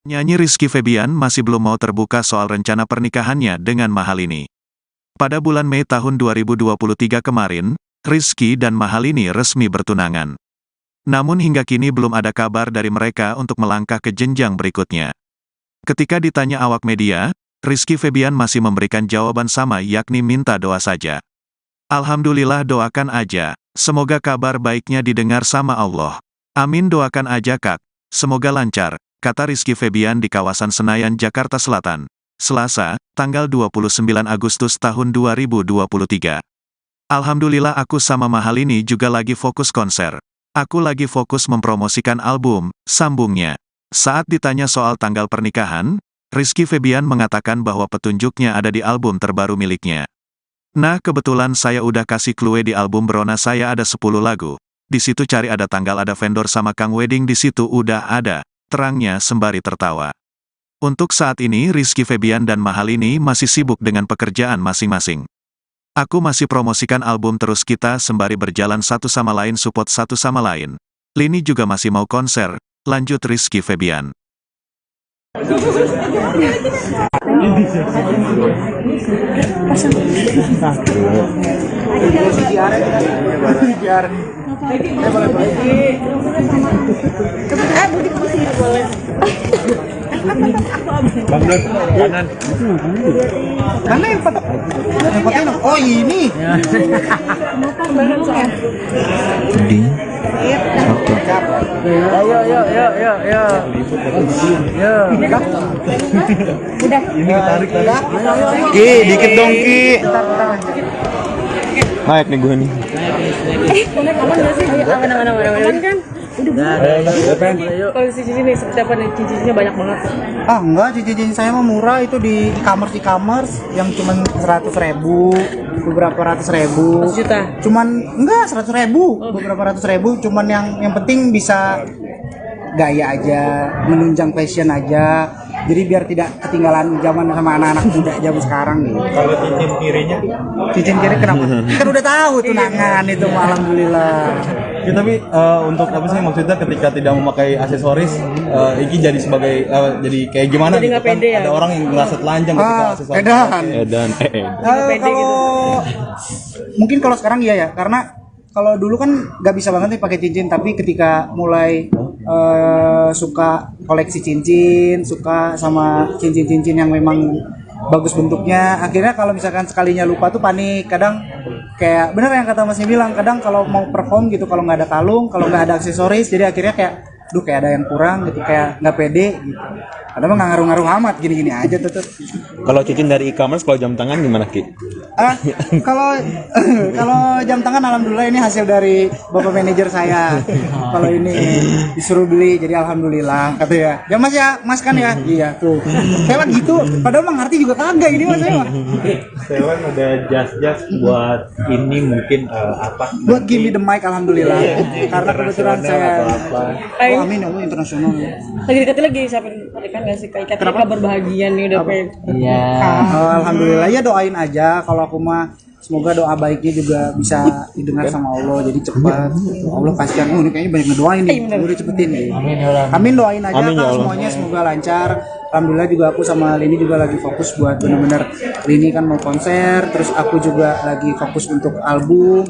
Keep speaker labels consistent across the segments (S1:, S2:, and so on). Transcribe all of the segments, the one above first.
S1: Nyanyi Rizky Febian masih belum mau terbuka soal rencana pernikahannya dengan Mahalini. Pada bulan Mei tahun 2023 kemarin, Rizky dan Mahalini resmi bertunangan. Namun hingga kini belum ada kabar dari mereka untuk melangkah ke jenjang berikutnya. Ketika ditanya awak media, Rizky Febian masih memberikan jawaban sama, yakni minta doa saja. Alhamdulillah, doakan aja. Semoga kabar baiknya didengar sama Allah. Amin, doakan aja kak. Semoga lancar, kata Rizky Febian di kawasan Senayan, Jakarta Selatan, Selasa, tanggal 29 Agustus tahun 2023. Alhamdulillah, aku sama Mahalini juga lagi fokus konser. Aku lagi fokus mempromosikan album, sambungnya. Saat ditanya soal tanggal pernikahan, Rizky Febian mengatakan bahwa petunjuknya ada di album terbaru miliknya. Nah, kebetulan saya udah kasih clue di album Brona saya ada 10 lagu. Di situ cari ada tanggal, ada vendor sama Kang Wedding di situ udah ada, terangnya sembari tertawa. Untuk saat ini Rizky Febian dan Mahalini masih sibuk dengan pekerjaan masing-masing. Aku masih promosikan album terus, kita sembari berjalan satu sama lain, support satu sama lain. Lini juga masih mau konser, lanjut Rizky Febian.
S2: Mana yang fotoin? Oh ini. Sedih. Yo. Udah. Ini ditarik tadi. Ki, dikit dong Ki. Naik nih gue nih.
S3: Aman gak sih? Aman kan? Udah. Kalau si cincin nih seperti apa nih? Cincinnya banyak banget.
S2: Ah enggak, cincin saya mah murah, itu di e-commerce yang cuman 100.000, beberapa ratus ribu.
S3: 100 juta.
S2: Cuman enggak 100.000, beberapa ratus ribu. Cuman yang penting bisa gaya aja, menunjang fashion aja. Jadi biar tidak ketinggalan zaman sama anak-anak muda zaman sekarang nih.
S4: Kalau cincin kirinya?
S2: Cincin kiri kenapa? Kan udah tahu tunangan itu, alhamdulillah.
S4: Ya, tapi untuk apa sih maksudnya ketika tidak memakai aksesoris, Iki jadi sebagai jadi kayak gimana?
S3: Jadi
S4: gitu
S3: nggak pede ya?
S4: Ada orang yang ngerasa telanjang ketika aksesoris.
S2: Edan.
S3: Pede
S2: Kalau
S3: gitu.
S2: mungkin kalau sekarang iya ya, karena kalau dulu kan nggak bisa banget nih pakai cincin, tapi ketika mulai suka koleksi cincin, suka sama cincin-cincin yang memang bagus bentuknya, akhirnya kalau misalkan sekalinya lupa tuh panik. Kadang kayak bener yang kata Masnya bilang, kadang kalau mau perform gitu, kalau nggak ada kalung, kalau nggak ada aksesoris, jadi akhirnya kayak kayak ada yang kurang gitu, kayak nggak pede gitu. Ada mah nggak ngaruh-ngaruh amat, gini-gini aja tetep.
S5: Kalau cincin dari e-commerce, kalau jam tangan gimana Ki?
S2: Kalau jam tangan alhamdulillah ini hasil dari bapak manajer saya. Kalau ini disuruh beli, jadi alhamdulillah kata ya. Ya Mas ya, Mas kan ya? Iya tuh. Saya lagi gitu, padahal mah ngerti juga kagak ini Mas saya mah.
S4: Sekarang ada jas-jas buat ini mungkin apa?
S2: Buat give me the mic alhamdulillah. Karena kebetulan saya
S3: Ayo.
S2: amin Allah internasional.
S3: Lagi deketin lagi siapin pernikahan gak sih? Kayak kabar bahagia nih udah pengen.
S2: Iya. Alhamdulillah ya, doain aja. Kalau aku mah semoga doa baiknya juga bisa didengar sama Allah, jadi cepat. Allah kasihan, ini kayaknya banyak ngedoain nih. Udah cepetin nih. Amin, doain aja
S5: Amin, ya
S2: Kak,
S5: Allah.
S2: semuanya semoga lancar. Alhamdulillah juga aku sama Lini juga lagi fokus buat bener-bener, Lini kan mau konser, terus aku juga lagi fokus untuk album,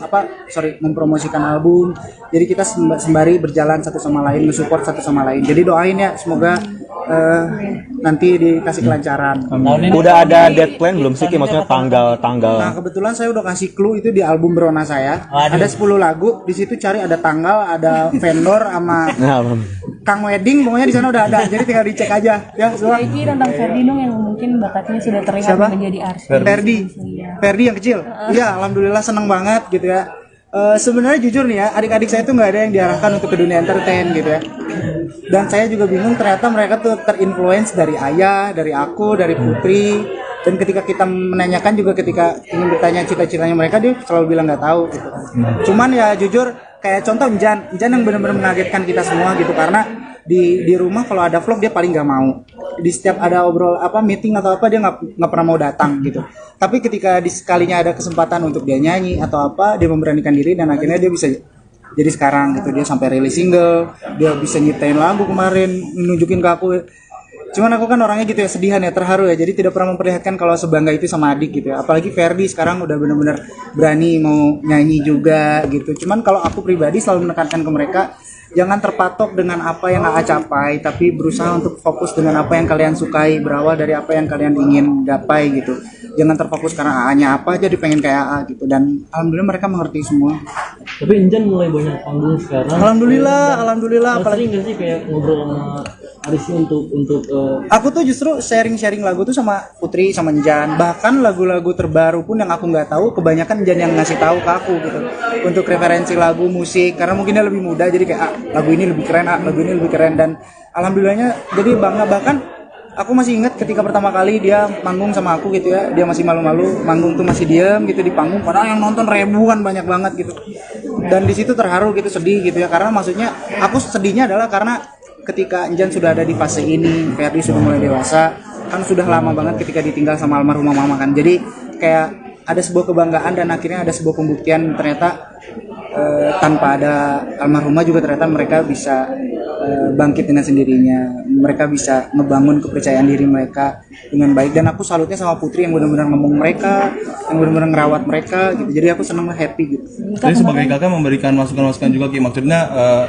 S2: mempromosikan album. Jadi kita sembari berjalan satu sama lain, mensupport satu sama lain. Jadi doain ya, semoga nanti dikasih kelancaran.
S5: Udah ada deadline belum sih Ki? Maksudnya
S2: Nah,
S5: tanggal.
S2: kebetulan saya udah kasih clue itu di album Brona saya. Ada 10 lagu, di situ cari ada tanggal, ada vendor sama Kang Wedding, pokoknya di sana udah ada. Jadi tinggal dicek aja ya, semua.
S6: Iki tentang Ferdi dong yang mungkin bakatnya sudah terlihat
S2: Siapa?
S6: menjadi artis.
S2: Ferdi yang kecil. Iya, alhamdulillah seneng banget gitu ya. Sebenarnya jujur nih ya, adik-adik saya tuh nggak ada yang diarahkan untuk ke dunia entertain gitu ya. Dan saya juga bingung, ternyata mereka tuh terinfluence dari ayah, dari aku, dari Putri. Dan ketika kita menanyakan juga, ketika ingin bertanya cita-citanya mereka, dia selalu bilang nggak tahu gitu. Cuman ya jujur, kayak contoh Injan yang benar-benar mengagetkan kita semua gitu, karena di rumah kalau ada vlog dia paling nggak mau. Di setiap ada meeting atau apa dia nggak pernah mau datang gitu. Tapi ketika sekalinya ada kesempatan untuk dia nyanyi atau apa, dia memberanikan diri dan akhirnya dia bisa jadi sekarang gitu. Dia sampai rilis single, dia bisa nyiptain lagu kemarin, nunjukin ke aku Cuman aku kan orangnya gitu ya, sedihan ya, terharu ya. Jadi tidak pernah memperlihatkan kalau sebangga itu sama adik gitu ya. Apalagi Ferdi sekarang udah benar-benar berani mau nyanyi juga gitu. Cuman kalau aku pribadi selalu menekankan ke mereka, jangan terpatok dengan apa yang AA capai, tapi berusaha untuk fokus dengan apa yang kalian sukai, berawal dari apa yang kalian ingin gapai gitu. Jangan terfokus karena AA-nya apa jadi pengen kayak AA gitu. Dan alhamdulillah mereka mengerti semua.
S7: Tapi Injan mulai banyak panggung sekarang.
S2: Alhamdulillah.
S7: Sering nggak sih kayak ngobrol sama Arisy untuk
S2: Aku tuh justru sharing lagu tuh sama Putri, sama Njan. Bahkan lagu-lagu terbaru pun yang aku nggak tahu, kebanyakan Njan yang ngasih tahu ke aku gitu. Untuk referensi lagu, musik, karena mungkin dia lebih muda, jadi kayak lagu ini lebih keren, lagu ini lebih keren. Dan alhamdulillahnya jadi bangga. Bahkan aku masih ingat ketika pertama kali dia manggung sama aku gitu ya, dia masih malu-malu, manggung tuh masih diem gitu di panggung, padahal yang nonton ribuan, banyak banget gitu. Dan di situ terharu gitu, sedih gitu ya, karena maksudnya aku sedihnya adalah karena ketika Njan sudah ada di fase ini, Ferdi sudah mulai dewasa, kan sudah lama banget ketika ditinggal sama almarhumah mama kan. Jadi kayak ada sebuah kebanggaan dan akhirnya ada sebuah pembuktian ternyata tanpa ada almarhumah juga ternyata mereka bisa bangkit dengan sendirinya. Mereka bisa ngebangun kepercayaan diri mereka dengan baik. Dan aku salutnya sama Putri yang benar-benar ngomong mereka, yang benar-benar ngerawat mereka gitu. Jadi aku senang, happy gitu.
S4: Jadi sebagai kakak memberikan masukan-masukan juga Ki, maksudnya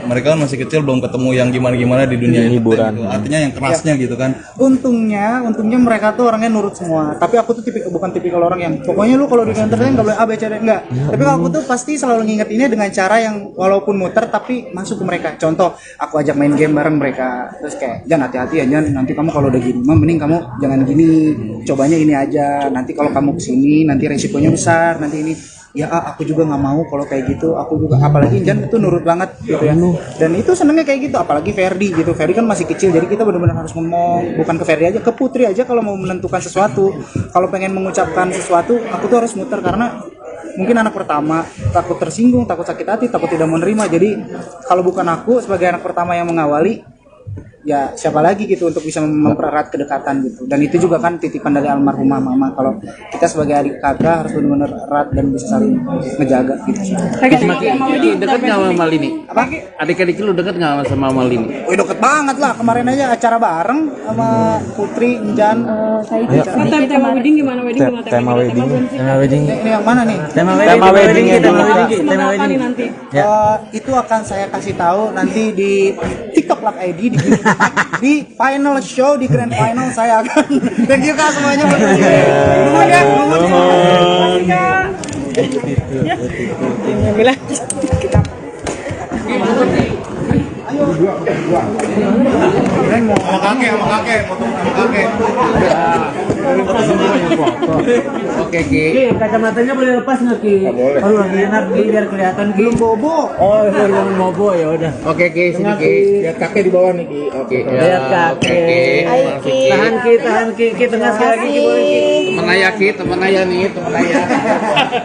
S4: mereka kan masih kecil, belum ketemu yang gimana-gimana di dunia hiburan gitu. Artinya yang kerasnya gitu kan.
S2: Untungnya mereka tuh orangnya nurut semua. Tapi aku tuh bukan tipikal orang yang pokoknya lu kalau di entertain enggak boleh A B C D, enggak. Tapi kalau aku tuh pasti selalu ngingetinnya dengan cara yang walaupun muter tapi masuk ke mereka. Contoh, aku ajak main game bareng mereka. Terus kayak, "Jan, hati-hati ya Jan, nanti kamu kalau udah gini, mending kamu jangan gini. Cobanya ini aja. Nanti kalau kamu kesini nanti resikonya besar, nanti ini." Ya aku juga nggak mau kalau kayak gitu. Aku juga, apalagi Jan itu nurut banget gitu ya. Dan itu senengnya kayak gitu. Apalagi Ferdi gitu. Ferdi kan masih kecil, jadi kita benar-benar harus ngomong, bukan ke Ferdi aja, ke Putri aja kalau mau menentukan sesuatu. Kalau pengen mengucapkan sesuatu, aku tuh harus muter karena mungkin anak pertama, takut tersinggung, takut sakit hati, takut tidak mau nerima. Jadi kalau bukan aku sebagai anak pertama yang mengawali, ya siapa lagi gitu untuk bisa mempererat kedekatan gitu. Dan itu juga kan titipan dari almarhumah mama, kalau kita sebagai adik kakak harus benar-benar erat dan bisa saling ngejaga gitu.
S8: Maki dekat nggak sama Malini?
S2: Apa?
S8: Adik-adik lu dekat nggak sama Malini?
S2: Wih, deket banget lah, kemarin aja acara bareng sama Putri, Njan.
S3: Tema wedding gimana?
S5: Tema wedding.
S2: Ini yang mana nih?
S5: Tema wedding
S3: Tema wedding nanti.
S2: Itu akan saya kasih tahu nanti di TikTok Live ID di final show, di grand final saya akan. Thank you Kak semuanya. Nuhun ya.
S3: Bila kita
S2: Sama kakek, foto sama kakek.
S8: Oke Ki.
S7: kacamatanya boleh lepas nggak Ki? Boleh. Oh lagi enak Ki, biar kelihatan Ki.
S2: Belum bobo.
S7: Oh belum bobo ya udah.
S8: Oke Ki, sini Ki.
S2: Lihat kakek di bawah nih Ki.
S8: Oke.
S7: Lihat kakek. Tahan Ki, tengah sekali lagi Ki, boleh Ki.
S8: Temen ayah Ki, temen ayah nih, temen ayah.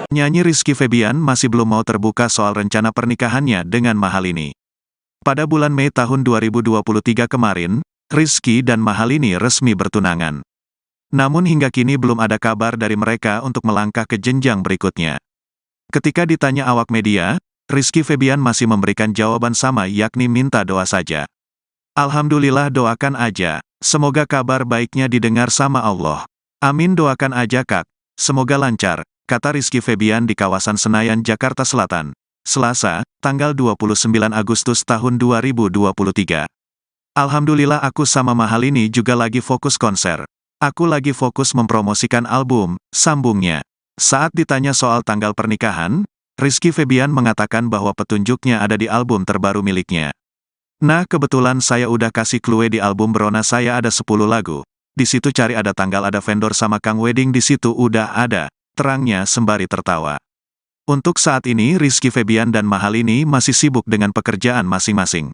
S1: Nyanyi Rizky Febian masih belum mau terbuka soal rencana pernikahannya dengan Mahalini. Pada bulan Mei tahun 2023 kemarin, Rizky dan Mahalini resmi bertunangan. Namun hingga kini belum ada kabar dari mereka untuk melangkah ke jenjang berikutnya. Ketika ditanya awak media, Rizky Febian masih memberikan jawaban sama, yakni minta doa saja. Alhamdulillah, doakan aja. Semoga kabar baiknya didengar sama Allah. Amin, doakan aja Kak. Semoga lancar, kata Rizky Febian di kawasan Senayan, Jakarta Selatan, Selasa, tanggal 29 Agustus tahun 2023. Alhamdulillah, aku sama Mahalini juga lagi fokus konser. Aku lagi fokus mempromosikan album, sambungnya. Saat ditanya soal tanggal pernikahan, Rizky Febian mengatakan bahwa petunjuknya ada di album terbaru miliknya. Nah, kebetulan saya udah kasih clue di album Berona saya ada 10 lagu. Di situ cari ada tanggal, ada vendor sama Kang Wedding di situ udah ada, terangnya sembari tertawa. Untuk saat ini Rizky Febian dan Mahalini masih sibuk dengan pekerjaan masing-masing.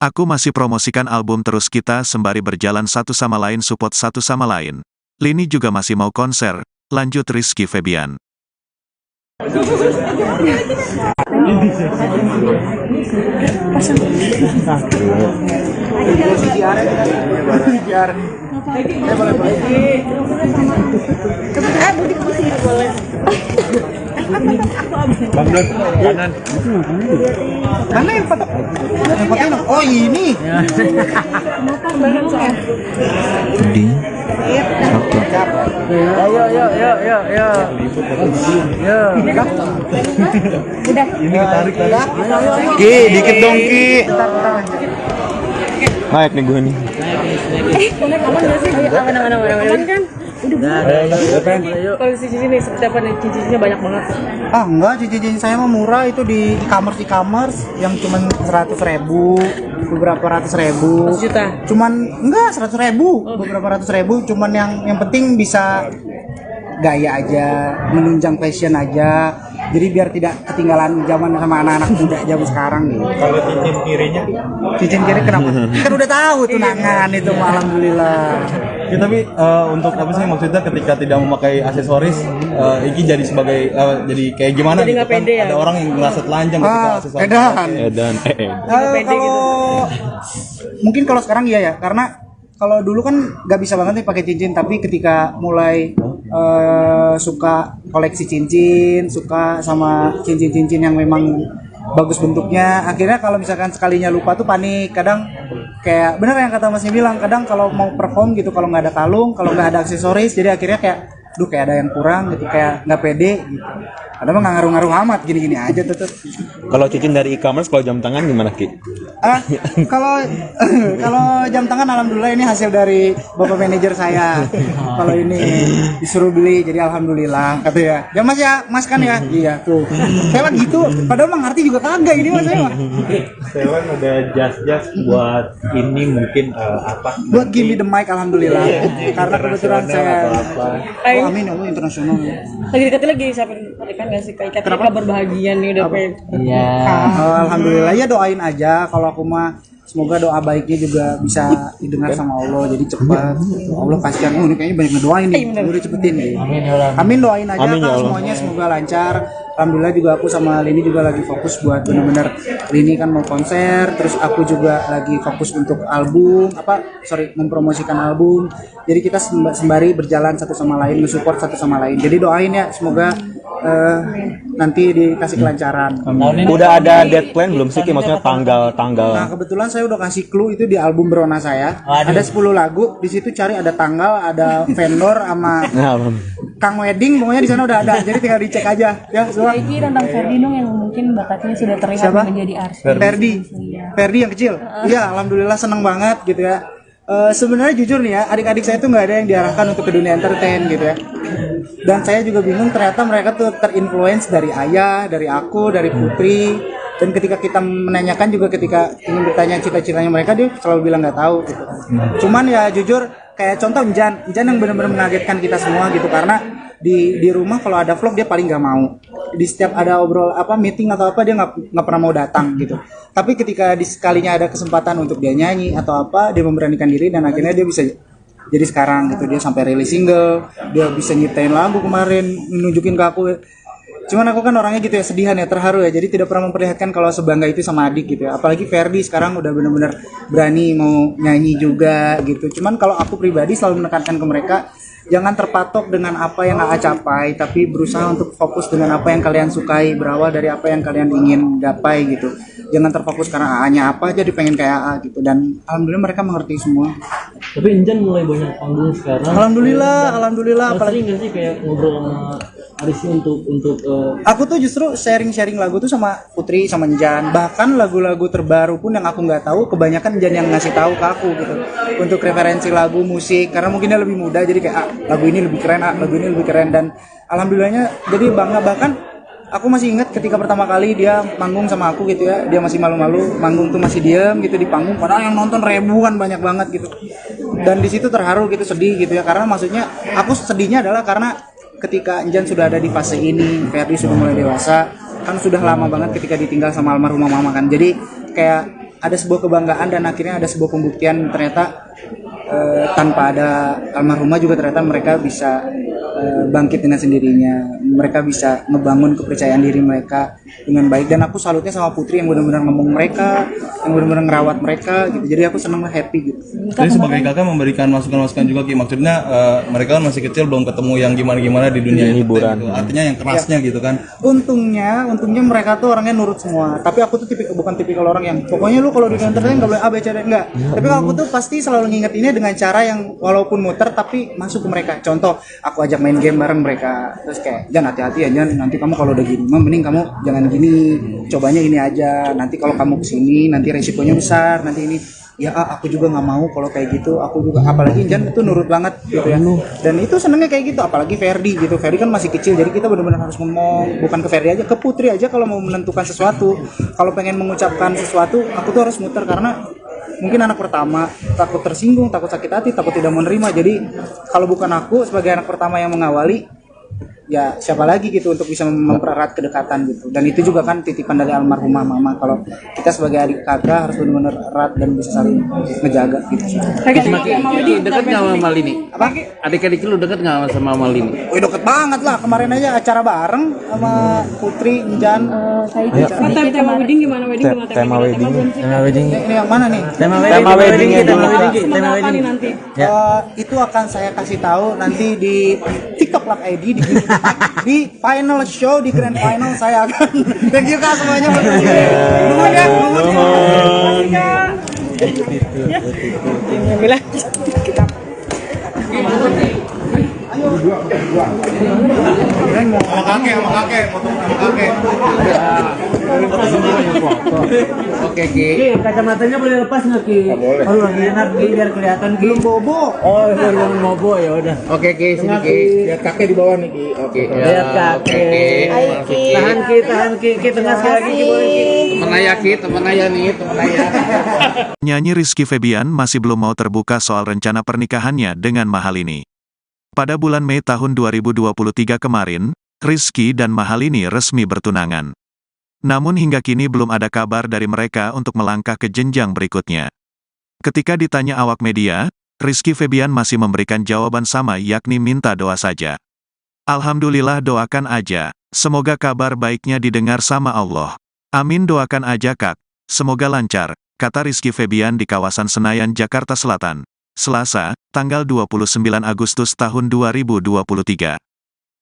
S1: Aku masih promosikan album terus, kita sembari berjalan satu sama lain, support satu sama lain. Lini juga masih mau konser, lanjut Rizky Febian.
S3: boleh.
S2: Mana yang foto? Yang foto ini? Oh ini.
S5: Ki, dikit dong Ki. Naik nih gue nih.
S3: Aman nggak sih? Aman kan? Kalau di sini seperti apa nih? Cincinnya banyak banget.
S2: Ah enggak, cincin saya mah murah itu di e-commerce yang cuman 100.000, beberapa ratus ribu.
S3: 100 juta.
S2: Cuman enggak 100.000, beberapa ratus ribu. Cuman yang penting bisa gaya aja, menunjang fashion aja. Jadi biar tidak ketinggalan zaman sama anak-anak muda zaman sekarang gitu.
S5: Kalau cincin kirinya?
S2: Cincin kiri kenapa? Kan udah tahu tunangan itu, alhamdulillah.
S4: Ya, tapi untuk apa sih maksudnya ketika tidak memakai aksesoris, Iki jadi sebagai jadi kayak gimana
S3: Jadi
S4: gitu
S3: nggak
S4: kan?
S3: pede ya?
S4: Ada orang yang merasa telanjang ketika aksesoris.
S2: Edan.
S5: Edan.
S2: Kalau mungkin kalau sekarang iya ya, karena kalau dulu kan nggak bisa banget nih pakai cincin, tapi ketika mulai suka koleksi cincin, suka sama cincin-cincin yang memang bagus bentuknya, akhirnya kalau misalkan sekalinya lupa tuh panik. Kadang kayak bener yang kata Masnya bilang, kadang kalau mau perform gitu, kalau nggak ada kalung, kalau nggak ada aksesoris, jadi akhirnya kayak kayak ada yang kurang gitu, kayak nggak pede gitu. Ada mah nggak ngaruh-ngaruh amat, gini-gini aja tetep.
S5: Kalau cincin dari e-commerce, kalau jam tangan gimana Ki?
S2: Kalau kalau jam tangan alhamdulillah ini hasil dari bapak manajer saya. Kalau ini disuruh beli, jadi alhamdulillah kata ya. Ya Mas ya, Mas kan ya? Iya tuh. Saya lagi gitu, padahal mah ngerti juga kagak ini Mas saya mah.
S5: Sekarang ada jas-jas buat ini mungkin apa?
S2: Buat give me the mic alhamdulillah. Karena kebetulan saya oh, amin Allah internasional.
S3: Lagi deketin lagi siapin pernikahan nggak sih? Kayak kabar bahagia nih udah pengen.
S6: Iya.
S2: Alhamdulillah ya, doain aja. Kalau aku mah semoga doa baiknya juga bisa didengar sama Allah, jadi cepat. Allah kasihan, ini kayaknya banyak ngedoain nih, udah cepetin nih. Amin, doain aja
S5: Amin, ya
S2: Kak,
S5: Allah.
S2: semuanya semoga lancar. Alhamdulillah juga aku sama Lini juga lagi fokus buat bener-bener, Lini kan mau konser, terus aku juga lagi fokus untuk album, mempromosikan album. Jadi kita sembari berjalan satu sama lain, mensupport satu sama lain. Jadi doain ya, semoga nanti dikasih kelancaran.
S5: Udah ada deadline belum sih Ki? Maksudnya tanggal-tanggal?
S2: Nah kebetulan saya udah kasih clue itu di album Berona saya. Ada 10 lagu, di situ cari ada tanggal, ada vendor sama Kang Wedding, pokoknya di sana udah ada. Jadi tinggal dicek aja ya. Semua.
S6: Iki tentang Ferdinand yang mungkin bakatnya sudah terlihat
S2: Siapa?
S6: menjadi artis.
S2: Ferdi yang kecil. Iya, alhamdulillah seneng banget gitu ya. Sebenarnya jujur nih ya, adik-adik saya tuh nggak ada yang diarahkan untuk ke dunia entertain gitu ya. Dan saya juga bingung, ternyata mereka tuh terinfluence dari ayah, dari aku, dari Putri. Dan ketika kita menanyakan juga, ketika ingin bertanya cita-citanya mereka, dia selalu bilang nggak tahu gitu. Cuman ya jujur, kayak contoh Injan yang benar-benar mengagetkan kita semua gitu, karena di rumah kalau ada vlog dia paling nggak mau. Di setiap ada obrol meeting atau apa dia nggak pernah mau datang gitu. Tapi ketika sekalinya ada kesempatan untuk dia nyanyi atau apa, dia memberanikan diri dan akhirnya dia bisa jadi sekarang gitu. Dia sampai rilis single, dia bisa nyiptain lagu kemarin, nunjukin ke aku. Cuman aku kan orangnya gitu ya, sedihan ya, terharu ya. Jadi tidak pernah memperlihatkan kalau sebangga itu sama adik gitu ya. Apalagi Ferdi sekarang udah benar-benar berani mau nyanyi juga gitu. Cuman kalau aku pribadi selalu menekankan ke mereka, jangan terpatok dengan apa yang AA capai, tapi berusaha untuk fokus dengan apa yang kalian sukai, berawal dari apa yang kalian ingin gapai gitu. Jangan terfokus karena AA-nya apa jadi pengen kayak AA gitu. Dan alhamdulillah mereka mengerti semua.
S7: Tapi Injan mulai banyak panggung sekarang.
S2: Alhamdulillah.
S7: Apalagi nggak sih kayak ngobrol sama Arisnya untuk
S2: Aku tuh justru sharing lagu tuh sama Putri, sama Njan. Bahkan lagu-lagu terbaru pun yang aku nggak tahu, kebanyakan Njan yang ngasih tahu ke aku gitu. Untuk referensi lagu, musik, karena mungkin dia lebih muda, jadi kayak lagu ini lebih keren, lagu ini lebih keren. Dan alhamdulillahnya jadi bangga. Bahkan aku masih ingat ketika pertama kali dia manggung sama aku gitu ya, dia masih malu-malu, manggung tuh masih diem gitu di panggung, padahal yang nonton ribuan, banyak banget gitu. Dan di situ terharu gitu, sedih gitu ya, karena maksudnya aku sedihnya adalah karena ketika Njan sudah ada di fase ini, Ferdi sudah mulai dewasa, kan sudah lama banget ketika ditinggal sama almarhumah mama kan. Jadi kayak ada sebuah kebanggaan dan akhirnya ada sebuah pembuktian ternyata tanpa ada almarhumah juga ternyata mereka bisa bangkit dengan sendirinya. Mereka bisa ngebangun kepercayaan diri mereka dengan baik, dan aku salutnya sama Putri yang benar-benar ngomong mereka, yang benar-benar ngerawat mereka gitu. Jadi aku seneng, happy gitu.
S4: Jadi sebagai kakak memberikan masukan-masukan juga Ki, maksudnya mereka kan masih kecil belum ketemu yang gimana-gimana di dunia hiburan gitu. Artinya yang kerasnya gitu kan. Untungnya
S2: mereka tuh orangnya nurut semua. Tapi aku tuh bukan tipikal orang yang pokoknya lu kalau di entertain nggak boleh A B C D, enggak. Tapi kalau aku tuh pasti selalu ngingetinnya dengan cara yang walaupun muter tapi masuk ke mereka. Contoh, aku ajak main game bareng mereka, terus kayak jangan hati-hati ya, jangan nanti kamu kalau udah gini mending kamu jangan gini, cobanya ini aja, nanti kalau kamu kesini nanti resikonya besar, nanti ini ya aku juga nggak mau kalau kayak gitu, aku juga, apalagi Jan itu nurut banget gitu ya, dan itu senengnya kayak gitu. Apalagi Ferdi gitu, Ferdi kan masih kecil, jadi kita benar-benar harus ngomong, bukan ke Ferdi aja, ke Putri aja kalau mau menentukan sesuatu, kalau pengen mengucapkan sesuatu aku tuh harus muter, karena mungkin anak pertama takut tersinggung, takut sakit hati, takut tidak mau nerima. Jadi kalau bukan aku sebagai anak pertama yang mengawali, ya siapa lagi gitu untuk bisa mempererat kedekatan gitu. Dan itu juga kan titipan dari almarhumah mama, kalau kita sebagai adik kakak harus benar-benar erat dan bisa saling ngejaga gitu.
S8: Ki, deket nggak sama Malini?
S2: Apa?
S8: Adik-adik lu deket nggak sama Malini?
S2: Wih, deket banget lah, kemarin aja acara bareng sama Putri, Jan.
S3: Tema wedding gimana? Tema wedding.
S2: Ini yang mana nih?
S7: Tema wedding
S3: Tema wedding nanti.
S2: Itu akan saya kasih tahu nanti di TikTok Live ID di final show, di grand final saya akan. Thank you Kak semuanya. Nuhun ya.
S3: Alhamdulillah. Kita
S4: sama kakek, foto sama kakek.
S8: Oke Ki.
S7: Kacamatanya boleh lepas nggak Ki? Boleh. Oh lagi enak Ki, biar kelihatan Ki.
S2: Belum bobo.
S7: Oh belum bobo, ya udah.
S8: Oke Ki, sini Ki.
S4: Lihat kakek di bawah nih Ki.
S8: Oke.
S7: Lihat kakek. Tahan Ki, tengah sekali lagi Ki, boleh Ki.
S8: Temen ayah Ki, temen ayah nih, temen ayah.
S1: Nyanyi Rizky Febian masih belum mau terbuka soal rencana pernikahannya dengan Mahalini. Pada bulan Mei tahun 2023 kemarin, Rizky dan Mahalini resmi bertunangan. Namun hingga kini belum ada kabar dari mereka untuk melangkah ke jenjang berikutnya. Ketika ditanya awak media, Rizky Febian masih memberikan jawaban sama, yakni minta doa saja. Alhamdulillah, doakan aja. Semoga kabar baiknya didengar sama Allah. Amin, doakan aja Kak. Semoga lancar, kata Rizky Febian di kawasan Senayan, Jakarta Selatan, Selasa, tanggal 29 Agustus tahun 2023.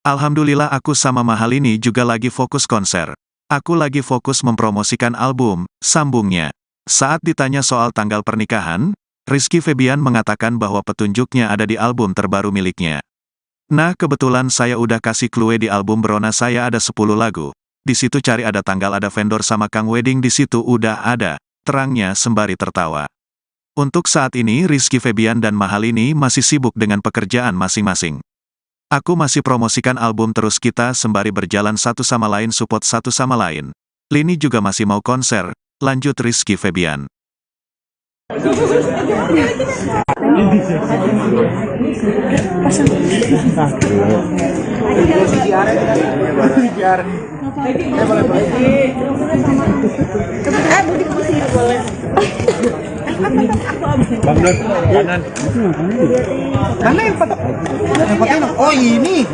S1: Alhamdulillah, aku sama Mahalini juga lagi fokus konser. Aku lagi fokus mempromosikan album, sambungnya. Saat ditanya soal tanggal pernikahan, Rizky Febian mengatakan bahwa petunjuknya ada di album terbaru miliknya. Nah, kebetulan saya udah kasih clue di album Berona saya ada 10 lagu. Di situ cari ada tanggal, ada vendor sama Kang Wedding di situ udah ada, terangnya sembari tertawa. Untuk saat ini Rizky Febian dan Mahalini masih sibuk dengan pekerjaan masing-masing. Aku masih promosikan album terus, kita sembari berjalan satu sama lain, support satu sama lain. Lini juga masih mau konser, lanjut Rizky Febian.
S2: Karena yang foto oh ini.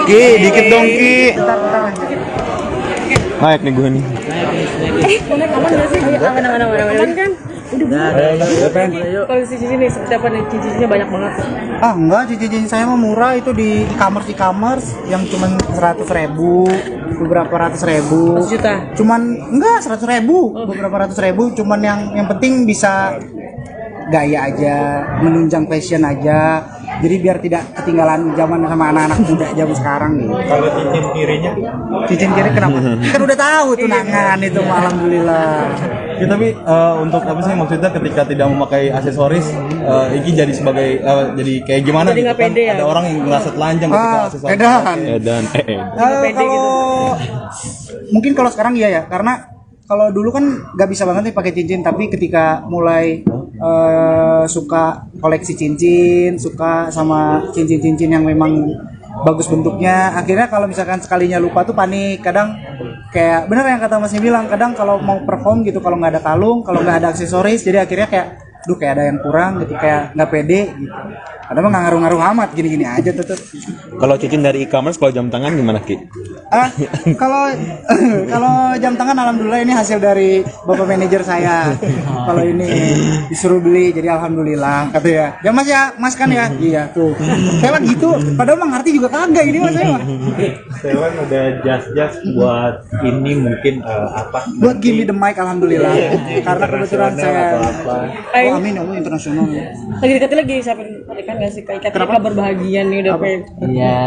S4: Ki, dikit dong Ki.
S9: Naik nih gue nih.
S3: Aman kan? Kalau cincin ini seperti apa nih? Cincinnya banyak banget.
S2: Enggak, cincin saya mah murah, itu di e-commerce yang cuman 100.000, beberapa ratus ribu.
S3: 100 juta.
S2: Cuman enggak 100.000, beberapa ratus ribu, cuman yang penting bisa gaya aja, menunjang fashion aja. Jadi biar tidak ketinggalan zaman sama anak-anak muda zaman sekarang gitu.
S5: Kalau cincin kirinya?
S2: Cincin kiri kenapa? Kan udah tahu tunangan itu, alhamdulillah.
S4: Ya, tapi untuk apa sih maksudnya ketika tidak memakai aksesoris, Iki jadi sebagai jadi kayak gimana
S3: Jadi
S4: gitu
S3: nggak
S4: kan?
S3: pede ya?
S4: Ada orang yang merasa telanjang ketika aksesoris.
S2: Edan.
S3: pede
S2: Kalau mungkin kalau sekarang iya ya, karena kalau dulu kan nggak bisa banget nih pakai cincin, tapi ketika mulai suka koleksi cincin, suka sama cincin-cincin yang memang bagus bentuknya, akhirnya kalau misalkan sekalinya lupa tuh panik, kadang kayak bener yang kata Masnya bilang, kadang kalau mau perform gitu, kalau nggak ada kalung, kalau nggak ada aksesoris, jadi akhirnya kayak duh kayak ada yang kurang gitu, kayak nggak pede gitu. Padahal mah nggak ngaruh-ngaruh amat, gini-gini aja tuh.
S9: Kalau cincin dari e-commerce, kalau jam tangan gimana Ki?
S2: Kalau kalau jam tangan alhamdulillah ini hasil dari bapak manajer saya. Kalau ini disuruh beli, jadi alhamdulillah kata ya. Ya Mas ya, Mas kan ya. Iya tuh. Saya lagi gitu, padahal mah ngerti juga kagak ini Mas saya mah.
S5: Sewan ada jas buat ini mungkin apa?
S2: Buat give me the mic alhamdulillah. Karena kebetulan saya
S3: Ay,
S2: amin ya Allah internasional.
S3: lagi deketin lagi siapin pernikahan nggak sih? Kayak kabar bahagia nih udah pengen.
S7: Iya.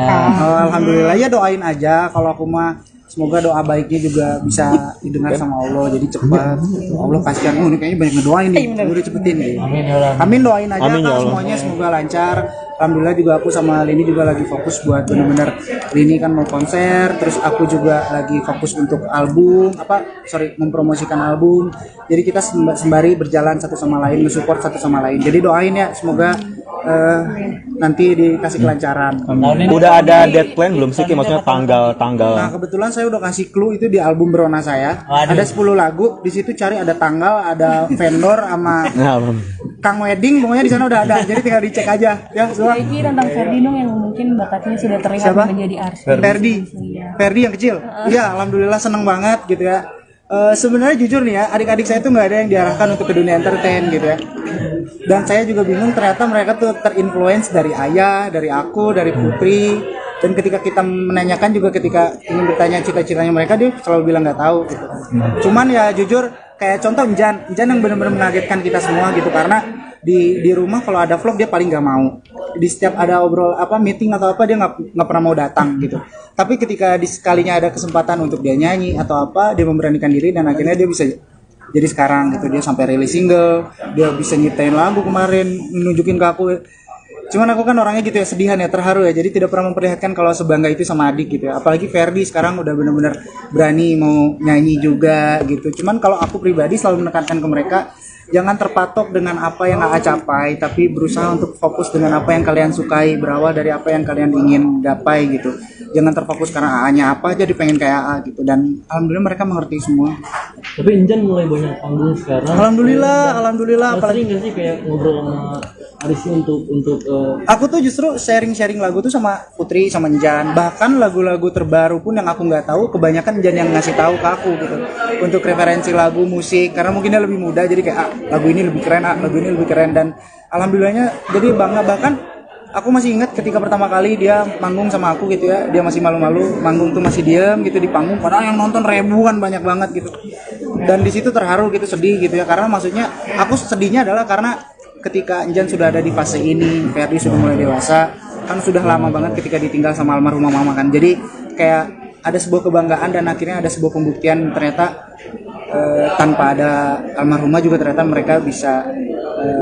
S2: Alhamdulillah ya, doain aja kalau aku mah, semoga doa baiknya juga bisa didengar sama Allah jadi cepat. Allah kasihan, ini kayaknya banyak ngedoain nih, udah cepetin nih. Amin, doain aja
S9: Amin, ya
S2: Kak,
S9: Allah.
S2: semuanya semoga lancar. Alhamdulillah juga aku sama Lini juga lagi fokus buat bener-bener, Lini kan mau konser, terus aku juga lagi fokus untuk album, mempromosikan album. Jadi kita sembari berjalan satu sama lain, mensupport satu sama lain. Jadi doain ya, semoga nanti dikasih kelancaran.
S9: Udah ada deadline belum sih Ki? Maksudnya tanggal-tanggal?
S2: Nah kebetulan saya udah kasih clue itu di album Berona saya. Ada 10 lagu, di situ cari ada tanggal, ada vendor sama
S9: Nah,
S2: Kang Wedding, pokoknya di sana udah ada. Jadi tinggal dicek aja ya.
S6: Iki tentang Ferdi dong yang mungkin bakatnya sudah terlihat
S2: Siapa?
S6: menjadi artis.
S2: Ferdi yang kecil. Iya, alhamdulillah seneng banget gitu ya. Sebenarnya jujur nih ya, adik-adik saya tuh nggak ada yang diarahkan untuk ke dunia entertain gitu ya. Dan saya juga bingung, ternyata mereka tuh terinfluence dari ayah, dari aku, dari Putri. Dan ketika kita menanyakan juga, ketika ingin bertanya cita-citanya mereka, dia selalu bilang nggak tahu gitu. Cuman ya jujur, kayak contoh Injan yang benar-benar mengagetkan kita semua gitu, karena di rumah kalau ada vlog dia paling nggak mau. Di setiap ada meeting atau apa dia nggak pernah mau datang gitu. Tapi ketika sekalinya ada kesempatan untuk dia nyanyi atau apa, dia memberanikan diri dan akhirnya dia bisa jadi sekarang gitu. Dia sampai rilis single, dia bisa nyiptain lagu kemarin, nunjukin ke aku. Cuman aku kan orangnya gitu ya, sedihan ya, terharu ya. Jadi tidak pernah memperlihatkan kalau sebangga itu sama adik gitu ya. Apalagi Ferdi sekarang udah benar-benar berani mau nyanyi juga gitu. Cuman kalau aku pribadi selalu menekankan ke mereka, jangan terpatok dengan apa yang AA capai, tapi berusaha untuk fokus dengan apa yang kalian sukai, berawal dari apa yang kalian ingin gapai gitu. Jangan terfokus karena AA-nya apa, jadi pengen kayak AA gitu. Dan alhamdulillah mereka mengerti semua.
S10: Tapi Injan mulai banyak panggung sekarang.
S2: Alhamdulillah.
S10: Apalagi nggak sih kayak ngobrol sama Arisnya untuk
S2: Aku tuh justru sharing lagu tuh sama Putri, sama Njan. Bahkan lagu-lagu terbaru pun yang aku nggak tahu, kebanyakan Njan yang ngasih tahu ke aku gitu. Untuk referensi lagu, musik, karena mungkin dia lebih muda, jadi kayak lagu ini lebih keren, lagu ini lebih keren. Dan alhamdulillahnya jadi bangga. Bahkan aku masih ingat ketika pertama kali dia manggung sama aku gitu ya, dia masih malu-malu, manggung tuh masih diam gitu di panggung, padahal yang nonton ribuan, banyak banget gitu. Dan di situ terharu gitu, sedih gitu ya, karena maksudnya aku sedihnya adalah karena ketika Njan sudah ada di fase ini, Ferdi sudah mulai dewasa, kan sudah lama banget ketika ditinggal sama almarhumah mama kan. Jadi kayak ada sebuah kebanggaan dan akhirnya ada sebuah pembuktian ternyata tanpa ada almarhumah juga ternyata mereka bisa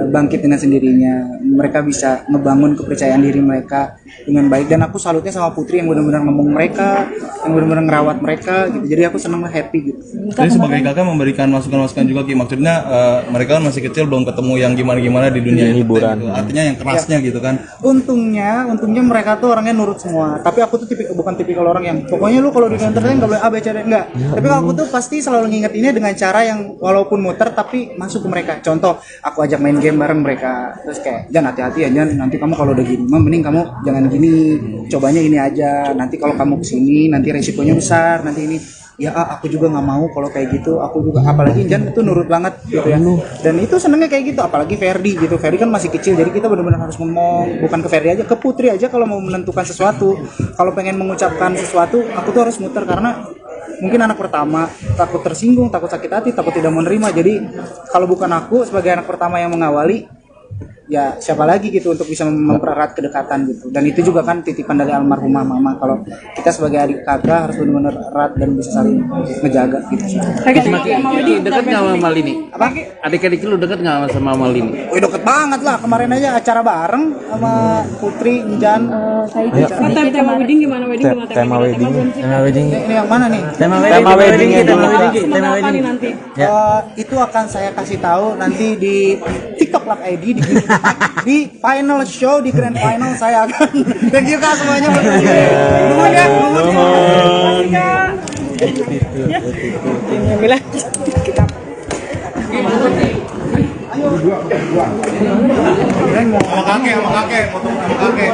S2: bangkit dengan sendirinya. Mereka bisa ngebangun kepercayaan diri mereka dengan baik. Dan aku salutnya sama Putri yang benar-benar ngomong mereka, yang benar-benar ngerawat mereka gitu. Jadi aku senang, happy gitu.
S4: Jadi sebagai kakak memberikan masukan-masukan juga Ki, maksudnya mereka kan masih kecil, belum ketemu yang gimana-gimana di dunia hiburan gitu. Artinya yang kerasnya gitu kan.
S2: Untungnya mereka tuh orangnya nurut semua. Tapi aku tuh bukan tipikal orang yang pokoknya lu kalau di entertain enggak boleh A B C D, enggak. Tapi kalau aku tuh pasti selalu ngingetinnya dengan cara yang walaupun muter tapi masuk ke mereka. Contoh, aku ajak main game bareng mereka. Terus kayak, "Jan, hati-hati ya Jan, nanti kamu kalau udah gini, mending kamu jangan gini. Cobanya ini aja. Nanti kalau kamu kesini nanti resikonya besar, nanti ini." Ya aku juga nggak mau kalau kayak gitu. Aku juga, apalagi Jan itu nurut banget gitu ya. Dan itu senengnya kayak gitu. Apalagi Ferdi gitu. Ferdi kan masih kecil, jadi kita benar-benar harus ngomong. Bukan ke Ferdi aja, ke Putri aja kalau mau menentukan sesuatu. Kalau pengen mengucapkan sesuatu, aku tuh harus muter karena mungkin anak pertama, takut tersinggung, takut sakit hati, takut tidak menerima. Jadi kalau bukan aku sebagai anak pertama yang mengawali, ya siapa lagi gitu untuk bisa mempererat kedekatan gitu. Dan itu juga kan titipan dari almarhumah mama, kalau kita sebagai adik kakak harus benar-benar erat dan bisa saling ngejaga gitu.
S8: Ki, deket nggak sama Malini?
S2: Apa?
S8: Adik-adik lu deket nggak sama Malini?
S2: Wih, deket banget lah, kemarin aja acara bareng sama Putri, Njan.
S3: Tema wedding gimana?
S9: Tema wedding.
S7: Tema wedding.
S2: Ini yang mana nih?
S7: Tema
S9: Tema wedding ya dulu.
S3: Tema wedding nanti.
S2: Itu akan saya kasih tahu nanti di TikTok Live ID di final show, di grand final saya akan. Thank you Kak semuanya. Nuhun ya.
S3: Bilang kita
S4: Sama kakek, foto sama kakek.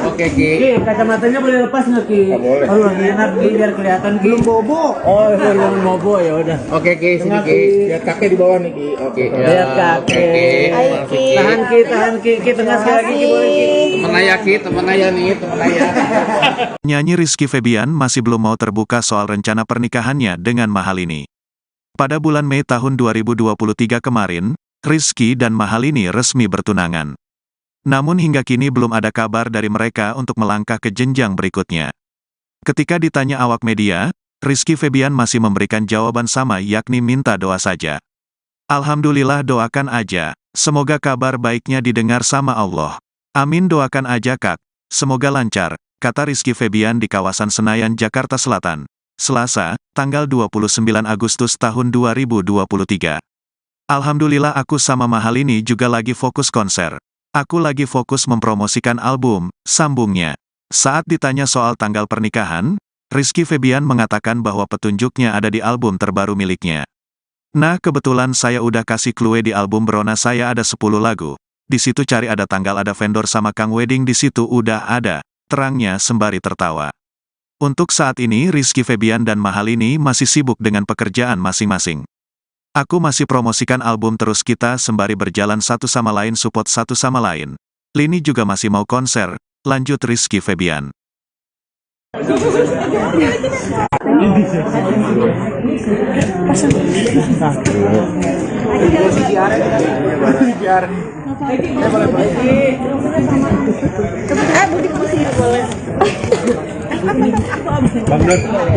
S8: Oke Ki.
S7: Ki, kacamatanya boleh lepas nggak Ki? Boleh. Oh, lagi enak Ki, biar kelihatan Ki. Belum bobo. Oh, belum bobo ya udah.
S8: Oke Ki, sini Ki.
S7: Lihat kakek di bawah nih Ki.
S8: Oke.
S7: Lihat kakek. Tahan Ki, Ki tengah sekali lagi Ki boleh Ki.
S8: Temen ayah Ki, temen ayah nih, temen ayah.
S1: Nyanyi Rizky Febian masih belum mau terbuka soal rencana pernikahannya dengan Mahalini. Pada bulan Mei tahun 2023 kemarin, Rizky dan Mahalini resmi bertunangan. Namun hingga kini belum ada kabar dari mereka untuk melangkah ke jenjang berikutnya. Ketika ditanya awak media, Rizky Febian masih memberikan jawaban sama, yakni minta doa saja. Alhamdulillah, doakan aja. Semoga kabar baiknya didengar sama Allah. Amin, doakan aja Kak. Semoga lancar, kata Rizky Febian di kawasan Senayan, Jakarta Selatan, Selasa, tanggal 29 Agustus tahun 2023. Alhamdulillah, aku sama Mahalini juga lagi fokus konser. Aku lagi fokus mempromosikan album, sambungnya. Saat ditanya soal tanggal pernikahan, Rizky Febian mengatakan bahwa petunjuknya ada di album terbaru miliknya. Nah, kebetulan saya udah kasih clue di album Brona saya ada 10 lagu. Di situ cari ada tanggal, ada vendor sama Kang Wedding di situ udah ada, terangnya sembari tertawa. Untuk saat ini Rizky Febian dan Mahalini masih sibuk dengan pekerjaan masing-masing. Aku masih promosikan album terus, kita sembari berjalan satu sama lain, support satu sama lain. Lini juga masih mau konser, lanjut Rizky Febian.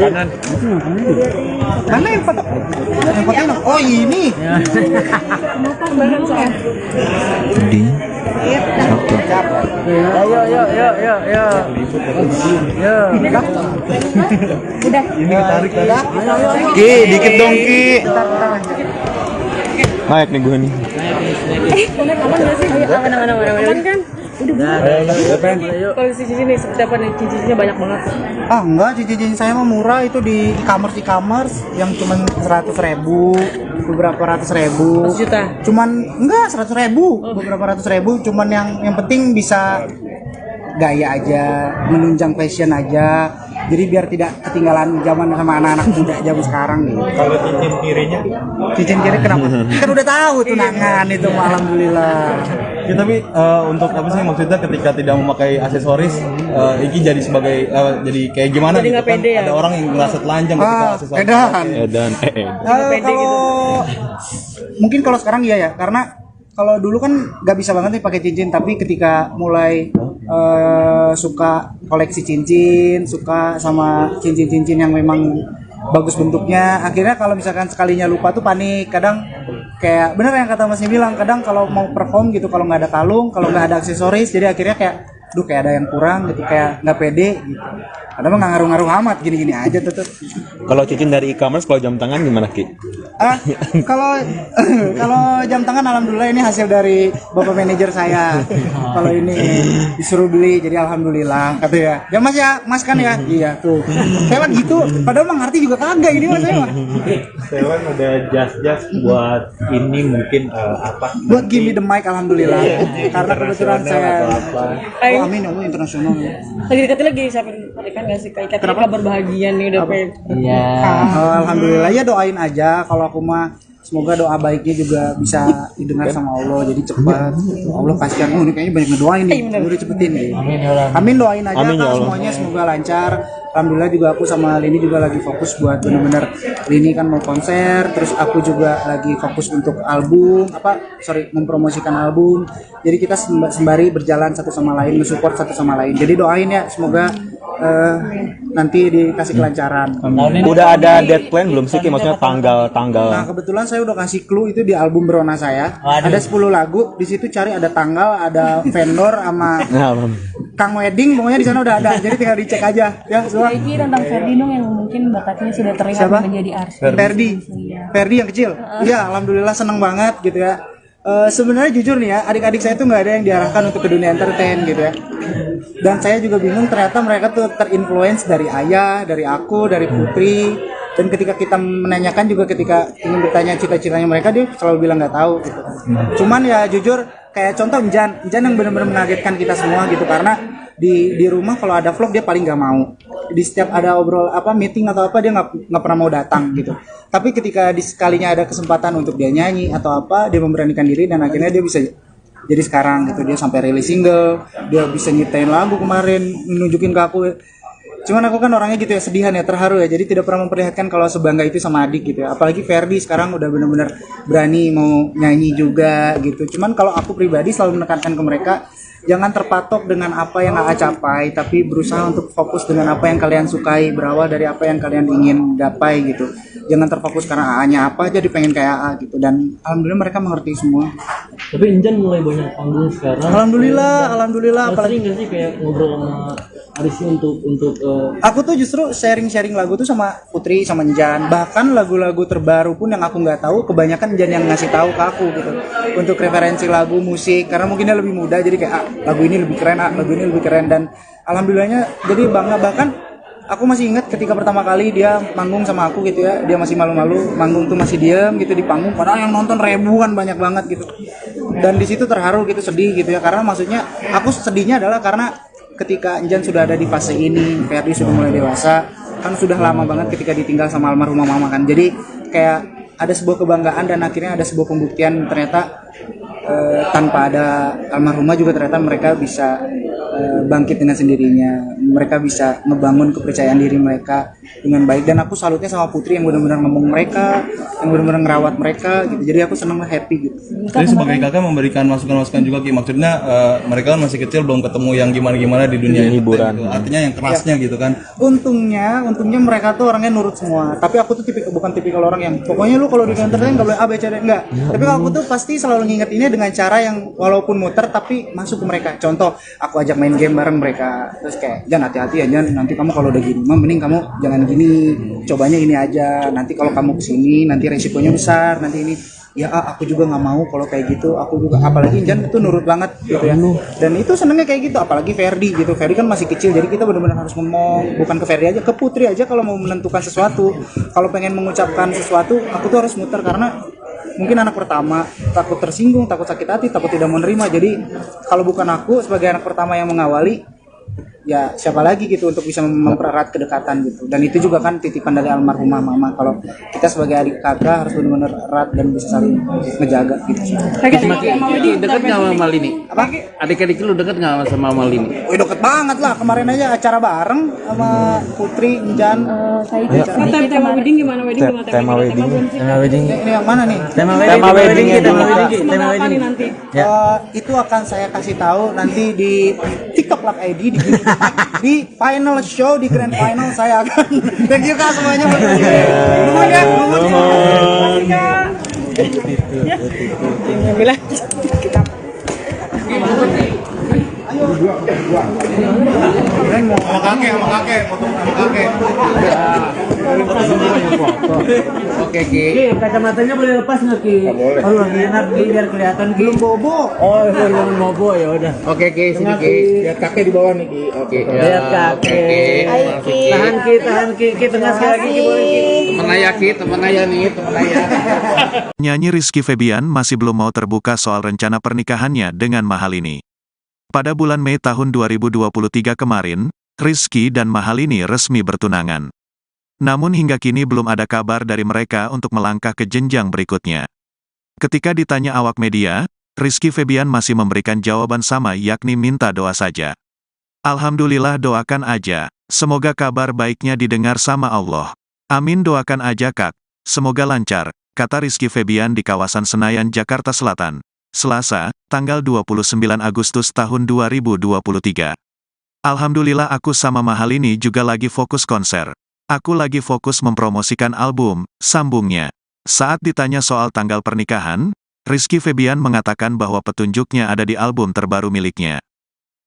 S5: Kanan.
S2: Mana yang foto? Yang foto? Oh ini.
S6: Udah.
S4: Ini tarik.
S9: Ki, dikit dong Ki. Naik nih gue nih.
S3: aman nggak sih? Aman kan? Udah. Kalau si cincin nih seperti apa nih? Cincinnya banyak banget.
S2: Ah enggak, cincin saya mah murah, itu di e-commerce yang cuman 100.000, beberapa ratus ribu.
S3: 100 juta.
S2: Cuman enggak 100.000, beberapa ratus ribu. Cuman yang penting bisa gaya aja, menunjang fashion aja. Jadi biar tidak ketinggalan zaman sama anak-anak muda zaman sekarang nih.
S5: Kalau cincin kirinya?
S2: Cincin kiri kenapa? Kan udah tahu tunangan itu, alhamdulillah.
S4: Ya, tapi untuk apa sih maksudnya ketika tidak memakai aksesoris, Iki jadi sebagai jadi kayak gimana
S3: Jadi
S4: gitu
S3: nggak
S4: kan?
S3: pede ya?
S4: Ada orang yang merasa telanjang ketika aksesoris.
S2: Edan.
S9: Edan.
S2: Kalau mungkin kalau sekarang iya ya, karena kalau dulu kan nggak bisa banget nih pakai cincin, tapi ketika mulai suka koleksi cincin, suka sama cincin-cincin yang memang bagus bentuknya, akhirnya kalau misalkan sekalinya lupa tuh panik. Kadang kayak bener yang kata Masnya bilang, kadang kalau mau perform gitu, kalau nggak ada kalung, kalau nggak ada aksesoris, jadi akhirnya kayak kayak ada yang kurang gitu, kayak nggak pede gitu. Padahal nggak ngaruh-ngaruh amat, gini-gini aja tetep.
S9: Kalau cincin dari e-commerce, kalau jam tangan gimana Ki?
S2: Kalau jam tangan alhamdulillah ini hasil dari bapak manajer saya. Kalau ini disuruh beli, jadi alhamdulillah kata ya. Ya Mas ya, Mas kan ya. Iya tuh. Saya mah gitu. Padahal mah ngerti juga kagak ini Mas saya mah.
S5: Sewan ada jas buat ini mungkin apa?
S2: Buat give me the mic alhamdulillah. Karena kebetulan saya
S3: Ayo.
S2: amin ya Allah, internasional.
S3: Lagi deketin lagi siapa pernikahan nggak sih? Kayak kabar bahagia nih udah pengen.
S7: Iya.
S2: Alhamdulillah ya, doain aja. Kalau aku mah semoga doa baiknya juga bisa didengar sama Allah, jadi cepat. Allah kasihan, ini kayaknya banyak ngedoain nih, udah cepetin nih. Amin, doain aja
S9: Amin, ya
S2: Kak,
S9: Allah.
S2: semuanya semoga lancar. Alhamdulillah juga aku sama Lini juga lagi fokus buat bener-bener, Lini kan mau konser, terus aku juga lagi fokus untuk album, mempromosikan album. Jadi kita sembari berjalan satu sama lain, mensupport satu sama lain. Jadi doain ya, semoga nanti dikasih kelancaran.
S9: Udah ada deadline belum sih Ki? Maksudnya
S2: Nah,
S9: tanggal.
S2: kebetulan saya udah kasih clue itu di album Brona saya. Ada 10 lagu, di situ cari ada tanggal, ada vendor sama Kang Wedding, pokoknya di sana udah ada. Jadi tinggal dicek aja ya, semua.
S6: Iki tentang Ferdi dong yang mungkin bakatnya sudah terlihat
S2: Siapa?
S6: menjadi artis.
S2: Ferdi yang kecil. Iya, alhamdulillah seneng banget gitu ya. Sebenarnya jujur nih ya, adik-adik saya tuh nggak ada yang diarahkan untuk ke dunia entertain gitu ya. Dan saya juga bingung ternyata mereka tuh terinfluence dari ayah, dari aku, dari Putri. Dan ketika kita menanyakan juga ketika ingin bertanya cita-citanya mereka, dia selalu bilang nggak tahu gitu. Cuman ya jujur kayak contoh Injan yang benar-benar mengagetkan kita semua gitu, karena di rumah kalau ada vlog dia paling nggak mau. Di setiap ada obrol meeting atau apa dia nggak pernah mau datang gitu. Tapi ketika sekalinya ada kesempatan untuk dia nyanyi atau apa, dia memberanikan diri dan akhirnya dia bisa jadi sekarang gitu. Dia sampai rilis single, dia bisa nyiptain lagu kemarin, nunjukin ke aku. Cuman aku kan orangnya gitu ya, sedihan ya, terharu ya, jadi tidak pernah memperlihatkan kalau sebangga itu sama adik gitu ya. Apalagi Ferdi sekarang udah benar-benar berani mau nyanyi juga gitu. Cuman kalau aku pribadi selalu menekankan ke mereka, jangan terpatok dengan apa yang AA capai, tapi berusaha untuk fokus dengan apa yang kalian sukai, berawal dari apa yang kalian ingin gapai gitu. Jangan terfokus karena AA-nya apa jadi pengen kayak AA gitu. Dan alhamdulillah mereka mengerti semua.
S10: Tapi Injan mulai banyak panggung sekarang.
S2: Alhamdulillah.
S10: Apalagi nggak sih kayak ngobrol sama Arisy untuk
S2: aku tuh justru sharing lagu tuh sama Putri, sama Njan. Bahkan lagu-lagu terbaru pun yang aku nggak tahu, kebanyakan Njan yang ngasih tahu ke aku gitu. Untuk referensi lagu, musik, karena mungkin dia lebih muda, jadi kayak lagu ini lebih keren, lagu ini lebih keren. Dan alhamdulillahnya jadi bangga. Bahkan aku masih ingat ketika pertama kali dia manggung sama aku gitu ya, dia masih malu-malu, manggung tuh masih diem gitu di panggung, padahal yang nonton ribuan, banyak banget gitu. Dan di situ terharu gitu, sedih gitu ya, karena maksudnya aku sedihnya adalah karena ketika Njan sudah ada di fase ini, Ferdi sudah mulai dewasa, kan sudah lama banget ketika ditinggal sama almarhumah mama kan. Jadi kayak ada sebuah kebanggaan dan akhirnya ada sebuah pembuktian ternyata tanpa ada almarhumah juga ternyata mereka bisa bangkit dengan sendirinya. Mereka bisa ngebangun kepercayaan diri mereka dengan baik. Dan aku salutnya sama Putri yang benar-benar ngomong mereka, yang benar-benar ngerawat mereka gitu. Jadi aku senang, happy gitu.
S4: Jadi sebagai kakak memberikan masukan-masukan juga Ki, maksudnya mereka kan masih kecil, belum ketemu yang gimana-gimana di dunia hiburan gitu. Artinya yang kerasnya gitu kan.
S2: Untungnya mereka tuh orangnya nurut semua. Tapi aku tuh bukan tipikal orang yang pokoknya lu kalau di entertain nggak boleh A B C D, enggak. Tapi kalau aku tuh pasti selalu ngingetinnya dengan cara yang walaupun muter tapi masuk ke mereka. Contoh, aku ajak main game bareng mereka. Terus kayak, "Jan, hati-hati ya Jan, nanti kamu kalau udah gini, mending kamu jangan gini, cobanya ini aja. Nanti kalau kamu kesini, nanti resikonya besar, nanti ini." Ya aku juga nggak mau kalau kayak gitu. Aku juga, apalagi Jan itu nurut banget gitu ya. Dan itu senengnya kayak gitu. Apalagi Ferdi gitu. Ferdi kan masih kecil, jadi kita benar-benar harus ngomong, bukan ke Ferdi aja, ke Putri aja kalau mau menentukan sesuatu. Kalau pengen mengucapkan sesuatu, aku tuh harus muter karena mungkin anak pertama, takut tersinggung, takut sakit hati, takut tidak menerima. Jadi kalau bukan aku sebagai anak pertama yang mengawali, ya siapa lagi gitu untuk bisa mempererat kedekatan gitu. Dan itu juga kan titipan dari almarhumah mama, kalau kita sebagai adik kakak harus benar-benar erat dan bisa saling ngejaga gitu.
S8: Dekat nggak sama Malini?
S2: Apa?
S8: Adik-adik lu dekat nggak sama Malini?
S2: Wih, deket banget lah, kemarin aja acara bareng sama Putri, Njan.
S3: Tema wedding gimana?
S9: Tema wedding.
S2: Ini yang mana nih?
S9: Tema wedding
S3: Nanti.
S2: Itu akan saya kasih tahu nanti di TikTok Live ID di final show, di grand final saya akan. Thank you Kak semuanya. Nuhun ya.
S3: Alhamdulillah.
S4: Sama kakek, foto sama kakek.
S8: Oke Ki.
S7: Ki, kacamatanya boleh lepas nggak Ki? Boleh. Oh, lagi enak Ki, biar kelihatan Ki.
S2: Belum bobo.
S7: Oh, belum bobo ya udah.
S8: Oke Ki, sini Ki.
S2: Lihat kakek di bawah nih Ki.
S8: Oke.
S7: Lihat kakek. Tahan Ki, Ki tengah sekali lagi Ki, boleh Ki.
S8: Temen ayah Ki, temen ayah nih, temen ayah.
S1: Nyanyi Rizky Febian masih belum mau terbuka soal rencana pernikahannya dengan Mahalini. Pada bulan Mei tahun 2023 kemarin, Rizky dan Mahalini resmi bertunangan. Namun hingga kini belum ada kabar dari mereka untuk melangkah ke jenjang berikutnya. Ketika ditanya awak media, Rizky Febian masih memberikan jawaban sama, yakni minta doa saja. Alhamdulillah, doakan aja. Semoga kabar baiknya didengar sama Allah. Amin, doakan aja Kak. Semoga lancar, kata Rizky Febian di kawasan Senayan, Jakarta Selatan. Selasa, tanggal 29 Agustus tahun 2023. Alhamdulillah, aku sama Mahalini juga lagi fokus konser. Aku lagi fokus mempromosikan album, sambungnya. Saat ditanya soal tanggal pernikahan, Rizky Febian mengatakan bahwa petunjuknya ada di album terbaru miliknya.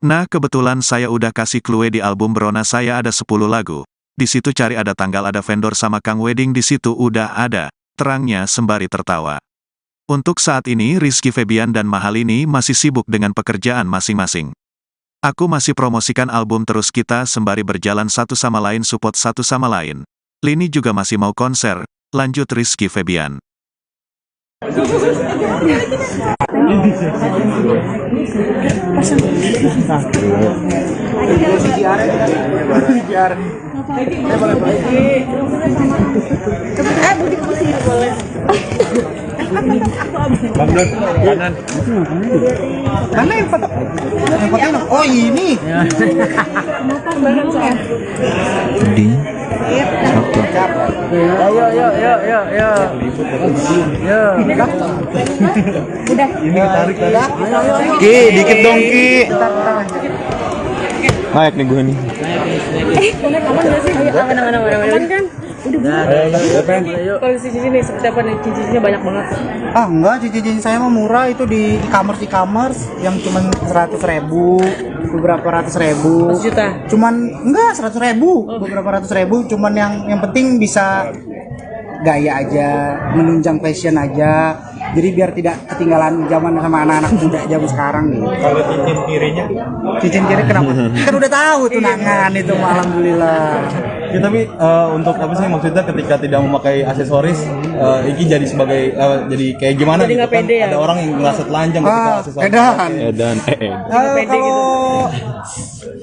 S1: Nah, kebetulan saya udah kasih clue di album Brona saya ada 10 lagu. Di situ cari ada tanggal, ada vendor sama Kang Wedding, di situ udah ada, terangnya sembari tertawa. Untuk saat ini Rizky Febian dan Mahalini masih sibuk dengan pekerjaan masing-masing. Aku masih promosikan album terus, kita sembari berjalan satu sama lain, support satu sama lain. Lini juga masih mau konser, lanjut Rizky Febian.
S2: Mana yang foto? Yang foto? Oh ini.
S6: Udah.
S9: Ki, dikit dong Ki. Naik nih gue nih.
S3: Aman nggak sih? Aman kan? Udah. Koleksi cincin nih seperti apa nih? Cincinnya banyak banget.
S2: Ah enggak, cincin saya mah murah, itu di e-commerce yang cuman 100.000, beberapa ratus ribu.
S3: 100 juta.
S2: Cuman enggak 100.000, beberapa ratus ribu. Cuman yang penting bisa gaya aja, menunjang fashion aja. Jadi biar tidak ketinggalan zaman sama anak-anak muda zaman sekarang nih.
S5: Kalau cincin kirinya?
S2: Cincin kiri kenapa? Kan udah tahu tunangan itu, alhamdulillah.
S4: Ya, tapi untuk apa sih maksudnya ketika tidak memakai aksesoris, Iki jadi sebagai jadi kayak gimana
S3: Jadi
S4: gitu
S3: nggak
S4: kan?
S3: pede ya?
S4: Ada orang yang merasa telanjang ketika aksesoris.
S2: Edan.
S9: Edan.
S2: Kalau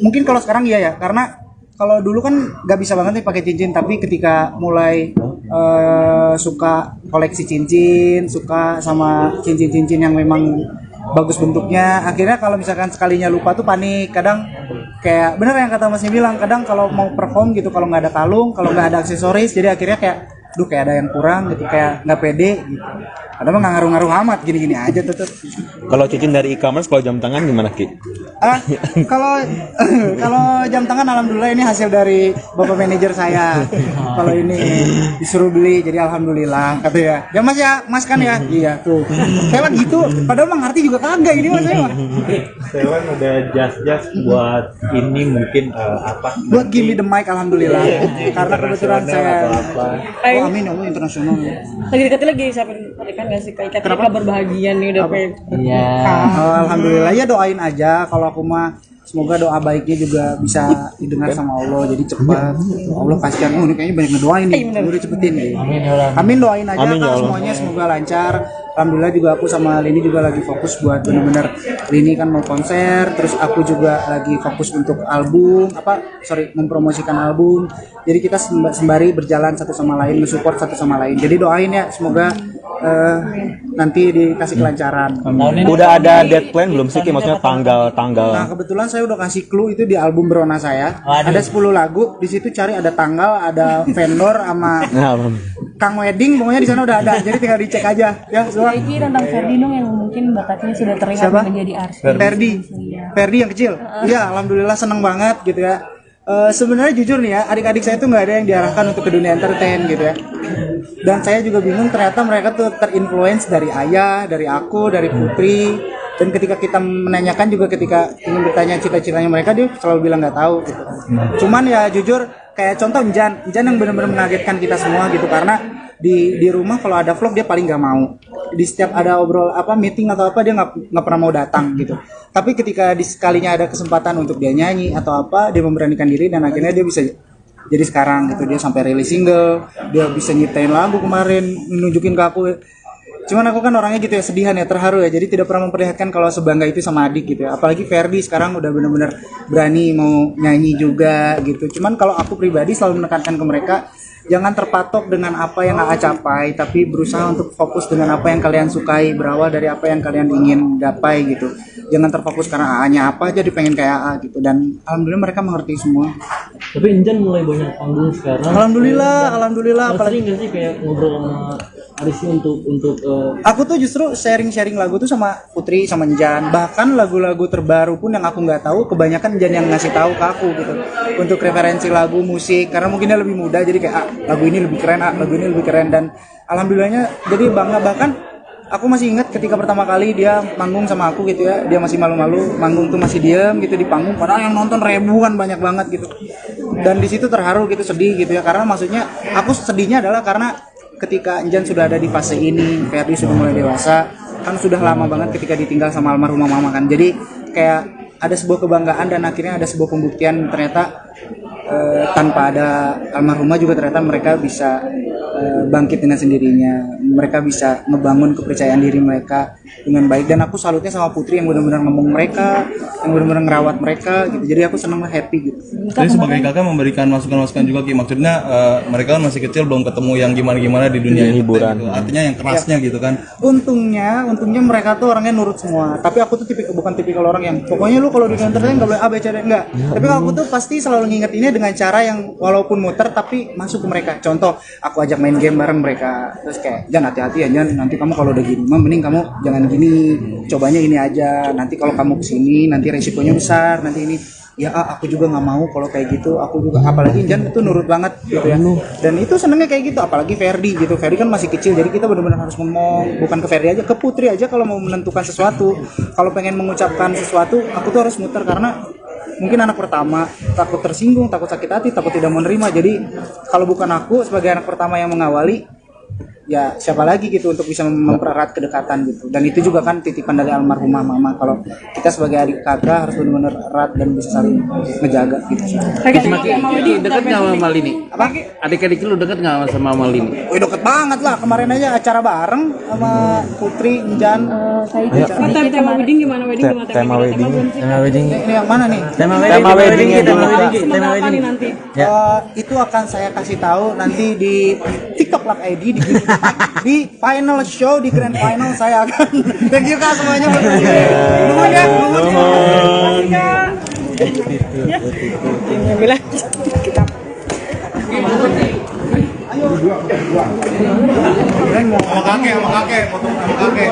S2: mungkin kalau sekarang iya ya, karena kalau dulu kan nggak bisa banget nih pakai cincin, tapi ketika mulai suka koleksi cincin, suka sama cincin-cincin yang memang bagus bentuknya, akhirnya kalau misalkan sekalinya lupa tuh panik. Kadang kayak bener yang kata Masnya bilang, kadang kalau mau perform gitu, kalau nggak ada kalung, kalau nggak ada aksesoris, jadi akhirnya kayak duh kayak ada yang kurang gitu, kayak nggak pede gitu. Padahal mah nggak ngaruh-ngaruh amat, gini-gini aja tetep.
S9: Kalau cincin dari e-commerce, kalau jam tangan gimana Ki?
S2: Kalau kalau jam tangan alhamdulillah ini hasil dari bapak manajer saya. Kalau ini disuruh beli, jadi alhamdulillah kata ya. Ya Mas ya, Mas kan ya. Iya tuh. Saya mah gitu. Padahal mah ngerti juga kagak ini Mas saya mah.
S5: Sewan ada jas-jas buat ini mungkin apa?
S2: Buat Gimme the Mic alhamdulillah. Karena kebetulan saya
S3: Ayo.
S2: oh, amin ya Allah internasional.
S3: Lagi deketin lagi siapa pernikahan nggak sih? Kayak kabar bahagia nih udah pengen.
S7: Iya.
S2: Alhamdulillah ya, doain aja kalau aku mah, semoga doa baiknya juga bisa didengar sama Allah, jadi cepat. Allah kasihan, ini kayaknya banyak ngedoain nih, udah cepetin nih. Amin, doain aja
S9: Amin, ya
S2: Kak,
S9: Allah.
S2: semuanya semoga lancar. Alhamdulillah juga aku sama Lini juga lagi fokus buat bener-bener, Lini kan mau konser, terus aku juga lagi fokus untuk album, mempromosikan album. Jadi kita sembari berjalan satu sama lain, mensupport satu sama lain. Jadi doain ya, semoga nanti dikasih kelancaran.
S9: Udah ada deadline belum sih Ki? Maksudnya
S2: Nah
S9: tanggal.
S2: kebetulan saya udah kasih clue itu di album Berona saya. Ada 10 lagu, di situ cari ada tanggal, ada vendor sama Kang Wedding, pokoknya di sana udah ada. Jadi tinggal dicek aja ya. Semua.
S6: Iki tentang Ferdi dong yang mungkin bakatnya sudah terlihat
S2: Siapa?
S6: menjadi artis.
S2: Ferdi yang kecil. Iya, alhamdulillah seneng banget gitu ya. Sebenarnya jujur nih ya, adik-adik saya tuh nggak ada yang diarahkan untuk ke dunia entertain gitu ya. Dan saya juga bingung, ternyata mereka tuh terinfluence dari ayah, dari aku, dari Putri. Dan ketika kita menanyakan juga, ketika ingin bertanya cita-citanya mereka, dia selalu bilang nggak tahu gitu. Cuman ya jujur, kayak contoh Injan yang benar-benar mengagetkan kita semua gitu, karena di rumah kalau ada vlog dia paling nggak mau. Di setiap ada meeting atau apa dia nggak pernah mau datang gitu. Tapi ketika sekalinya ada kesempatan untuk dia nyanyi atau apa, dia memberanikan diri dan akhirnya dia bisa jadi sekarang gitu. Dia sampai rilis single, dia bisa nyiptain lagu kemarin, nunjukin ke aku. Cuman aku kan orangnya gitu ya, sedihan ya, terharu ya. Jadi tidak pernah memperlihatkan kalau sebangga itu sama adik gitu ya. Apalagi Ferdi sekarang udah benar-benar berani mau nyanyi juga gitu. Cuman kalau aku pribadi selalu menekankan ke mereka, jangan terpatok dengan apa yang AA capai, tapi berusaha untuk fokus dengan apa yang kalian sukai, berawal dari apa yang kalian ingin gapai gitu. Jangan terfokus karena AA-nya apa, jadi pengen kayak AA gitu. Dan alhamdulillah mereka mengerti semua.
S10: Tapi Injan mulai banyak panggung sekarang.
S2: Alhamdulillah.
S10: Sering nggak sih kayak ngobrol sama Arisnya untuk
S2: Aku tuh justru sharing lagu tuh sama Putri, sama Njan. Bahkan lagu-lagu terbaru pun yang aku nggak tahu, kebanyakan Njan yang ngasih tahu ke aku gitu. Untuk referensi lagu, musik, karena mungkin dia lebih muda, jadi kayak lagu ini lebih keren, lagu ini lebih keren. Dan alhamdulillahnya jadi bangga. Bahkan aku masih ingat ketika pertama kali dia manggung sama aku gitu ya, dia masih malu-malu, manggung tuh masih diem gitu di panggung, padahal yang nonton ribuan, banyak banget gitu. Dan di situ terharu gitu, sedih gitu ya, karena maksudnya aku sedihnya adalah karena ketika Njan sudah ada di fase ini, Ferdi sudah mulai dewasa, kan sudah lama banget ketika ditinggal sama almarhumah mama kan. Jadi kayak ada sebuah kebanggaan dan akhirnya ada sebuah pembuktian ternyata tanpa ada almarhumah juga ternyata mereka bisa bangkit dengan sendirinya. Mereka bisa ngebangun kepercayaan diri mereka dengan baik, dan aku salutnya sama Putri yang benar-benar ngomong mereka, yang benar-benar ngerawat mereka gitu. Jadi aku senang, happy gitu.
S4: Jadi sebagai kakak memberikan masukan-masukan juga Ki, maksudnya mereka kan masih kecil belum ketemu yang gimana-gimana di dunia hiburan. Gitu. Artinya yang kerasnya gitu kan.
S2: Untungnya mereka tuh orangnya nurut semua. Tapi aku tuh bukan tipikal orang yang pokoknya lu kalau di entertain nggak boleh A B C D, enggak. Tapi kalau aku tuh pasti selalu ngingetinnya dengan cara yang walaupun muter tapi masuk ke mereka. Contoh, aku ajak main game bareng mereka. Terus kayak, "Jan, hati-hati ya Jan, nanti kamu kalau udah gini, mending kamu jangan gini. Cobanya ini aja. Nanti kalau kamu kesini nanti resikonya besar. Nanti ini." Ya aku juga nggak mau kalau kayak gitu. Aku juga, apalagi Jan itu nurut banget gitu ya. Dan itu senengnya kayak gitu, apalagi Ferdi gitu. Ferdi kan masih kecil, jadi kita benar-benar harus ngomong, bukan ke Ferdi aja, ke Putri aja kalau mau menentukan sesuatu. Kalau pengen mengucapkan sesuatu, aku tuh harus muter karena mungkin anak pertama, takut tersinggung, takut sakit hati, takut tidak menerima. Jadi kalau bukan aku sebagai anak pertama yang mengawali, ya siapa lagi gitu untuk bisa mempererat kedekatan gitu. Dan itu juga kan titipan dari almarhumah mama, kalau kita sebagai adik kakak harus benar-benar erat dan bisa saling ngejaga gitu.
S8: Ki, deket nggak sama Malini?
S2: Apa?
S8: Adik-adik lu deket nggak sama Malini?
S2: Wih, deket banget lah, kemarin aja acara bareng sama Putri, Jan.
S3: Tema wedding gimana?
S9: Tema wedding.
S2: Ini yang mana nih?
S9: Tema weddingnya dulu, Kak.
S3: Tema wedding nanti.
S2: Itu akan saya kasih tahu nanti di TikTok Lak ID di final show, di grand final saya akan. Thank you Kak semuanya. Nuhun ya.
S4: Sama kakek, potong sama kakek.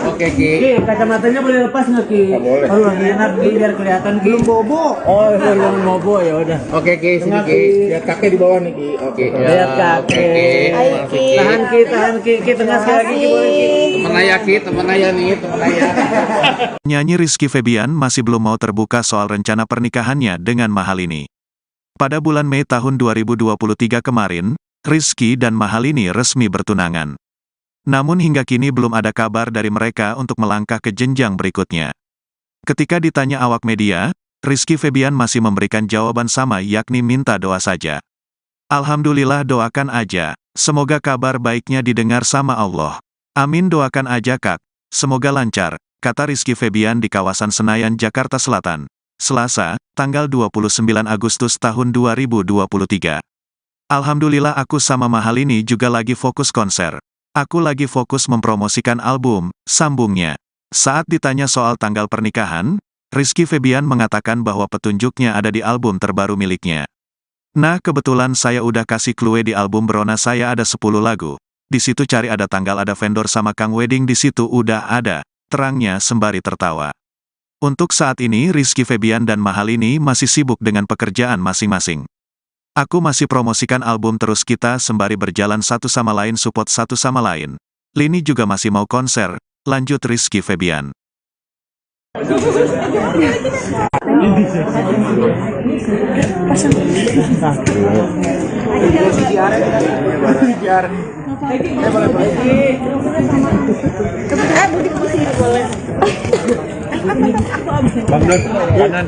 S8: Oke Ki.
S7: Ki, kacamatanya boleh lepas nggak Ki? Boleh. Oh, lagi enak Ki, biar kelihatan Ki.
S2: Belum bobo.
S7: Oh, belum bobo ya udah.
S8: Oke Ki, sini Ki.
S2: Lihat kakek di bawah nih Ki.
S8: Oke.
S7: Lihat kakek. Tahan Ki, Ki tengah sekali lagi Ki, boleh Ki.
S8: Temen ayah Ki, temen ayah nih, temen ayah.
S1: Nyanyi Rizky Febian masih belum mau terbuka soal rencana pernikahannya dengan Mahalini. Pada bulan Mei tahun 2023 kemarin, Rizky dan Mahalini resmi bertunangan. Namun hingga kini belum ada kabar dari mereka untuk melangkah ke jenjang berikutnya. Ketika ditanya awak media, Rizky Febian masih memberikan jawaban sama, yakni minta doa saja. Alhamdulillah, doakan aja. Semoga kabar baiknya didengar sama Allah. Amin, doakan aja Kak. Semoga lancar, kata Rizky Febian di kawasan Senayan, Jakarta Selatan. Selasa, tanggal 29 Agustus tahun 2023. Alhamdulillah, aku sama Mahalini juga lagi fokus konser. Aku lagi fokus mempromosikan album, sambungnya. Saat ditanya soal tanggal pernikahan, Rizky Febian mengatakan bahwa petunjuknya ada di album terbaru miliknya. Nah, kebetulan saya udah kasih clue di album Brona saya ada 10 lagu. Di situ cari ada tanggal, ada vendor sama Kang Wedding, di situ udah ada, terangnya sembari tertawa. Untuk saat ini Rizky Febian dan Mahalini masih sibuk dengan pekerjaan masing-masing. Aku masih promosikan album terus, kita sembari berjalan satu sama lain, support satu sama lain. Lini juga masih mau konser, lanjut Rizky Febian.
S4: Kanan.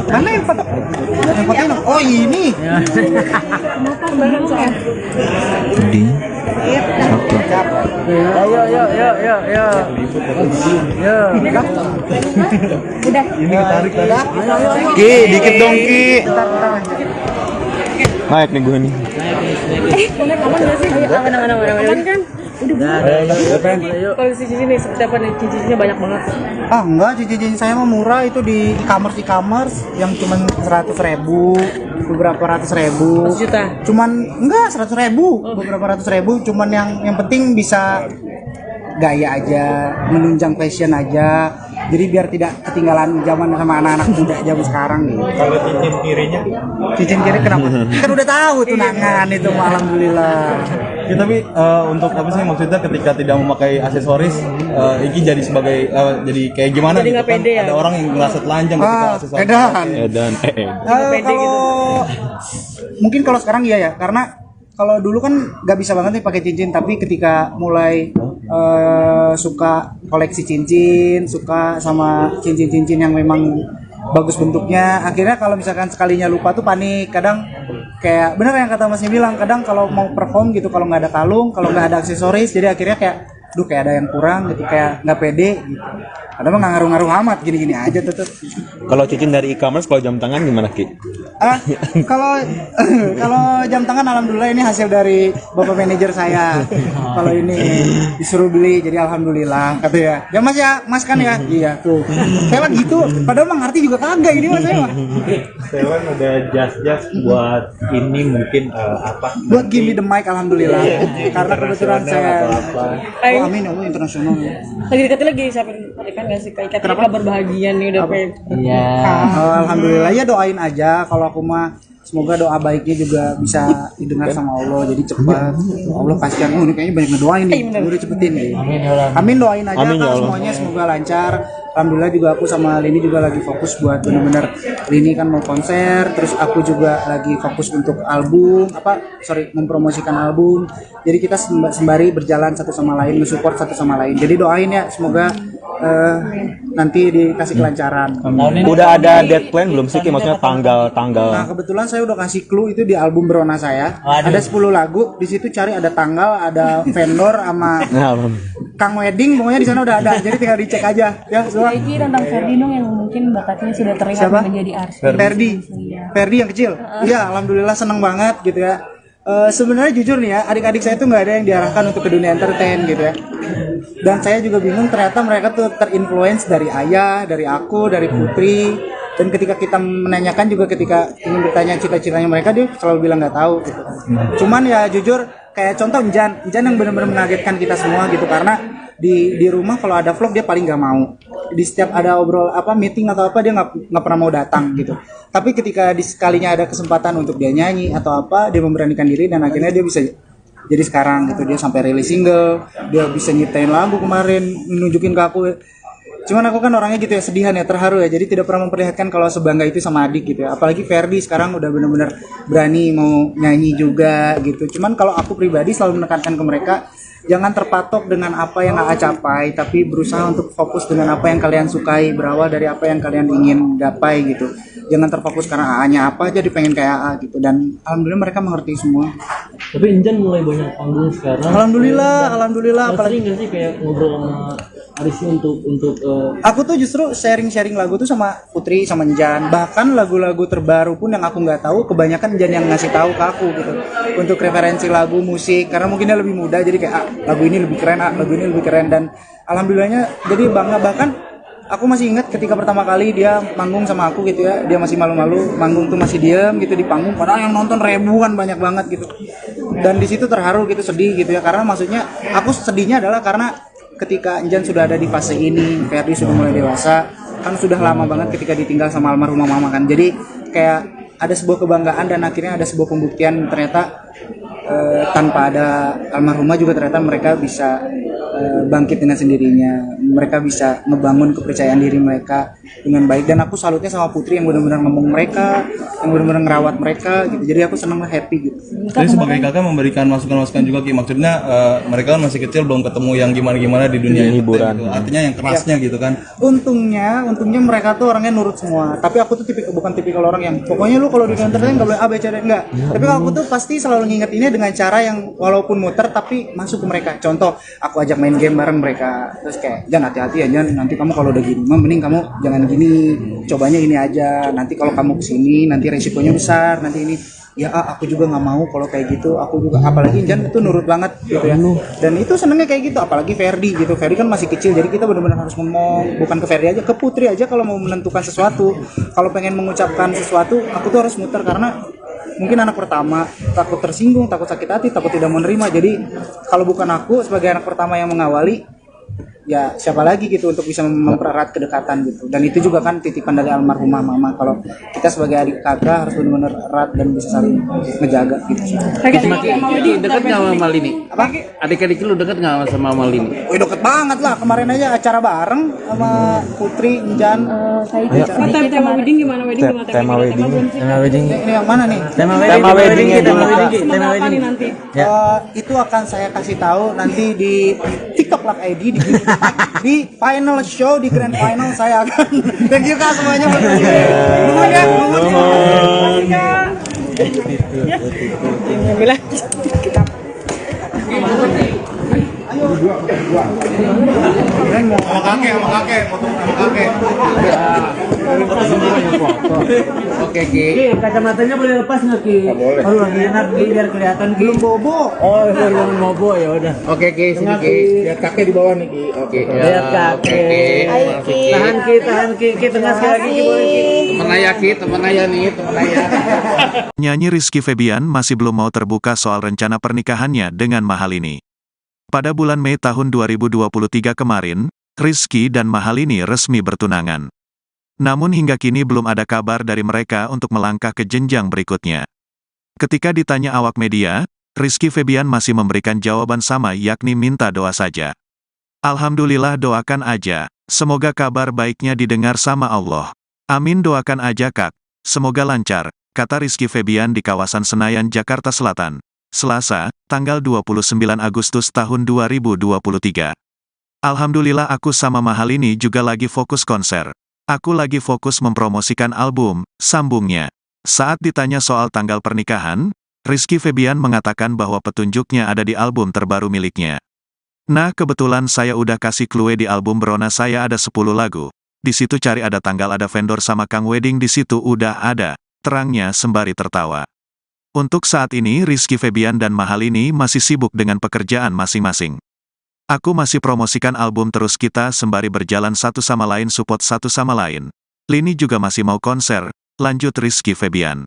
S2: Mana yang foto? Yang foto ini? Oh ini.
S6: Udah.
S4: Ini tarik.
S9: Ki, dikit dong Ki. Naik nih gue nih.
S3: Aman nggak sih? Aman kan? Kalau cincin ini seperti apa nih? Cincinnya banyak banget.
S2: Ah enggak, cincin saya mah murah, itu di e-commerce yang cuman 100.000, beberapa ratus ribu.
S3: 100 juta.
S2: Cuman enggak 100.000, beberapa ratus ribu. Cuman yang penting bisa gaya aja, menunjang fashion aja. Jadi biar tidak ketinggalan zaman sama anak-anak muda zaman sekarang nih.
S5: Kalau cincin kirinya?
S2: Cincin kiri kenapa? Kan udah tahu tunangan itu, alhamdulillah.
S4: Ya, tapi untuk apa sih maksudnya ketika tidak memakai aksesoris, ini jadi sebagai jadi kayak gimana
S3: jadi
S4: gitu kan?
S3: pede, ya?
S4: Ada orang yang merasa telanjang ketika aksesoris.
S2: Edan.
S3: Pede
S2: Mungkin kalau sekarang iya ya, karena kalau dulu kan nggak bisa banget nih pakai cincin, tapi ketika mulai suka koleksi cincin, suka sama cincin-cincin yang memang bagus bentuknya. Akhirnya kalau misalkan sekalinya lupa tuh panik. Kadang kayak bener yang kata Masnya bilang, kadang kalau mau perform gitu, kalau nggak ada kalung, kalau nggak ada aksesoris, jadi akhirnya kayak kayak ada yang kurang gitu, kayak nggak pede gitu. Padahal mah nggak ngaruh-ngaruh amat, gini-gini aja tuh.
S9: Kalau cincin dari e-commerce, kalau jam tangan gimana Ki?
S2: Kalau kalau jam tangan alhamdulillah ini hasil dari bapak manajer saya. Kalau ini disuruh beli, jadi alhamdulillah kata ya. Ya Mas ya, Mas kan ya. Iya tuh. Saya gitu. Padahal mah ngerti juga kagak ini Mas saya mah.
S5: Sekarang ada jas buat ini mungkin apa?
S2: Buat give me the mic alhamdulillah. Karena kebetulan saya amin ya Allah internasional.
S3: Lagi dekat lagi siapa kan nggak sih kayak kabar bahagia nih udah kayak
S2: Alhamdulillah ya, doain aja kalau aku mah semoga doa baiknya juga bisa didengar sama Allah jadi cepat. Allah kasihan ini kayaknya banyak ngedoain nih. Udah cepetin nih. Amin doain aja Kak, semuanya semoga lancar. Alhamdulillah juga aku sama Lini juga lagi fokus buat bener-bener Lini kan mau konser, terus aku juga lagi fokus untuk album mempromosikan album. Jadi kita sembari berjalan satu sama lain, mensupport satu sama lain. Jadi doain ya semoga nanti dikasih kelancaran.
S9: Udah ada deadline belum sih Ki? Maksudnya tanggal.
S2: Nah kebetulan saya udah kasih clue itu di album Berona saya. Ada 10 lagu, di situ cari ada tanggal, ada vendor sama Kang Wedding, pokoknya di sana udah ada. Jadi tinggal dicek aja ya.
S6: Iki tentang Ferdi dong yang mungkin bakatnya sudah terlihat menjadi artis.
S2: Ferdi yang kecil. Iya, alhamdulillah seneng banget gitu ya. Sebenarnya jujur nih ya, adik-adik saya tuh nggak ada yang diarahkan untuk ke dunia entertain gitu ya. Dan saya juga bingung ternyata mereka tuh terinfluence dari ayah, dari aku, dari Putri. Dan ketika kita menanyakan juga ketika ingin bertanya cita-citanya mereka, dia selalu bilang nggak tahu gitu. Cuman ya jujur kayak contoh Injan yang benar-benar mengagetkan kita semua gitu, karena di rumah kalau ada vlog dia paling nggak mau. Di setiap ada meeting atau apa dia nggak pernah mau datang gitu. Tapi ketika sekalinya ada kesempatan untuk dia nyanyi atau apa, dia memberanikan diri dan akhirnya dia bisa jadi sekarang gitu. Dia sampai rilis single, dia bisa nyiptain lagu kemarin, nunjukin ke aku. Cuman aku kan orangnya gitu ya, sedihan ya, terharu ya. Jadi tidak pernah memperlihatkan kalau sebangga itu sama adik gitu ya. Apalagi Ferdi sekarang udah benar-benar berani mau nyanyi juga gitu. Cuman kalau aku pribadi selalu menekankan ke mereka, jangan terpatok dengan apa yang AA capai, tapi berusaha untuk fokus dengan apa yang kalian sukai, berawal dari apa yang kalian ingin gapai gitu. Jangan terfokus karena AA-nya apa jadi pengen kayak AA gitu. Dan alhamdulillah mereka mengerti semua.
S10: Tapi Injan mulai banyak panggung sekarang.
S2: Alhamdulillah.
S10: Apalagi nggak sih kayak ngobrol sama Arisnya untuk
S2: aku tuh justru sharing lagu tuh sama Putri sama Injan. Bahkan lagu-lagu terbaru pun yang aku nggak tahu, kebanyakan Injan yang ngasih tahu ke aku gitu. Untuk referensi lagu musik, karena mungkin dia lebih muda jadi kayak lagu ini lebih keren, lagu ini lebih keren. Dan alhamdulillahnya jadi bangga. Bahkan aku masih ingat ketika pertama kali dia manggung sama aku gitu ya, dia masih malu-malu, manggung tuh masih diem gitu di panggung, padahal yang nonton ribuan banyak banget gitu. Dan di situ terharu gitu, sedih gitu ya, karena maksudnya aku sedihnya adalah karena ketika Injan sudah ada di fase ini, Ferdi sudah mulai dewasa, kan sudah lama banget ketika ditinggal sama almarhumah mama kan. Jadi kayak ada sebuah kebanggaan dan akhirnya ada sebuah pembuktian ternyata tanpa ada almarhumah juga ternyata mereka bisa bangkit dengan sendirinya. Mereka bisa ngebangun kepercayaan diri mereka dengan baik. Dan aku salutnya sama Putri yang benar-benar ngomong mereka, yang benar-benar ngerawat mereka gitu. Jadi aku senang, happy gitu.
S4: Jadi sebagai kakak memberikan masukan-masukan juga Ki, maksudnya mereka kan masih kecil belum ketemu yang gimana-gimana di dunia hiburan gitu. Artinya yang kerasnya gitu kan. Untungnya
S2: mereka tuh orangnya nurut semua. Tapi aku tuh bukan tipikal orang yang pokoknya lu kalau di entertain enggak boleh A B C D enggak. Tapi kalau aku tuh pasti selalu ngingetinnya dengan cara yang walaupun muter tapi masuk ke mereka. Contoh, aku ajak main game bareng mereka. Terus kayak, "Jan hati-hati ya Jan, nanti kamu kalau udah gini, mending kamu jangan gini. Cobanya ini aja. Nanti kalau kamu kesini nanti resikonya besar, nanti ini." Ya aku juga nggak mau kalau kayak gitu. Aku juga, apalagi Jan itu nurut banget gitu ya. Dan itu senengnya kayak gitu. Apalagi Ferdi gitu. Ferdi kan masih kecil, jadi kita benar-benar harus ngomong, bukan ke Ferdi aja, ke Putri aja kalau mau menentukan sesuatu. Kalau pengen mengucapkan sesuatu, aku tuh harus muter karena mungkin anak pertama, takut tersinggung, takut sakit hati, takut tidak menerima. Jadi kalau bukan aku sebagai anak pertama yang mengawali, ya siapa lagi gitu untuk bisa mempererat kedekatan gitu. Dan itu juga kan titipan dari almarhumah mama, kalau kita sebagai adik kakak harus benar-benar erat dan bisa saling ngejaga gitu.
S8: Dekat nggak sama Malini?
S2: Apa?
S8: Adik-adik lu dekat nggak sama Malini?
S2: Wih deket banget lah, kemarin aja acara bareng sama Putri, Injan.
S3: tema wedding gimana
S9: Tema wedding.
S2: Ini yang mana nih?
S9: Tema weddingnya
S3: nanti
S2: Itu akan saya kasih tahu nanti di TikTok Plug ID di final show, di grand final saya akan. Thank you Kak semuanya. Nuhun ya.
S3: Alhamdulillah.
S4: Sama kakek, foto sama kakek.
S8: Oke, Ki.
S7: Ki, kacamatanya boleh lepas nggak Ki? Boleh. Oh, lagi enak Ki, biar kelihatan Ki.
S2: Belum bobo.
S7: Oh, belum bobo ya udah.
S8: Oke, Ki, sini Ki.
S10: Biar kakek di bawah nih Ki.
S8: Oke.
S7: Lihat kakek. Tahan Ki, Ki tengah sekali lagi Ki boleh Ki.
S8: Temen ayah, Ki, temen ayah nih, temen ayah.
S1: Nyanyi Rizky Febian masih belum mau terbuka soal rencana pernikahannya dengan Mahalini. Pada bulan Mei tahun 2023 kemarin, Rizky dan Mahalini resmi bertunangan. Namun hingga kini belum ada kabar dari mereka untuk melangkah ke jenjang berikutnya. Ketika ditanya awak media, Rizky Febian masih memberikan jawaban sama, yakni minta doa saja. Alhamdulillah, doakan aja. Semoga kabar baiknya didengar sama Allah. Amin, doakan aja Kak. Semoga lancar, kata Rizky Febian di kawasan Senayan, Jakarta Selatan. Selasa, tanggal 29 Agustus tahun 2023. Alhamdulillah, aku sama Mahalini juga lagi fokus konser. Aku lagi fokus mempromosikan album, sambungnya. Saat ditanya soal tanggal pernikahan, Rizky Febian mengatakan bahwa petunjuknya ada di album terbaru miliknya. Nah, kebetulan saya udah kasih clue di album Brona saya ada 10 lagu. Di situ cari ada tanggal, ada vendor sama Kang Wedding, di situ udah ada, terangnya sembari tertawa. Untuk saat ini Rizky Febian dan Mahalini masih sibuk dengan pekerjaan masing-masing. Aku masih promosikan album terus, kita sembari berjalan satu sama lain, support satu sama lain. Lini juga masih mau konser, lanjut Rizky Febian.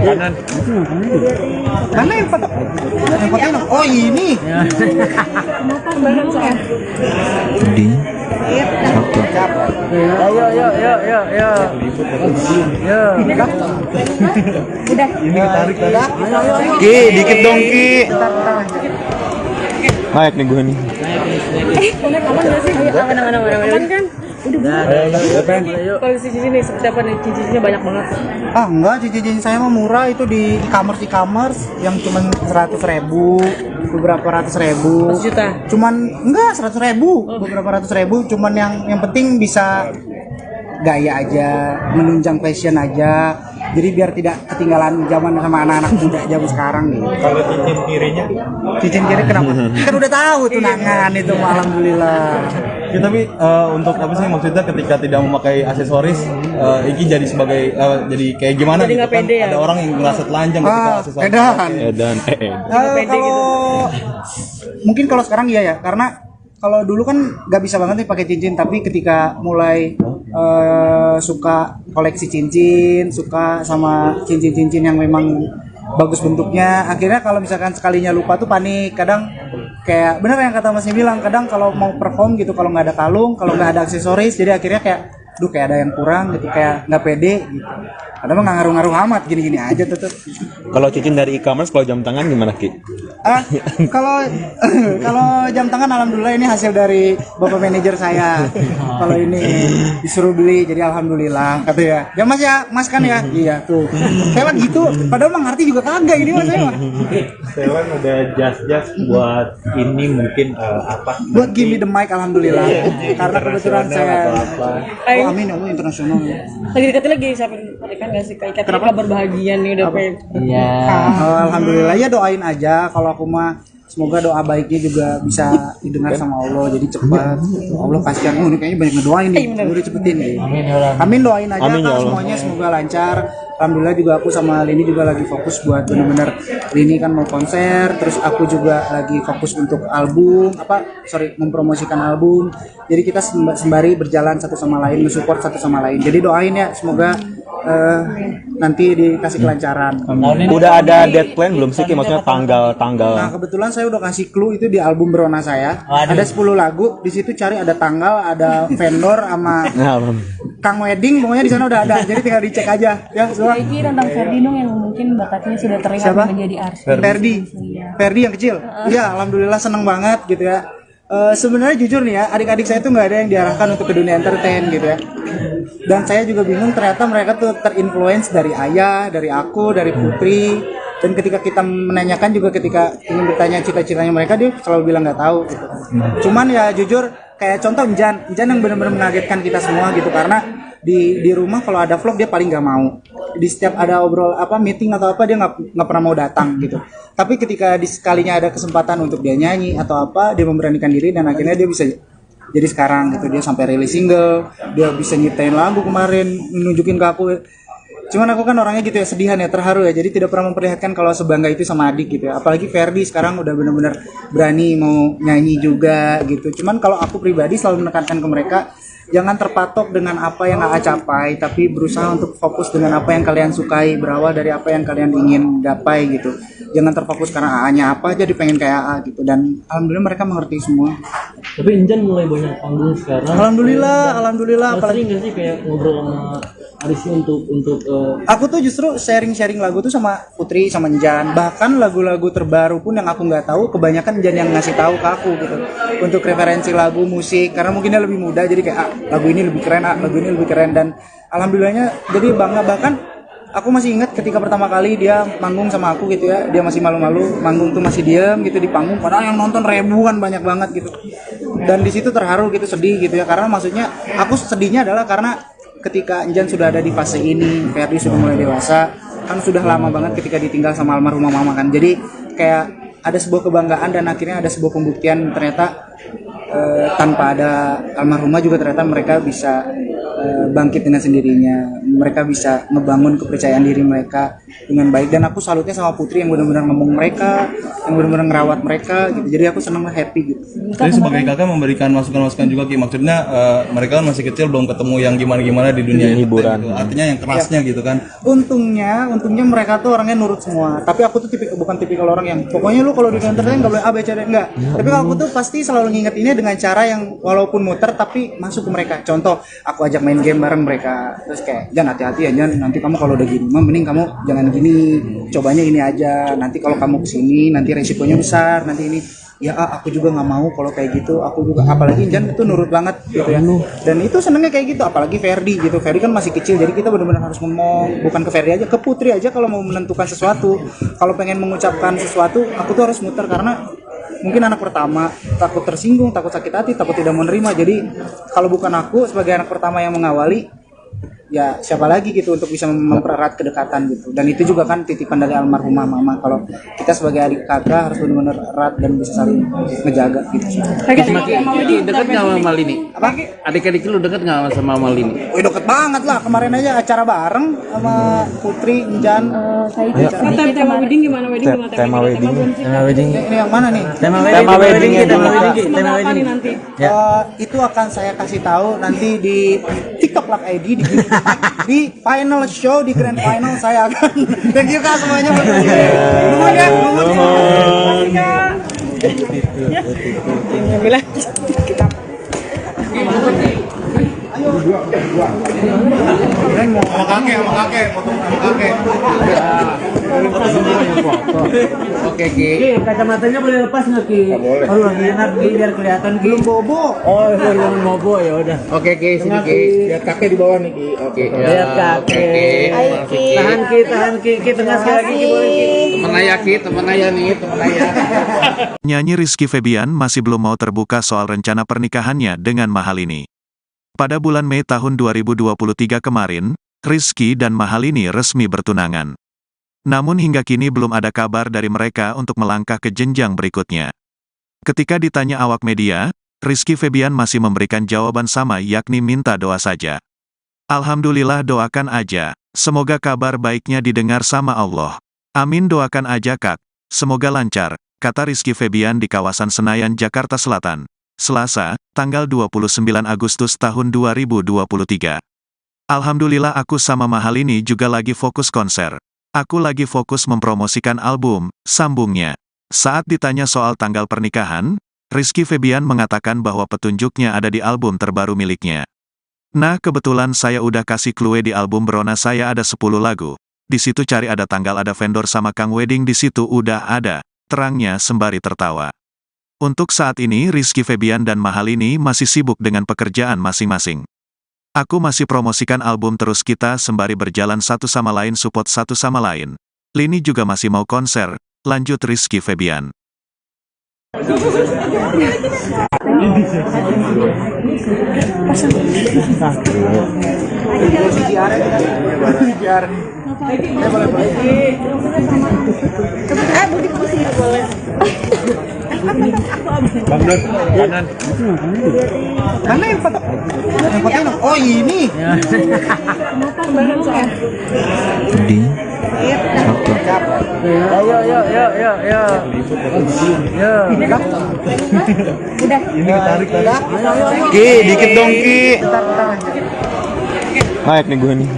S5: Kanan.
S2: Mana yang foto? Yang foto oh ini.
S6: Udah.
S4: Ini tarik.
S9: Ki, dikit dong Ki. Naik nih gue nih.
S3: Aman nggak sih? Aman kan? Kalau cincin ini seperti apa nih? Cincinnya banyak banget.
S2: Ah enggak, cincin saya mah murah, itu di e-commerce yang cuman 100.000, beberapa ratus ribu.
S3: 100 juta.
S2: Cuman enggak 100.000, beberapa ratus ribu. Cuman yang penting bisa gaya aja, menunjang fashion aja. Jadi biar tidak ketinggalan zaman sama anak-anak muda zaman sekarang nih.
S5: Kalau cincin kirinya?
S2: Cincin kiri kenapa? Kan udah tahu tunangan itu, alhamdulillah.
S4: Ya, tapi untuk apa sih maksudnya ketika tidak memakai aksesoris, Iki jadi sebagai jadi kayak gimana
S3: Jadi
S4: gitu
S3: nggak
S4: kan?
S3: pede ya?
S4: Ada orang yang merasa telanjang ketika aksesoris.
S2: Edan.
S3: pede
S2: Kalau mungkin kalau sekarang iya ya, karena kalau dulu kan nggak bisa banget nih pakai cincin, tapi ketika mulai suka koleksi cincin, suka sama cincin-cincin yang memang bagus bentuknya, akhirnya kalau misalkan sekalinya lupa tuh panik. Kadang kayak bener yang kata Masnya bilang, kadang kalau mau perform gitu, kalau nggak ada kalung, kalau nggak ada aksesoris, jadi akhirnya kayak kayak ada yang kurang gitu, kayak nggak pede gitu. Padahal mah nggak ngaruh-ngaruh amat, gini-gini aja tuh.
S9: Kalau cincin dari e-commerce, kalau jam tangan gimana Ki?
S2: Kalau jam tangan alhamdulillah ini hasil dari bapak manajer saya. Kalau ini disuruh beli, jadi alhamdulillah kata ya. Ya Mas ya, Mas kan ya. Iya tuh. Saya gitu. Padahal mah ngerti juga kagak ini Mas saya mah.
S5: Sekarang ada jas-jas buat ini mungkin apa?
S2: Buat give me the mic alhamdulillah. Karena kebetulan saya
S5: Apa?
S2: amin ya Allah, internasional.
S3: Lagi dekat lagi siapa pernikahan nggak sih? Kayak kabar bahagia nih udah pengen.
S7: Iya.
S2: Alhamdulillah ya, doain aja. Kalau aku mah semoga doa baiknya juga bisa didengar sama Allah, jadi cepat. Allah kasihan, ini kayaknya banyak ngedoain nih, udah cepetin nih. Amin, doain aja
S9: Amin, ya
S2: Kak,
S9: Allah.
S2: semuanya semoga lancar. Alhamdulillah juga aku sama Lini juga lagi fokus buat bener-bener, Lini kan mau konser, terus aku juga lagi fokus untuk album, mempromosikan album. Jadi kita sembari berjalan satu sama lain, mensupport satu sama lain. Jadi doain ya, semoga nanti dikasih kelancaran.
S9: Udah ada dead plan belum sih Ki? Maksudnya tanggal.
S2: Nah kebetulan saya udah kasih clue itu di album Brona saya. Ada 10 lagu, di situ cari ada tanggal, ada vendor sama
S9: Nah,
S2: Kang Wedding pokoknya di sana udah ada, jadi tinggal dicek aja ya semua.
S6: Iki tentang Ferdi dong yang mungkin bakatnya sudah terlihat
S2: Siapa?
S6: menjadi artis.
S2: Ferdi yang kecil. Iya, alhamdulillah seneng banget gitu ya. Sebenarnya jujur nih ya, adik-adik saya tuh nggak ada yang diarahkan untuk ke dunia entertain gitu ya. Dan saya juga bingung ternyata mereka tuh terinfluence dari ayah, dari aku, dari Putri. Dan ketika kita menanyakan juga ketika ingin bertanya cita-citanya mereka, dia selalu bilang nggak tahu gitu. Cuman ya jujur kayak contoh Injan yang benar-benar mengagetkan kita semua gitu, karena di rumah kalau ada vlog dia paling nggak mau. Di setiap ada obrol meeting atau apa dia nggak pernah mau datang gitu. Tapi ketika sekalinya ada kesempatan untuk dia nyanyi atau apa, dia memberanikan diri dan akhirnya dia bisa jadi sekarang gitu. Dia sampai rilis single, dia bisa nyiptain lagu kemarin, nunjukin ke aku. Cuman aku kan orangnya gitu ya, sedihan ya, terharu ya. Jadi tidak pernah memperlihatkan kalau sebangga itu sama adik gitu ya. Apalagi Ferdi sekarang udah benar-benar berani mau nyanyi juga gitu. Cuman kalau aku pribadi selalu menekankan ke mereka, jangan terpatok dengan apa yang AA capai, tapi berusaha untuk fokus dengan apa yang kalian sukai, berawal dari apa yang kalian ingin gapai gitu. Jangan terfokus karena AA-nya apa jadi pengen kayak AA gitu. Dan alhamdulillah mereka mengerti semua.
S10: Tapi Injan mulai banyak panggung sekarang.
S2: Alhamdulillah.
S10: Apalagi nggak sih kayak ngobrol sama Arisy untuk
S2: aku tuh justru sharing lagu tuh sama Putri, sama Njan. Bahkan lagu-lagu terbaru pun yang aku nggak tahu, kebanyakan Njan yang ngasih tahu ke aku gitu. Untuk referensi lagu, musik, karena mungkin dia lebih muda, jadi kayak lagu ini lebih keren, lagu ini lebih keren. Dan alhamdulillahnya jadi bangga. Bahkan aku masih ingat ketika pertama kali dia manggung sama aku gitu ya, dia masih malu-malu, manggung tuh masih diem gitu di panggung, padahal yang nonton ribuan banyak banget gitu. Dan di situ terharu gitu, sedih gitu ya, karena maksudnya aku sedihnya adalah karena ketika Njan sudah ada di fase ini, Ferdi sudah mulai dewasa, kan sudah lama banget ketika ditinggal sama almarhumah mama kan. Jadi kayak ada sebuah kebanggaan dan akhirnya ada sebuah pembuktian ternyata tanpa ada almarhumah juga ternyata mereka bisa bangkit dengan sendirinya. Mereka bisa ngebangun kepercayaan diri mereka dengan baik. Dan aku salutnya sama Putri yang benar-benar ngomong mereka, yang benar-benar ngerawat mereka gitu. Jadi aku senang, happy gitu.
S4: Jadi sebagai kakak memberikan masukan-masukan juga Ki, maksudnya mereka kan masih kecil belum ketemu yang gimana-gimana di dunia hiburan gitu. Artinya yang kerasnya gitu kan.
S2: Untungnya mereka tuh orangnya nurut semua. Tapi aku tuh bukan tipikal orang yang pokoknya lu kalau di entertain enggak boleh A B C D, enggak. Tapi kalau aku tuh pasti selalu ngingetinnya dengan cara yang walaupun muter tapi masuk ke mereka. Contoh, aku ajak main game bareng mereka. Terus kayak, "Jan, hati-hati ya Jan, nanti kamu kalau udah gini, mending kamu jangan gini. Cobanya ini aja. Nanti kalau kamu kesini nanti resikonya besar, nanti ini." Ya aku juga nggak mau kalau kayak gitu. Aku juga, apalagi Jan itu nurut banget gitu ya. Dan itu senengnya kayak gitu. Apalagi Ferdi gitu. Ferdi kan masih kecil, jadi kita benar-benar harus ngomong, bukan ke Ferdi aja, ke Putri aja kalau mau menentukan sesuatu. Kalau pengen mengucapkan sesuatu, aku tuh harus muter karena mungkin anak pertama, takut tersinggung, takut sakit hati, takut tidak menerima. Jadi kalau bukan aku sebagai anak pertama yang mengawali, ya siapa lagi gitu untuk bisa mempererat kedekatan gitu. Dan itu juga kan titipan dari almarhumah mama, kalau kita sebagai adik kakak harus benar-benar erat dan bisa saling ngejaga gitu.
S8: Ki, deket nggak sama Malini?
S2: Apa?
S8: Adik-adik lu deket nggak sama Malini?
S2: Wih, deket banget lah, kemarin aja acara bareng sama Putri, Njan.
S3: Tema wedding gimana?
S9: Tema wedding.
S2: Ini yang mana nih?
S9: Tema wedding
S3: Nanti.
S2: Itu akan saya kasih tahu nanti di TikTok Lak ID di final show, di grand final saya akan. Thank you Kak semuanya. Nuhun ya.
S3: Alhamdulillah.
S4: Sama kakek, potong sama kakek.
S8: Oke Ki.
S7: Kacamatanya boleh lepas nggak Ki? Boleh. Oh lagi enak Ki, biar kelihatan Ki. Belum bobo. Oh belum bobo ya udah.
S8: Oke Ki, sini Ki.
S7: Biar kakek di bawah nih Ki. Oke.
S8: Biar kakek.
S7: Tahan Ki, tengah sekali lagi Ki, boleh Ki.
S8: Temen ayah nih, temen ayah.
S1: Nyanyi Rizky Febian masih belum mau terbuka soal rencana pernikahannya dengan Mahalini. Pada bulan Mei tahun 2023 kemarin, Rizky dan Mahalini resmi bertunangan. Namun hingga kini belum ada kabar dari mereka untuk melangkah ke jenjang berikutnya. Ketika ditanya awak media, Rizky Febian masih memberikan jawaban sama, yakni minta doa saja. Alhamdulillah, doakan aja. Semoga kabar baiknya didengar sama Allah. Amin, doakan aja Kak. Semoga lancar, kata Rizky Febian di kawasan Senayan, Jakarta Selatan, Selasa, tanggal 29 Agustus tahun 2023. Alhamdulillah, aku sama Mahalini juga lagi fokus konser. Aku lagi fokus mempromosikan album, sambungnya. Saat ditanya soal tanggal pernikahan, Rizky Febian mengatakan bahwa petunjuknya ada di album terbaru miliknya. Nah kebetulan saya udah kasih clue di album Brona saya ada 10 lagu. Di situ cari ada tanggal ada vendor sama Kang Wedding di situ udah ada. Terangnya sembari tertawa. Untuk saat ini Rizky Febian dan Mahalini masih sibuk dengan pekerjaan masing-masing. Aku masih promosikan album terus kita sembari berjalan satu sama lain support satu sama lain. Lini juga masih mau konser, lanjut Rizky Febian.
S5: Kanan.
S2: Mana yang foto? Yang foto ini? Oh ini.
S4: Ini ditarik tadi.
S9: Ki, dikit dong Ki. Naik nih gue nih.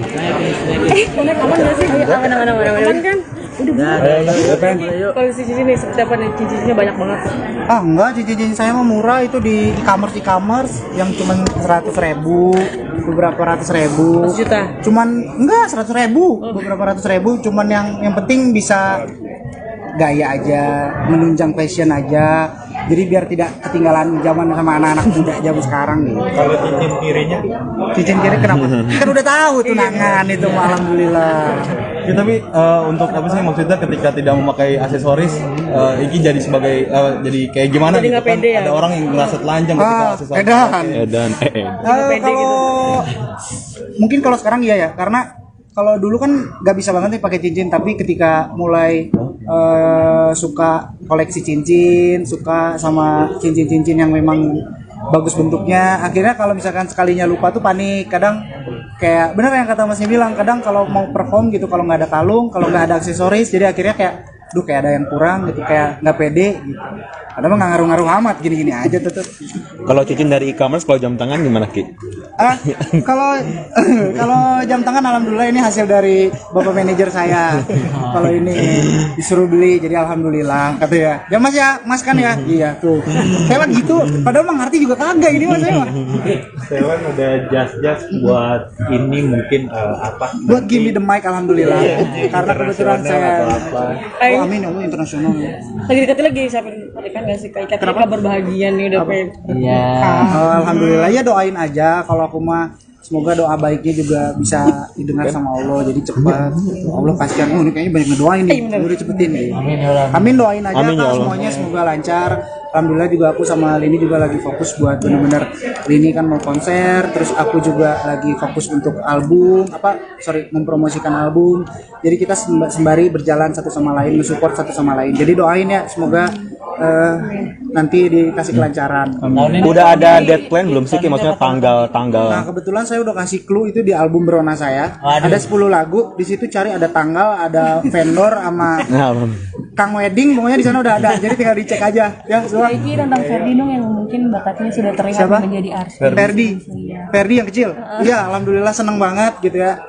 S3: Aman nggak sih? Aman kan? Kalau di sini seperti apa nih? Cincinnya banyak banget.
S2: Ah enggak, cincin saya mah murah itu di e-commerce yang cuman 100.000, beberapa ratus ribu.
S3: 100 juta.
S2: Cuman enggak 100.000, beberapa ratus ribu. Cuman yang penting bisa gaya aja, menunjang fashion aja. Jadi biar tidak ketinggalan zaman sama anak-anak muda zaman sekarang nih.
S5: Kalau cincin kirinya?
S2: Cincin kiri kenapa? Kan udah tahu tunangan itu, alhamdulillah.
S4: Ya, tapi untuk apa sih maksudnya ketika tidak memakai aksesoris, ini jadi sebagai jadi kayak gimana
S3: Jadi
S4: gitu
S3: nggak
S4: kan?
S3: pede ya?
S4: Ada orang yang merasa telanjang ketika aksesoris.
S2: Edan.
S9: Edan.
S2: Kalau mungkin kalau sekarang iya ya, karena kalau dulu kan nggak bisa banget nih pakai cincin, tapi ketika mulai suka koleksi cincin, suka sama cincin-cincin yang memang bagus bentuknya, akhirnya kalau misalkan sekalinya lupa tuh panik. Kadang kayak bener yang kata Masnya bilang, kadang kalau mau perform gitu, kalau nggak ada kalung, kalau nggak ada aksesoris, jadi akhirnya kayak kayak ada yang kurang gitu, kayak nggak pede gitu. Ada mah nggak ngaruh-ngaruh amat, gini-gini aja tetep.
S9: Kalau cincin dari e-commerce, kalau jam tangan gimana Ki?
S2: Kalau kalau jam tangan alhamdulillah ini hasil dari bapak manajer saya. Kalau ini disuruh beli, jadi alhamdulillah kata ya. Ya Mas ya, Mas kan ya? Iya tuh. Saya lagi gitu, padahal mah ngerti juga kagak ini Mas saya mah.
S5: Seven ada jas buat ini mungkin apa?
S2: Buat give me the mic alhamdulillah. Karena kebetulan saya
S3: Oh,
S2: amin Allah internasional.
S3: Lagi deketin lagi siapin pernikahan nggak sih? Kayak kabar bahagia nih udah pengen.
S7: Iya.
S2: Alhamdulillah ya, doain aja. Kalau aku mah semoga doa baiknya juga bisa didengar sama Allah, jadi cepat. Allah kasihan, ini kayaknya banyak ngedoain nih, udah cepetin nih. Amin, doain aja
S9: Amin, ya
S2: Kak,
S9: Allah.
S2: semuanya semoga lancar. Alhamdulillah juga aku sama Lini juga lagi fokus buat bener-bener, Lini kan mau konser, terus aku juga lagi fokus untuk album, mempromosikan album. Jadi kita sembari berjalan satu sama lain, mensupport satu sama lain. Jadi doain ya, semoga nanti dikasih kelancaran.
S9: Udah ada dead plan belum sih Ki? Maksudnya tanggal.
S2: Nah kebetulan saya udah kasih clue itu di album Brona saya. Ada 10 lagu, di situ cari ada tanggal, ada vendor sama Kang Wedding, pokoknya di sana udah ada. Jadi tinggal dicek aja ya.
S6: Iki tentang Ferdinand yang mungkin bakatnya sudah terlihat
S2: Siapa?
S6: menjadi artis.
S2: Ferdi yang kecil. Iya, alhamdulillah seneng banget gitu ya.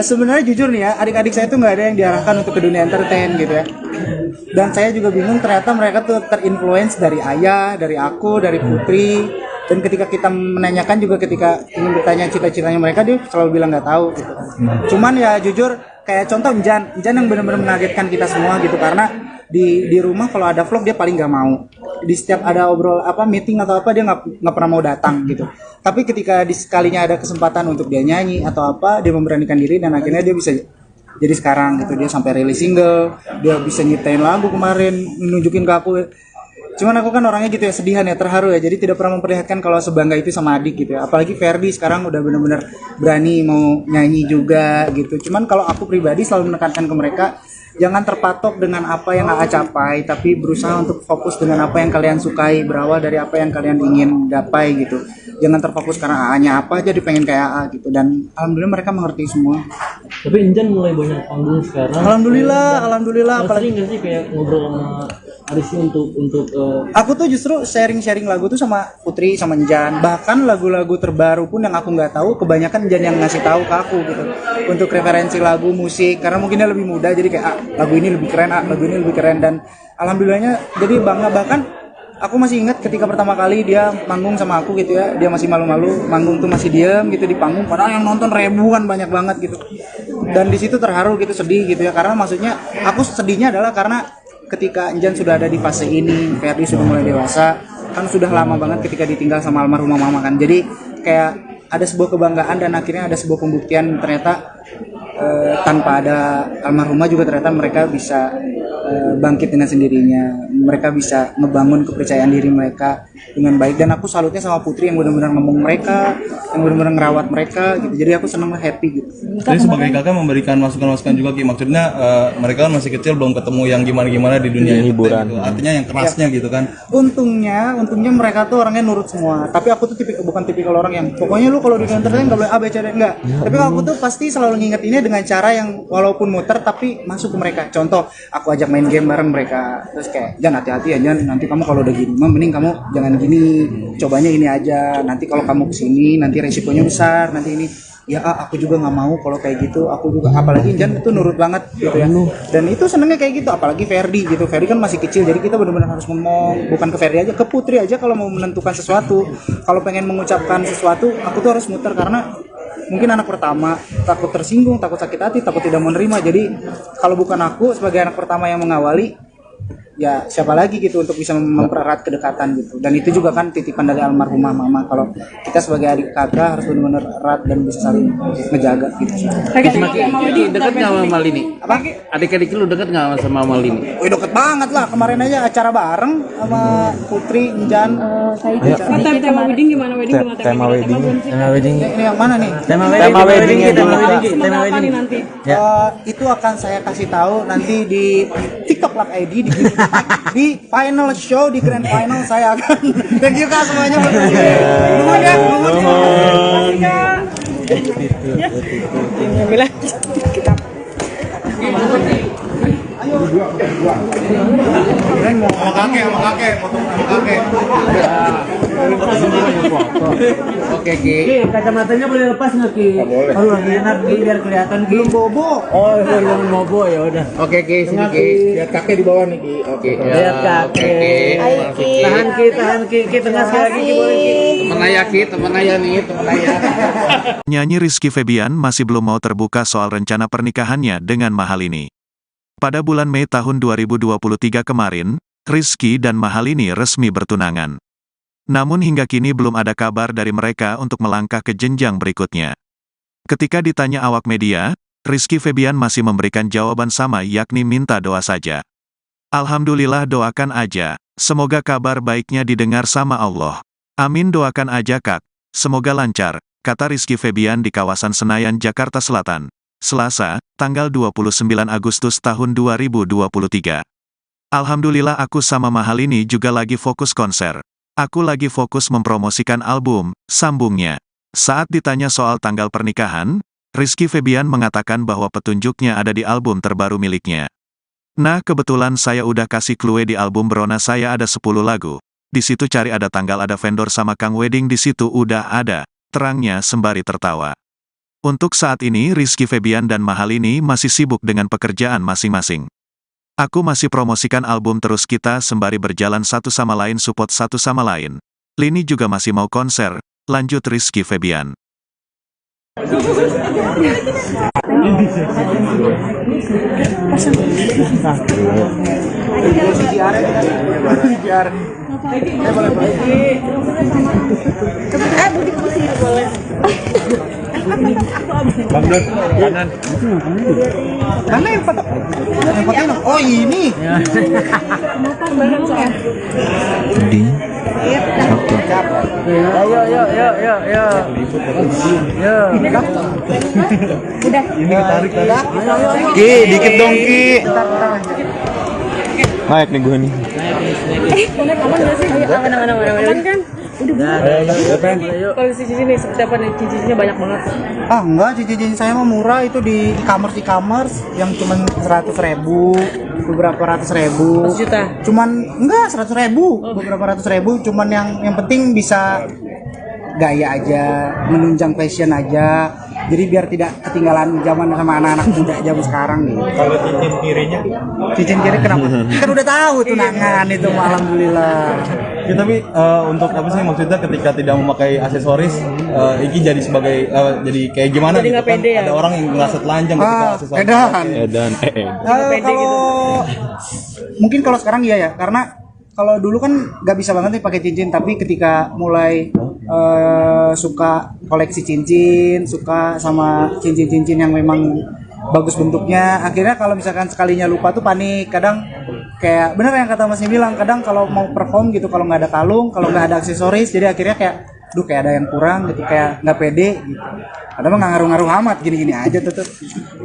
S2: Sebenarnya jujur nih ya, adik-adik saya tuh nggak ada yang diarahkan untuk ke dunia entertain gitu ya. Dan saya juga bingung, ternyata mereka tuh terinfluence dari ayah, dari aku, dari Putri. Dan ketika kita menanyakan juga, ketika ingin bertanya cita-citanya mereka, dia selalu bilang nggak tahu gitu. Cuman ya jujur, kayak contoh Injan yang benar-benar mengagetkan kita semua gitu, karena di rumah kalau ada vlog dia paling nggak mau. Di setiap ada meeting atau apa dia nggak pernah mau datang gitu. Tapi ketika sekalinya ada kesempatan untuk dia nyanyi atau apa, dia memberanikan diri dan akhirnya dia bisa jadi sekarang gitu. Dia sampai rilis single, dia bisa nyiptain lagu kemarin, nunjukin ke aku. Cuman aku kan orangnya gitu ya, sedihan ya, terharu ya. Jadi tidak pernah memperlihatkan kalau sebangga itu sama adik gitu ya. Apalagi Ferdi sekarang udah benar-benar berani mau nyanyi juga gitu. Cuman kalau aku pribadi selalu menekankan ke mereka, jangan terpatok dengan apa yang AA capai, tapi berusaha untuk fokus dengan apa yang kalian sukai, berawal dari apa yang kalian ingin gapai gitu. Jangan terfokus karena AA-nya apa jadi pengen kayak AA gitu. Dan alhamdulillah mereka mengerti semua.
S10: Tapi Injan mulai banyak panggung sekarang.
S2: Alhamdulillah.
S10: Apalagi nggak sih kayak ngobrol sama Arisnya untuk
S2: Aku tuh justru sharing lagu tuh sama Putri, sama Njan. Bahkan lagu-lagu terbaru pun yang aku nggak tahu, kebanyakan Njan yang ngasih tahu ke aku gitu. Untuk referensi lagu, musik, karena mungkin dia lebih muda, jadi kayak lagu ini lebih keren, lagu ini lebih keren. Dan alhamdulillahnya jadi bangga. Bahkan aku masih ingat ketika pertama kali dia manggung sama aku gitu ya, dia masih malu-malu, manggung tuh masih diem gitu di panggung, padahal yang nonton ribuan banyak banget gitu. Dan di situ terharu gitu, sedih gitu ya, karena maksudnya aku sedihnya adalah karena ketika Injan sudah ada di fase ini, Ferdi sudah mulai dewasa, kan sudah lama banget ketika ditinggal sama almarhumah mama kan. Jadi kayak ada sebuah kebanggaan dan akhirnya ada sebuah pembuktian ternyata tanpa ada almarhumah juga ternyata mereka bisa bangkit dengan sendirinya, mereka bisa ngebangun kepercayaan diri mereka dengan baik. Dan aku salutnya sama Putri yang benar-benar ngomong mereka, yang benar-benar ngerawat mereka gitu. Jadi aku senang, happy gitu.
S4: Jadi sebagai kakak memberikan masukan-masukan juga Ki, maksudnya mereka kan masih kecil, belum ketemu yang gimana-gimana di dunia hiburan gitu. Artinya yang kerasnya gitu kan.
S2: Untungnya mereka tuh orangnya nurut semua. Tapi aku tuh bukan tipikal orang yang pokoknya lu kalau di entertain nggak boleh A B C D, enggak. Tapi kalau aku tuh pasti selalu ngingetinnya dengan cara yang walaupun muter tapi masuk ke mereka. Contoh, aku ajak main game bareng mereka, terus kayak Jan hati-hati ya Jan, nanti kamu kalau udah gini mending kamu jangan gini, cobanya ini aja, nanti kalau kamu kesini nanti resikonya besar, nanti ini ya aku juga nggak mau kalau kayak gitu, aku juga, apalagi Jan itu nurut banget gitu ya, dan itu senengnya kayak gitu. Apalagi Ferdi gitu, Ferdi kan masih kecil, jadi kita benar-benar harus ngomong, bukan ke Ferdi aja, ke Putri aja kalau mau menentukan sesuatu, kalau pengen mengucapkan sesuatu aku tuh harus muter, karena mungkin anak pertama takut tersinggung, takut sakit hati, takut tidak mau nerima. Jadi kalau bukan aku sebagai anak pertama yang mengawali, ya siapa lagi gitu untuk bisa mempererat kedekatan gitu. Dan itu juga kan titipan dari almarhumah mama, kalau kita sebagai adik kakak harus benar-benar erat dan bisa saling ngejaga gitu.
S8: Maki dekat nggak sama Malini?
S2: Apa?
S8: Adik-adik lu dekat nggak sama Malini?
S2: Wih, deket banget lah, kemarin aja acara bareng sama Putri, Injan.
S3: Tema wedding gimana?
S9: Tema wedding.
S2: Ini yang mana nih?
S9: Tema wedding
S3: Nanti.
S2: Itu akan saya kasih tahu nanti di TikTok Live ID di final show, di grand final saya akan. Thank you Kak semuanya. Nuhun ya, nuhun.
S3: Alhamdulillah. Kita
S4: Sama kakek, foto sama kakek.
S8: Oke Ki.
S7: Ki, kacamatanya boleh lepas nggak Ki? Boleh. Oh, lagi enak Ki, biar kelihatan Ki.
S2: Belum bobo.
S7: Oh, belum bobo ya udah.
S8: Oke Ki, sini Ki.
S10: Lihat kakek di bawah nih Ki.
S8: Oke.
S7: Lihat kakek. Tahan Ki, Ki tengah sekali lagi Ki, boleh Ki.
S8: Temen ayah Ki, temen ayah nih, temen ayah.
S1: Nyanyi Rizky Febian masih belum mau terbuka soal rencana pernikahannya dengan Mahalini. Pada bulan Mei tahun 2023 kemarin, Rizky dan Mahalini resmi bertunangan. Namun hingga kini belum ada kabar dari mereka untuk melangkah ke jenjang berikutnya. Ketika ditanya awak media, Rizky Febian masih memberikan jawaban sama, yakni minta doa saja. Alhamdulillah, doakan aja. Semoga kabar baiknya didengar sama Allah. Amin, doakan aja Kak. Semoga lancar, kata Rizky Febian di kawasan Senayan, Jakarta Selatan. Selasa, tanggal 29 Agustus tahun 2023. Alhamdulillah, aku sama Mahalini juga lagi fokus konser. Aku lagi fokus mempromosikan album, sambungnya. Saat ditanya soal tanggal pernikahan, Rizky Febian mengatakan bahwa petunjuknya ada di album terbaru miliknya. Nah, kebetulan saya udah kasih clue di album Brona saya ada 10 lagu. Di situ cari ada tanggal, ada vendor sama Kang Wedding, di situ udah ada, terangnya sembari tertawa. Untuk saat ini Rizky Febian dan Mahalini masih sibuk dengan pekerjaan masing-masing. Aku masih promosikan album terus, kita sembari berjalan satu sama lain, support satu sama lain. Lini juga masih mau konser, lanjut Rizky Febian.
S5: Kanan.
S2: Mana yang foto? Yang foto ini? Oh ini.
S3: udah.
S4: Ini tarik.
S9: Ki, dikit dong Ki. Naik nih gue nih.
S3: Aman nggak sih? Aman kan? Kalau di sini seperti apa nih, cincinnya banyak banget.
S2: Ah enggak, cincin saya mah murah, itu di e-commerce yang cuman 100.000, beberapa ratus ribu.
S3: 100 juta.
S2: Cuman enggak 100.000, beberapa ratus ribu. Cuman yang penting bisa gaya aja, menunjang fashion aja. Jadi biar tidak ketinggalan zaman sama anak-anak muda zaman sekarang nih.
S5: Kalau cincin kirinya?
S2: Cincin kiri kenapa? Kan udah tahu tunangan itu, alhamdulillah.
S4: Ya, tapi untuk apa sih maksudnya ketika tidak memakai aksesoris, Iki jadi sebagai jadi kayak gimana
S3: Jadi
S4: gitu
S3: nggak
S4: kan?
S3: pede ya?
S4: Ada orang yang merasa telanjang ketika aksesoris.
S2: edan.
S9: Edan.
S2: Kalau mungkin kalau sekarang iya ya, karena kalau dulu kan nggak bisa banget nih pakai cincin, tapi ketika mulai suka koleksi cincin, suka sama cincin-cincin yang memang bagus bentuknya, akhirnya kalau misalkan sekalinya lupa tuh panik. Kadang kayak bener yang kata Masnya bilang, kadang kalau mau perform gitu, kalau nggak ada kalung, kalau nggak ada aksesoris, jadi akhirnya kayak kayak ada yang kurang gitu, kayak nggak pede gitu. Padahal mah nggak ngaruh-ngaruh amat, gini-gini aja tuh.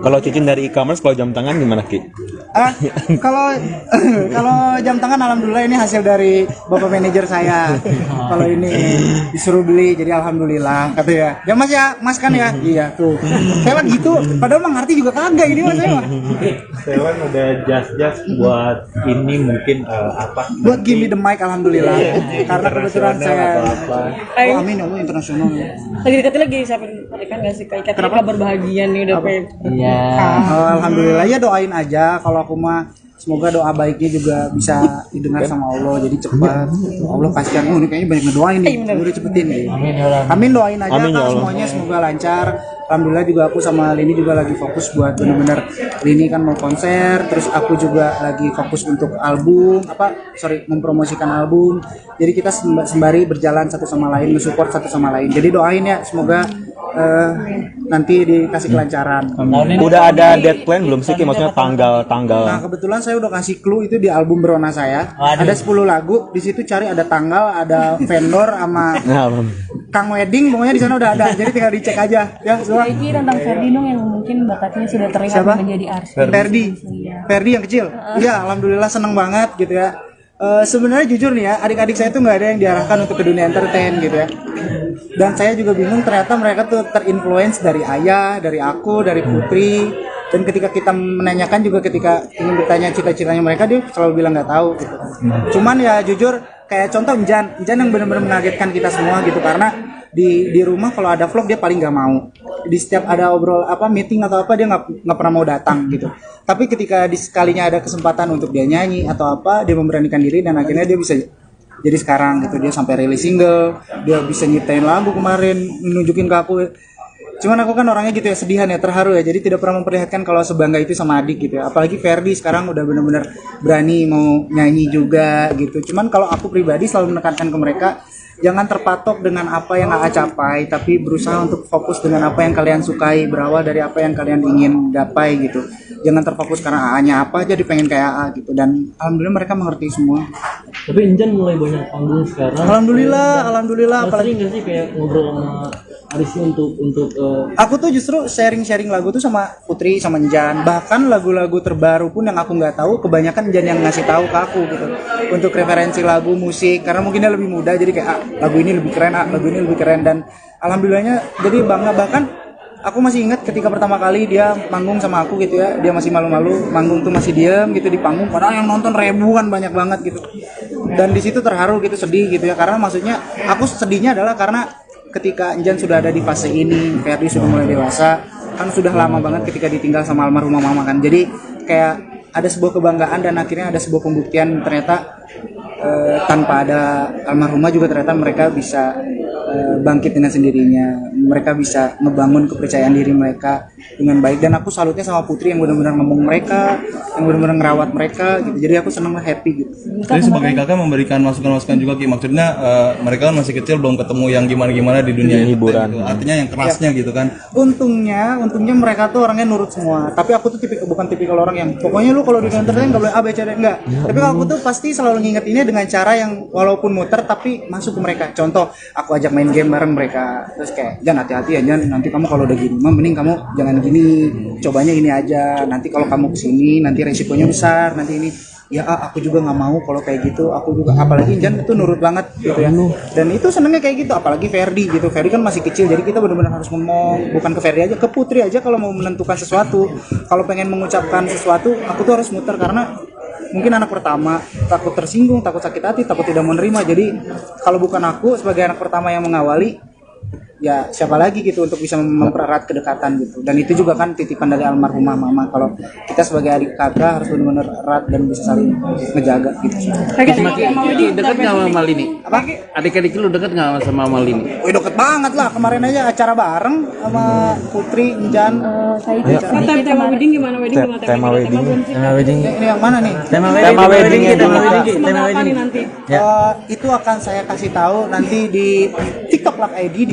S9: Kalau cincin dari e-commerce, kalau jam tangan gimana Ki?
S2: Kalau kalau jam tangan alhamdulillah ini hasil dari bapak manajer saya. Kalau ini disuruh beli, jadi alhamdulillah katanya. Ya Mas ya, Mas kan ya? Iya tuh. Saya lagi gitu, padahal mah ngerti juga kagak ini Mas saya mah.
S5: Sekarang ada jas-jas buat ini mungkin apa?
S2: Buat give me the mic alhamdulillah. Karena kebetulan saya
S3: Ayo.
S2: amin ya Allah internasional.
S3: Lagi dekat lagi siapin pernikahan nggak sih? Kayak kabar bahagia nih udah pengen.
S7: Iya.
S2: Alhamdulillah ya, doain aja. Kalau aku mah semoga doa baiknya juga bisa didengar sama Allah, jadi cepat. Allah kasihan, ini kayaknya banyak ngedoain nih, udah cepetin nih. Amin, doain aja
S9: Amin, ya
S2: Kak,
S9: Allah.
S2: semuanya semoga lancar. Alhamdulillah juga aku sama Lini juga lagi fokus buat bener-bener, Lini kan mau konser, terus aku juga lagi fokus untuk album, mempromosikan album. Jadi kita sembari berjalan satu sama lain, mensupport satu sama lain. Jadi doain ya, semoga nanti dikasih kelancaran.
S9: Udah ada dead plan belum sih Ki? Maksudnya tanggal.
S2: Nah kebetulan saya udah kasih clue itu di album Berona saya. Ada 10 lagu, di situ cari ada tanggal, ada vendor sama Kang Wedding, pokoknya di sana udah ada. Jadi tinggal dicek aja ya. Semua.
S6: Iki tentang Ferdi dong yang mungkin bakatnya sudah terlihat
S2: Siapa?
S6: menjadi artis.
S2: Ferdi yang kecil. Iya, alhamdulillah seneng banget gitu ya. Sebenarnya jujur nih ya, adik-adik saya tuh nggak ada yang diarahkan untuk ke dunia entertain gitu ya. Dan saya juga bingung, ternyata mereka tuh terinfluence dari ayah, dari aku, dari Putri. Dan ketika kita menanyakan juga, ketika ingin bertanya cita-citanya mereka, dia selalu bilang nggak tahu gitu. Cuman ya jujur, kayak contoh Injan yang benar-benar mengagetkan kita semua gitu, karena di rumah kalau ada vlog dia paling nggak mau. Di setiap ada meeting atau apa dia nggak pernah mau datang gitu. Tapi ketika sekalinya ada kesempatan untuk dia nyanyi atau apa, dia memberanikan diri dan akhirnya dia bisa jadi sekarang gitu. Dia sampai rilis single, dia bisa nyiptain lagu kemarin, nunjukin ke aku. Cuman aku kan orangnya gitu ya, sedihan ya, terharu ya. Jadi tidak pernah memperlihatkan kalau sebangga itu sama adik gitu ya. Apalagi Ferdi sekarang udah benar-benar berani mau nyanyi juga gitu. Cuman kalau aku pribadi selalu menekankan ke mereka, jangan terpatok dengan apa yang AA capai, tapi berusaha untuk fokus dengan apa yang kalian sukai, berawal dari apa yang kalian ingin gapai gitu. Jangan terfokus karena AA-nya apa jadi pengen kayak AA gitu. Dan alhamdulillah mereka mengerti semua.
S10: Tapi Injan mulai banyak panggung sekarang.
S2: Alhamdulillah.
S10: Apalagi nggak sih kayak ngobrol sama Arisnya untuk
S2: Aku tuh justru sharing lagu tuh sama Putri, sama Njan. Bahkan lagu-lagu terbaru pun yang aku nggak tahu, kebanyakan Njan yang ngasih tahu ke aku gitu. Untuk referensi lagu, musik, karena mungkin dia lebih muda, jadi kayak lagu ini lebih keren, lagu ini lebih keren. Dan alhamdulillahnya jadi bangga. Bahkan aku masih ingat ketika pertama kali dia manggung sama aku gitu ya, dia masih malu-malu, manggung tuh masih diem gitu di panggung, padahal yang nonton ribuan, banyak banget gitu. Dan di situ terharu gitu, sedih gitu ya, karena maksudnya aku sedihnya adalah karena ketika Njan sudah ada di fase ini, Ferdi sudah mulai dewasa, kan sudah lama banget ketika ditinggal sama almarhumah mama kan. Jadi kayak ada sebuah kebanggaan dan akhirnya ada sebuah pembuktian ternyata tanpa ada almarhumah juga ternyata mereka bisa bangkit dengan sendirinya. Mereka bisa ngebangun kepercayaan diri mereka dengan baik. Dan aku salutnya sama Putri yang benar-benar ngomong mereka, yang benar-benar ngerawat mereka gitu. Jadi aku senang, happy gitu.
S4: Jadi sebagai kakak memberikan masukan-masukan juga Ki, maksudnya mereka kan masih kecil, belum ketemu yang gimana-gimana di dunia
S9: hiburan
S4: gitu. Artinya yang kerasnya gitu kan.
S2: Untungnya mereka tuh orangnya nurut semua. Tapi aku tuh bukan tipikal orang yang pokoknya lu kalau di entertain nggak boleh A B C D, enggak. Tapi kalau aku tuh pasti selalu ngingetinnya dengan cara yang walaupun muter tapi masuk ke mereka. Contoh, aku ajak main game bareng mereka. Terus kayak, "Jan, hati-hati ya Jan, nanti kamu kalau udah gini, mending kamu jangan gini. Cobanya ini aja. Nanti kalau kamu kesini nanti resikonya besar, nanti ini." Ya aku juga nggak mau kalau kayak gitu. Aku juga, apalagi Jan itu nurut banget gitu ya. Dan itu senengnya kayak gitu. Apalagi Ferdi gitu. Ferdi kan masih kecil, jadi kita benar-benar harus ngomong, bukan ke Ferdi aja, ke Putri aja kalau mau menentukan sesuatu. Kalau pengen mengucapkan sesuatu, aku tuh harus muter karena mungkin anak pertama, takut tersinggung, takut sakit hati, takut tidak menerima. Jadi kalau bukan aku sebagai anak pertama yang mengawali, ya siapa lagi gitu untuk bisa mempererat kedekatan gitu. Dan itu juga kan titipan dari almarhumah mama, kalau kita sebagai adik kakak harus benar-benar erat dan bisa saling ngejaga gitu.
S8: Ki, deket nggak sama Malini?
S2: Apa?
S8: Adik-adik lu deket nggak sama Malini?
S2: Wih, deket banget lah, kemarin aja acara bareng sama Putri, Injan.
S3: Tema wedding gimana?
S9: Tema wedding.
S7: Tema wedding.
S2: Ini yang mana nih?
S7: Tema
S9: Tema wedding ya,
S7: tema
S9: dibuka.
S7: wedding. Tema wedding.
S3: nanti.
S2: Itu akan saya kasih tahu nanti di TikTok Lak ID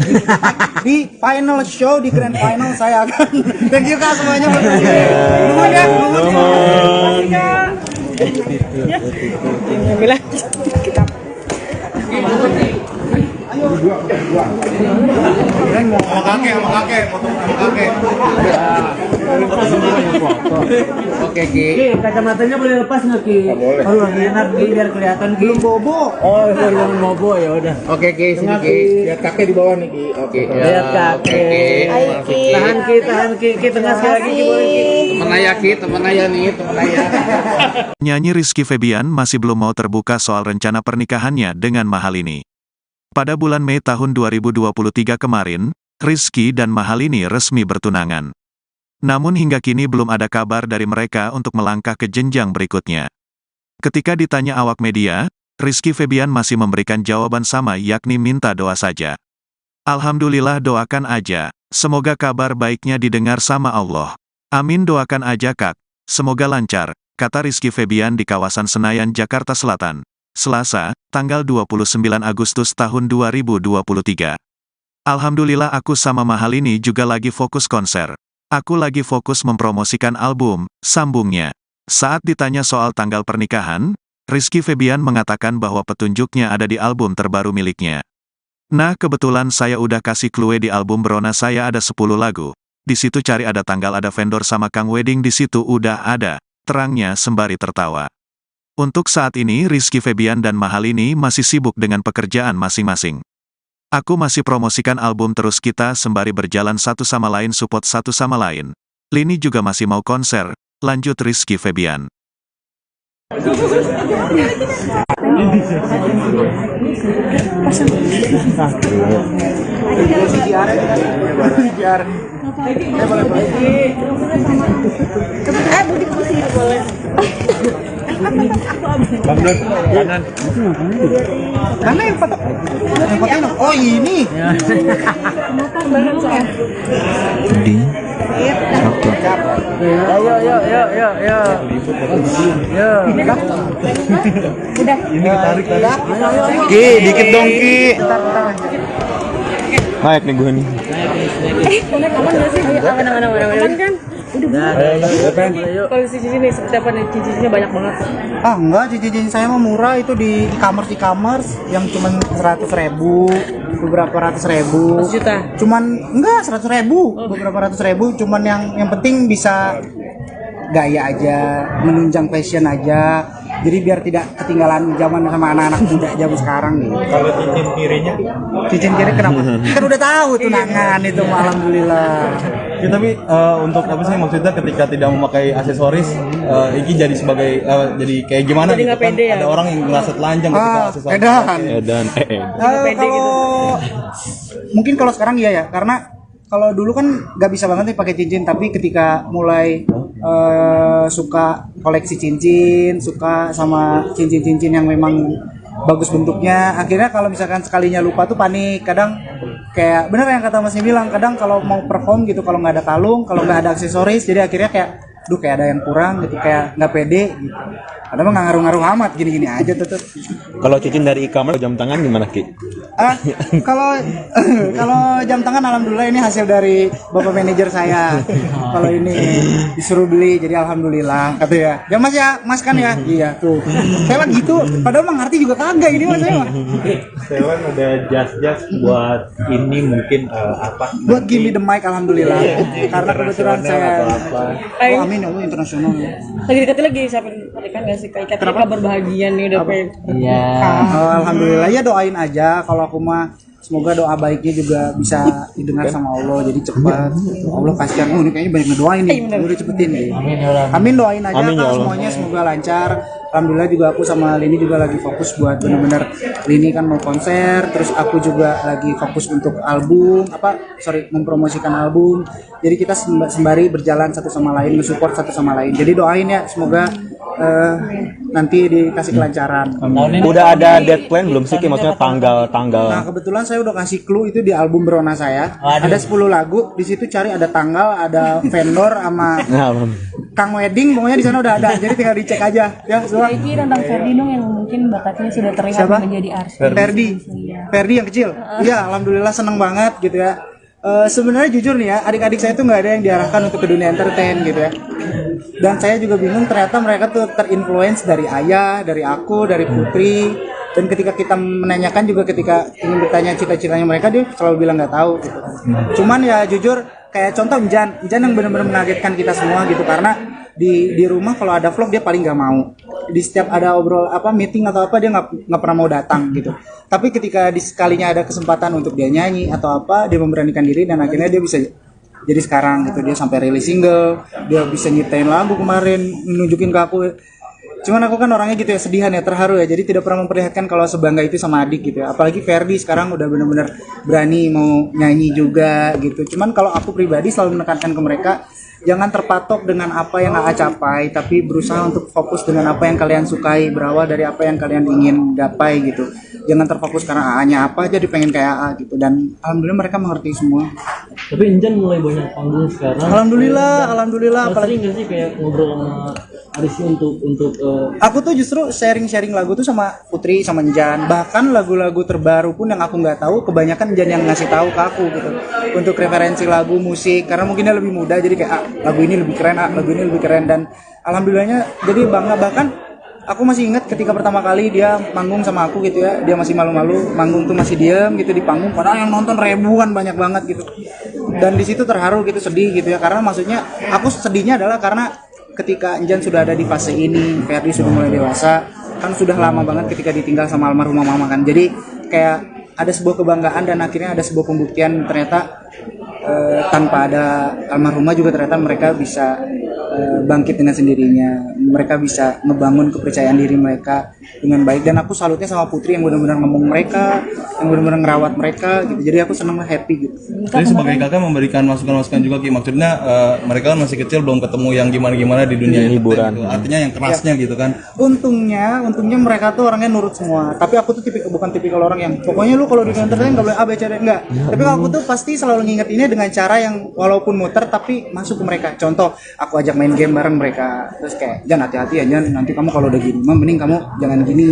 S2: di final show, di grand final saya akan. Thank you Kak semuanya. Nuhun ya.
S3: Bilang.
S4: Sama kakek, foto sama kakek.
S8: Oke Ki.
S7: Ki, kacamatanya boleh lepas nggak Ki? Boleh. Oh, lagi enak Ki, biar kelihatan Ki.
S2: Belum bobo.
S7: Oh, belum bobo ya udah.
S8: Oke Ki, sini Ki.
S10: Lihat kakek di bawah nih Ki.
S8: Oke.
S7: Lihat kakek. Tahan Ki, tahan Ki. Ki tengah sekali lagi Ki, boleh Ki.
S8: Temen ayah Ki, temen ayah nih, temen ayah.
S1: Nyanyi Rizky Febian masih belum mau terbuka soal rencana pernikahannya dengan Mahalini. Pada bulan Mei tahun 2023 kemarin, Rizky dan Mahalini resmi bertunangan. Namun hingga kini belum ada kabar dari mereka untuk melangkah ke jenjang berikutnya. Ketika ditanya awak media, Rizky Febian masih memberikan jawaban sama, yakni minta doa saja. Alhamdulillah, doakan aja. Semoga kabar baiknya didengar sama Allah. Amin, doakan aja Kak. Semoga lancar, kata Rizky Febian di kawasan Senayan, Jakarta Selatan, Selasa, tanggal 29 Agustus tahun 2023. Alhamdulillah, aku sama Mahalini juga lagi fokus konser. Aku lagi fokus mempromosikan album, sambungnya. Saat ditanya soal tanggal pernikahan, Rizky Febian mengatakan bahwa petunjuknya ada di album terbaru miliknya. Nah, kebetulan saya udah kasih clue di album Brona saya ada 10 lagu. Di situ cari ada tanggal, ada vendor sama Kang Wedding di situ udah ada, terangnya sembari tertawa. Untuk saat ini Rizky Febian dan Mahalini masih sibuk dengan pekerjaan masing-masing. Aku masih promosikan album terus, kita sembari berjalan satu sama lain, support satu sama lain. Lini juga masih mau konser, lanjut Rizky Febian.
S5: Kanan.
S2: Mana yang foto? Yang foto ini? Oh ini.
S4: Ini ditarik tadi.
S9: Ki, dikit dong Ki. Naik nih gue nih.
S3: Aman nggak sih? Aman kan? Kalau cincin ini seperti apa nih? Cincinnya banyak banget.
S2: Ah enggak, cincin saya mah murah, itu di e-commerce yang cuman 100.000, beberapa ratus ribu.
S3: 100 juta.
S2: Cuman enggak 100.000, beberapa ratus ribu. Cuman yang penting bisa gaya aja, menunjang fashion aja. Jadi biar tidak ketinggalan zaman sama anak-anak muda zaman sekarang nih.
S5: Kalau cincin kirinya?
S2: Cincin kiri kenapa? Kan udah tahu tunangan itu, alhamdulillah.
S4: Ya, tapi untuk apa sih maksudnya ketika tidak memakai aksesoris, ini jadi sebagai jadi kayak gimana
S3: Jadi
S4: gitu
S3: nggak
S4: kan?
S3: pede ya?
S4: Ada orang yang merasa telanjang ketika aksesoris.
S2: Edan.
S9: Edan.
S2: Kalau mungkin kalau sekarang iya ya, karena kalau dulu kan nggak bisa banget nih pakai cincin, tapi ketika mulai suka koleksi cincin, suka sama cincin-cincin yang memang bagus bentuknya, akhirnya kalau misalkan sekalinya lupa tuh panik. Kadang kayak bener yang kata Masnya bilang, kadang kalau mau perform gitu, kalau nggak ada kalung, kalau nggak ada aksesoris, jadi akhirnya kayak kayak ada yang kurang gitu, kayak nggak pede gitu. Ada mah nggak ngaruh-ngaruh amat, gini-gini aja tuh.
S9: Kalau cincin dari e-commerce jam tangan gimana Ki?
S2: Kalau jam tangan alhamdulillah ini hasil dari bapak manajer saya. Kalau ini disuruh beli, jadi alhamdulillah kata ya. Ya Mas ya, Mas kan ya. Iya tuh. Saya lagi gitu, padahal mah ngerti juga kagak ini Mas saya mah.
S5: Sewan ada jas-jas buat ini mungkin apa?
S2: Buat give me the mic alhamdulillah. Karena kebetulan saya oh amin ya Allah, internasional.
S3: Lagi deketin lagi siapa pernikahan nggak sih? Kayak kabar bahagia nih udah pengen.
S7: Iya.
S2: Alhamdulillah ya, doain aja. Kalau aku mah semoga doa baiknya juga bisa didengar sama Allah, jadi cepat. Allah kasihan, ini kayaknya banyak ngedoain nih, udah cepetin nih. Amin doain aja
S9: Amin, ya
S2: Kak,
S9: Allah.
S2: semuanya semoga lancar. Alhamdulillah juga aku sama Lini juga lagi fokus buat bener-bener Lini kan mau konser, terus aku juga lagi fokus untuk album, mempromosikan album. Jadi kita sembari berjalan satu sama lain, nge-support satu sama lain. Jadi doain ya, semoga nanti dikasih kelancaran.
S9: Udah ada deadline belum sih Ki? Maksudnya tanggal.
S2: Nah kebetulan saya udah kasih clue itu di album Berona saya. Ada 10 lagu, di situ cari ada tanggal, ada vendor sama Kang Wedding, pokoknya di sana udah ada. Jadi tinggal dicek aja ya.
S6: Iki tentang Ferdi dong yang mungkin bakatnya sudah terlihat menjadi artis.
S2: Ferdi yang kecil. Iya, alhamdulillah seneng banget gitu ya. Sebenarnya jujur nih ya, adik-adik saya tuh nggak ada yang diarahkan untuk ke dunia entertain gitu ya. Dan saya juga bingung ternyata mereka tuh terinfluence dari ayah, dari aku, dari Putri. Dan ketika kita menanyakan juga ketika ingin bertanya cita-citanya mereka, dia selalu bilang nggak tahu gitu. Cuman ya jujur kayak contoh Injan yang benar-benar mengagetkan kita semua gitu, karena di rumah kalau ada vlog dia paling nggak mau. Di setiap ada meeting atau apa dia nggak pernah mau datang gitu. Tapi ketika sekalinya ada kesempatan untuk dia nyanyi atau apa, dia memberanikan diri dan akhirnya dia bisa jadi sekarang gitu. Dia sampai rilis single, dia bisa nyiptain lagu kemarin, nunjukin ke aku. Cuman aku kan orangnya gitu ya, sedihan ya, terharu ya. Jadi tidak pernah memperlihatkan kalau sebangga itu sama adik gitu ya. Apalagi Ferdi sekarang udah benar-benar berani mau nyanyi juga gitu. Cuman kalau aku pribadi selalu menekankan ke mereka, jangan terpatok dengan apa yang AA capai, tapi berusaha untuk fokus dengan apa yang kalian sukai, berawal dari apa yang kalian ingin gapai gitu. Jangan terfokus karena AA-nya apa aja dipengen kayak AA gitu. Dan alhamdulillah mereka mengerti semua.
S10: Tapi Injan mulai banyak panggung sekarang.
S2: Alhamdulillah.
S10: Apalagi nggak sih kayak ngobrol sama Arisy untuk
S2: aku tuh justru sharing lagu tuh sama Putri sama Njan. Bahkan lagu-lagu terbaru pun yang aku nggak tahu, kebanyakan Njan yang ngasih tahu ke aku gitu. Untuk referensi lagu musik, karena mungkin dia lebih muda, jadi kayak lagu ini lebih keren, lagu ini lebih keren. Dan alhamdulillahnya jadi bangga. Bahkan aku masih ingat ketika pertama kali dia manggung sama aku gitu ya, dia masih malu-malu, manggung tuh masih diem gitu di panggung, padahal yang nonton ribuan, banyak banget gitu. Dan di situ terharu gitu, sedih gitu ya, karena maksudnya aku sedihnya adalah karena ketika Njan sudah ada di fase ini, Ferdi sudah mulai dewasa, kan sudah lama banget ketika ditinggal sama almarhumah mama kan. Jadi kayak ada sebuah kebanggaan dan akhirnya ada sebuah pembuktian ternyata tanpa ada almarhumah juga ternyata mereka bisa bangkit dengan sendirinya. Mereka bisa ngebangun kepercayaan diri mereka dengan baik. Dan aku salutnya sama Putri yang benar-benar ngomong mereka, yang benar-benar ngerawat mereka gitu. Jadi aku senang, happy gitu.
S4: Jadi sebagai kakak memberikan masukan-masukan juga Ki. Maksudnya mereka kan masih kecil, belum ketemu yang gimana-gimana di dunia hiburan. Gitu. Artinya yang kerasnya gitu kan.
S2: Untungnya mereka tuh orangnya nurut semua. Tapi aku tuh bukan tipikal orang yang pokoknya lu kalau di entertain enggak boleh A B C D, enggak. Tapi kalau aku tuh pasti selalu ngingetinnya dengan cara yang walaupun muter tapi masuk ke mereka. Contoh, aku ajak main game bareng mereka. Terus kayak, "Jan, hati-hati ya Jan, nanti kamu kalau udah gini, mending kamu jangan gini.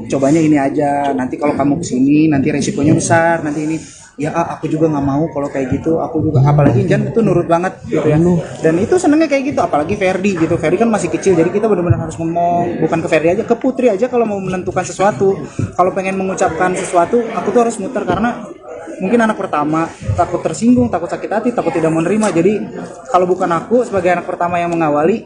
S2: Cobanya ini aja. Nanti kalau kamu kesini nanti resikonya besar, nanti ini." Ya aku juga nggak mau kalau kayak gitu. Aku juga, apalagi Jan itu nurut banget gitu ya. Dan itu senengnya kayak gitu. Apalagi Ferdi gitu. Ferdi kan masih kecil, jadi kita benar-benar harus ngomong, bukan ke Ferdi aja, ke Putri aja kalau mau menentukan sesuatu. Kalau pengen mengucapkan sesuatu, aku tuh harus muter karena mungkin anak pertama, takut tersinggung, takut sakit hati, takut tidak menerima. Jadi kalau bukan aku sebagai anak pertama yang mengawali,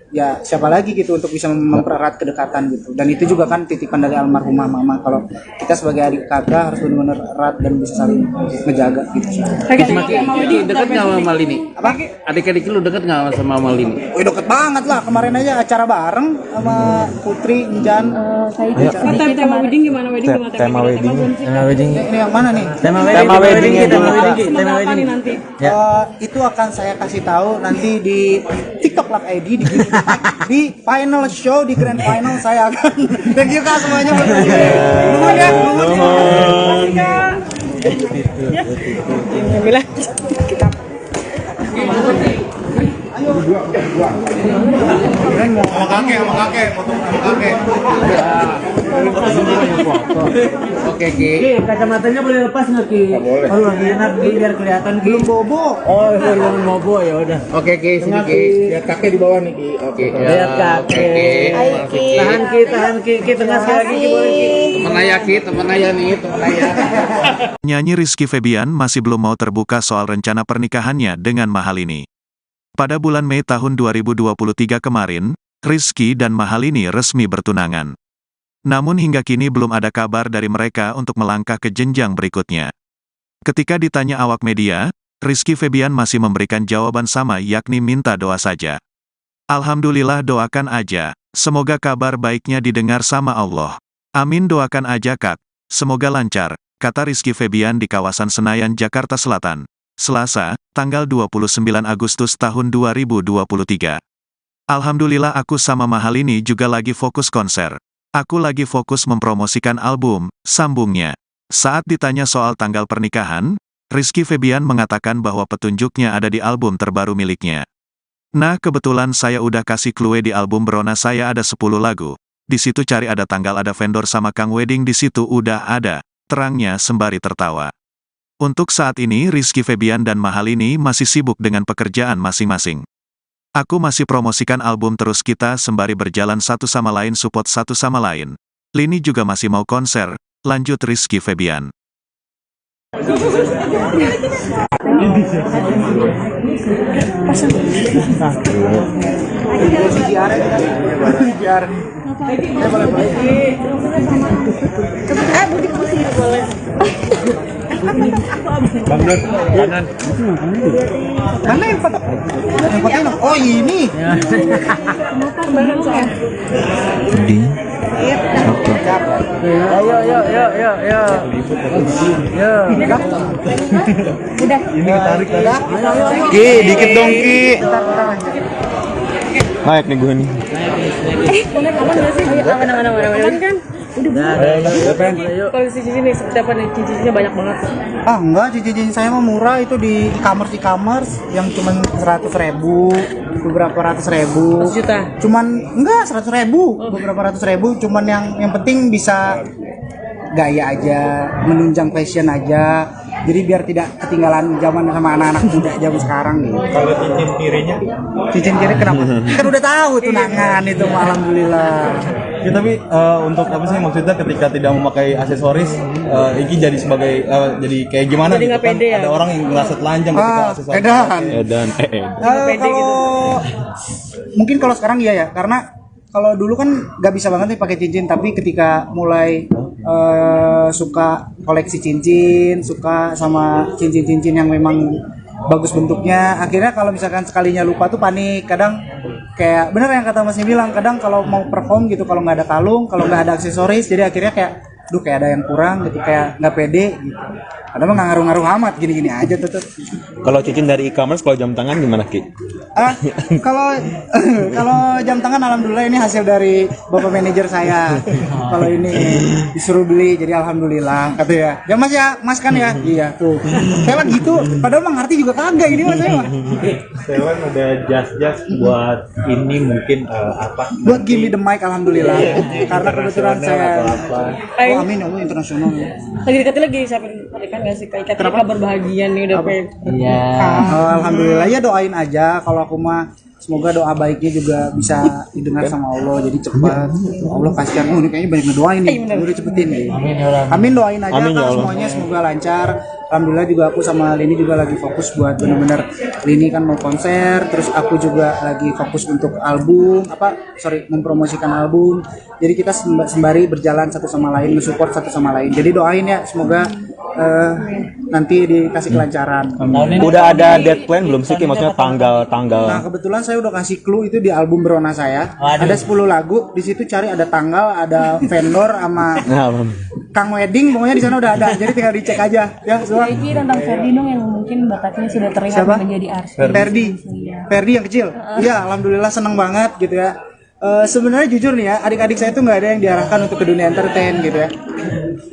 S2: ya siapa lagi gitu untuk bisa mempererat kedekatan gitu. Dan itu juga kan titipan dari almarhumah mama, kalau kita sebagai adik kakak harus benar-benar erat dan bisa saling ngejaga gitu.
S8: Dekat nggak sama Malini?
S2: Apa?
S8: Adik-adik lu dekat nggak sama Malini?
S2: Wih, deket banget lah, kemarin aja acara bareng sama Putri, Njan.
S3: Tema wedding gimana?
S9: Tema wedding.
S2: Ini yang mana nih?
S9: Tema wedding
S3: Nanti.
S2: Itu akan saya kasih tahu nanti di TikTok Live ID di final show, di grand final saya akan. Thank you Kak semuanya. Nuhun ya.
S3: Alhamdulillah.
S4: Sama kakek, foto sama kakek.
S8: Oke Ki.
S7: Kacamatanya boleh lepas nggak Ki? Boleh. Oh lagi enak Ki, biar kelihatan Ki. Belum bobo. Oh belum bobo ya udah.
S8: Oke Ki, sini Ki.
S2: Lihat kakek di bawah nih Ki.
S8: Oke.
S7: Lihat kakek. Tahan Ki, tengah sekali lagi Ki, boleh Ki.
S8: Temen ayah nih, temen ayah.
S1: Nyanyi Rizky Febian masih belum mau terbuka soal rencana pernikahannya dengan Mahalini. Pada bulan Mei tahun 2023 kemarin, Rizky dan Mahalini resmi bertunangan. Namun hingga kini belum ada kabar dari mereka untuk melangkah ke jenjang berikutnya. Ketika ditanya awak media, Rizky Febian masih memberikan jawaban sama, yakni minta doa saja. Alhamdulillah, doakan aja, Semoga kabar baiknya didengar sama Allah. Amin, doakan aja Kak. Semoga lancar, kata Rizky Febian di kawasan Senayan, Jakarta Selatan. Selasa, tanggal 29 Agustus tahun 2023. Alhamdulillah aku sama Mahalini juga lagi fokus konser. Aku lagi fokus mempromosikan album, sambungnya. Saat ditanya soal tanggal pernikahan, Rizky Febian mengatakan bahwa petunjuknya ada di album terbaru miliknya. Nah, kebetulan saya udah kasih clue di album Berona saya ada 10 lagu. Di situ cari ada tanggal, ada vendor sama Kang Wedding di situ udah ada, terangnya sembari tertawa. Untuk saat ini Rizky Febian dan Mahalini masih sibuk dengan pekerjaan masing-masing. Aku masih promosikan album terus, kita sembari berjalan satu sama lain, support satu sama lain. Lini juga masih mau konser, lanjut Rizky Febian.
S5: Bang Dor, kanan.
S2: Mana yang foto? Yang foto? Oh ini.
S6: Udah.
S5: Ini tarik.
S9: Ki, dikit dong Ki. Naik nih gue nih.
S3: Aman nggak sih? Aman kan? Udah. Kalau di sini seperti apa nih? Cincinnya banyak banget.
S2: Ah enggak, cincin saya mah murah, itu di e-commerce yang cuman 100.000, beberapa ratus ribu.
S3: 100 juta.
S2: Cuman enggak 100.000, beberapa ratus ribu. Cuman yang penting bisa gaya aja, menunjang fashion aja. Jadi biar tidak ketinggalan zaman sama anak-anak muda zaman sekarang nih.
S5: Kalau cincin kirinya?
S2: Cincin kiri kenapa? Kan udah tahu tunangan itu, alhamdulillah.
S4: Ya, tapi untuk apa sih maksudnya ketika tidak memakai aksesoris, Iki jadi sebagai jadi kayak gimana
S3: Jadi
S4: gitu
S3: nggak
S4: kan?
S3: pede ya?
S4: Ada orang yang ngerasa telanjang ketika aksesoris.
S2: Edan.
S9: Edan,
S2: Kalau mungkin kalau sekarang iya ya, karena kalau dulu kan nggak bisa banget nih pakai cincin, tapi ketika mulai suka koleksi cincin, suka sama cincin-cincin yang memang bagus bentuknya, akhirnya kalau misalkan sekalinya lupa tuh panik. Kadang kayak bener yang kata Masnya bilang, kadang kalau mau perform gitu, kalau nggak ada kalung, kalau nggak ada aksesoris, jadi akhirnya kayak kayak ada yang kurang gitu, kayak nggak pede gitu. Padahal mah nggak ngaruh-ngaruh amat, gini-gini aja tetep.
S9: Kalau cincin dari e-commerce, kalau jam tangan gimana Ki?
S2: Kalau jam tangan alhamdulillah ini hasil dari bapak manajer saya. Kalau ini disuruh beli, jadi alhamdulillah kata ya. Ya Mas ya, Mas kan ya? Iya tuh. Saya lagi gitu, padahal mah ngerti juga kagak ini Mas saya mah.
S5: Sewan ada jas buat ini mungkin apa?
S2: Buat give me the mic alhamdulillah. Karena kebetulan saya
S3: Ayo.
S2: amin ya Allah, internasional ya.
S3: Lagi deketin lagi siapa kan nggak sih kayak kabar bahagia nih udah pengen.
S7: Iya.
S2: Alhamdulillah ya, doain aja kalau aku mah, semoga doa baiknya juga bisa didengar sama Allah, jadi cepat. Allah kasihan, ini kayaknya banyak ngedoain nih, udah cepetin nih. Amin, doain aja
S9: Amin, ya
S2: Kak,
S9: Allah.
S2: semuanya semoga lancar. Alhamdulillah juga aku sama Lini juga lagi fokus buat bener-bener, Lini kan mau konser, terus aku juga lagi fokus untuk album, mempromosikan album. Jadi kita sembari berjalan satu sama lain, nge-support satu sama lain. Jadi doain ya, semoga nanti dikasih kelancaran.
S9: Udah ada deadline belum sih Ki? Maksudnya tanggal.
S2: Nah kebetulan saya udah kasih clue itu di album Berona saya. Ada 10 lagu, di situ cari ada tanggal, ada vendor sama Kang Wedding, pokoknya di sana udah ada. Jadi tinggal dicek aja ya.
S6: Iki tentang Ferdi dong yang mungkin bakatnya sudah terlihat
S2: Siapa?
S6: menjadi artis.
S2: Ferdi yang kecil. Iya, alhamdulillah seneng banget gitu ya. Sebenarnya jujur nih ya, adik-adik saya tuh nggak ada yang diarahkan untuk ke dunia entertain gitu ya.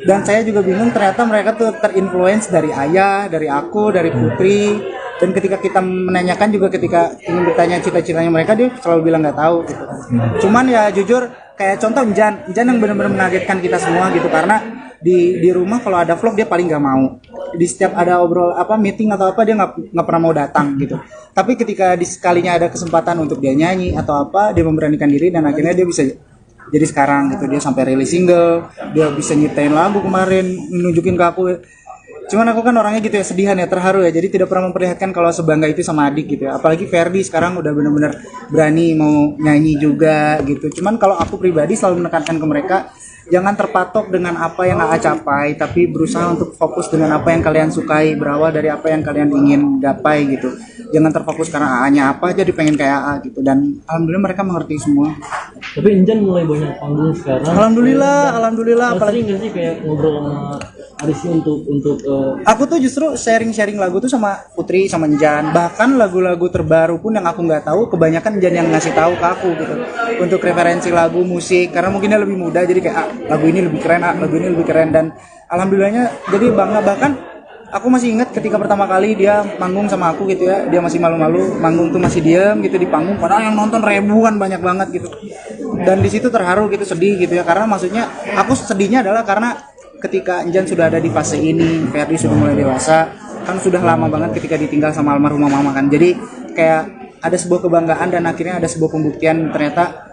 S2: Dan saya juga bingung, ternyata mereka tuh terinfluence dari ayah, dari aku, dari Putri. Dan ketika kita menanyakan juga, ketika ingin bertanya cita-citanya mereka, dia selalu bilang nggak tahu gitu. Cuman ya jujur, kayak contoh Jan yang benar-benar mengagetkan kita semua gitu, karena di rumah kalau ada vlog dia paling nggak mau. Di setiap ada meeting atau apa dia nggak pernah mau datang gitu. Tapi ketika sekalinya ada kesempatan untuk dia nyanyi atau apa, dia memberanikan diri dan akhirnya dia bisa jadi sekarang gitu. Dia sampai rilis single, dia bisa nyiptain lagu kemarin, nunjukin ke aku. Cuman aku kan orangnya gitu ya, sedihan ya, terharu ya. Jadi tidak pernah memperlihatkan kalau sebangga itu sama adik gitu ya. Apalagi Ferdi sekarang udah benar-benar berani mau nyanyi juga gitu. Cuman kalau aku pribadi selalu menekankan ke mereka, Jangan terpatok dengan apa yang AA capai, tapi berusaha untuk fokus dengan apa yang kalian sukai, berawal dari apa yang kalian ingin gapai gitu. Jangan terfokus karena AA-nya apa jadi pengen kayak AA gitu. Dan alhamdulillah mereka mengerti semua.
S10: Tapi Injan mulai banyak panggung sekarang.
S2: Alhamdulillah.
S10: Apalagi nggak sih kayak ngobrol sama Arisy untuk
S2: Aku tuh justru sharing lagu tuh sama Putri, sama Njan. Bahkan lagu-lagu terbaru pun yang aku nggak tahu, kebanyakan Njan yang ngasih tahu ke aku gitu. Untuk referensi lagu, musik, karena mungkin dia lebih muda, jadi kayak lagu ini lebih keren, lagu ini lebih keren. Dan alhamdulillahnya jadi bangga. Bahkan aku masih ingat ketika pertama kali dia manggung sama aku gitu ya, dia masih malu-malu, manggung tuh masih diam gitu di panggung, padahal yang nonton ribuan, banyak banget gitu. Dan di situ terharu gitu, sedih gitu ya, karena maksudnya aku sedihnya adalah karena ketika Njan sudah ada di fase ini, Ferdi sudah mulai dewasa, kan sudah lama banget ketika ditinggal sama almarhumah mama kan. Jadi kayak ada sebuah kebanggaan dan akhirnya ada sebuah pembuktian ternyata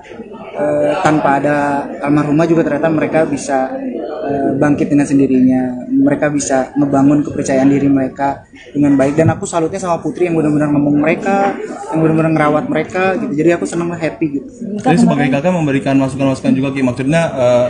S2: tanpa ada almarhumah juga ternyata mereka bisa bangkit dengan sendirinya. Mereka bisa ngebangun kepercayaan diri mereka dengan baik. Dan aku salutnya sama Putri yang benar-benar ngomong mereka, yang benar-benar ngerawat mereka gitu. Jadi aku senang, happy gitu.
S4: Jadi sebagai kakak memberikan masukan-masukan juga Ki. Maksudnya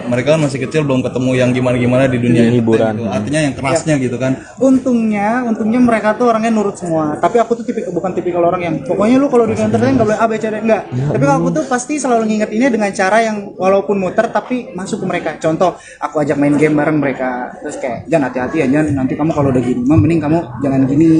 S4: mereka kan masih kecil, belum ketemu yang gimana-gimana di dunia hiburan gitu. Artinya yang kerasnya gitu kan.
S2: Untungnya mereka tuh orangnya nurut semua. Tapi aku tuh bukan tipikal orang yang pokoknya lu kalau di entertain enggak boleh A B C D, enggak. Tapi kalau aku tuh pasti selalu ngingetinnya dengan cara yang walaupun muter tapi masuk ke mereka. Contoh, aku ajak main game bareng mereka. Terus kayak, "Jan, hati-hati ya Jan, nanti kamu kalau udah gini, mending kamu jangan gini.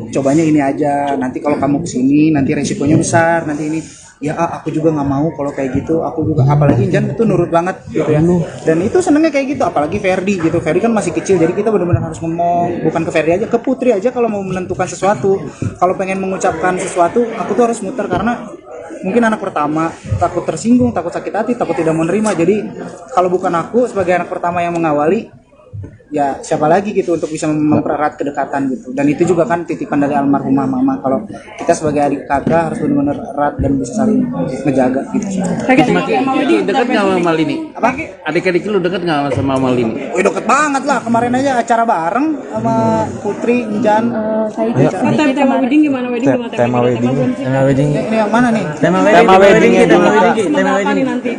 S2: Cobanya ini aja. Nanti kalau kamu kesini nanti resikonya besar, nanti ini." Ya aku juga nggak mau kalau kayak gitu. Aku juga, apalagi Jan itu nurut banget gitu ya. Dan itu senengnya kayak gitu, apalagi Ferdi gitu. Ferdi kan masih kecil, jadi kita benar-benar harus ngomong, bukan ke Ferdi aja, ke Putri aja kalau mau menentukan sesuatu. Kalau pengen mengucapkan sesuatu, aku tuh harus muter karena mungkin anak pertama, takut tersinggung, takut sakit hati, takut tidak menerima. Jadi kalau bukan aku sebagai anak pertama yang mengawali, ya siapa lagi gitu untuk bisa mempererat kedekatan gitu. Dan itu juga kan titipan dari almarhumah mama, kalau kita sebagai adik kakak harus benar-benar erat dan bisa saling ngejaga gitu.
S8: Dekat nggak sama Malini?
S2: Apa?
S8: Adik-adik lu dekat nggak sama Malini?
S2: Wih, deket banget lah, kemarin aja acara bareng sama Putri, Njan.
S3: Tema wedding gimana?
S9: Tema wedding.
S2: Ini yang mana nih?
S9: Tema wedding
S3: Nanti.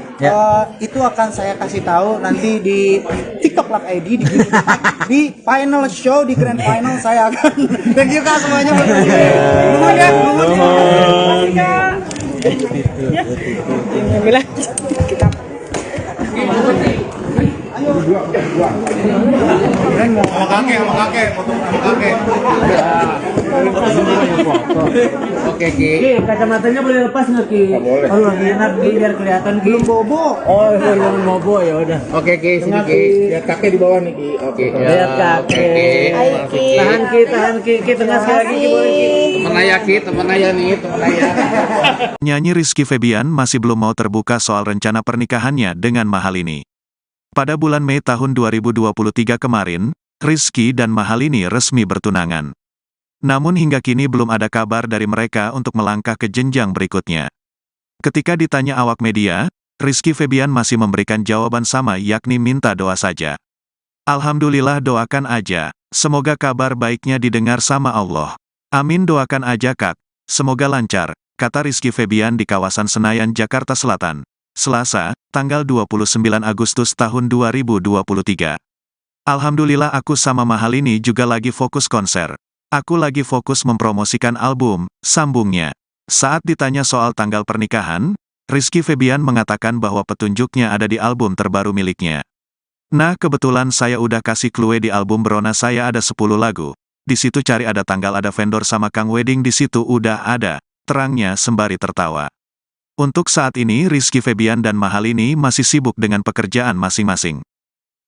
S2: Itu akan saya kasih tahu nanti di TikTok Live ID di final show, di grand final saya akan. Thank you Kak semuanya. Nuhun ya.
S3: Alhamdulillah.
S4: Sama kakek, foto sama kakek.
S8: Oke Ki.
S7: Kacamatanya boleh lepas nggak Ki? Boleh. Oh lagi enak Ki, biar kelihatan Ki. Belum bobo. Oh belum bobo ya udah.
S8: Oke Ki, sini Ki.
S2: Lihat kakek di bawah nih Ki.
S8: Oke.
S7: Lihat kakek. Tahan Ki, Ki tengah sekali lagi Ki boleh Ki.
S8: Temen ayah Ki, temen ayah nih, temen ayah.
S1: Nyanyi Rizky Febian masih belum mau terbuka soal rencana pernikahannya dengan Mahalini. Pada bulan Mei tahun 2023 kemarin, Rizky dan Mahalini resmi bertunangan. Namun hingga kini belum ada kabar dari mereka untuk melangkah ke jenjang berikutnya. Ketika ditanya awak media, Rizky Febian masih memberikan jawaban sama, yakni minta doa saja. Alhamdulillah, doakan aja. Semoga kabar baiknya didengar sama Allah. Amin, doakan aja Kak. Semoga lancar, kata Rizky Febian di kawasan Senayan, Jakarta Selatan, Selasa, tanggal 29 Agustus tahun 2023. Alhamdulillah, aku sama Mahalini juga lagi fokus konser. Aku lagi fokus mempromosikan album, sambungnya. Saat ditanya soal tanggal pernikahan, Rizky Febian mengatakan bahwa petunjuknya ada di album terbaru miliknya. Nah, kebetulan saya udah kasih clue di album Berona saya ada 10 lagu. Di situ cari ada tanggal, ada vendor sama Kang Wedding, di situ udah ada, terangnya sembari tertawa. Untuk saat ini Rizky Febian dan Mahalini masih sibuk dengan pekerjaan masing-masing.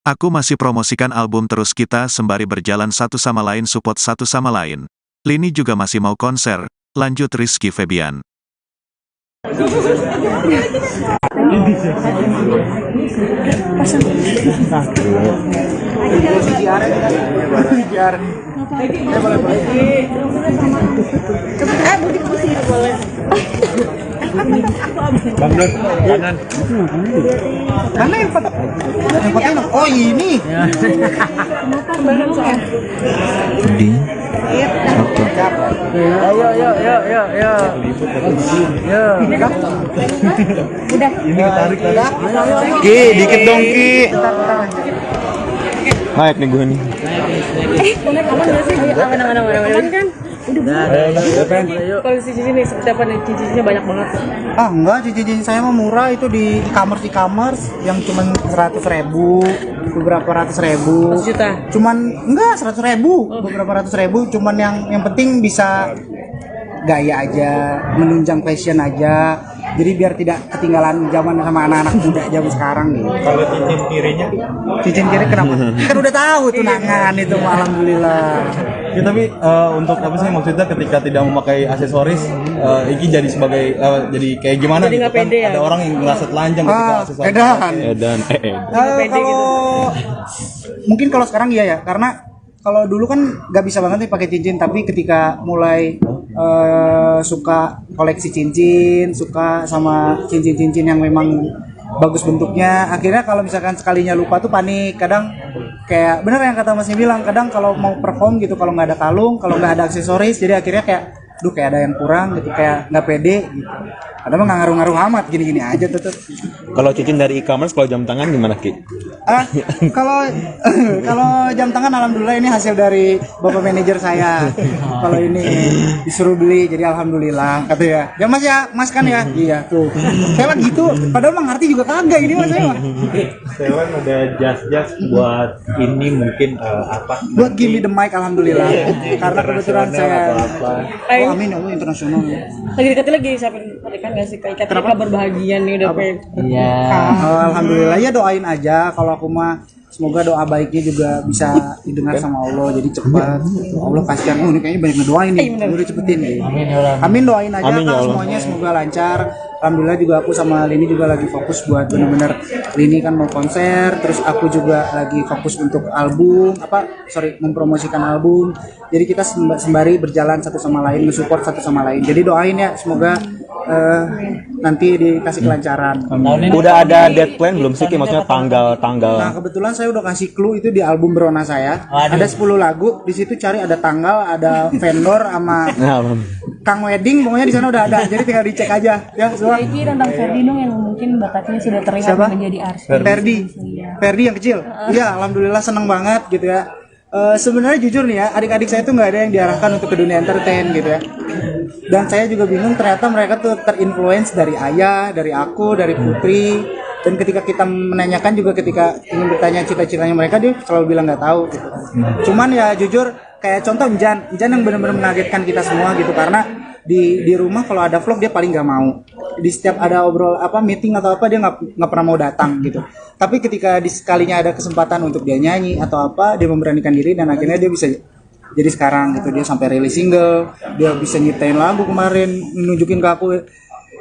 S1: Aku masih promosikan album terus, kita sembari berjalan satu sama lain, support satu sama lain. Lini juga masih mau konser, lanjut Rizky Febian.
S3: Boleh.
S5: Bang Don, kanan.
S2: Mana yang foto? Yang foto ini? Oh ini.
S6: Udah.
S9: Ki, dikit dong Ki. Naik nih gue nih.
S3: Aman nggak sih? Aman kan? Udah. Kalau di sini seperti apa nih? Cincinnya banyak banget.
S2: Ah enggak, cincin saya mah murah itu di e-commerce yang cuman 100.000, beberapa ratus ribu.
S3: 100 juta.
S2: Cuman enggak 100.000, beberapa ratus ribu. Cuman yang penting bisa gaya aja, menunjang fashion aja. Jadi biar tidak ketinggalan zaman sama anak-anak muda zaman sekarang gitu.
S5: Kalau cincin kirinya,
S2: Cincin kiri kenapa? Kan udah tahu tunangan itu, alhamdulillah.
S4: Ya tapi untuk apa sih maksudnya ketika tidak memakai aksesoris, Iki jadi sebagai jadi kayak gimana
S3: Jadi
S4: gitu
S3: nggak
S4: kan?
S3: pede ya?
S4: Ada orang yang ngerasa telanjang ketika aksesoris.
S2: Edan.
S9: Edan.
S2: Kalau mungkin kalau sekarang iya ya, karena kalau dulu kan nggak bisa banget nih pakai cincin, tapi ketika mulai suka koleksi cincin, suka sama cincin-cincin yang memang bagus bentuknya, akhirnya kalau misalkan sekalinya lupa tuh panik. Kadang kayak bener yang kata Masnya bilang, kadang kalau mau perform gitu, kalau nggak ada kalung, kalau nggak ada aksesoris, jadi akhirnya kayak duh kayak ada yang kurang gitu, kayak nggak pede gitu. Padahal mah nggak ngaruh-ngaruh amat, gini-gini aja tetep.
S9: Kalau cincin dari e-commerce, kalau jam tangan gimana Ki?
S2: Kalau kalau jam tangan alhamdulillah ini hasil dari bapak manajer saya. Kalau ini disuruh beli, jadi alhamdulillah kata ya. Ya Mas ya, Mas kan ya. Iya tuh. Saya mah gitu. Padahal mah ngerti juga kagak ini Mas saya mah.
S5: Seven ada jas buat ini mungkin apa?
S2: Buat give me the mic alhamdulillah. Karena kebetulan saya
S3: Ayo.
S2: oh, amin Allah internasional.
S3: Lagi deketin lagi siapa pernikahan nggak sih? Kayak kabar bahagia nih udah pengen.
S7: Iya.
S2: Alhamdulillah ya, doain aja. Kalau aku mah semoga doa baiknya juga bisa didengar sama Allah, jadi cepat. Allah kasihan, oh ini kayaknya banyak ngedoain nih, udah cepetin nih. Amin, doain aja
S9: Amin, ya
S2: Kak,
S9: Allah.
S2: semuanya semoga lancar. Alhamdulillah juga aku sama Lini juga lagi fokus buat bener-bener, Lini kan mau konser, terus aku juga lagi fokus untuk album, mempromosikan album. Jadi kita sembari berjalan satu sama lain, mensupport satu sama lain. Jadi doain ya, semoga nanti dikasih kelancaran.
S9: Udah ada deadline belum sih Ki? Maksudnya tanggal.
S2: Nah kebetulan saya udah kasih clue itu di album Berona saya. Ada 10 lagu, di situ cari ada tanggal, ada vendor sama Kang Wedding, pokoknya di sana udah ada. Jadi tinggal dicek aja ya.
S6: Iki tentang Ferdi dong yang mungkin bakatnya sudah terlihat
S2: Siapa?
S6: menjadi artis.
S2: Ferdi yang kecil. Iya, alhamdulillah seneng banget gitu ya. Sebenarnya jujur nih ya, adik-adik saya tuh nggak ada yang diarahkan untuk ke dunia entertain gitu ya. Dan saya juga bingung, ternyata mereka tuh terinfluence dari ayah, dari aku, dari Putri. Dan ketika kita menanyakan juga, ketika ingin bertanya cita-citanya mereka, dia selalu bilang nggak tahu gitu. Cuman ya jujur, kayak contoh Jan yang benar-benar mengagetkan kita semua gitu, karena di rumah kalau ada vlog dia paling nggak mau. Di setiap ada obrol meeting atau apa, dia nggak pernah mau datang gitu. Tapi ketika sekalinya ada kesempatan untuk dia nyanyi atau apa, dia memberanikan diri dan akhirnya dia bisa jadi sekarang gitu. Dia sampai rilis single, dia bisa nyiptain lagu kemarin, nunjukin ke aku.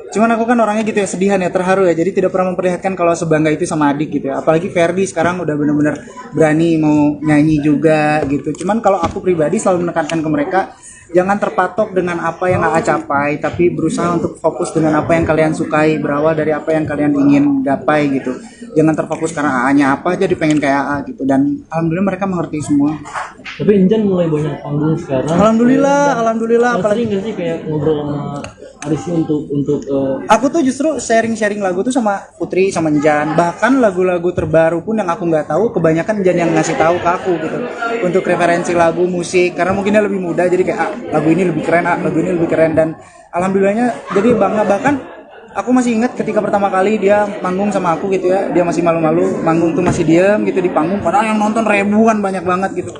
S2: Cuman aku kan orangnya gitu ya, sedihan ya, terharu ya, jadi tidak pernah memperlihatkan kalau sebangga itu sama adik gitu ya. Apalagi Ferdi sekarang udah bener-bener berani mau nyanyi juga gitu. Cuman kalau aku pribadi selalu menekankan ke mereka, jangan terpatok dengan apa yang AA capai, tapi berusaha untuk fokus dengan apa yang kalian sukai, berawal dari apa yang kalian ingin gapai gitu. Jangan terfokus karena AA-nya apa, jadi pengen kayak AA gitu. Dan alhamdulillah mereka mengerti semua.
S10: Tapi Injan mulai banyak panggung sekarang.
S2: Alhamdulillah.
S10: Apalagi nggak sih kayak ngobrol sama Arisnya untuk
S2: Aku tuh justru sharing lagu tuh sama Putri, sama Njan. Bahkan lagu-lagu terbaru pun yang aku nggak tahu, kebanyakan Njan yang ngasih tahu ke aku gitu. Untuk referensi lagu, musik, karena mungkin dia lebih muda, jadi kayak lagu ini lebih keren, lagu ini lebih keren. Dan alhamdulillahnya jadi bangga. Bahkan aku masih ingat ketika pertama kali dia manggung sama aku gitu ya, dia masih malu-malu, manggung tuh masih diem gitu di panggung, padahal yang nonton ribuan, banyak banget gitu.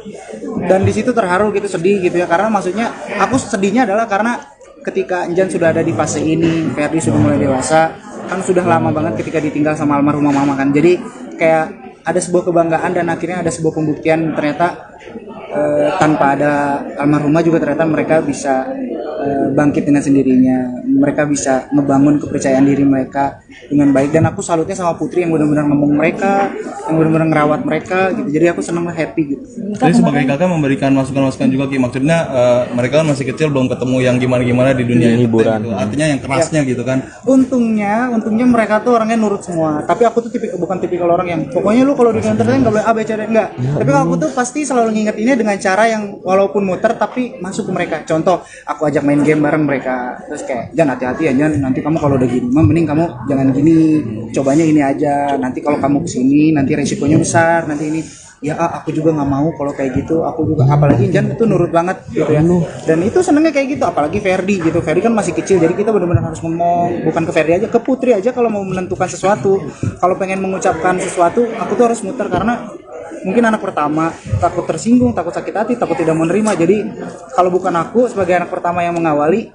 S2: Dan di situ terharu gitu, sedih gitu ya, karena maksudnya aku sedihnya adalah karena ketika Njan sudah ada di fase ini, Ferdi sudah mulai dewasa, kan sudah lama banget ketika ditinggal sama almarhumah mama kan. Jadi kayak ada sebuah kebanggaan dan akhirnya ada sebuah pembuktian ternyata tanpa ada almarhumah juga ternyata mereka bisa bangkit dengan sendirinya. Mereka bisa ngebangun kepercayaan diri mereka dengan baik, dan aku salutnya sama Putri yang benar-benar ngomong mereka, yang benar-benar ngerawat mereka gitu. Jadi aku senang, happy gitu.
S4: Jadi sebagai kakak memberikan masukan-masukan juga Ki, maksudnya mereka kan masih kecil belum ketemu yang gimana-gimana di dunia hiburan gitu. Artinya yang kerasnya gitu kan.
S2: Untungnya mereka tuh orangnya nurut semua. Tapi aku tuh bukan tipikal orang yang pokoknya lu kalau di entertain nggak boleh A B C D, enggak. Tapi kalau aku tuh pasti selalu ngingetinnya dengan cara yang walaupun muter tapi masuk ke mereka. Contoh, aku ajak main game bareng mereka. Terus kayak, "Jan, hati-hati ya Jan, nanti kamu kalau udah gini mending kamu jangan gini. Cobanya ini aja. Nanti kalau kamu kesini nanti resikonya besar. Nanti ini." Ya aku juga nggak mau kalau kayak gitu. Aku juga, apalagi Jan itu nurut banget gitu ya, dan itu senengnya kayak gitu. Apalagi Ferdi gitu, Ferdi kan masih kecil, jadi kita benar-benar harus ngomong, bukan ke Ferdi aja, ke Putri aja. Kalau mau menentukan sesuatu, kalau pengen mengucapkan sesuatu, aku tuh harus muter, karena mungkin anak pertama takut tersinggung, takut sakit hati, takut tidak menerima. Jadi kalau bukan aku sebagai anak pertama yang mengawali,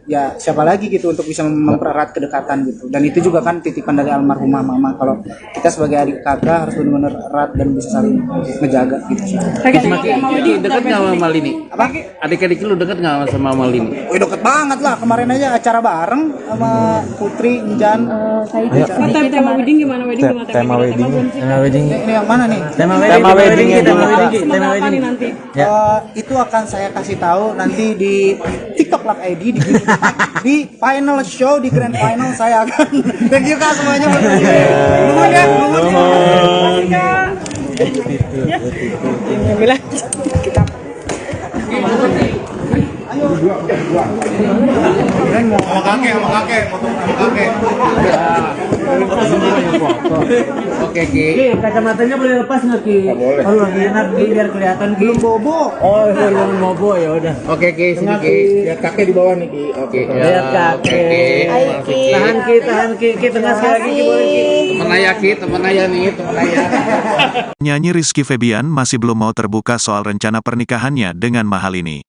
S2: ya siapa lagi gitu untuk bisa mempererat kedekatan gitu. Dan itu juga kan titipan dari almarhumah mama, kalau kita sebagai adik kakak harus benar-benar erat dan bisa saling ngejaga gitu sih.
S8: Ki, deket nggak sama Malini?
S2: Apa?
S8: Adik-adik lu deket nggak sama Malini?
S2: Wih, deket banget lah, kemarin aja acara bareng sama Putri, Jan.
S3: Tema wedding gimana?
S9: Tema wedding.
S7: Tema wedding.
S2: Ini yang mana nih?
S7: Tema
S9: Tema wedding ya,
S7: tema
S9: Kak.
S7: wedding. Tema
S3: Apa
S7: wedding.
S3: nih nanti?
S2: Itu akan saya kasih tahu nanti di TikTok Live ID di final show, di grand final saya akan. Thank you Kak semuanya. Nuhun ya, nuhun ya.
S3: Bilang.
S4: Sama kakek, foto sama kakek.
S8: Oke Ki.
S7: Ki, kacamatanya boleh lepas nggak Ki? Boleh. Oh, lagi enak Ki, biar kelihatan Ki.
S2: Belum bobo.
S7: Oh, belum bobo ya udah.
S8: Oke Ki, sini Ki.
S2: Lihat kakek di bawah nih Ki.
S8: Oke.
S7: Lihat kakek. Tahan Ki, Ki tengah sekali lagi Ki, boleh Ki.
S8: Temen ayah nih, temen ayah.
S1: Nyanyi Rizky Febian masih belum mau terbuka soal rencana pernikahannya dengan Mahalini.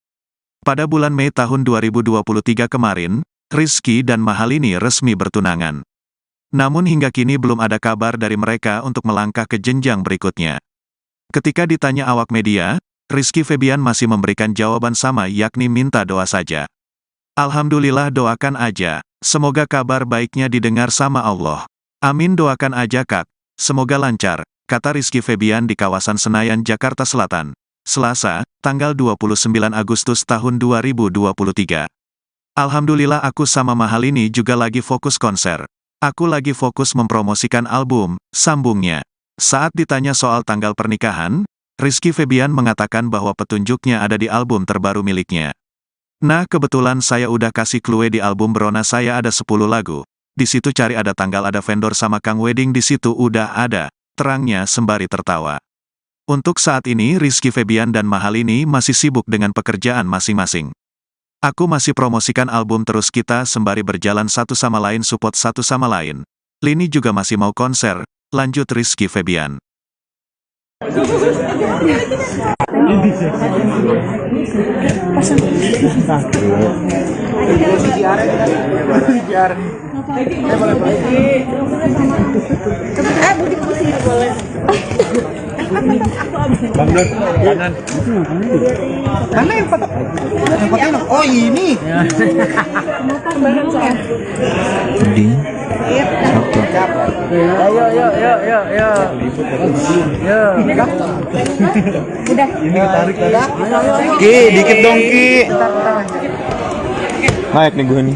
S1: Pada bulan Mei tahun 2023 kemarin, Rizky dan Mahalini resmi bertunangan. Namun hingga kini belum ada kabar dari mereka untuk melangkah ke jenjang berikutnya. Ketika ditanya awak media, Rizky Febian masih memberikan jawaban sama, yakni minta doa saja. Alhamdulillah, doakan aja. Semoga kabar baiknya didengar sama Allah. Amin, doakan aja Kak. Semoga lancar, kata Rizky Febian di kawasan Senayan, Jakarta Selatan, Selasa, tanggal 29 Agustus tahun 2023. Alhamdulillah, aku sama Mahalini juga lagi fokus konser. Aku lagi fokus mempromosikan album, sambungnya. Saat ditanya soal tanggal pernikahan, Rizky Febian mengatakan bahwa petunjuknya ada di album terbaru miliknya. Nah, kebetulan saya udah kasih clue di album Berona saya ada 10 lagu. Di situ cari ada tanggal, ada vendor sama Kang Wedding, di situ udah ada, terangnya sembari tertawa. Untuk saat ini Rizky Febian dan Mahalini masih sibuk dengan pekerjaan masing-masing. Aku masih promosikan album terus, kita sembari berjalan satu sama lain, support satu sama lain. Lini juga masih mau konser, lanjut Rizky Febian.
S5: Kanan.
S2: Mana yang foto? Yang foto yang, oh ini.
S3: Udah.
S9: Ki, dikit dong Ki. Naik nih gue nih.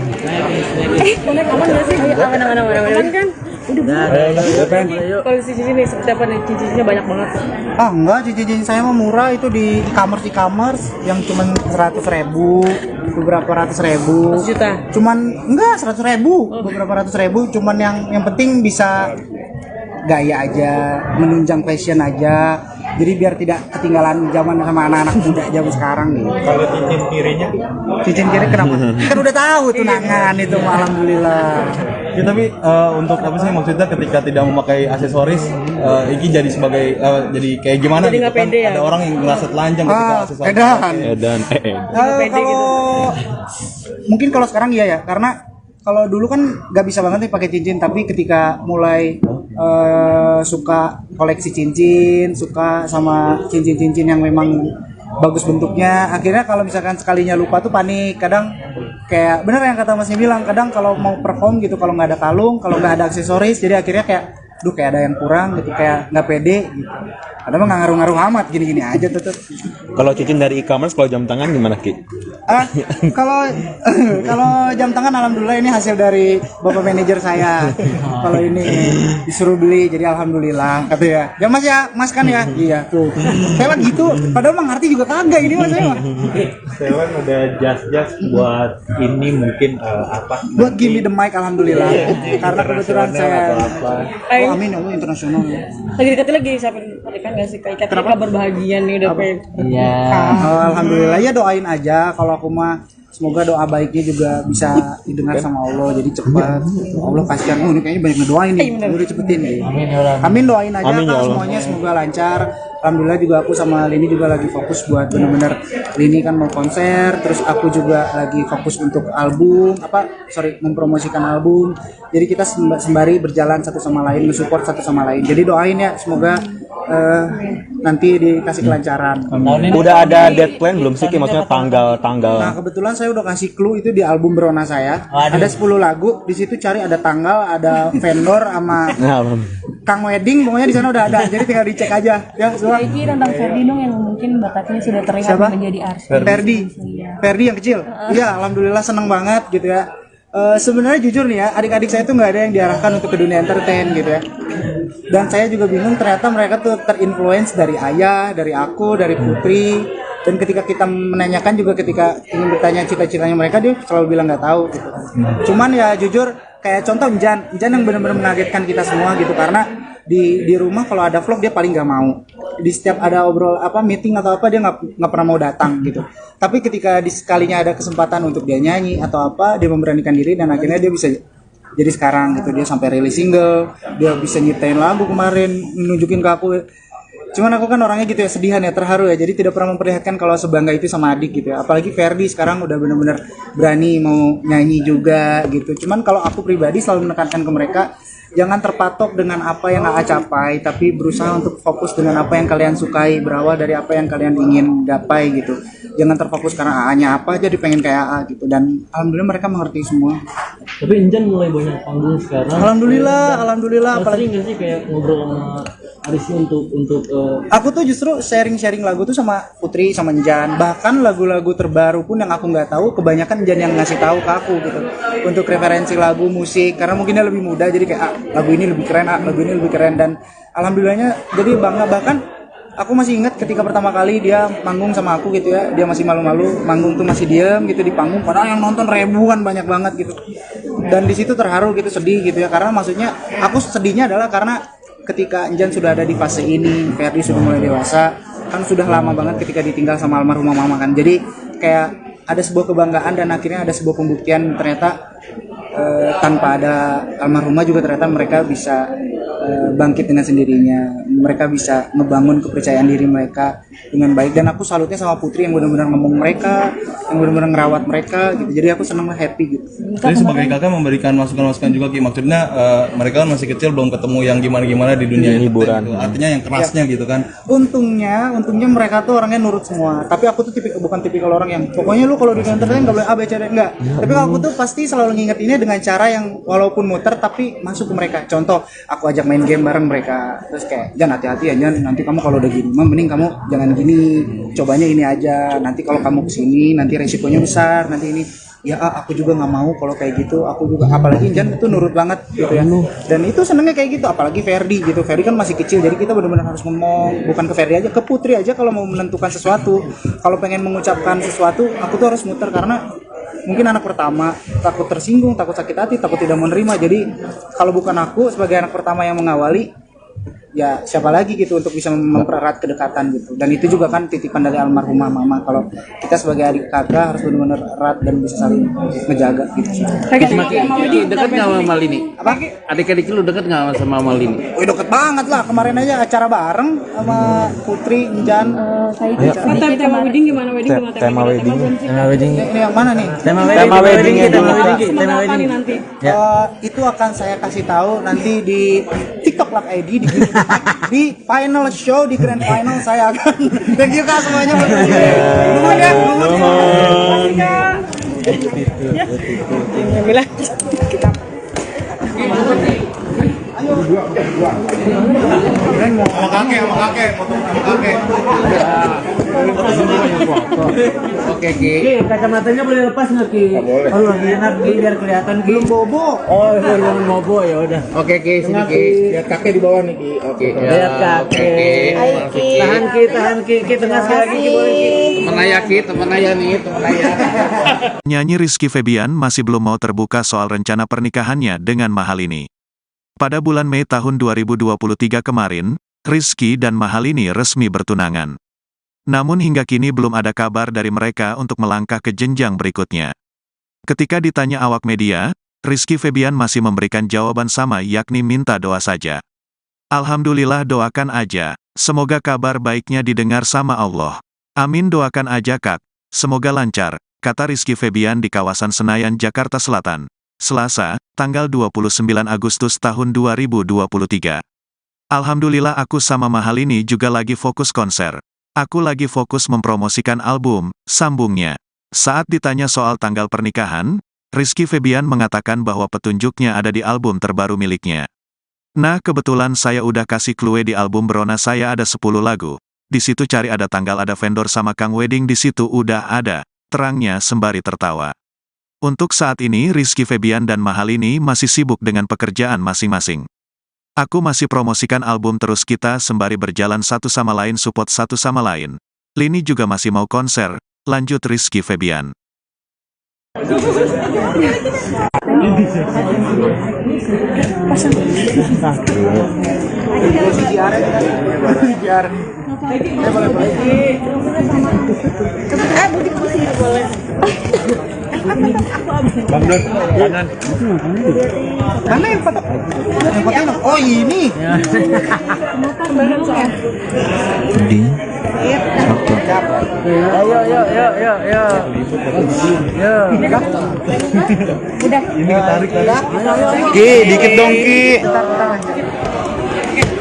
S3: Aman nggak sih? Aman kan? Udah. Koleksi cincin nih seperti apa nih? Cincinnya banyak banget.
S2: Ah enggak, cincin saya mah murah, itu di e-commerce yang cuman 100.000, beberapa ratus ribu.
S3: 100 juta.
S2: Cuman enggak 100.000, beberapa ratus ribu. Cuman yang penting bisa gaya aja, menunjang fashion aja. Jadi biar tidak ketinggalan zaman sama anak-anak muda zaman sekarang nih.
S5: Kalau cincin kirinya,
S2: Cincin kiri kenapa? Kan udah tahu tunangan itu, alhamdulillah.
S4: Ya, tapi untuk apa sih maksudnya ketika tidak memakai aksesoris, Iki jadi sebagai jadi kayak gimana
S3: Jadi
S4: gitu
S3: nggak
S4: kan?
S3: pede ya?
S4: Ada orang yang merasa telanjang ketika aksesoris.
S2: Edan.
S9: Edan.
S2: Kalau mungkin kalau sekarang iya ya, karena kalau dulu kan nggak bisa banget nih pakai cincin, tapi ketika mulai suka koleksi cincin, suka sama cincin-cincin yang memang bagus bentuknya. Akhirnya kalau misalkan sekalinya lupa tuh panik. Kadang kayak bener yang kata Masnya bilang, kadang kalau mau perform gitu, kalau nggak ada kalung, kalau nggak ada aksesoris, jadi akhirnya kayak kayak ada yang kurang gitu, kayak nggak pede gitu. Padahal nggak ngaruh-ngaruh amat, gini-gini aja tetep.
S9: Kalau cincin dari e-commerce, kalau jam tangan gimana Ki?
S2: Kalau kalau jam tangan alhamdulillah ini hasil dari bapak manajer saya. Kalau ini disuruh beli, jadi alhamdulillah kata ya. Ya Mas ya, Mas kan ya. Iya tuh. Saya mah gitu. Padahal mah ngerti juga kagak ini Mas saya mah.
S5: Sewan ada jas buat ini mungkin apa?
S2: Buat give me the mic alhamdulillah. Karena kebetulan saya
S3: Ayo.
S2: amin ya Allah internasional.
S3: Lagi deketin lagi siapin pernikahan gak sih? Kayak kabar bahagia nih udah pengen.
S7: Iya.
S2: Alhamdulillah ya, doain aja. Kalau aku mah semoga doa baiknya juga bisa didengar sama Allah, jadi cepat. Allah kasihan, ini kayaknya banyak ngedoain nih, udah cepetin nih. Amin, doain aja
S9: Amin, ya
S2: Kak,
S9: Allah.
S2: semuanya semoga lancar. Alhamdulillah juga aku sama Lini juga lagi fokus buat bener-bener, Lini kan mau konser, terus aku juga lagi fokus untuk album, mempromosikan album. Jadi kita sembari berjalan satu sama lain, mensupport satu sama lain. Jadi doain ya, semoga nanti dikasih kelancaran.
S9: Udah ada deadline belum sih Ki? Maksudnya tanggal.
S2: Nah kebetulan saya udah kasih clue itu di album Berona saya. Ada 10 lagu, di situ cari ada tanggal, ada vendor sama Kang Wedding, pokoknya di sana udah ada. Jadi tinggal dicek aja. Ya,
S6: Iki tentang Ferdi dong yang mungkin bakatnya sudah terlihat
S2: Siapa?
S6: menjadi artis.
S2: Ferdi yang kecil. Iya, alhamdulillah seneng banget gitu ya. Sebenarnya jujur nih ya, adik-adik saya tuh nggak ada yang diarahkan untuk ke dunia entertain gitu ya. Dan saya juga bingung, ternyata mereka tuh terinfluence dari ayah, dari aku, dari Putri. Dan ketika kita menanyakan juga, ketika ingin bertanya cita-citanya mereka, dia selalu bilang nggak tahu gitu. Cuman ya jujur, kayak contoh Injan yang benar-benar mengagetkan kita semua gitu, karena di rumah kalau ada vlog dia paling nggak mau. Di setiap ada meeting atau apa dia nggak pernah mau datang gitu. Tapi ketika sekalinya ada kesempatan untuk dia nyanyi atau apa, dia memberanikan diri dan akhirnya dia bisa jadi sekarang gitu. Dia sampai rilis single, dia bisa nyiptain lagu kemarin, nunjukin ke aku. Cuman aku kan orangnya gitu ya, sedihan ya, terharu ya. Jadi tidak pernah memperlihatkan kalau sebangga itu sama adik gitu ya. Apalagi Ferdi sekarang udah benar-benar berani mau nyanyi juga gitu. Cuman kalau aku pribadi selalu menekankan ke mereka, jangan terpatok dengan apa yang AA capai, tapi berusaha untuk fokus dengan apa yang kalian sukai, berawal dari apa yang kalian ingin gapai gitu. Jangan terfokus karena AA-nya apa aja pengen kayak AA gitu. Dan alhamdulillah mereka mengerti semua.
S10: Tapi Injan mulai banyak panggung sekarang.
S2: Alhamdulillah.
S10: Apalagi nggak sih kayak ngobrol sama Arisnya untuk
S2: Aku tuh justru sharing lagu tuh sama Putri, sama Njan. Bahkan lagu-lagu terbaru pun yang aku nggak tahu, kebanyakan Njan yang ngasih tahu ke aku gitu. Untuk referensi lagu, musik, karena mungkin dia lebih muda, jadi kayak lagu ini lebih keren, lagu ini lebih keren. Dan alhamdulillahnya jadi bangga. Bahkan aku masih ingat ketika pertama kali dia manggung sama aku gitu ya, dia masih malu-malu, manggung tuh masih diem gitu di panggung, padahal yang nonton ribuan, banyak banget gitu. Dan di situ terharu gitu, sedih gitu ya, karena maksudnya aku sedihnya adalah karena ketika Njan sudah ada di fase ini, Ferdi sudah mulai dewasa, kan sudah lama banget ketika ditinggal sama almarhumah mama kan. Jadi kayak ada sebuah kebanggaan dan akhirnya ada sebuah pembuktian ternyata tanpa ada almarhumah juga ternyata mereka bisa bangkit dengan sendirinya. Mereka bisa ngebangun kepercayaan diri mereka dengan baik. Dan aku salutnya sama Putri yang benar-benar ngomong mereka, yang benar-benar ngerawat mereka gitu. Jadi aku senang, happy gitu.
S4: Jadi sebagai kakak memberikan masukan-masukan juga Ki, maksudnya mereka kan masih kecil, belum ketemu yang gimana-gimana di dunia
S9: hiburan
S4: gitu. Artinya yang kerasnya gitu kan.
S2: Untungnya mereka tuh orangnya nurut semua. Tapi aku tuh bukan tipikal orang yang pokoknya lu kalau di entertain nggak boleh A B C D, enggak. Tapi kalau aku tuh pasti selalu ngingetinnya dengan cara yang walaupun muter tapi masuk ke mereka. Contoh, aku ajak main game bareng mereka. Terus kayak, "Jan, hati-hati ya Jan, nanti kamu kalau udah gini, mending kamu jangan gini. Cobanya ini aja. Nanti kalau kamu kesini nanti resikonya besar, nanti ini." Ya aku juga nggak mau kalau kayak gitu. Aku juga, apalagi Jan itu nurut banget gitu ya. Dan itu senengnya kayak gitu. Apalagi Ferdi gitu. Ferdi kan masih kecil, jadi kita benar-benar harus ngomong, bukan ke Ferdi aja, ke Putri aja kalau mau menentukan sesuatu. Kalau pengen mengucapkan sesuatu, aku tuh harus muter karena mungkin anak pertama, takut tersinggung, takut sakit hati, takut tidak menerima. Jadi kalau bukan aku sebagai anak pertama yang mengawali, ya siapa lagi gitu untuk bisa mempererat kedekatan gitu. Dan itu juga kan titipan dari almarhumah mama, kalau kita sebagai adik kakak harus benar-benar erat dan bisa saling ngejaga gitu.
S8: Ki, dekat nggak sama Malini?
S2: Apa?
S8: Adik-adik lu dekat nggak sama Malini?
S2: Wih, deket banget lah, kemarin aja acara bareng sama Putri, Njan.
S3: Tema wedding gimana?
S9: tema wedding
S2: Ini yang mana nih?
S9: tema wedding
S3: Tema wedding nanti.
S2: Itu akan saya kasih tahu nanti di TikTok Luck ID di final show, di grand final saya akan. Thank you Kak semuanya buat nuhun ya.
S3: Makasih Kak. Alhamdulillah.
S4: Sama kakek, foto sama kakek.
S8: Oke Ki.
S7: Ki, kacamatanya boleh lepas nggak Ki? Boleh. Oh lagi enak Ki, biar kelihatan Ki.
S2: Belum bobo.
S7: Oh belum bobo ya udah.
S8: Oke Ki, sini Ki.
S2: Lihat kakek di bawah nih Ki.
S8: Oke.
S7: Lihat kakek. Tahan Ki, Ki tengah sekali lagi Ki boleh Ki.
S8: Temen ayah nih, temen ayah.
S1: Nyanyi Rizky Febian masih belum mau terbuka soal rencana pernikahannya dengan Mahalini. Pada bulan Mei tahun 2023 kemarin, Rizky dan Mahalini resmi bertunangan. Namun hingga kini belum ada kabar dari mereka untuk melangkah ke jenjang berikutnya. Ketika ditanya awak media, Rizky Febian masih memberikan jawaban sama, yakni minta doa saja. Alhamdulillah, doakan aja. Semoga kabar baiknya didengar sama Allah. Amin, doakan aja Kak. Semoga lancar, kata Rizky Febian di kawasan Senayan, Jakarta Selatan. Selasa, tanggal 29 Agustus tahun 2023. Alhamdulillah, aku sama Mahalini juga lagi fokus konser. Aku lagi fokus mempromosikan album, sambungnya. Saat ditanya soal tanggal pernikahan, Rizky Febian mengatakan bahwa petunjuknya ada di album terbaru miliknya. Nah, kebetulan saya udah kasih clue di album Berona saya ada 10 lagu. Di situ cari ada tanggal, ada vendor sama Kang Wedding, di situ udah ada, terangnya sembari tertawa. Untuk saat ini Rizky Febian dan Mahalini masih sibuk dengan pekerjaan masing-masing. Aku masih promosikan album terus, kita sembari berjalan satu sama lain, support satu sama lain. Lini juga masih mau konser, lanjut Rizky Febian.
S5: Bang Dor, kanan.
S2: Mana yang foto? Yang foto? Oh ini.
S3: Udah.
S4: Ini tarik.
S9: Ki, dikit dong Ki.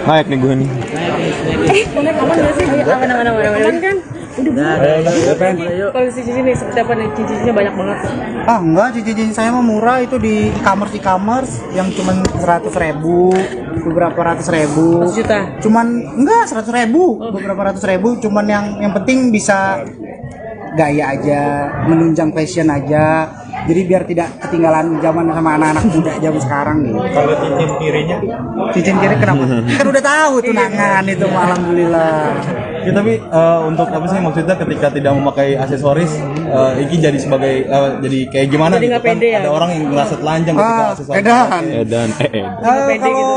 S9: Naik nih gue nih.
S3: Aman nggak sih? Aman kan? Udah. Kalau di sini seperti apa nih? Cincinnya banyak banget.
S2: Ah enggak, cincin saya mah murah, itu di e-commerce yang cuman 100.000, beberapa ratus ribu.
S3: 100 juta.
S2: Cuman enggak 100.000, beberapa ratus ribu. Cuman yang penting bisa gaya aja, menunjang fashion aja. Jadi biar tidak ketinggalan zaman sama anak-anak muda zaman sekarang nih.
S5: Kalau cincin kirinya?
S2: Cincin kiri kenapa? Kan udah tahu tunangan itu, alhamdulillah.
S4: Ya, tapi untuk apa sih maksudnya ketika tidak memakai aksesoris, Iki jadi sebagai jadi kayak gimana
S3: Jadi
S4: gitu
S3: nggak
S4: kan?
S3: pede ya?
S4: Ada orang yang merasa telanjang ketika aksesoris.
S2: Edan.
S3: pede gitu.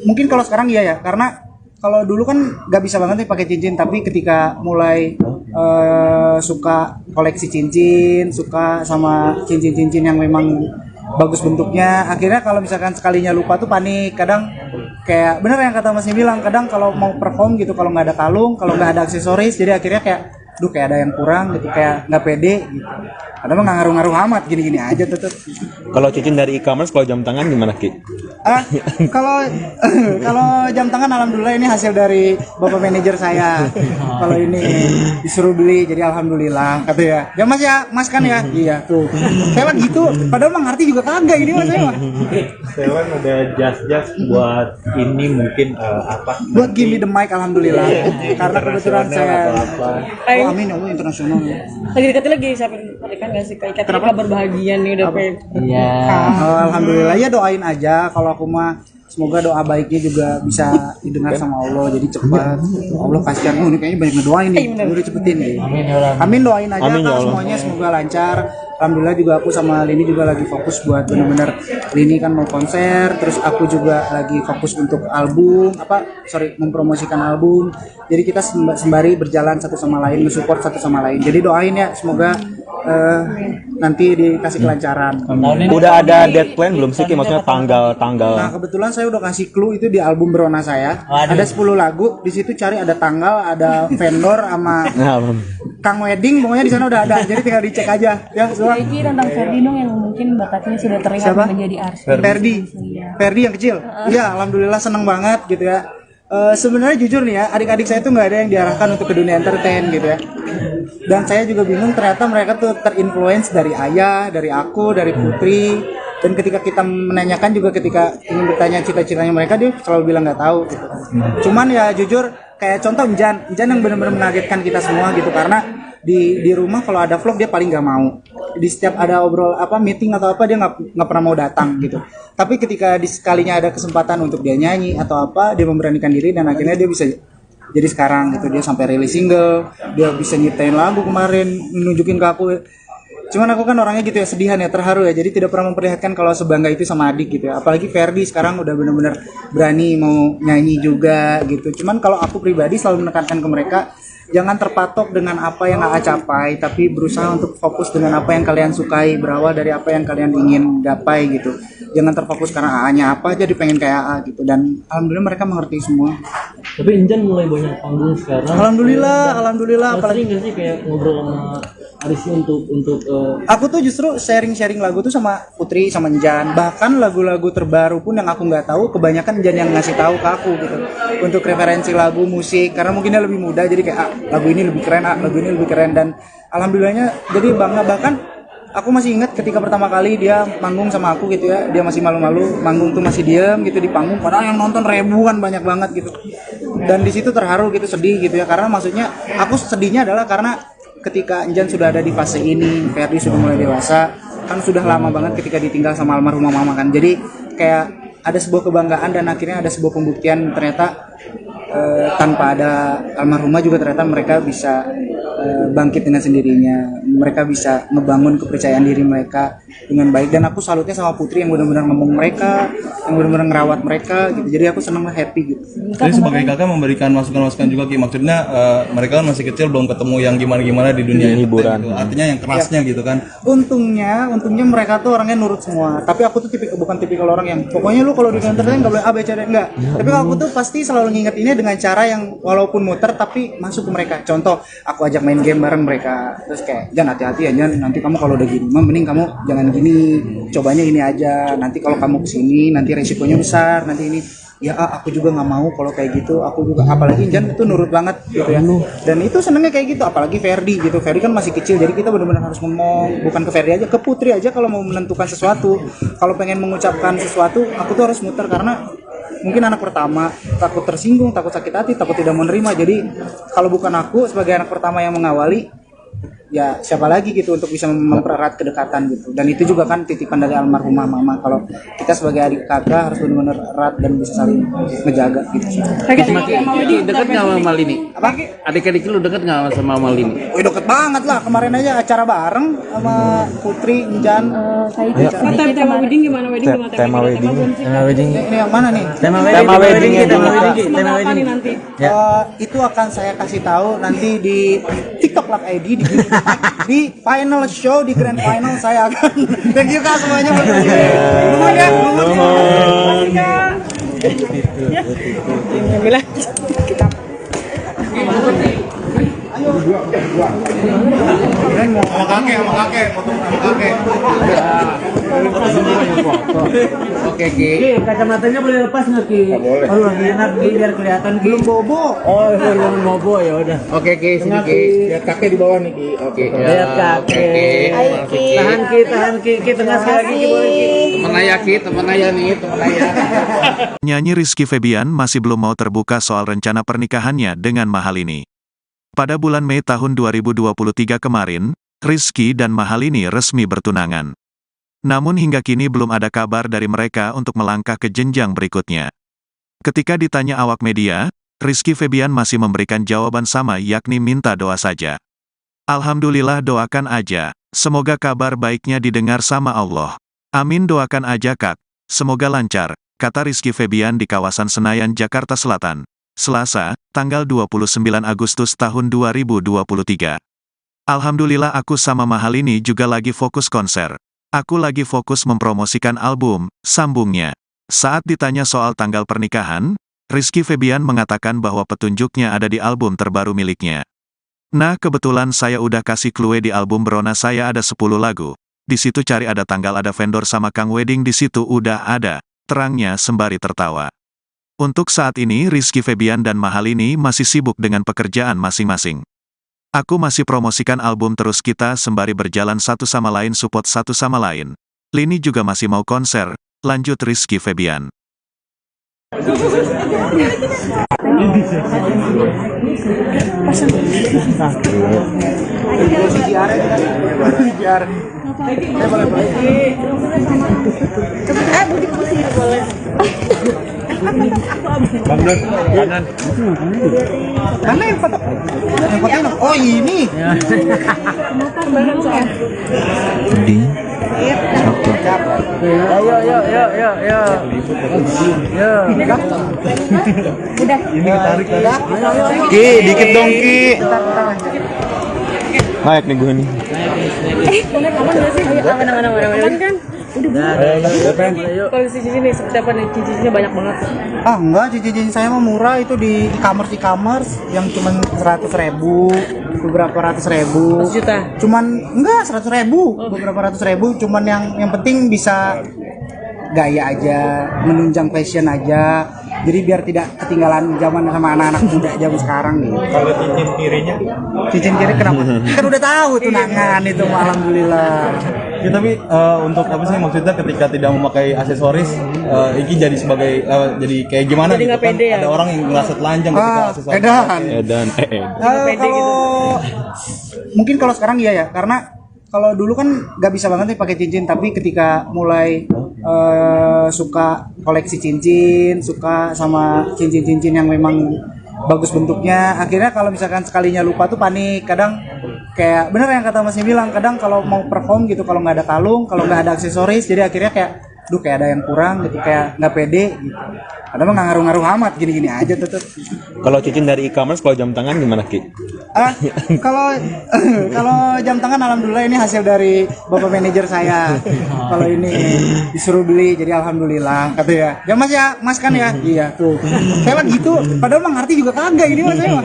S2: Mungkin kalau sekarang iya ya, karena kalau dulu kan nggak bisa banget nih pakai cincin, tapi ketika mulai suka koleksi cincin, suka sama cincin-cincin yang memang bagus bentuknya, akhirnya kalau misalkan sekalinya lupa tuh panik. Kadang kayak bener yang kata Masnya bilang, kadang kalau mau perform gitu, kalau nggak ada kalung, kalau nggak ada aksesoris, jadi akhirnya kayak kayak ada yang kurang gitu, kayak nggak pede gitu. Padahal nggak ngaruh-ngaruh amat, gini-gini aja tetep.
S9: Kalau cincin dari e-commerce, kalau jam tangan gimana Ki?
S2: Kalau jam tangan alhamdulillah ini hasil dari bapak manajer saya. Kalau ini disuruh beli, jadi alhamdulillah kata ya. Ya Mas ya, Mas kan ya? Iya tuh. Saya lagi gitu, padahal mah ngerti juga kagak ini Mas saya mah.
S5: Sewan ada jas-jas buat ini mungkin apa?
S2: Buat Gimme the Mic alhamdulillah. Karena kebetulan saya
S5: Apa?
S2: oh amin ya Allah, internasional.
S3: Lagi deketin lagi siapa pernikahan nggak sih? Kayak kabar bahagia nih udah pengen.
S7: Iya.
S2: Alhamdulillah ya, doain aja. Kalau aku mah semoga doa baiknya juga bisa didengar sama Allah, jadi cepat. Allah kasihan, ini kayaknya banyak ngedoain nih, udah cepetin nih. Amin, doain aja
S9: Amin, ya
S2: Kak,
S9: Allah.
S2: semuanya semoga lancar. Alhamdulillah juga aku sama Lini juga lagi fokus buat bener-bener, Lini kan mau konser, terus aku juga lagi fokus untuk album, mempromosikan album. Jadi kita sembari berjalan satu sama lain, nge-support satu sama lain. Jadi doain ya, semoga nanti dikasih kelancaran.
S9: Udah ada dead plan belum sih Ki? Maksudnya tanggal.
S2: Nah kebetulan saya udah kasih clue itu di album Berona saya. Ada 10 lagu, di situ cari ada tanggal, ada vendor sama Kang Wedding, pokoknya di sana udah ada, jadi tinggal dicek aja ya. Semua.
S6: Iki tentang Ferdi dong yang mungkin bakatnya sudah terlihat
S2: Siapa?
S6: menjadi artis.
S2: Ferdi yang kecil. Iya, alhamdulillah seneng banget gitu ya. Sebenarnya jujur nih ya, adik-adik saya tuh nggak ada yang diarahkan untuk ke dunia entertain gitu ya. Dan saya juga bingung ternyata mereka tuh terinfluence dari ayah, dari aku, dari Putri. Dan ketika kita menanyakan juga ketika ingin bertanya cita-citanya mereka, dia selalu bilang nggak tahu gitu. Cuman ya jujur kayak contoh Injan yang benar-benar mengagetkan kita semua gitu, karena di rumah kalau ada vlog dia paling nggak mau. Di setiap ada obrol meeting atau apa dia nggak pernah mau datang gitu. Tapi ketika sekalinya ada kesempatan untuk dia nyanyi atau apa, dia memberanikan diri dan akhirnya dia bisa jadi sekarang gitu. Dia sampai rilis single, dia bisa nyiptain lagu kemarin, nunjukin ke aku. Cuman aku kan orangnya gitu ya, sedihan ya, terharu ya, jadi tidak pernah memperlihatkan kalau sebangga itu sama adik gitu ya. Apalagi Ferdi sekarang udah bener-bener berani mau nyanyi juga gitu. Cuman kalau aku pribadi selalu menekankan ke mereka, jangan terpatok dengan apa yang AA capai, tapi berusaha untuk fokus dengan apa yang kalian sukai, berawal dari apa yang kalian ingin gapai gitu. Jangan terfokus karena AA-nya apa aja pengen kayak AA gitu, dan alhamdulillah mereka mengerti semua.
S10: Tapi Injan mulai banyak panggung sekarang.
S2: Alhamdulillah.
S10: Apalagi nggak sih kayak ngobrol sama Arisy untuk
S2: Aku tuh justru sharing lagu tuh sama Putri, sama Njan. Bahkan lagu-lagu terbaru pun yang aku nggak tahu, kebanyakan Njan yang ngasih tahu ke aku gitu. Untuk referensi lagu, musik, karena mungkin dia lebih muda, jadi kayak lagu ini lebih keren, lagu ini lebih keren. Dan alhamdulillahnya jadi bangga. Bahkan aku masih ingat ketika pertama kali dia manggung sama aku gitu ya, dia masih malu-malu, manggung tuh masih diem gitu di panggung, padahal yang nonton ribuan, banyak banget gitu. Dan di situ terharu gitu, sedih gitu ya, karena maksudnya aku sedihnya adalah karena ketika Njan sudah ada di fase ini, Ferdi sudah mulai dewasa, kan sudah lama banget ketika ditinggal sama almarhumah mama kan. Jadi kayak ada sebuah kebanggaan dan akhirnya ada sebuah pembuktian ternyata tanpa ada almarhumah juga ternyata mereka bisa bangkit dengan sendirinya. Mereka bisa ngebangun kepercayaan diri mereka dengan baik, dan aku salutnya sama Putri yang benar-benar ngomong mereka, yang benar-benar ngerawat mereka gitu. Jadi aku senang, happy gitu.
S4: Jadi sebagai kakak memberikan masukan-masukan juga Ki, maksudnya mereka kan masih kecil, belum ketemu yang gimana-gimana di dunia hiburan gitu. Artinya yang kerasnya gitu kan.
S2: Untungnya mereka tuh orangnya nurut semua. Tapi aku tuh bukan tipikal orang yang pokoknya lu kalau di entertain nggak boleh A B C D, enggak. Tapi aku tuh pasti selalu ngingetinnya dengan cara yang walaupun muter tapi masuk ke mereka. Contoh, aku ajak main game bareng mereka. Terus kayak, "Jan, hati-hati ya Jan, nanti kamu kalau udah gini, mending kamu jangan gini, cobanya ini aja. Nanti kalau kamu kesini nanti resikonya besar, nanti ini." Ya aku juga nggak mau kalau kayak gitu. Aku juga, apalagi Jan itu nurut banget gitu ya, dan itu senengnya kayak gitu. Apalagi Ferdi gitu, Ferdi kan masih kecil, jadi kita benar-benar harus ngomong, bukan ke Ferdi aja, ke Putri aja. Kalau mau menentukan sesuatu, kalau pengen mengucapkan sesuatu, aku tuh harus muter, karena mungkin anak pertama, takut tersinggung, takut sakit hati, takut tidak menerima. Jadi kalau bukan aku sebagai anak pertama yang mengawali, ya siapa lagi gitu untuk bisa mempererat kedekatan gitu. Dan itu juga kan titipan dari almarhumah mama, kalau kita sebagai adik kakak harus benar-benar erat dan bisa saling ngejaga gitu.
S8: Ki, deket nggak sama Malini?
S2: Apa?
S8: Adik-adik lu deket nggak sama Malini?
S2: Wih, deket banget lah, kemarin aja acara bareng sama Putri, Njan.
S3: Tema wedding gimana?
S9: Tema wedding.
S2: Ini yang mana nih?
S9: Tema wedding
S3: Nanti.
S2: Itu akan saya kasih tahu nanti di TikTok Live ID di final show, di grand final saya akan. Thank you kak semuanya buat nuhun ya.
S3: Alhamdulillah.
S4: Sama kakek, foto sama kakek.
S8: Oke Ki.
S7: Kacamatanya boleh lepas nggak Ki? Boleh. Oh lagi enak Ki, biar kelihatan Ki. Belum bobo. Oh belum bobo ya udah.
S8: Oke Ki, sini Ki.
S4: Lihat kakek di bawah nih Ki.
S8: Oke.
S7: Lihat kakek. Tahan Ki, Ki tengah sekali lagi Ki, boleh Ki.
S8: Temen ayah Ki, temen ayah nih, temen ayah.
S1: Nyanyi Rizky Febian masih belum mau terbuka soal rencana pernikahannya dengan Mahalini. Pada bulan Mei tahun 2023 kemarin, Rizky dan Mahalini resmi bertunangan. Namun hingga kini belum ada kabar dari mereka untuk melangkah ke jenjang berikutnya. Ketika ditanya awak media, Rizky Febian masih memberikan jawaban sama, yakni minta doa saja. Alhamdulillah, doakan aja. Semoga kabar baiknya didengar sama Allah. Amin, doakan aja kak. Semoga lancar, kata Rizky Febian di kawasan Senayan, Jakarta Selatan, Selasa, tanggal 29 Agustus tahun 2023. Alhamdulillah, aku sama Mahalini juga lagi fokus konser. Aku lagi fokus mempromosikan album, sambungnya. Saat ditanya soal tanggal pernikahan, Rizky Febian mengatakan bahwa petunjuknya ada di album terbaru miliknya. Nah kebetulan saya udah kasih clue di album Brona saya ada 10 lagu. Di situ cari ada tanggal ada vendor sama Kang Wedding di situ udah ada. Terangnya sembari tertawa. Untuk saat ini Rizky Febian dan Mahalini masih sibuk dengan pekerjaan masing-masing. Aku masih promosikan album terus kita sembari berjalan satu sama lain support satu sama lain. Lini juga masih mau konser, lanjut Rizky Febian.
S5: Kanan.
S2: Mana yang foto? Yang foto oh ini.
S9: Ki, dikit dong Ki. Naik nih gue nih.
S3: Aman nggak sih? Aman kan? Udah koleksi cincin nih seperti apa nih? Cincinnya banyak banget.
S2: Ah enggak, cincin saya mah murah itu di e-commerce yang cuman 100.000, beberapa ratus ribu.
S3: 100 juta.
S2: Cuman enggak 100.000, beberapa ratus ribu. Cuman yang penting bisa gaya aja, menunjang fashion aja. Jadi biar tidak ketinggalan zaman sama anak-anak muda zaman sekarang nih.
S5: Kalau cincin kirinya?
S2: Cincin kiri kenapa? Kan udah tahu tunangan itu, alhamdulillah.
S4: Ya, tapi untuk apa sih maksudnya ketika tidak memakai aksesoris, Iki jadi sebagai jadi kayak gimana
S3: Jadi
S4: gitu
S3: nggak
S4: kan?
S3: pede ya?
S4: Ada orang yang merasa telanjang ketika aksesoris.
S2: Edan.
S9: Edan.
S2: Kalau mungkin kalau sekarang iya ya, karena kalau dulu kan nggak bisa banget nih pakai cincin, tapi ketika mulai suka koleksi cincin, suka sama cincin-cincin yang memang bagus bentuknya, akhirnya kalau misalkan sekalinya lupa tuh panik. Kadang kayak bener yang kata Masnya bilang, kadang kalau mau perform gitu, kalau nggak ada kalung, kalau nggak ada aksesoris, jadi akhirnya kayak kayak ada yang kurang gitu, kayak nggak pede gitu. Padahal mah nggak ngaruh-ngaruh amat, gini-gini aja tetep.
S9: Kalau cincin dari e-commerce, kalau jam tangan gimana Ki?
S2: Kalau jam tangan alhamdulillah ini hasil dari bapak manajer saya. Kalau ini disuruh beli, jadi alhamdulillah kata ya. Ya Mas ya, Mas kan ya. Iya tuh. Saya mah gitu. Padahal mah ngerti juga kagak ini Mas saya mah.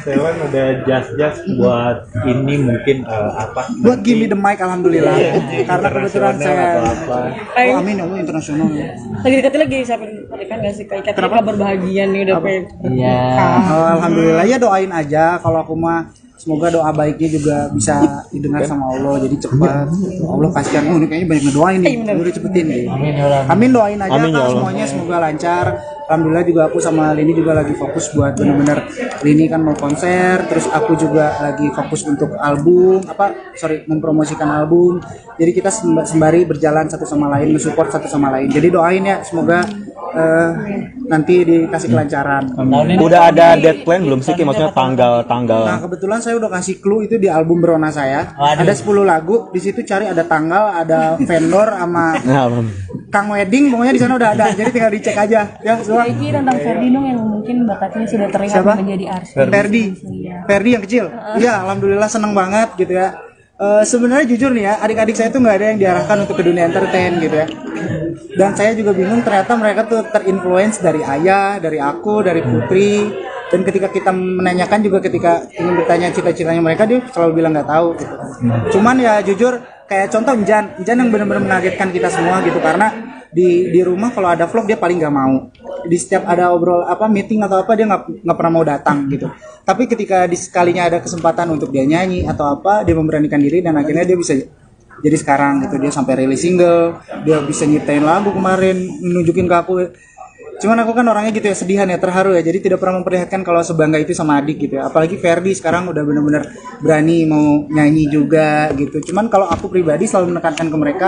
S5: Sewan ada jas-jas buat ini mungkin apa?
S2: Buat Gimme the Mic alhamdulillah. Karena kebetulan saya
S5: Apa?
S2: oh amin ya Allah internasional.
S3: Lagi deketin lagi siapa kan nggak sih kayak kabar bahagia nih udah pengen.
S7: Iya.
S2: Alhamdulillah ya, doain aja kalau aku mah semoga doa baiknya juga bisa didengar sama Allah jadi cepat. Allah kasihan, ini kayaknya banyak ngedoain nih, udah cepetin nih. Amin, doain aja
S9: Amin, ya
S2: Kak,
S9: Allah.
S2: semuanya semoga lancar. Alhamdulillah juga aku sama Lini juga lagi fokus buat bener-bener Lini kan mau konser, terus aku juga lagi fokus untuk album, mempromosikan album. Jadi kita sembari berjalan satu sama lain, mensupport satu sama lain. Jadi doain ya semoga nanti dikasih kelancaran.
S9: Udah ada dead plan belum sih Ki? Maksudnya
S2: Nah
S9: tanggal.
S2: kebetulan saya udah kasih clue itu di album Brona saya. Ada 10 lagu, di situ cari ada tanggal, ada vendor sama Kang Wedding, pokoknya di sana udah ada. Jadi tinggal dicek aja ya. Semua.
S6: Iki tentang Ferdi dong yang mungkin bakatnya sudah terlihat
S2: Siapa?
S6: menjadi artis.
S2: Ferdi yang kecil. Iya, alhamdulillah seneng banget gitu ya. Sebenarnya jujur nih ya, adik-adik saya tuh nggak ada yang diarahkan untuk ke dunia entertain gitu ya. Dan saya juga bingung, ternyata mereka tuh terinfluence dari ayah, dari aku, dari Putri. Dan ketika kita menanyakan juga, ketika ingin bertanya cita-citanya mereka, dia selalu bilang nggak tahu gitu. Cuman ya jujur, kayak contoh Injan yang benar-benar mengagetkan kita semua gitu, karena di rumah kalau ada vlog dia paling nggak mau. Di setiap ada meeting atau apa dia nggak pernah mau datang gitu. Tapi ketika sekalinya ada kesempatan untuk dia nyanyi atau apa, dia memberanikan diri dan akhirnya dia bisa jadi sekarang gitu. Dia sampai rilis single, dia bisa nyiptain lagu kemarin, nunjukin ke aku. Cuman aku kan orangnya gitu ya, sedihan ya, terharu ya. Jadi tidak pernah memperlihatkan kalau sebangga itu sama adik gitu ya. Apalagi Ferdi sekarang udah benar-benar berani mau nyanyi juga gitu. Cuman kalau aku pribadi selalu menekankan ke mereka,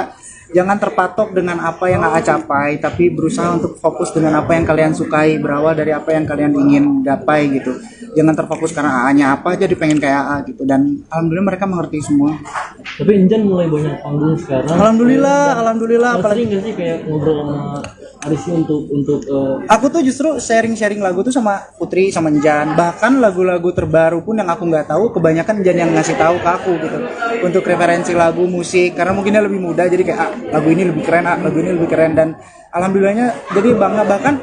S2: jangan terpatok dengan apa yang AA capai, tapi berusaha untuk fokus dengan apa yang kalian sukai, berawal dari apa yang kalian ingin gapai gitu. Jangan terfokus karena AA-nya apa, jadi pengen kayak AA gitu. Dan alhamdulillah mereka mengerti semua.
S10: Tapi Injan mulai banyak panggung sekarang.
S2: Alhamdulillah.
S10: Sering nggak sih kayak ngobrol sama Arisnya untuk
S2: Aku tuh justru sharing lagu tuh sama Putri, sama Njan. Bahkan lagu-lagu terbaru pun yang aku nggak tahu, kebanyakan Njan yang ngasih tahu ke aku gitu. Untuk referensi lagu, musik, karena mungkin dia lebih muda, jadi kayak lagu ini lebih keren, lagu ini lebih keren. Dan alhamdulillahnya jadi bangga. Bahkan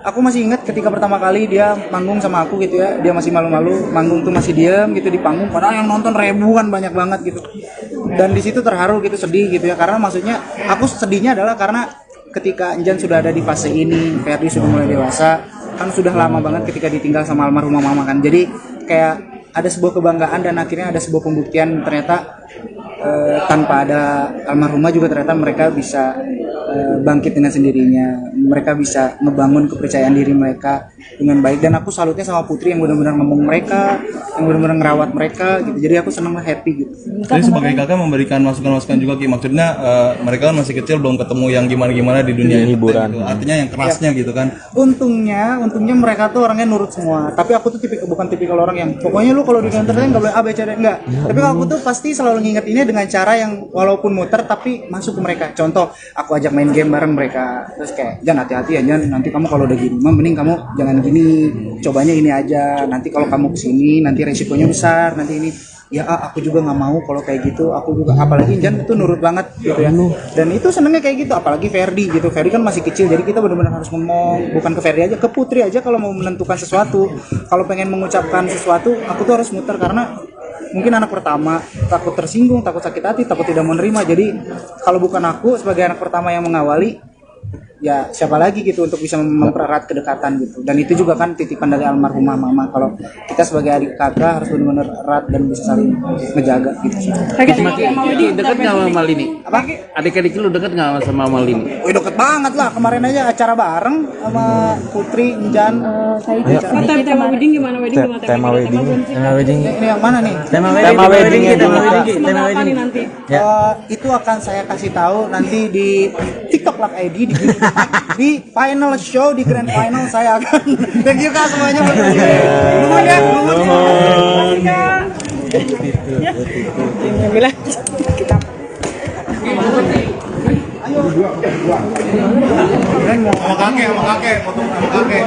S2: aku masih ingat ketika pertama kali dia manggung sama aku gitu ya, dia masih malu-malu, manggung tuh masih diam gitu di panggung, padahal yang nonton ribuan banyak banget gitu. Dan di situ terharu gitu, sedih gitu ya, karena maksudnya aku sedihnya adalah karena ketika Enjan sudah ada di fase ini, Ferdi sudah mulai dewasa, kan sudah lama banget ketika ditinggal sama almarhumah mama kan. Jadi kayak ada sebuah kebanggaan dan akhirnya ada sebuah pembuktian ternyata tanpa ada almarhumah juga ternyata mereka bisa bangkit dengan sendirinya, mereka bisa ngebangun kepercayaan diri mereka dengan baik. Dan aku salutnya sama Putri yang benar-benar ngomong mereka, yang benar-benar ngerawat mereka gitu. Jadi aku senang, happy gitu.
S4: Jadi sebagai kakak memberikan masukan-masukan juga Ki, maksudnya mereka kan masih kecil, belum ketemu yang gimana-gimana di dunia hiburan gitu. Artinya yang kerasnya gitu kan.
S2: Untungnya mereka tuh orangnya nurut semua. Tapi aku tuh bukan tipikal orang yang pokoknya lu kalau di entertain nggak boleh A B C D, enggak. Tapi kalau aku tuh pasti selalu ngingetinnya dengan cara yang walaupun muter tapi masuk ke mereka. Contoh, aku ajak main game bareng mereka, terus kayak jangan hati-hati ya Jan, nanti kamu kalau udah gini mending kamu jangan gini, cobanya ini aja, nanti kalau kamu kesini nanti resikonya besar, nanti ini ya aku juga nggak mau kalau kayak gitu. Aku juga, apalagi Jan itu nurut banget gitu ya, dan itu senengnya kayak gitu. Apalagi Ferdi gitu, Ferdi kan masih kecil, jadi kita benar-benar harus ngomong, bukan ke Ferdi aja, ke Putri aja kalau mau menentukan sesuatu, kalau pengen mengucapkan sesuatu aku tuh harus muter, karena mungkin anak pertama takut tersinggung, takut sakit hati, takut tidak menerima. Jadi kalau bukan aku sebagai anak pertama yang mengawali, ya siapa lagi gitu untuk bisa mempererat kedekatan gitu. Dan itu juga kan titipan dari almarhumah mama, kalau kita sebagai adik kakak harus benar-benar erat dan bisa saling ngejaga gitu.
S8: Ki, dekat nggak sama Malini?
S2: Apa?
S8: Adik-adik lu dekat nggak sama Malini?
S2: Wih, deket banget lah, kemarin aja acara bareng sama Putri, Enjan.
S3: Tema wedding gimana?
S9: Tema wedding.
S2: Ini yang mana nih?
S9: Tema wedding
S3: Nanti.
S2: Itu akan saya kasih tahu nanti di TikTok Lak ID di final show, di grand final saya akan. Thank you Kak semuanya. Nuhun ya, nuhun.
S3: Alhamdulillah.
S4: Sama kakek, foto sama kakek.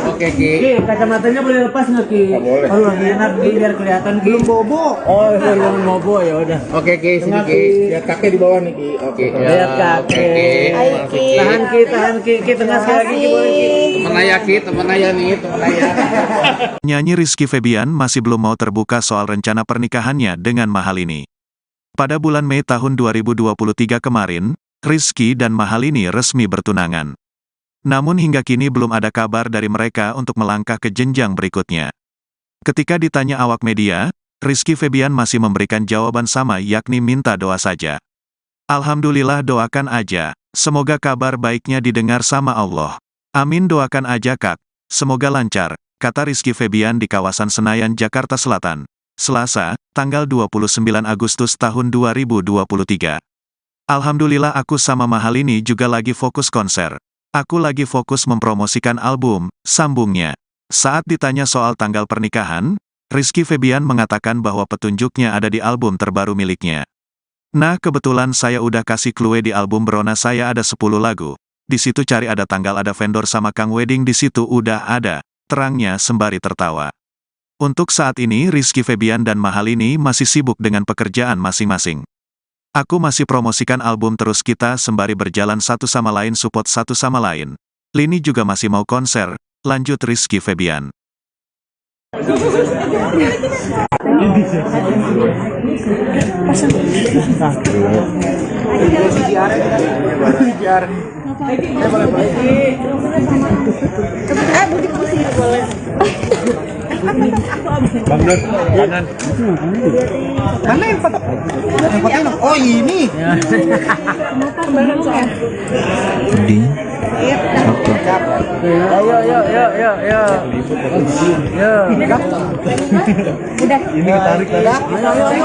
S8: Oke Ki.
S7: Ki, kacamatanya boleh lepas nggak Ki? Boleh. Oh, lagi enak Ki, biar kelihatan Ki.
S2: Belum bobo.
S7: Oh, belum bobo ya udah.
S8: Oke Ki, sini Ki.
S2: Lihat kakek di bawah nih Ki.
S8: Oke.
S7: Lihat kakek. Tahan Ki, Ki tengah sekali lagi Ki, boleh Ki.
S8: Temen ayah Ki, temen ayah nih, temen ayah.
S1: Nyanyi Rizky Febian masih belum mau terbuka soal rencana pernikahannya dengan Mahalini. Pada bulan Mei tahun 2023 kemarin, Rizky dan Mahalini resmi bertunangan. Namun hingga kini belum ada kabar dari mereka untuk melangkah ke jenjang berikutnya. Ketika ditanya awak media, Rizky Febian masih memberikan jawaban sama, yakni minta doa saja. Alhamdulillah, doakan aja. Semoga kabar baiknya didengar sama Allah. Amin, doakan aja Kak. Semoga lancar, kata Rizky Febian di kawasan Senayan, Jakarta Selatan, Selasa, tanggal 29 Agustus tahun 2023. Alhamdulillah, aku sama Mahalini juga lagi fokus konser. Aku lagi fokus mempromosikan album, sambungnya. Saat ditanya soal tanggal pernikahan, Rizky Febian mengatakan bahwa petunjuknya ada di album terbaru miliknya. Nah, kebetulan saya udah kasih clue di album Berona saya ada 10 lagu. Di situ cari ada tanggal, ada vendor sama Kang Wedding, di situ udah ada, terangnya sembari tertawa. Untuk saat ini Rizky Febian dan Mahalini masih sibuk dengan pekerjaan masing-masing. Aku masih promosikan album terus, kita sembari berjalan satu sama lain, support satu sama lain. Lini juga masih mau konser, lanjut Rizky Febian.
S5: Bang Dor, kanan.
S2: Mana yang foto? Yang foto yang, oh ini.
S3: Udah.
S5: Ini tarik.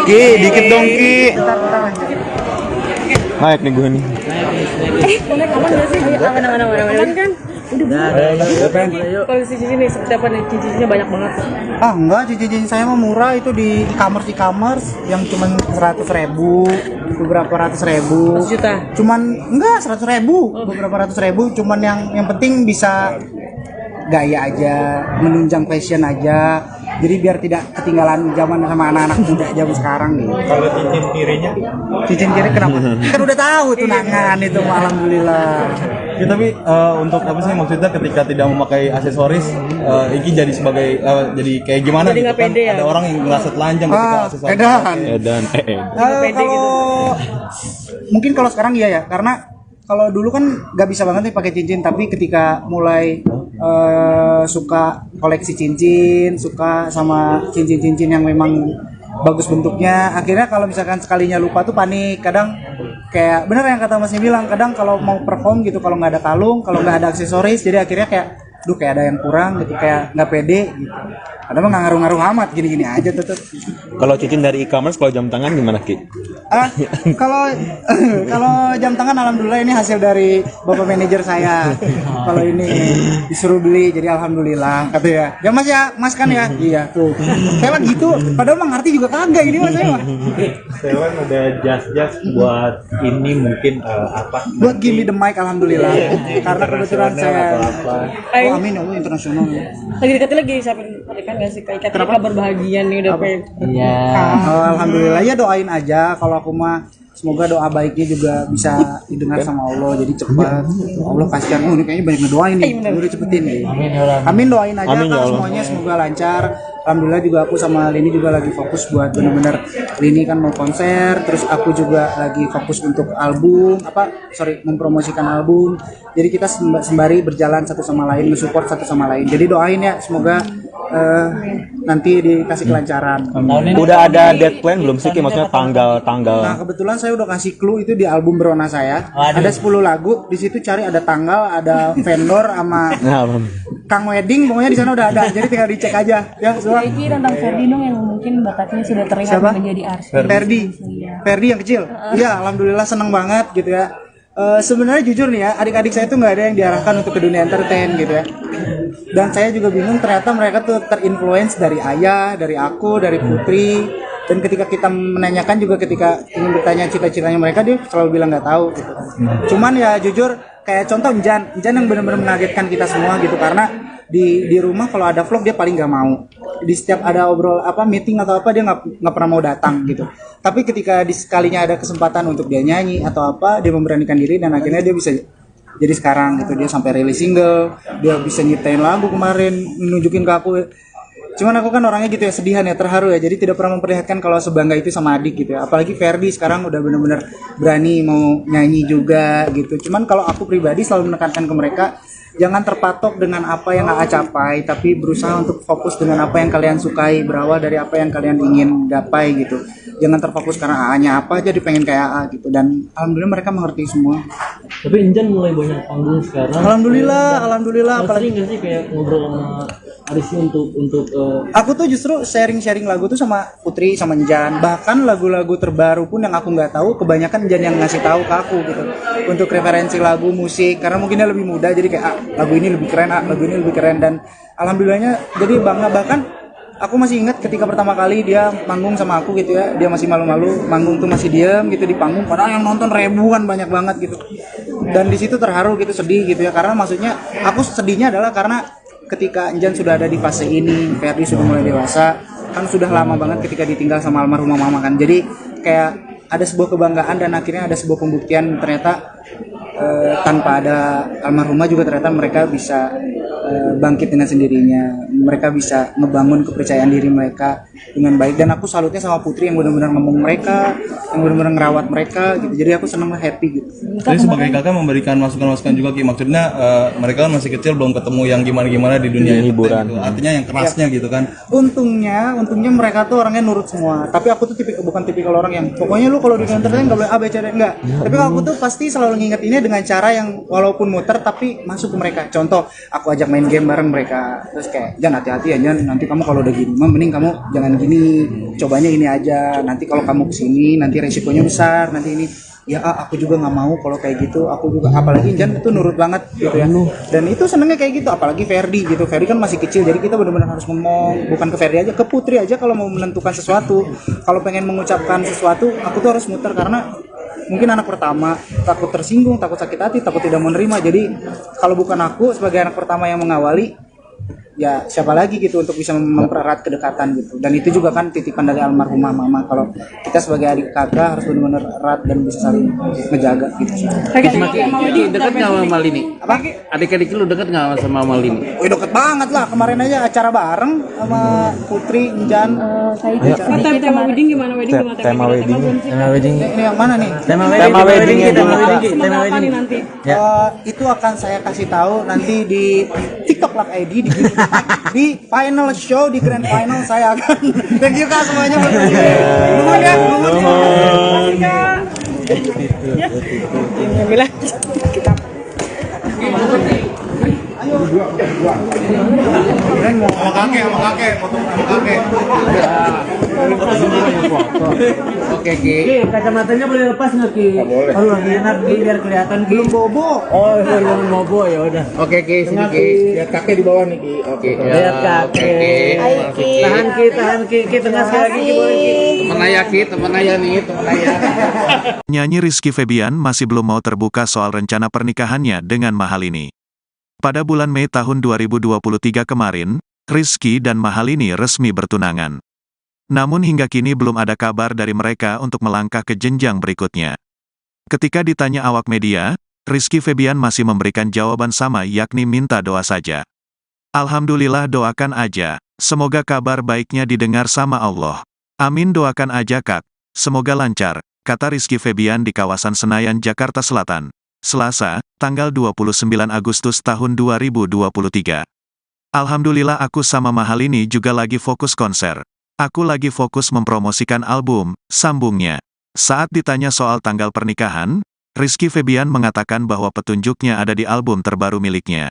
S9: Ki, dikit dong Ki. Naik nih gue nih.
S3: Aman nggak sih? Aman kan? Udah. Kondisi cincin nih seperti apa nih? Cincinnya banyak banget.
S2: Ah enggak, cincin saya mah murah, itu di e-commerce yang cuman 100.000, beberapa ratus ribu.
S3: 100 juta.
S2: Cuman enggak 100.000, beberapa ratus ribu. Cuman yang penting bisa gaya aja, menunjang fashion aja. Jadi biar tidak ketinggalan zaman sama anak-anak muda zaman sekarang nih.
S5: Kalau cincin kirinya?
S2: Cincin kiri kenapa? Kan udah tahu tunangan itu, alhamdulillah.
S4: Ya, tapi untuk apa sih maksudnya ketika tidak memakai aksesoris, Iki jadi sebagai jadi kayak gimana
S3: Jadi
S4: gitu
S3: nggak
S4: kan?
S3: pede ya?
S4: Ada orang yang merasa telanjang ketika aksesoris.
S2: edan.
S9: Edan.
S2: Kalau mungkin kalau sekarang iya ya, karena kalau dulu kan nggak bisa banget nih pakai cincin, tapi ketika mulai suka koleksi cincin, suka sama cincin-cincin yang memang bagus bentuknya, akhirnya kalau misalkan sekalinya lupa tuh panik. Kadang kayak bener yang kata Masnya bilang, kadang kalau mau perform gitu, kalau nggak ada kalung, kalau nggak ada aksesoris, jadi akhirnya kayak duh kayak ada yang kurang gitu, kayak nggak pede gitu. Padahal mah nggak ngaruh-ngaruh amat, gini-gini aja tetep.
S9: Kalau cincin dari e-commerce, kalau jam tangan gimana Ki?
S2: Kalau kalau jam tangan alhamdulillah ini hasil dari bapak manajer saya. Kalau ini disuruh beli, jadi alhamdulillah kata ya. Ya Mas ya, Mas kan ya. Iya tuh. Saya mah gitu. Padahal mah ngerti juga kagak ini Mas saya mah.
S5: Sewan ada jas-jas buat ini mungkin apa?
S2: Buat give me the mic alhamdulillah. Karena kebetulan saya oh amin ya Allah internasional.
S3: Lagi deketin lagi siapin pernikahan nggak sih? Kayak kabar bahagia nih udah pengen.
S7: Iya.
S2: Alhamdulillah ya, doain aja. Kalau aku mah semoga doa baiknya juga bisa didengar sama Allah, jadi cepat. Allah kasihan, ini kayaknya banyak ngedoain nih, udah cepetin nih. Amin, doain aja
S9: Amin, ya
S2: Kak,
S9: Allah.
S2: semuanya semoga lancar. Alhamdulillah juga aku sama Lini juga lagi fokus buat bener-bener, Lini kan mau konser, terus aku juga lagi fokus untuk album, mempromosikan album. Jadi kita sembari berjalan satu sama lain, nge-support satu sama lain. Jadi doain ya, semoga nanti dikasih kelancaran.
S9: Udah ada dead plan belum sih Ki? Maksudnya
S2: Nah
S9: tanggal.
S2: kebetulan saya udah kasih clue itu di album Berona saya. Ada 10 lagu, di situ cari ada tanggal, ada vendor sama
S9: Nah,
S2: Kang Wedding, pokoknya di sana udah ada. Jadi tinggal dicek aja. Ya, semua.
S6: Iki tentang Ferdi dong yang mungkin bakatnya sudah terlihat
S2: Siapa?
S6: menjadi artis.
S2: Ferdi yang kecil. Iya, alhamdulillah seneng banget gitu ya. Sebenarnya jujur nih ya, adik-adik saya tuh nggak ada yang diarahkan untuk ke dunia entertain gitu ya. Dan saya juga bingung, ternyata mereka tuh terinfluence dari ayah, dari aku, dari Putri. Dan ketika kita menanyakan juga, ketika ingin bertanya cita-citanya mereka, dia selalu bilang nggak tahu gitu. Cuman ya jujur, kayak contoh Enjan yang benar-benar mengagetkan kita semua gitu, karena di rumah kalau ada vlog dia paling nggak mau. Di setiap ada meeting atau apa dia nggak pernah mau datang gitu. Tapi ketika sekalinya ada kesempatan untuk dia nyanyi atau apa, dia memberanikan diri dan akhirnya dia bisa jadi sekarang gitu. Dia sampai rilis single, dia bisa nyiptain lagu kemarin, nunjukin ke aku. Cuman aku kan orangnya gitu ya, sedihan ya, terharu ya. Jadi tidak pernah memperlihatkan kalau sebangga itu sama adik gitu ya. Apalagi Ferdi sekarang udah benar-benar berani mau nyanyi juga gitu. Cuman kalau aku pribadi selalu menekankan ke mereka, jangan terpatok dengan apa yang AA capai, tapi berusaha untuk fokus dengan apa yang kalian sukai, berawal dari apa yang kalian ingin gapai gitu. Jangan terfokus karena AA-nya apa aja pengen kayak AA gitu. Dan alhamdulillah mereka mengerti semua.
S10: Tapi Injan mulai banyak panggung sekarang.
S2: Alhamdulillah.
S10: Apalagi nggak sih kayak ngobrol sama Arisnya untuk
S2: Aku tuh justru sharing lagu tuh sama Putri, sama Njan. Bahkan lagu-lagu terbaru pun yang aku nggak tahu, kebanyakan Njan yang ngasih tahu ke aku gitu. Untuk referensi lagu, musik, karena mungkin dia lebih muda, jadi kayak lagu ini lebih keren, lagu ini lebih keren. Dan alhamdulillahnya jadi bangga. Bahkan aku masih ingat ketika pertama kali dia manggung sama aku gitu ya, dia masih malu-malu, manggung tuh masih diam gitu di panggung, padahal yang nonton ribuan, banyak banget gitu. Dan di situ terharu gitu, sedih gitu ya, karena maksudnya aku sedihnya adalah karena ketika Njan sudah ada di fase ini, Ferdi sudah mulai dewasa, kan sudah lama banget ketika ditinggal sama almarhumah mama kan. Jadi kayak ada sebuah kebanggaan dan akhirnya ada sebuah pembuktian ternyata tanpa ada almarhumah juga ternyata mereka bisa bangkit dengan sendirinya. Mereka bisa ngebangun kepercayaan diri mereka dengan baik. Dan aku salutnya sama Putri yang benar-benar ngomong mereka, yang benar-benar ngerawat mereka gitu. Jadi aku senang, happy gitu.
S4: Jadi sebagai kakak memberikan masukan-masukan juga Ki, maksudnya mereka kan masih kecil, belum ketemu yang gimana-gimana di dunia
S9: hiburan
S4: gitu. Artinya yang kerasnya gitu kan.
S2: Untungnya mereka tuh orangnya nurut semua. Tapi aku tuh bukan tipikal orang yang pokoknya lu kalau di entertain nggak boleh A B C D, enggak. Tapi kalau aku tuh pasti selalu ngingetinnya dengan cara yang walaupun muter tapi masuk ke mereka. Contoh, aku ajak main game bareng mereka. Terus kayak, "Jan, hati-hati ya Jan, nanti kamu kalau udah gini, mending kamu jangan gini. Cobanya ini aja. Nanti kalau kamu kesini nanti resikonya besar. Nanti ini." Ya aku juga nggak mau kalau kayak gitu. Aku juga, apalagi Jan itu nurut banget gitu ya. Dan itu senengnya kayak gitu. Apalagi Ferdi gitu. Ferdi kan masih kecil, jadi kita benar-benar harus ngomong, bukan ke Ferdi aja, ke Putri aja kalau mau menentukan sesuatu. Kalau pengen mengucapkan sesuatu, aku tuh harus muter karena mungkin anak pertama, takut tersinggung, takut sakit hati, takut tidak menerima. Jadi kalau bukan aku sebagai anak pertama yang mengawali, ya siapa lagi gitu untuk bisa mempererat kedekatan gitu. Dan itu juga kan titipan dari almarhumah mama, kalau kita sebagai adik kakak harus benar-benar erat dan bisa saling ngejaga gitu.
S8: Ki, dekat nggak sama Malini?
S2: Apa?
S8: Adik-adik lu dekat nggak sama Malini?
S2: Wih, deket banget lah, kemarin aja acara bareng sama Putri, Injan.
S6: Saya ikut sedikit
S3: Tema
S6: kemarin.
S3: wedding gimana? Wedding gimana?
S9: Tema wedding.
S7: Tema wedding.
S2: Ini yang mana nih?
S7: Tema
S9: Tema wedding
S7: Ki, tema
S9: itu.
S7: wedding. Tema
S3: Apa
S7: wedding.
S3: nih nanti?
S7: Ya.
S2: Itu akan saya kasih tahu nanti di TikTok Lak ID di final show, di grand final saya akan. Thank you kak semuanya. Nuhun ya, nuhun ya.
S3: Alhamdulillah.
S4: Sama kakek, foto sama kakek.
S8: Oke Ki.
S7: Ki, kacamatanya boleh lepas nggak Ki? Boleh. Oh, lagi enak Ki, biar kelihatan Ki.
S2: Belum bobo.
S7: Oh, belum bobo ya udah.
S8: Oke Ki, sini Ki.
S2: Lihat kakek di bawah nih Ki.
S8: Oke.
S7: Lihat kakek. Tahan Ki, tahan Ki. Ki tengah sekali lagi Ki, boleh Ki.
S8: Temen ayah Ki, temen ayah nih, temen ayah.
S1: Nyanyi Rizky Febian masih belum mau terbuka soal rencana pernikahannya dengan Mahalini. Pada bulan Mei tahun 2023 kemarin, Rizky dan Mahalini resmi bertunangan. Namun hingga kini belum ada kabar dari mereka untuk melangkah ke jenjang berikutnya. Ketika ditanya awak media, Rizky Febian masih memberikan jawaban sama, yakni minta doa saja. Alhamdulillah, doakan aja. Semoga kabar baiknya didengar sama Allah. Amin, doakan aja kak. Semoga lancar, kata Rizky Febian di kawasan Senayan, Jakarta Selatan, Selasa, tanggal 29 Agustus tahun 2023. Alhamdulillah, aku sama Mahalini juga lagi fokus konser. Aku lagi fokus mempromosikan album, sambungnya. Saat ditanya soal tanggal pernikahan, Rizky Febian mengatakan bahwa petunjuknya ada di album terbaru miliknya.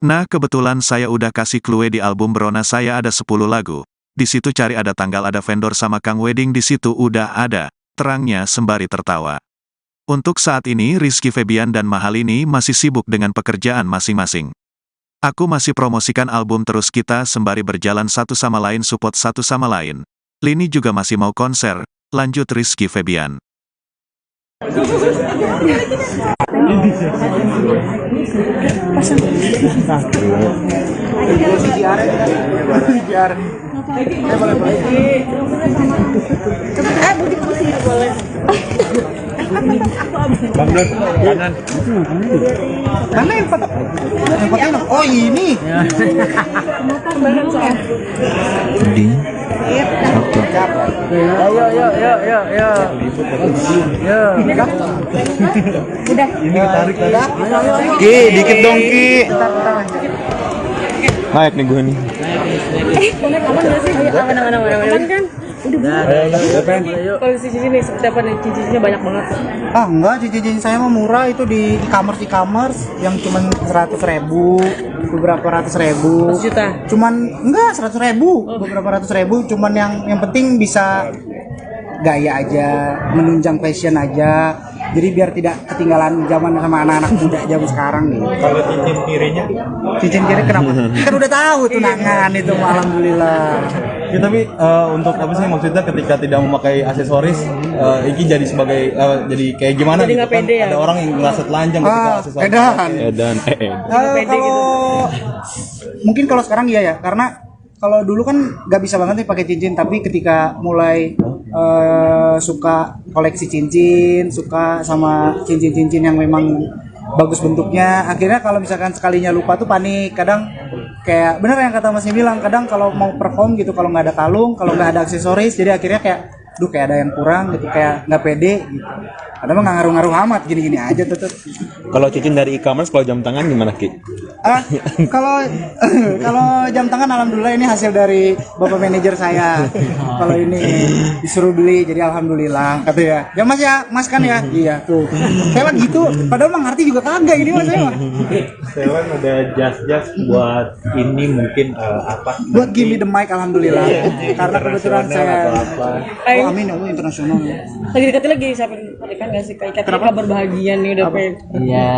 S1: Nah, kebetulan saya udah kasih clue di album Berona saya ada 10 lagu. Di situ cari ada tanggal, ada vendor sama Kang Wedding, di situ udah ada, terangnya sembari tertawa. Untuk saat ini Rizky Febian dan Mahalini masih sibuk dengan pekerjaan masing-masing. Aku masih promosikan album terus, kita sembari berjalan satu sama lain, support satu sama lain. Lini juga masih mau konser, lanjut Rizky Febian.
S2: Mana yang foto? Yang foto? Oh ini.
S9: Ki, dikit dong Ki. Naik nih gue nih.
S3: Aman nggak sih? Aman kan? Kondisi sini seperti apa nih? Cincinnya banyak banget.
S2: Ah enggak, cincin saya mah murah, itu di e-commerce yang cuman 100.000, beberapa ratus ribu.
S3: 100 juta.
S2: Cuman enggak 100.000, beberapa ratus ribu. Cuman yang penting bisa gaya aja, menunjang fashion aja. Jadi biar tidak ketinggalan zaman sama anak-anak muda zaman sekarang nih.
S5: Kalau cincin kirinya?
S2: Cincin kiri kenapa? Kan udah tahu tunangan itu, alhamdulillah.
S4: Ya, tapi untuk apa sih maksudnya ketika tidak memakai aksesoris, Iki jadi sebagai jadi kayak gimana
S3: Jadi
S4: gitu
S3: nggak
S4: kan?
S3: pede ya?
S4: Ada orang yang merasa telanjang ketika aksesoris.
S2: Edan.
S9: Edan,
S2: Kalau mungkin kalau sekarang iya ya, karena kalau dulu kan nggak bisa banget nih pakai cincin, tapi ketika mulai suka koleksi cincin, suka sama cincin-cincin yang memang bagus bentuknya, akhirnya kalau misalkan sekalinya lupa tuh panik. Kadang kayak bener yang kata Masnya bilang, kadang kalau mau perform gitu, kalau nggak ada kalung, kalau nggak ada aksesoris, jadi akhirnya kayak kayak ada yang kurang gitu, kayak nggak pede gitu. Padahal mah nggak ngaruh-ngaruh amat, gini-gini aja tetep.
S9: Kalau cincin dari e-commerce, kalau jam tangan gimana Ki?
S2: Kalau jam tangan alhamdulillah ini hasil dari bapak manajer saya. Kalau ini disuruh beli, jadi alhamdulillah kata ya. Ya Mas ya, Mas kan ya. Iya tuh. Saya mah gitu. Padahal mah ngerti juga kagak ini Mas saya mah.
S5: Sewan ada jas-jas buat ini mungkin apa?
S2: Buat give me the mic alhamdulillah. Karena kebetulan saya oh amin ya Allah, internasional.
S3: Lagi deketin lagi siapa pernikahan nggak sih? Kayak kabar bahagia nih udah pengen.
S7: Iya.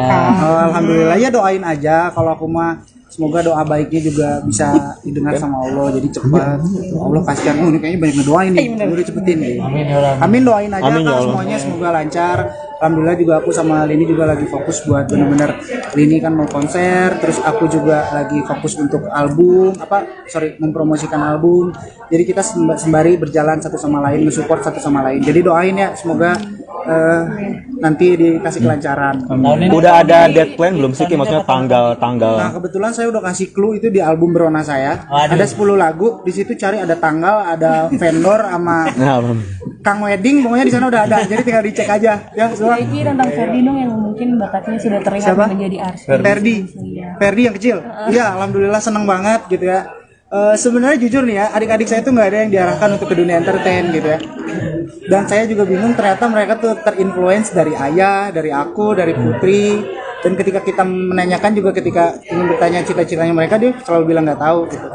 S2: Alhamdulillah ya, doain aja. Kalau aku mah semoga doa baiknya juga bisa didengar sama Allah, jadi cepat. Allah kasihan, ini kayaknya banyak ngedoain nih, udah cepetin nih. Amin doain aja
S9: Amin, ya
S2: Kak,
S9: Allah.
S2: semuanya semoga lancar. Alhamdulillah juga aku sama Lini juga lagi fokus buat bener-bener Lini kan mau konser, terus aku juga lagi fokus untuk album, mempromosikan album. Jadi kita sembari berjalan satu sama lain, nge-support satu sama lain. Jadi doain ya, semoga nanti dikasih kelancaran.
S9: Udah ada deadline belum sih Ki? Maksudnya tanggal.
S2: Nah kebetulan saya udah kasih clue itu di album Berona saya. Ada 10 lagu, di situ cari ada tanggal, ada vendor sama Kang Wedding, pokoknya di sana udah ada. Jadi tinggal dicek aja ya.
S6: Iki tentang Ferdi dong yang mungkin bakatnya sudah terlihat menjadi artis.
S2: Ferdi yang kecil. Iya, alhamdulillah seneng banget gitu ya. Sebenarnya jujur nih ya, adik-adik saya tuh nggak ada yang diarahkan untuk ke dunia entertain gitu ya. Dan saya juga bingung ternyata mereka tuh terinfluence dari ayah, dari aku, dari Putri. Dan ketika kita menanyakan juga ketika ingin bertanya cita-citanya mereka, dia selalu bilang nggak tahu gitu.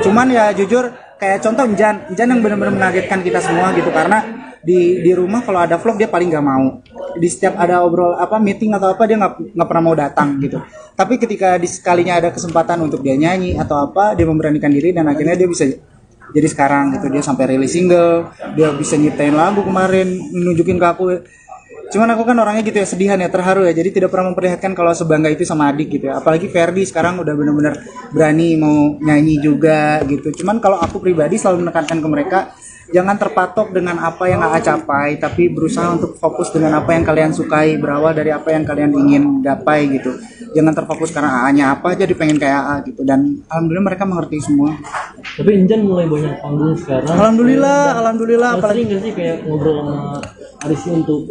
S2: Cuman ya jujur kayak contoh Injan yang benar-benar mengagetkan kita semua gitu, karena di rumah kalau ada vlog dia paling nggak mau, di setiap ada meeting atau apa dia nggak pernah mau datang gitu. Tapi ketika sekalinya ada kesempatan untuk dia nyanyi atau apa, dia memberanikan diri dan akhirnya dia bisa jadi sekarang gitu. Dia sampai rilis single, dia bisa nyiptain lagu kemarin, nunjukin ke aku. Cuman aku kan orangnya gitu ya, sedihan ya, terharu ya, jadi tidak pernah memperlihatkan kalau sebangga itu sama adik gitu ya. Apalagi Ferdi sekarang udah benar-benar berani mau nyanyi juga gitu. Cuman kalau aku pribadi selalu menekankan ke mereka, jangan terpatok dengan apa yang AA capai, tapi berusaha untuk fokus dengan apa yang kalian sukai, berawal dari apa yang kalian ingin gapai gitu. Jangan terfokus karena AA-nya apa, jadi pengen kayak AA gitu. Dan alhamdulillah mereka mengerti semua.
S10: Tapi Injan mulai banyak panggung sekarang.
S2: Alhamdulillah.
S10: Apalagi nggak sih kayak ngobrol sama Arisy untuk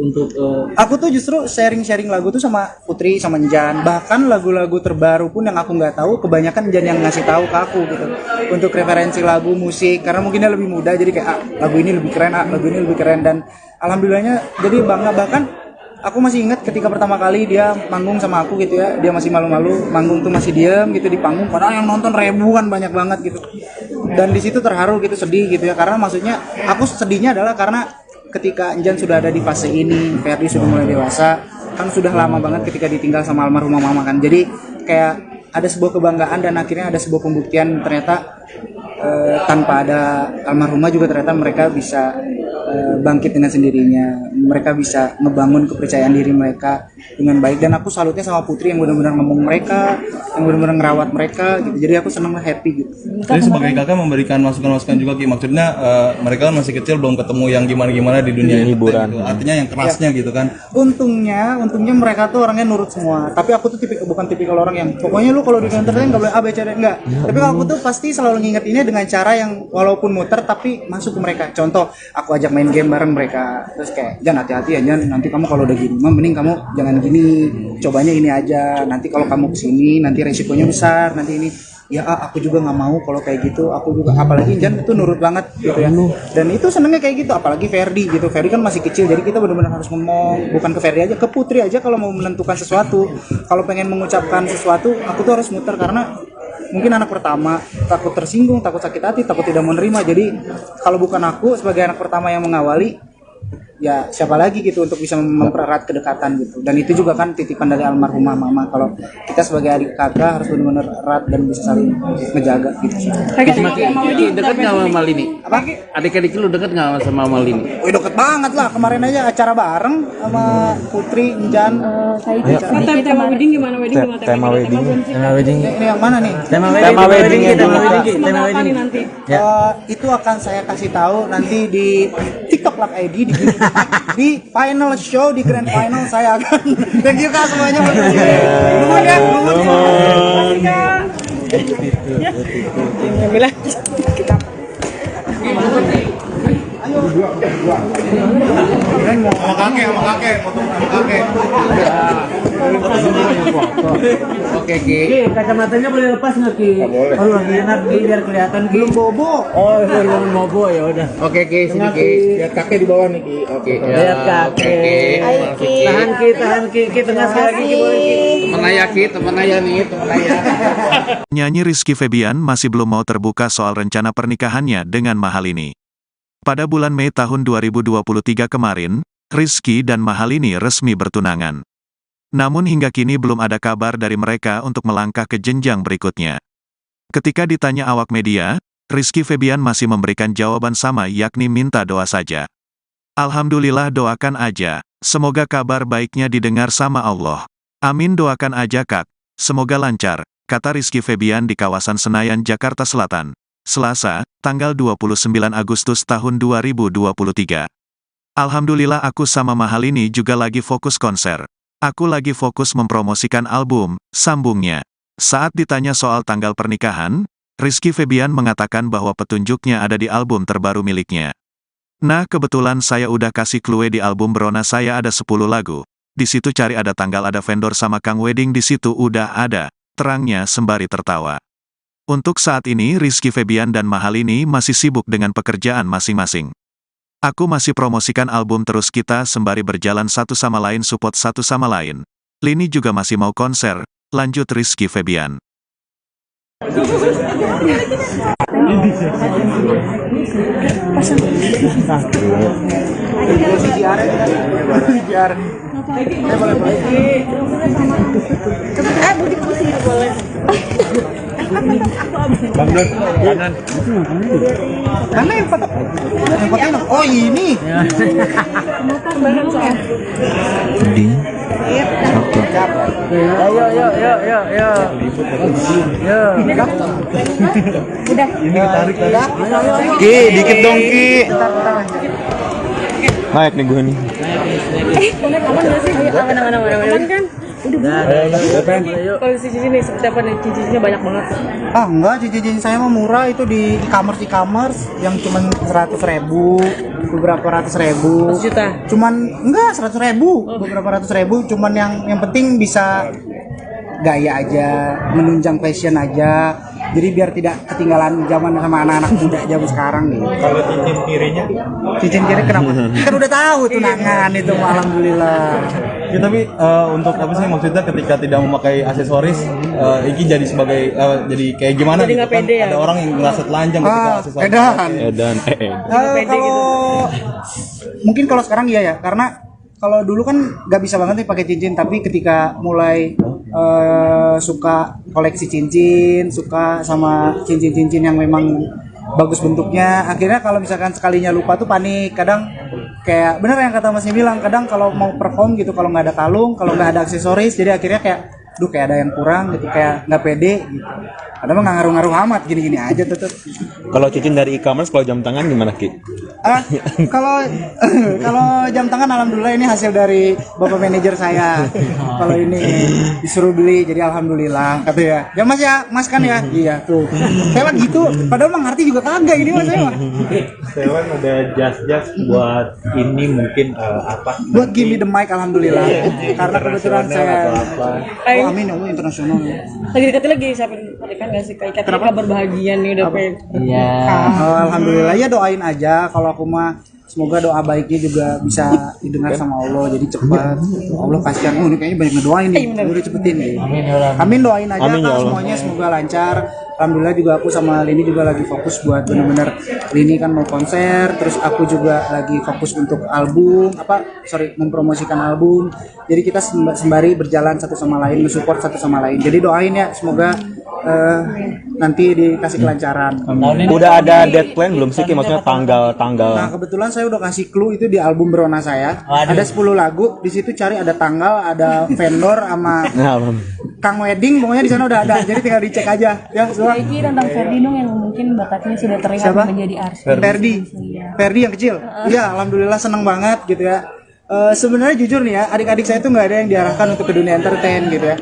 S2: aku tuh justru sharing lagu tuh sama Putri, sama Njan. Bahkan lagu-lagu terbaru pun yang aku nggak tahu, kebanyakan Njan yang ngasih tahu ke aku gitu. Untuk referensi lagu, musik, karena mungkin dia lebih muda, jadi kayak lagu ini lebih keren, lagu ini lebih keren. Dan alhamdulillahnya jadi bangga. Bahkan aku masih ingat ketika pertama kali dia manggung sama aku gitu ya, dia masih malu-malu, manggung tuh masih diem gitu di panggung, padahal yang nonton ribuan, banyak banget gitu. Dan di situ terharu gitu, sedih gitu ya, karena maksudnya aku sedihnya adalah karena ketika Njan sudah ada di fase ini, Ferdi sudah mulai dewasa, kan sudah lama banget ketika ditinggal sama almarhumah mama kan. Jadi kayak ada sebuah kebanggaan dan akhirnya ada sebuah pembuktian ternyata tanpa ada almarhumah juga ternyata mereka bisa bangkit dengan sendirinya. Mereka bisa ngebangun kepercayaan diri mereka dengan baik, dan aku salutnya sama Putri yang benar-benar ngomong mereka, yang benar-benar ngerawat mereka gitu. Jadi aku senang, happy gitu.
S4: Jadi sebagai kakak memberikan masukan-masukan juga Ki, maksudnya mereka kan masih kecil, belum ketemu yang gimana-gimana di dunia hiburan gitu. Artinya yang kerasnya gitu kan.
S2: Untungnya mereka tuh orangnya nurut semua. Tapi aku tuh bukan tipikal orang yang pokoknya lu kalau di entertain nggak boleh A B C D, enggak. Tapi kalau aku tuh pasti selalu ngingetinnya dengan cara yang walaupun muter tapi masuk ke mereka. Contoh, aku ajak main game bareng mereka, terus kayak Jan hati-hati ya Jan, nanti kamu kalau udah gini mending kamu jangan gini, cobanya ini aja, nanti kalau kamu kesini nanti resikonya besar, nanti ini ya aku juga nggak mau kalau kayak gitu. Aku juga, apalagi Jan itu nurut banget gitu ya, dan itu senengnya kayak gitu. Apalagi Ferdi gitu, Ferdi kan masih kecil, jadi kita benar-benar harus ngomong, bukan ke Ferdi aja, ke Putri aja. Kalau mau menentukan sesuatu, kalau pengen mengucapkan sesuatu, aku tuh harus muter, karena mungkin anak pertama, takut tersinggung, takut sakit hati, takut tidak menerima. Jadi kalau bukan aku sebagai anak pertama yang mengawali, ya siapa lagi gitu untuk bisa mempererat kedekatan gitu. Dan itu juga kan titipan dari almarhumah mama, kalau kita sebagai adik kakak harus benar-benar erat dan bisa saling ngejaga gitu.
S8: Ki, dekat nggak sama Malini?
S2: Apa?
S8: Adik-adik lu dekat nggak sama Malini?
S2: Wih, deket banget lah, kemarin aja acara bareng sama Putri, Njan.
S3: Tema wedding gimana?
S9: Tema wedding.
S2: Ini yang mana nih?
S9: Tema wedding
S3: Nanti.
S2: Itu akan saya kasih tahu nanti di TikTok Live ID di final show, di grand final saya akan. Thank you kak semuanya. Nuhun ya, nuhun.
S3: Alhamdulillah.
S4: Sama kakek, foto sama kakek.
S8: Oke Ki.
S7: Ki, kacamatanya boleh lepas nggak Ki? Boleh. Oh, lagi enak Ki, biar kelihatan Ki. Belum bobo. Oh, belum bobo ya udah.
S8: Oke Ki, sini Ki.
S4: Lihat kakek di bawah nih Ki.
S8: Oke.
S7: Lihat kakek. Tahan Ki, tengah sekali lagi Ki, boleh Ki.
S8: Temen ayah nih, temen ayah.
S1: Nyanyi Rizky Febian masih belum mau terbuka soal rencana pernikahannya dengan Mahalini. Pada bulan Mei tahun 2023 kemarin, Rizky dan Mahalini resmi bertunangan. Namun hingga kini belum ada kabar dari mereka untuk melangkah ke jenjang berikutnya. Ketika ditanya awak media, Rizky Febian masih memberikan jawaban sama, yakni minta doa saja. Alhamdulillah, doakan aja. Semoga kabar baiknya didengar sama Allah. Amin, doakan aja Kak. Semoga lancar, kata Rizky Febian di kawasan Senayan, Jakarta Selatan. Selasa, tanggal 29 Agustus tahun 2023. Alhamdulillah aku sama Mahalini juga lagi fokus konser. Aku lagi fokus mempromosikan album, sambungnya. Saat ditanya soal tanggal pernikahan, Rizky Febian mengatakan bahwa petunjuknya ada di album terbaru miliknya. Nah, kebetulan saya udah kasih clue di album Berona saya ada 10 lagu. Di situ cari ada tanggal, ada vendor sama Kang Wedding di situ udah ada, terangnya sembari tertawa. Untuk saat ini Rizky Febian dan Mahalini masih sibuk dengan pekerjaan masing-masing. Aku masih promosikan album terus, kita sembari berjalan satu sama lain, support satu sama lain. Lini juga masih mau konser, lanjut Rizky Febian.
S5: Bang Dor, kanan.
S2: Mana yang foto? Yang foto? Oh ini.
S6: Udah.
S5: Ini tarik.
S9: Ki, dikit dong Ki. Naik nih gue nih.
S3: Aman nggak sih? Aman kan? Udah. Kondisi sini seperti apa nih? Cincinnya banyak banget.
S2: Ah enggak, cincin saya mah murah, itu di e-commerce yang cuman 100.000, beberapa ratus ribu.
S3: 100 juta.
S2: Cuman enggak 100.000, beberapa ratus ribu. Cuman yang penting bisa gaya aja, menunjang fashion aja. Jadi biar tidak ketinggalan zaman sama anak-anak muda zaman sekarang nih.
S5: Kalau cincin kirinya?
S2: Cincin kiri kenapa? Kan udah tahu tunangan itu, alhamdulillah.
S4: Ya, tapi untuk apa sih maksudnya ketika tidak memakai aksesoris, Iki jadi sebagai jadi kayak gimana
S3: Jadi
S4: gitu
S3: nggak
S4: kan?
S3: pede ya?
S4: Ada orang yang merasa telanjang ketika aksesoris.
S2: Edan.
S9: Edan,
S2: Kalau mungkin kalau sekarang iya ya, karena kalau dulu kan nggak bisa banget nih pakai cincin, tapi ketika mulai suka koleksi cincin, suka sama cincin-cincin yang memang bagus bentuknya, akhirnya kalau misalkan sekalinya lupa tuh panik. Kadang kayak bener yang kata Masnya bilang, kadang kalau mau perform gitu, kalau nggak ada kalung, kalau nggak ada aksesoris, jadi akhirnya kayak kayak ada yang kurang gitu, kayak nggak pede gitu. Padahal mah nggak ngaruh-ngaruh amat, gini-gini aja tetep.
S9: Kalau cincin dari e-commerce, kalau jam tangan gimana Ki?
S2: Kalau jam tangan alhamdulillah ini hasil dari bapak manajer saya. Kalau ini disuruh beli, jadi alhamdulillah kata ya. Ya Mas ya, Mas kan ya. Iya tuh. Saya mah gitu. Padahal mah ngerti juga kagak ini Mas saya mah.
S5: Sewan ada jas buat ini mungkin apa?
S2: Buat give me the mic alhamdulillah. Karena kebetulan saya
S3: Ayo.
S2: amin ya Allah, internasional.
S3: Lagi deketin lagi siapin pernikahan nggak sih? Kayak kabar bahagia nih udah pengen.
S7: Iya.
S2: Alhamdulillah ya, doain aja. Kalau aku mah semoga doa baiknya juga bisa didengar sama Allah, jadi cepat. Allah kasihan, ini kayaknya banyak ngedoain nih, udah cepetin nih. Amin, doain aja
S9: Amin, ya
S2: Kak,
S9: Allah.
S2: semuanya semoga lancar. Alhamdulillah juga aku sama Lini juga lagi fokus buat bener-bener, Lini kan mau konser, terus aku juga lagi fokus untuk album, mempromosikan album. Jadi kita sembari berjalan satu sama lain, mensupport satu sama lain. Jadi doain ya, semoga nanti dikasih kelancaran.
S9: Udah ada dead plan belum sih Ki? Maksudnya tanggal.
S2: Nah kebetulan saya udah kasih clue itu di album Berona saya. Ada 10 lagu, di situ cari ada tanggal, ada vendor sama
S9: Nah,
S2: Kang Wedding, pokoknya di sana udah ada. Jadi tinggal dicek aja. Ya, semua.
S6: Iki tentang Ferdi dong yang mungkin bakatnya sudah terlihat
S2: Siapa?
S6: menjadi artis.
S2: Ferdi yang kecil. Iya, alhamdulillah seneng banget gitu ya. Sebenarnya jujur nih ya, adik-adik saya tuh nggak ada yang diarahkan untuk ke dunia entertain gitu ya.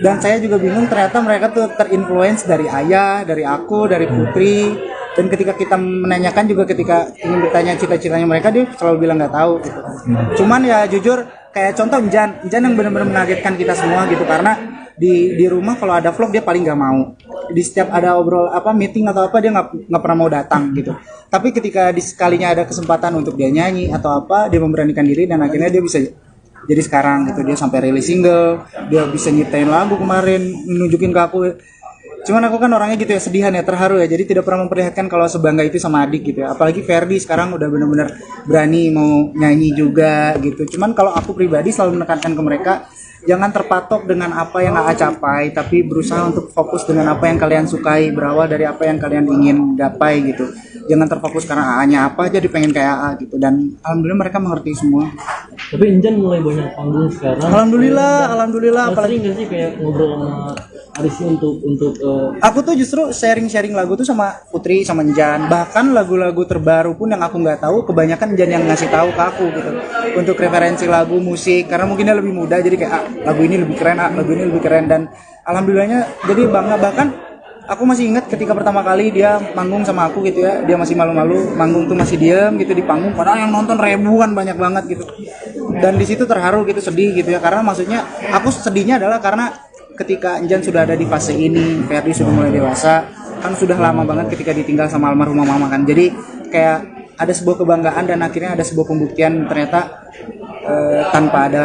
S2: Dan saya juga bingung, ternyata mereka tuh terinfluence dari ayah, dari aku, dari Putri. Dan ketika kita menanyakan juga, ketika ingin bertanya cita-citanya mereka, dia selalu bilang nggak tahu gitu. Cuman ya jujur, kayak contoh Injan yang benar-benar mengagetkan kita semua gitu, karena di rumah kalau ada vlog dia paling nggak mau. Di setiap ada meeting atau apa dia nggak pernah mau datang gitu. Tapi ketika sekalinya ada kesempatan untuk dia nyanyi atau apa, dia memberanikan diri dan akhirnya dia bisa jadi sekarang gitu. Dia sampai rilis single, dia bisa nyiptain lagu kemarin, nunjukin ke aku. Cuman aku kan orangnya gitu ya, sedihan ya, terharu ya. Jadi tidak pernah memperlihatkan kalau sebangga itu sama adik gitu ya. Apalagi Ferdi sekarang udah benar-benar berani mau nyanyi juga gitu. Cuman kalau aku pribadi selalu menekankan ke mereka, jangan terpatok dengan apa yang AA capai, tapi berusaha untuk fokus dengan apa yang kalian sukai, berawal dari apa yang kalian ingin gapai gitu. Jangan terfokus karena AA-nya apa, jadi pengen kayak AA gitu. Dan alhamdulillah mereka mengerti semua.
S10: Tapi Injan mulai banyak panggung sekarang.
S2: Alhamdulillah,
S10: Sering nggak sih kayak ngobrol sama Arisnya untuk
S2: aku tuh justru sharing lagu tuh sama Putri sama Njan, bahkan lagu-lagu terbaru pun yang aku nggak tahu kebanyakan Njan yang ngasih tahu ke aku gitu untuk referensi lagu musik, karena mungkin dia lebih muda jadi kayak lagu ini lebih keren, lagu ini lebih keren, dan alhamdulillahnya jadi bangga. Bahkan aku masih ingat ketika pertama kali dia manggung sama aku gitu ya, dia masih malu-malu manggung tuh, masih diem gitu di panggung, padahal yang nonton ribuan, banyak banget gitu, dan di situ terharu gitu, sedih gitu ya, karena maksudnya aku sedihnya adalah karena ketika Njan sudah ada di fase ini, Ferdi sudah mulai dewasa, kan sudah lama banget ketika ditinggal sama almarhumah mama kan. Jadi kayak ada sebuah kebanggaan dan akhirnya ada sebuah pembuktian ternyata tanpa ada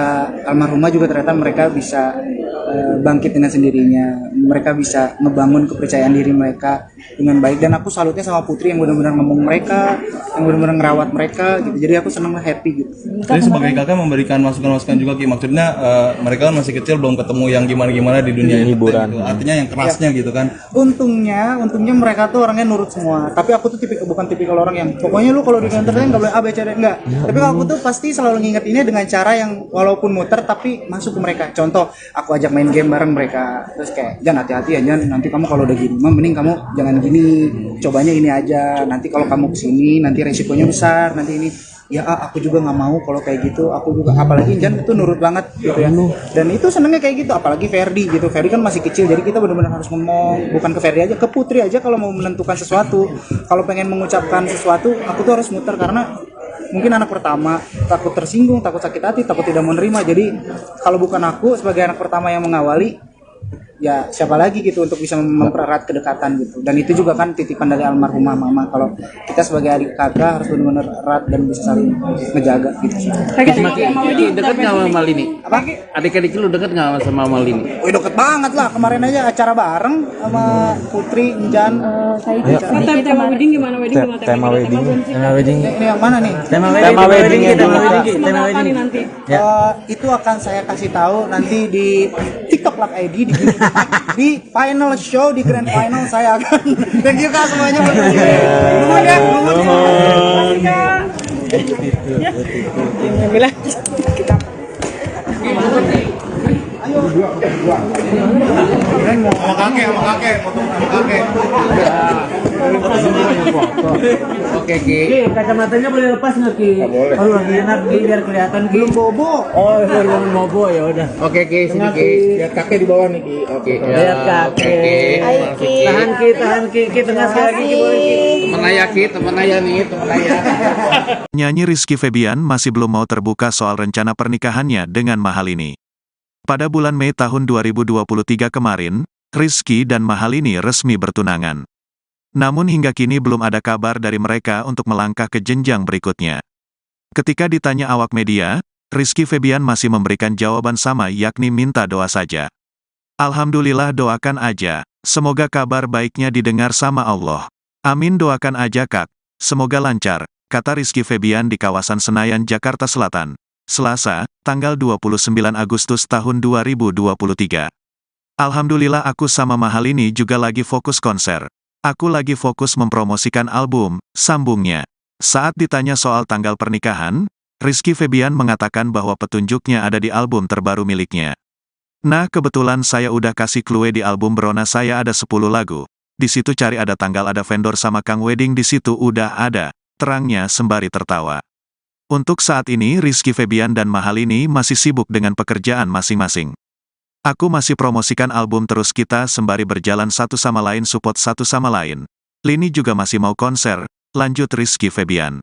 S2: almarhumah juga ternyata mereka bisa bangkit dengan sendirinya. Mereka bisa ngebangun kepercayaan diri mereka dengan baik, dan aku salutnya sama Putri yang benar-benar ngomong mereka, yang benar-benar ngerawat mereka gitu. Jadi aku senang, happy gitu.
S4: Jadi sebagai kakak memberikan masukan-masukan juga Ki, maksudnya mereka kan masih kecil, belum ketemu yang gimana-gimana di dunia hiburan gitu. Artinya yang kerasnya gitu kan.
S2: Untungnya mereka tuh orangnya nurut semua. Tapi aku tuh bukan tipikal orang yang pokoknya lu kalau di entertain nggak boleh A B C D, enggak. Tapi kalau aku tuh pasti selalu ngingetinnya dengan cara yang walaupun muter tapi masuk ke mereka. Contoh, aku ajak main game bareng mereka. Terus kayak, "Jan, hati-hati ya Jan, nanti kamu kalau udah gini, mending kamu jangan gini, cobanya ini aja. Nanti kalau kamu kesini nanti resikonya besar, nanti ini." Ya aku juga nggak mau kalau kayak gitu. Aku juga, apalagi Jan itu nurut banget gitu ya, dan itu senengnya kayak gitu. Apalagi Ferdi gitu, Ferdi kan masih kecil, jadi kita benar-benar harus ngomong, bukan ke Ferdi aja, ke Putri aja. Kalau mau menentukan sesuatu, kalau pengen mengucapkan sesuatu, aku tuh harus muter, karena mungkin anak pertama, takut tersinggung, takut sakit hati, takut tidak menerima. Jadi kalau bukan aku sebagai anak pertama yang mengawali, ya siapa lagi gitu untuk bisa mempererat kedekatan gitu. Dan itu juga kan titipan dari almarhumah mama, kalau kita sebagai adik kakak harus benar-benar erat dan bisa saling ngejaga gitu.
S8: Ki, dekat nggak sama Malini?
S2: Apa?
S8: Adik-adik lu dekat nggak sama Malini?
S2: Wih, deket banget lah, kemarin aja acara bareng sama Putri, Njan.
S3: Tema wedding gimana?
S9: Tema wedding.
S2: Ini yang mana nih?
S9: Tema wedding
S3: Nanti.
S2: Itu akan saya kasih tahu nanti di TikTok Live ID di final show, di grand final saya akan. Thank you kak semuanya buat nuhun ya.
S3: Alhamdulillah.
S4: Sama kakek, foto sama kakek.
S8: Oke Ki.
S7: Ki, kacamatanya boleh lepas nggak Ki? Boleh. Oh, lagi enak Ki, biar kelihatan Ki.
S2: Belum bobo.
S7: Oh, belum bobo ya udah.
S8: Oke Ki, sini Ki.
S2: Lihat kakek di bawah nih Ki.
S8: Oke.
S7: Lihat kakek. Tahan Ki, Ki tengah sekali lagi Ki, boleh Ki.
S8: Temen ayah Ki, temen ayah nih, temen ayah.
S1: Nyanyi Rizky Febian masih belum mau terbuka soal rencana pernikahannya dengan Mahalini. Pada bulan Mei tahun 2023 kemarin, Rizky dan Mahalini resmi bertunangan. Namun hingga kini belum ada kabar dari mereka untuk melangkah ke jenjang berikutnya. Ketika ditanya awak media, Rizky Febian masih memberikan jawaban sama, yakni minta doa saja. Alhamdulillah, doakan aja. Semoga kabar baiknya didengar sama Allah. Amin, doakan aja kak. Semoga lancar, kata Rizky Febian di kawasan Senayan, Jakarta Selatan. Selasa, tanggal 29 Agustus tahun 2023. Alhamdulillah, aku sama Mahalini juga lagi fokus konser. Aku lagi fokus mempromosikan album, sambungnya. Saat ditanya soal tanggal pernikahan, Rizky Febian mengatakan bahwa petunjuknya ada di album terbaru miliknya. Nah, kebetulan saya udah kasih clue di album Brona saya ada 10 lagu. Di situ cari ada tanggal, ada vendor sama Kang Wedding, di situ udah ada, terangnya sembari tertawa. Untuk saat ini Rizky Febian dan Mahalini masih sibuk dengan pekerjaan masing-masing. Aku masih promosikan album terus, kita sembari berjalan satu sama lain, support satu sama lain. Lini juga masih mau konser, lanjut Rizky Febian.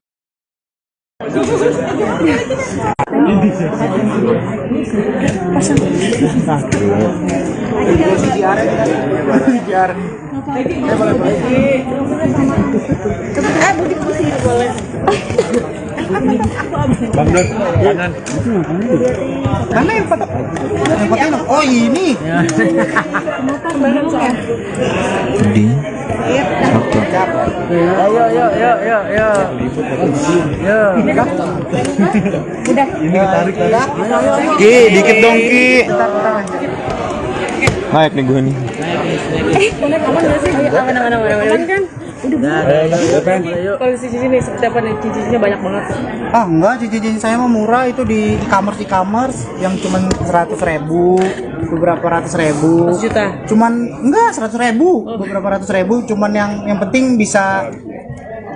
S2: Mana yang foto? Yang foto? Oh ini.
S3: Udah.
S9: Ki, dikit dong Ki. Naik nih gue nih.
S3: Aman nggak sih? Aman kan? Koleksi cincin nih seperti apa nih? Cincinnya banyak banget.
S2: Ah enggak, cincin saya mah murah, itu di e-commerce yang cuman 100.000, beberapa ratus ribu.
S3: 100 juta.
S2: Cuman enggak 100.000, beberapa ratus ribu. Cuman yang penting bisa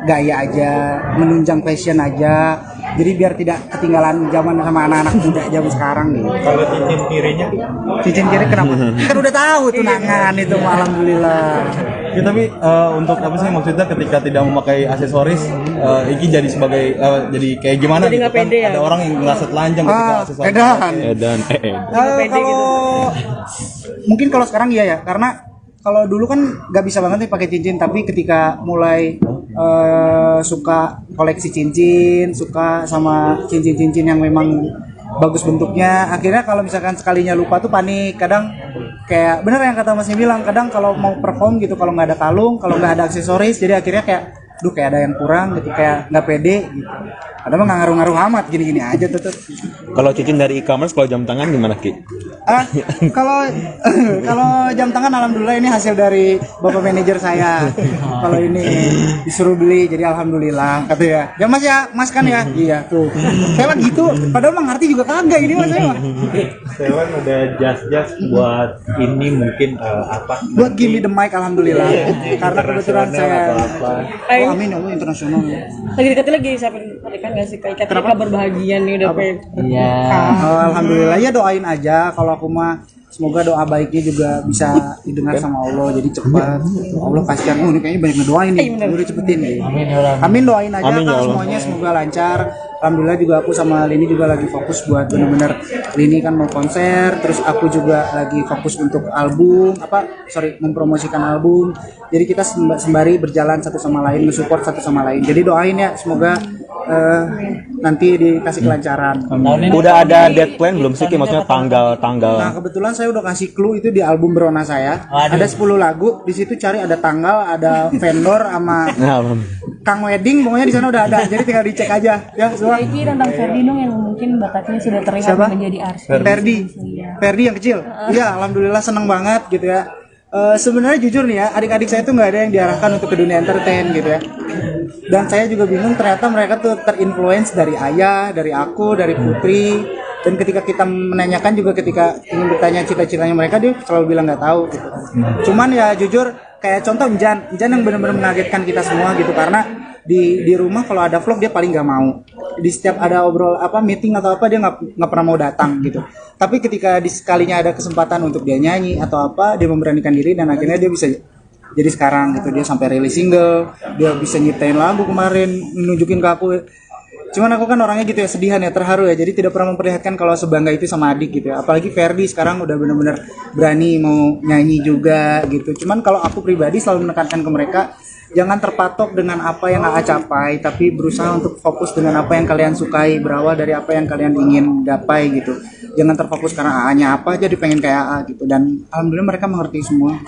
S2: gaya aja, menunjang fashion aja. Jadi biar tidak ketinggalan zaman sama anak-anak muda zaman sekarang nih.
S5: Kalau cincin kirinya
S2: Cincin kiri kenapa? Kan udah tahu tunangan itu, alhamdulillah.
S4: Ya, tapi untuk apa sih maksudnya ketika tidak memakai aksesoris, Iki jadi sebagai jadi kayak gimana
S3: Jadi
S4: gitu
S3: nggak
S4: kan?
S3: pede ya?
S4: Ada orang yang ngerasa telanjang ketika aksesoris.
S2: Edan.
S9: Dan
S3: pede
S2: Kalau
S3: gitu.
S2: mungkin kalau sekarang iya ya, karena kalau dulu kan nggak bisa banget nih pakai cincin, tapi ketika mulai suka koleksi cincin, suka sama cincin-cincin yang memang bagus bentuknya, akhirnya kalau misalkan sekalinya lupa tuh panik. Kadang kayak bener yang kata Masnya bilang, kadang kalau mau perform gitu, kalau nggak ada kalung, kalau nggak ada aksesoris, jadi akhirnya kayak duh kayak ada yang kurang gitu, kayak nggak pede gitu. Padahal mah nggak ngaruh-ngaruh amat, gini-gini aja tetep.
S9: kalau cincin dari e-commerce, kalau jam tangan gimana Ki?
S2: Kalau kalau jam tangan alhamdulillah ini hasil dari bapak manajer saya. Kalau ini disuruh beli, jadi alhamdulillah kata ya. Ya Mas ya, Mas kan ya. Iya tuh. Saya mah gitu. Padahal mah ngerti juga kagak ini Mas saya mah.
S5: Sewan ada jas-jas buat ini mungkin apa?
S2: Buat gimme the mic alhamdulillah. Karena kebetulan saya
S5: Apa?
S2: oh, amin ya Allah internasional.
S3: Lagi deketin lagi siapin pernikahan nggak sih? Kayak kabar berbahagia nih udah pengen.
S7: Iya.
S2: Alhamdulillah ya, doain aja. Kalau aku mah semoga doa baiknya juga bisa didengar sama Allah, jadi cepat. Allah kasihan, ini kayaknya banyak ngedoain nih, udah cepetin nih. Amin, doain aja
S9: Amin, ya
S2: Kak,
S9: Allah.
S2: semuanya semoga lancar. Alhamdulillah juga aku sama Lini juga lagi fokus buat bener-bener, Lini kan mau konser, terus aku juga lagi fokus untuk album, mempromosikan album. Jadi kita sembari berjalan satu sama lain, mensupport satu sama lain. Jadi doain ya, semoga nanti dikasih kelancaran.
S9: Udah ada dead plan belum sih Ki? Maksudnya
S2: Nah
S9: tanggal
S2: kebetulan saya udah kasih clue itu di album Berona saya. Ada 10 lagu, di situ cari ada tanggal, ada vendor sama Kang Wedding, pokoknya di sana udah ada. Jadi tinggal dicek aja ya semua.
S6: Iki tentang Ferdi dong yang mungkin bakatnya sudah terlihat
S2: Siapa?
S6: menjadi artis.
S2: Ferdi yang kecil. Iya, alhamdulillah seneng banget gitu ya. Sebenarnya jujur nih ya, adik-adik saya tuh nggak ada yang diarahkan untuk ke dunia entertain gitu ya. Dan saya juga bingung, ternyata mereka tuh terinfluence dari ayah, dari aku, dari Putri. Dan ketika kita menanyakan juga, ketika ingin bertanya cita-citanya mereka, dia selalu bilang nggak tahu gitu. Cuman ya jujur, kayak contoh Injan yang benar-benar mengagetkan kita semua gitu, karena di rumah kalau ada vlog dia paling nggak mau. Di setiap ada meeting atau apa dia nggak pernah mau datang gitu. Tapi ketika sekalinya ada kesempatan untuk dia nyanyi atau apa, dia memberanikan diri dan akhirnya dia bisa jadi sekarang gitu. Dia sampai rilis single, dia bisa nyiptain lagu kemarin, nunjukin ke aku. Cuman aku kan orangnya gitu ya, sedihan ya, terharu ya, jadi tidak pernah memperlihatkan kalau sebangga itu sama adik gitu ya. Apalagi Ferdi sekarang udah benar-benar berani mau nyanyi juga gitu. Cuman kalau aku pribadi selalu menekankan ke mereka, jangan terpatok dengan apa yang AA capai, tapi berusaha untuk fokus dengan apa yang kalian sukai, berawal dari apa yang kalian ingin gapai gitu. Jangan terfokus karena AA-nya apa, jadi pengen kayak AA gitu. Dan alhamdulillah mereka mengerti semua.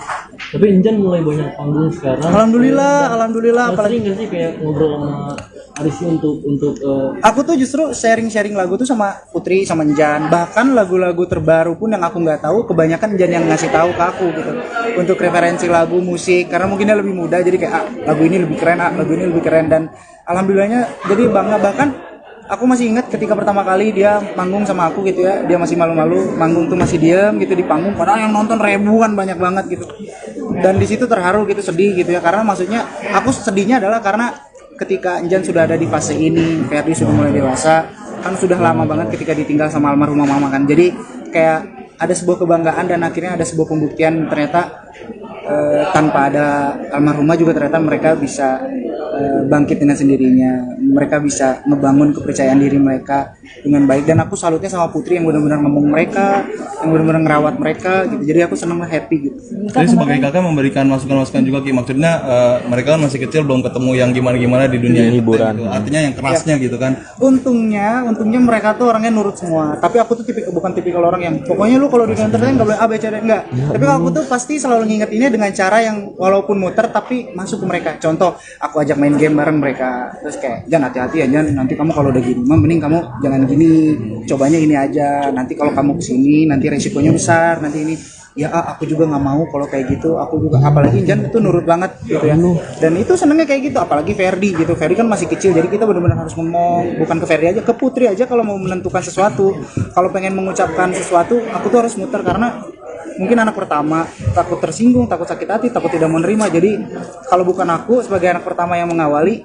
S10: Tapi Injan mulai banyak panggung sekarang.
S2: Alhamdulillah.
S10: Apalagi nggak sih kayak ngobrol sama Arisy untuk
S2: Aku tuh justru sharing lagu tuh sama Putri, sama Njan. Bahkan lagu-lagu terbaru pun yang aku nggak tahu, kebanyakan Njan yang ngasih tahu ke aku gitu. Untuk referensi lagu, musik, karena mungkin dia lebih muda, jadi kayak lagu ini lebih keren, lagu ini lebih keren. Dan alhamdulillahnya jadi bangga. Bahkan aku masih ingat ketika pertama kali dia manggung sama aku gitu ya, dia masih malu-malu, manggung tuh masih diem gitu di panggung, padahal yang nonton ribuan, banyak banget gitu. Dan di situ terharu gitu, sedih gitu ya, karena maksudnya aku sedihnya adalah karena ketika Njan sudah ada di fase ini, Ferdi sudah mulai dewasa, kan sudah lama banget ketika ditinggal sama almarhumah mama kan. Jadi kayak ada sebuah kebanggaan dan akhirnya ada sebuah pembuktian ternyata tanpa ada almarhumah juga ternyata mereka bisa bangkit dengan sendirinya. Mereka bisa ngebangun kepercayaan diri mereka dengan baik, dan aku salutnya sama Putri yang benar-benar ngomong mereka, yang benar-benar ngerawat mereka gitu. Jadi aku senang, happy gitu.
S4: Jadi sebagai kakak memberikan masukan-masukan juga Ki, maksudnya mereka kan masih kecil, belum ketemu yang gimana-gimana di dunia hiburan gitu. Artinya yang kerasnya gitu kan.
S2: Untungnya mereka tuh orangnya nurut semua. Tapi aku tuh bukan tipikal orang yang pokoknya lu kalau di entertain nggak boleh A B C D, enggak. Tapi kalau aku tuh pasti selalu ngingetinnya dengan cara yang walaupun muter tapi masuk ke mereka. Contoh, aku ajak main game bareng mereka, terus kayak jangan hati-hati ya Jan, nanti kamu kalau udah gini mending kamu jangan gini, cobanya ini aja, nanti kalau kamu kesini nanti resikonya besar, nanti ini. ya aku juga nggak mau kalau kayak gitu, aku juga, apalagi Jan itu nurut banget gitu ya, dan itu senengnya kayak gitu, apalagi Ferdi gitu. Ferdi kan masih kecil, jadi kita benar-benar harus ngomong, bukan ke Ferdi aja, ke Putri aja kalau mau menentukan sesuatu, kalau pengen mengucapkan sesuatu, aku tuh harus muter karena mungkin anak pertama, takut tersinggung, takut sakit hati, takut tidak menerima. Jadi kalau bukan aku sebagai anak pertama yang mengawali,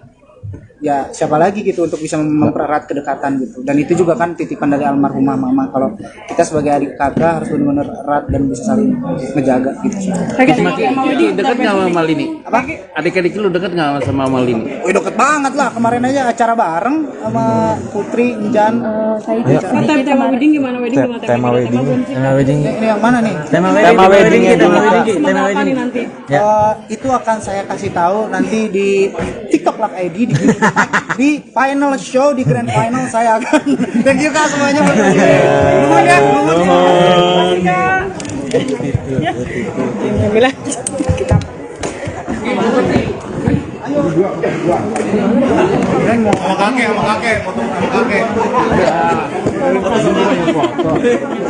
S2: ya siapa lagi gitu untuk bisa mempererat kedekatan gitu. Dan itu juga kan titipan dari almarhumah mama, kalau kita sebagai adik kakak harus benar-benar erat dan bisa saling ngejaga gitu.
S8: Ki, deket nggak sama Malini?
S2: Apa?
S8: Adik-adik lu deket nggak sama Malini?
S2: Wih, deket banget lah, kemarin aja acara bareng sama Putri, Jan.
S3: Tema wedding gimana? Wedding gimana?
S9: Tema wedding.
S7: Tema wedding.
S2: Ini yang mana nih?
S7: Tema
S9: Tema weddingnya
S7: tema
S9: dulu,
S7: wedding.
S3: Tema
S7: Tema
S3: apa
S7: wedding.
S3: nih nanti?
S2: Itu akan saya kasih tahu nanti di TikTok Lak ID di final show, di grand final saya akan. Thank you Kak semuanya. Nuhun ya, nuhun ya.
S4: Sama kakek, foto sama kakek.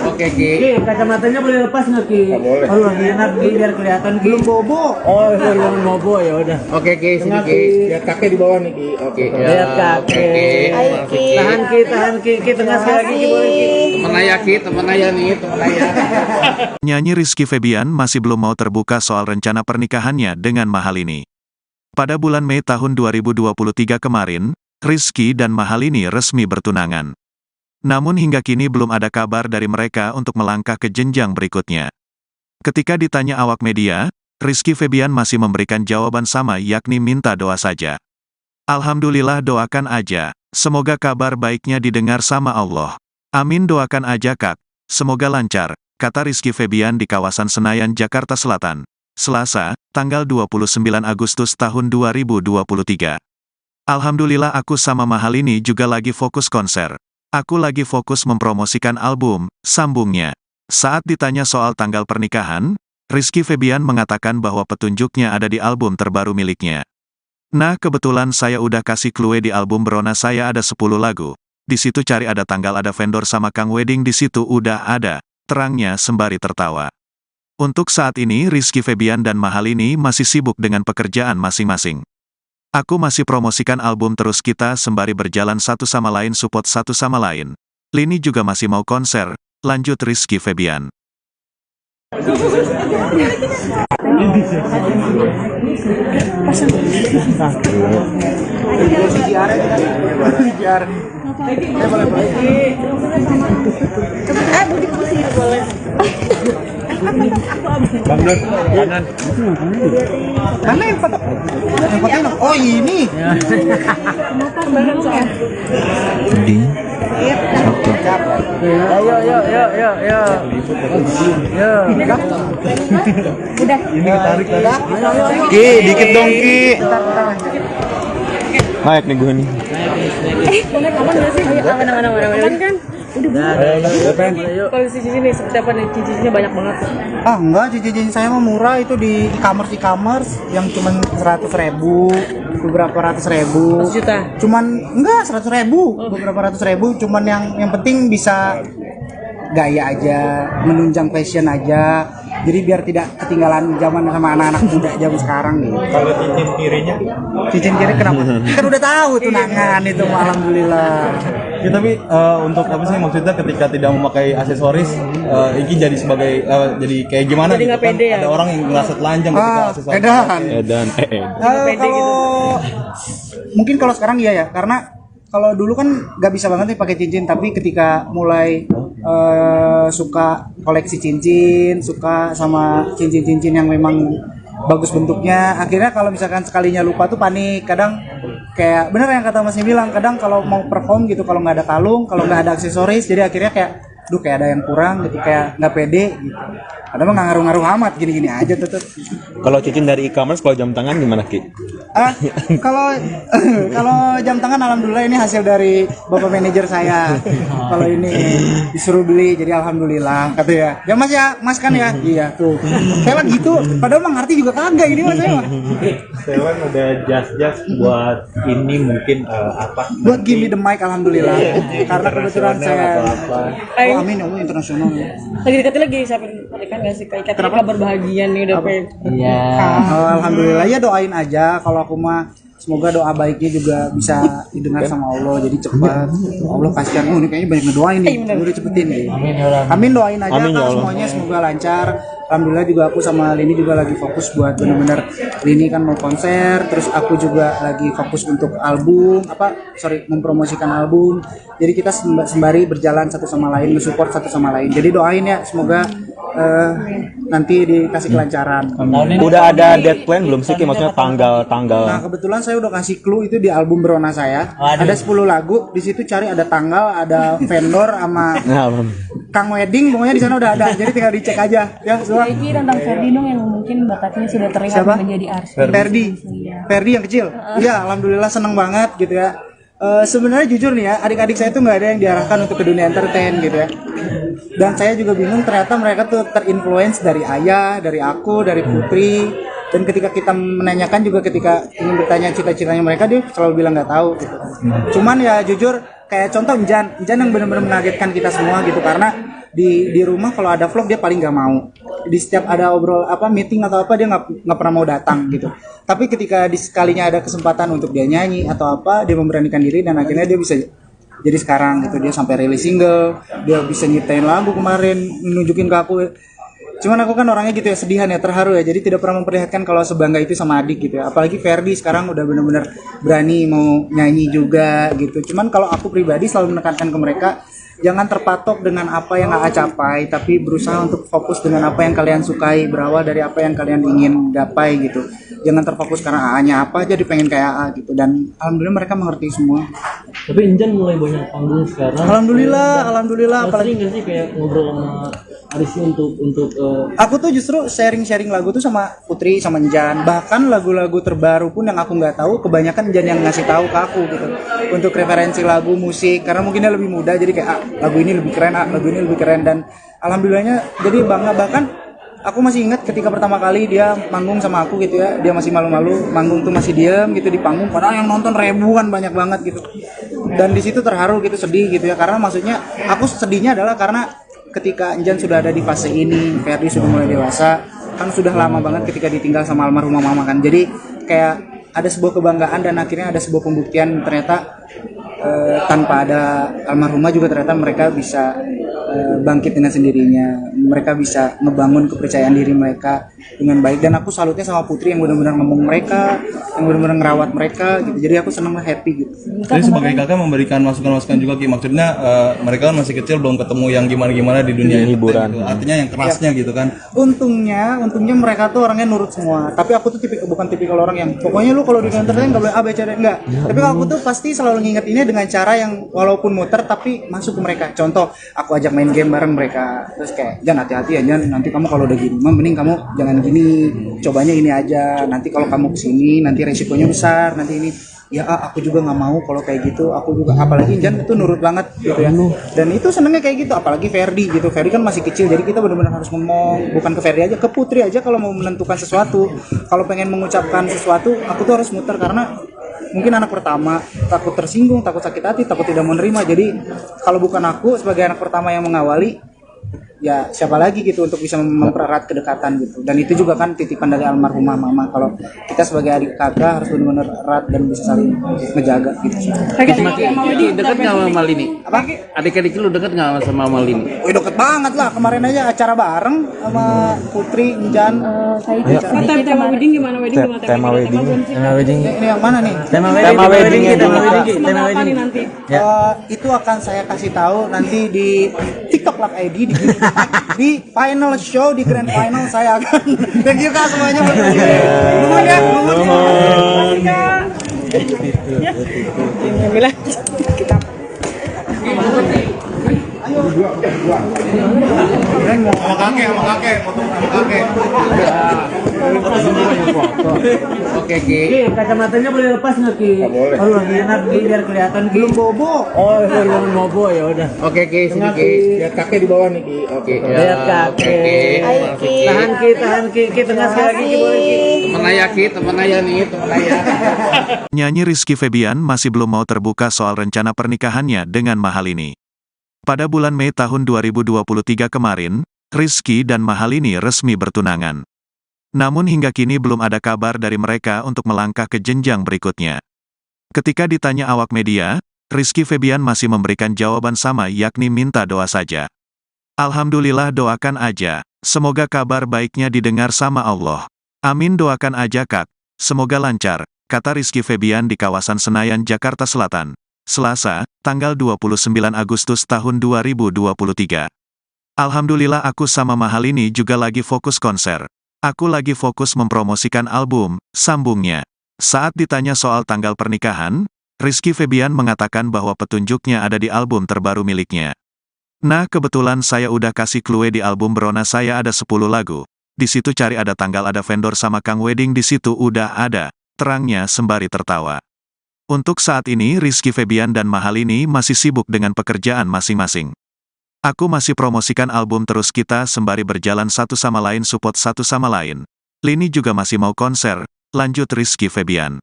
S8: Oke Ki.
S7: Ki, kacamatanya boleh lepas nggak Ki? Boleh. Oh, lagi enak Ki, biar kelihatan Ki.
S2: Belum bobo.
S7: Oh, belum bobo ya udah.
S8: Oke Ki, sini Ki.
S10: Biar kakek di bawah nih Ki.
S8: Oke.
S7: Lihat kakek. Tahan Ki, tahan Ki. Ki tengah sekali lagi Ki boleh Ki.
S8: Temen ayah Ki, temen ayah nih, temen ayah.
S1: Nyanyi Rizky Febian masih belum mau terbuka soal rencana pernikahannya dengan Mahalini. Pada bulan Mei tahun 2023 kemarin, Rizky dan Mahalini resmi bertunangan. Namun hingga kini belum ada kabar dari mereka untuk melangkah ke jenjang berikutnya. Ketika ditanya awak media, Rizky Febian masih memberikan jawaban sama, yakni minta doa saja. Alhamdulillah, doakan aja. Semoga kabar baiknya didengar sama Allah. Amin, doakan aja Kak. Semoga lancar, kata Rizky Febian di kawasan Senayan, Jakarta Selatan. Selasa, tanggal 29 Agustus tahun 2023. Alhamdulillah, aku sama Mahalini juga lagi fokus konser. Aku lagi fokus mempromosikan album, sambungnya. Saat ditanya soal tanggal pernikahan, Rizky Febian mengatakan bahwa petunjuknya ada di album terbaru miliknya. Nah, kebetulan saya udah kasih clue di album Brona saya ada 10 lagu. Di situ cari ada tanggal, ada vendor sama Kang Wedding, di situ udah ada, terangnya sembari tertawa. Untuk saat ini Rizky Febian dan Mahalini masih sibuk dengan pekerjaan masing-masing. Aku masih promosikan album terus, kita sembari berjalan satu sama lain, support satu sama lain. Lini juga masih mau konser, lanjut Rizky Febian.
S2: Mana yang foto? Yang foto? Oh ini.
S3: Udah.
S9: Ki, dikit dong Ki. Naik nih gue nih.
S3: Aman nggak sih? Aman kan? Udah. Kondisi sini seperti apa nih? Cincinnya banyak banget.
S2: Ah enggak, cincin saya mah murah, itu di e-commerce yang cuman 100.000, beberapa ratus ribu.
S3: 100 juta.
S2: Cuman enggak 100.000, beberapa ratus ribu. Cuman yang penting bisa gaya aja, menunjang fashion aja. Jadi biar tidak ketinggalan zaman sama anak-anak muda zaman sekarang nih.
S5: Kalau cincin kirinya?
S2: Cincin kiri kenapa? Kan udah tahu tunangan itu, alhamdulillah.
S4: Ya tapi untuk apa sih maksudnya ketika tidak memakai aksesoris, Iki jadi sebagai jadi kayak gimana?
S3: Jadi
S4: gitu
S3: nggak
S4: kan?
S3: pede ya?
S4: Ada orang yang ngerasa telanjang ketika aksesoris.
S2: Edan.
S3: pede
S2: Kalau mungkin kalau sekarang iya ya, karena kalau dulu kan nggak bisa banget nih pakai cincin, tapi ketika mulai suka koleksi cincin, suka sama cincin-cincin yang memang bagus bentuknya, akhirnya kalau misalkan sekalinya lupa tuh panik. Kadang kayak bener yang kata Masnya bilang, kadang kalau mau perform gitu, kalau nggak ada kalung, kalau nggak ada aksesoris, jadi akhirnya kayak kayak ada yang kurang gitu, kayak nggak pede gitu. Padahal mah nggak ngaruh-ngaruh amat, gini-gini aja tetep.
S9: Kalau cincin dari e-commerce, kalau jam tangan gimana Ki?
S2: Kalau jam tangan alhamdulillah ini hasil dari bapak manajer saya. Kalau ini disuruh beli, jadi alhamdulillah kata ya. Ya Mas ya, Mas kan ya? Iya tuh. Saya lagi gitu, padahal mah ngerti juga kagak ini Mas saya mah.
S5: Sewan ada jas-jas buat ini mungkin apa?
S2: Buat Gimme the Mic alhamdulillah. Karena kebetulan saya amin ya Allah, internasional.
S3: Lagi dekatnya lagi siapin pernikahan nggak sih? Kayak kabar bahagia nih udah pengen.
S7: Iya.
S2: Alhamdulillah ya, doain aja. Kalau aku mah semoga doa baiknya juga bisa didengar sama Allah, jadi cepat. Allah kasihan, ini kayaknya banyak ngedoain nih, udah cepetin nih. Amin, doain aja Kak, semuanya semoga lancar. Alhamdulillah juga aku sama Lini juga lagi fokus buat bener-bener, Lini kan mau konser, terus aku juga lagi fokus untuk album, mempromosikan album. Jadi kita sembari berjalan satu sama lain, nge-support satu sama lain. Jadi doain ya, semoga nanti dikasih kelancaran.
S9: Udah ada dead plan belum sih Ki? Maksudnya tanggal.
S2: Nah, kebetulan saya udah kasih clue itu di album Berona saya. Ada 10 lagu, di situ cari ada tanggal, ada vendor sama Kang Wedding, pokoknya di sana udah ada. Jadi tinggal dicek aja ya, semua.
S6: Iki tentang Ferdi dong yang mungkin bakatnya sudah terlihat menjadi artis.
S2: Ferdi yang kecil. Iya, alhamdulillah seneng banget gitu ya. Sebenarnya jujur nih ya, adik-adik saya tuh nggak ada yang diarahkan untuk ke dunia entertain gitu ya. Dan saya juga bingung, ternyata mereka tuh terinfluence dari ayah, dari aku, dari Putri. Dan ketika kita menanyakan juga, ketika ingin bertanya cita-citanya mereka, dia selalu bilang nggak tahu gitu. Cuman ya jujur, kayak contoh Injan yang benar-benar mengagetkan kita semua gitu, karena di rumah kalau ada vlog dia paling nggak mau. Di setiap ada meeting atau apa dia nggak pernah mau datang gitu. Tapi ketika sekalinya ada kesempatan untuk dia nyanyi atau apa, dia memberanikan diri dan akhirnya dia bisa jadi sekarang gitu. Dia sampai rilis single, dia bisa nyiptain lagu kemarin, nunjukin ke aku. Cuman aku kan orangnya gitu ya, sedihan ya, terharu ya. Jadi tidak pernah memperlihatkan kalau sebangga itu sama adik gitu ya. Apalagi Ferdi sekarang udah benar-benar berani mau nyanyi juga gitu. Cuman kalau aku pribadi selalu menekankan ke mereka, jangan terpatok dengan apa yang AA capai, tapi berusaha untuk fokus dengan apa yang kalian sukai, berawal dari apa yang kalian ingin gapai gitu. Jangan terfokus karena AA-nya apa aja dipengen kayak AA gitu. Dan alhamdulillah mereka mengerti semua.
S10: Tapi Injan mulai banyak panggung sekarang.
S2: Alhamdulillah.
S10: Apalagi nggak sih kayak ngobrol sama Arisnya untuk
S2: aku tuh justru sharing lagu tuh sama Putri, sama Injan. Bahkan lagu-lagu terbaru pun yang aku nggak tahu, kebanyakan Injan yang ngasih tahu ke aku gitu. Untuk referensi lagu, musik, karena mungkin dia lebih muda, jadi kayak lagu ini lebih keren, lagu ini lebih keren. Dan alhamdulillahnya jadi bangga. Bahkan aku masih ingat ketika pertama kali dia manggung sama aku gitu ya, dia masih malu-malu, manggung tuh masih diem gitu di panggung, padahal yang nonton ribuan, banyak banget gitu. Dan di situ terharu gitu, sedih gitu ya, karena maksudnya aku sedihnya adalah karena ketika Injan sudah ada di fase ini, Ferdi sudah mulai dewasa, kan sudah lama banget ketika ditinggal sama almarhumah mama kan. Jadi kayak ada sebuah kebanggaan dan akhirnya ada sebuah pembuktian ternyata tanpa ada almarhumah juga ternyata mereka bisa bangkit dengan sendirinya. Mereka bisa ngebangun kepercayaan diri mereka dengan baik. Dan aku salutnya sama Putri yang benar-benar ngomong mereka, yang benar-benar ngerawat mereka gitu. Jadi aku senang, happy gitu.
S4: Jadi sebagai kakak memberikan masukan-masukan juga Ki. Maksudnya mereka kan masih kecil, belum ketemu yang gimana-gimana di dunia hiburan gitu. Artinya yang kerasnya gitu kan.
S2: Untungnya mereka tuh orangnya nurut semua. Tapi aku tuh bukan tipikal orang yang pokoknya lu kalau di entertain enggak boleh A B C D, enggak. Tapi kalau aku tuh pasti selalu ngingetinnya dengan cara yang walaupun muter tapi masuk ke mereka. Contoh, aku ajak main game bareng mereka. Terus kayak, "Jan, hati-hati ya Jan, nanti kamu kalau udah gini, mending kamu jangan gini. Cobanya ini aja. Nanti kalau kamu kesini nanti resikonya besar, nanti ini." Ya aku juga nggak mau kalau kayak gitu. Aku juga, apalagi Jan itu nurut banget gitu ya. Dan itu senengnya kayak gitu. Apalagi Ferdi gitu. Ferdi kan masih kecil, jadi kita benar-benar harus ngomong, bukan ke Ferdi aja, ke Putri aja kalau mau menentukan sesuatu. Kalau pengen mengucapkan sesuatu, aku tuh harus muter karena mungkin anak pertama, takut tersinggung, takut sakit hati, takut tidak menerima. Jadi kalau bukan aku sebagai anak pertama yang mengawali, ya siapa lagi gitu untuk bisa mempererat kedekatan gitu. Dan itu juga kan titipan dari almarhumah mama, kalau kita sebagai adik kakak harus benar-benar erat dan bisa saling ngejaga gitu.
S8: Deket nggak sama Malini?
S2: Apa?
S8: Adik-adik lu deket nggak sama Malini?
S2: Wih, deket banget lah, kemarin aja acara bareng sama Putri, Injan.
S3: Tema wedding gimana?
S9: Tema wedding.
S2: Ini yang mana nih?
S9: Tema wedding
S3: Nanti.
S2: Itu akan saya kasih tahu nanti di TikTok Lak ID di final show, di grand final saya akan. Thank you Kak semuanya. Nuhun ya.
S3: Alhamdulillah. Kita
S4: Sama kakek, foto sama kakek.
S8: Oke Ki.
S7: Ki, kacamatanya boleh lepas nggak Ki? Boleh. Oh, lagi enak Ki, biar kelihatan Ki. Belum bobo. Oh, belum bobo ya udah.
S8: Oke Ki, sini Ki.
S4: Lihat kakek di bawah nih Ki. Oke.
S7: Lihat kakek. Tahan Ki, Ki tengah sekali lagi Ki, boleh Ki.
S8: Temen ayah nih, temen ayah.
S1: Nyanyi Rizky Febian masih belum mau terbuka soal rencana pernikahannya dengan Mahalini. Pada bulan Mei tahun 2023 kemarin, Rizky dan Mahalini resmi bertunangan. Namun hingga kini belum ada kabar dari mereka untuk melangkah ke jenjang berikutnya. Ketika ditanya awak media, Rizky Febian masih memberikan jawaban sama, yakni minta doa saja. Alhamdulillah, doakan aja. Semoga kabar baiknya didengar sama Allah. Amin, doakan aja Kak. Semoga lancar, kata Rizky Febian di kawasan Senayan, Jakarta Selatan. Selasa, tanggal 29 Agustus tahun 2023. Alhamdulillah, aku sama Mahalini juga lagi fokus konser. Aku lagi fokus mempromosikan album, sambungnya. Saat ditanya soal tanggal pernikahan, Rizky Febian mengatakan bahwa petunjuknya ada di album terbaru miliknya. Nah, kebetulan saya udah kasih clue di album Berona saya ada 10 lagu. Di situ cari ada tanggal, ada vendor sama Kang Wedding di situ udah ada, terangnya sembari tertawa. Untuk saat ini Rizky Febian dan Mahalini masih sibuk dengan pekerjaan masing-masing. Aku masih promosikan album terus, kita sembari berjalan satu sama lain, support satu sama lain. Lini juga masih mau konser, lanjut Rizky Febian.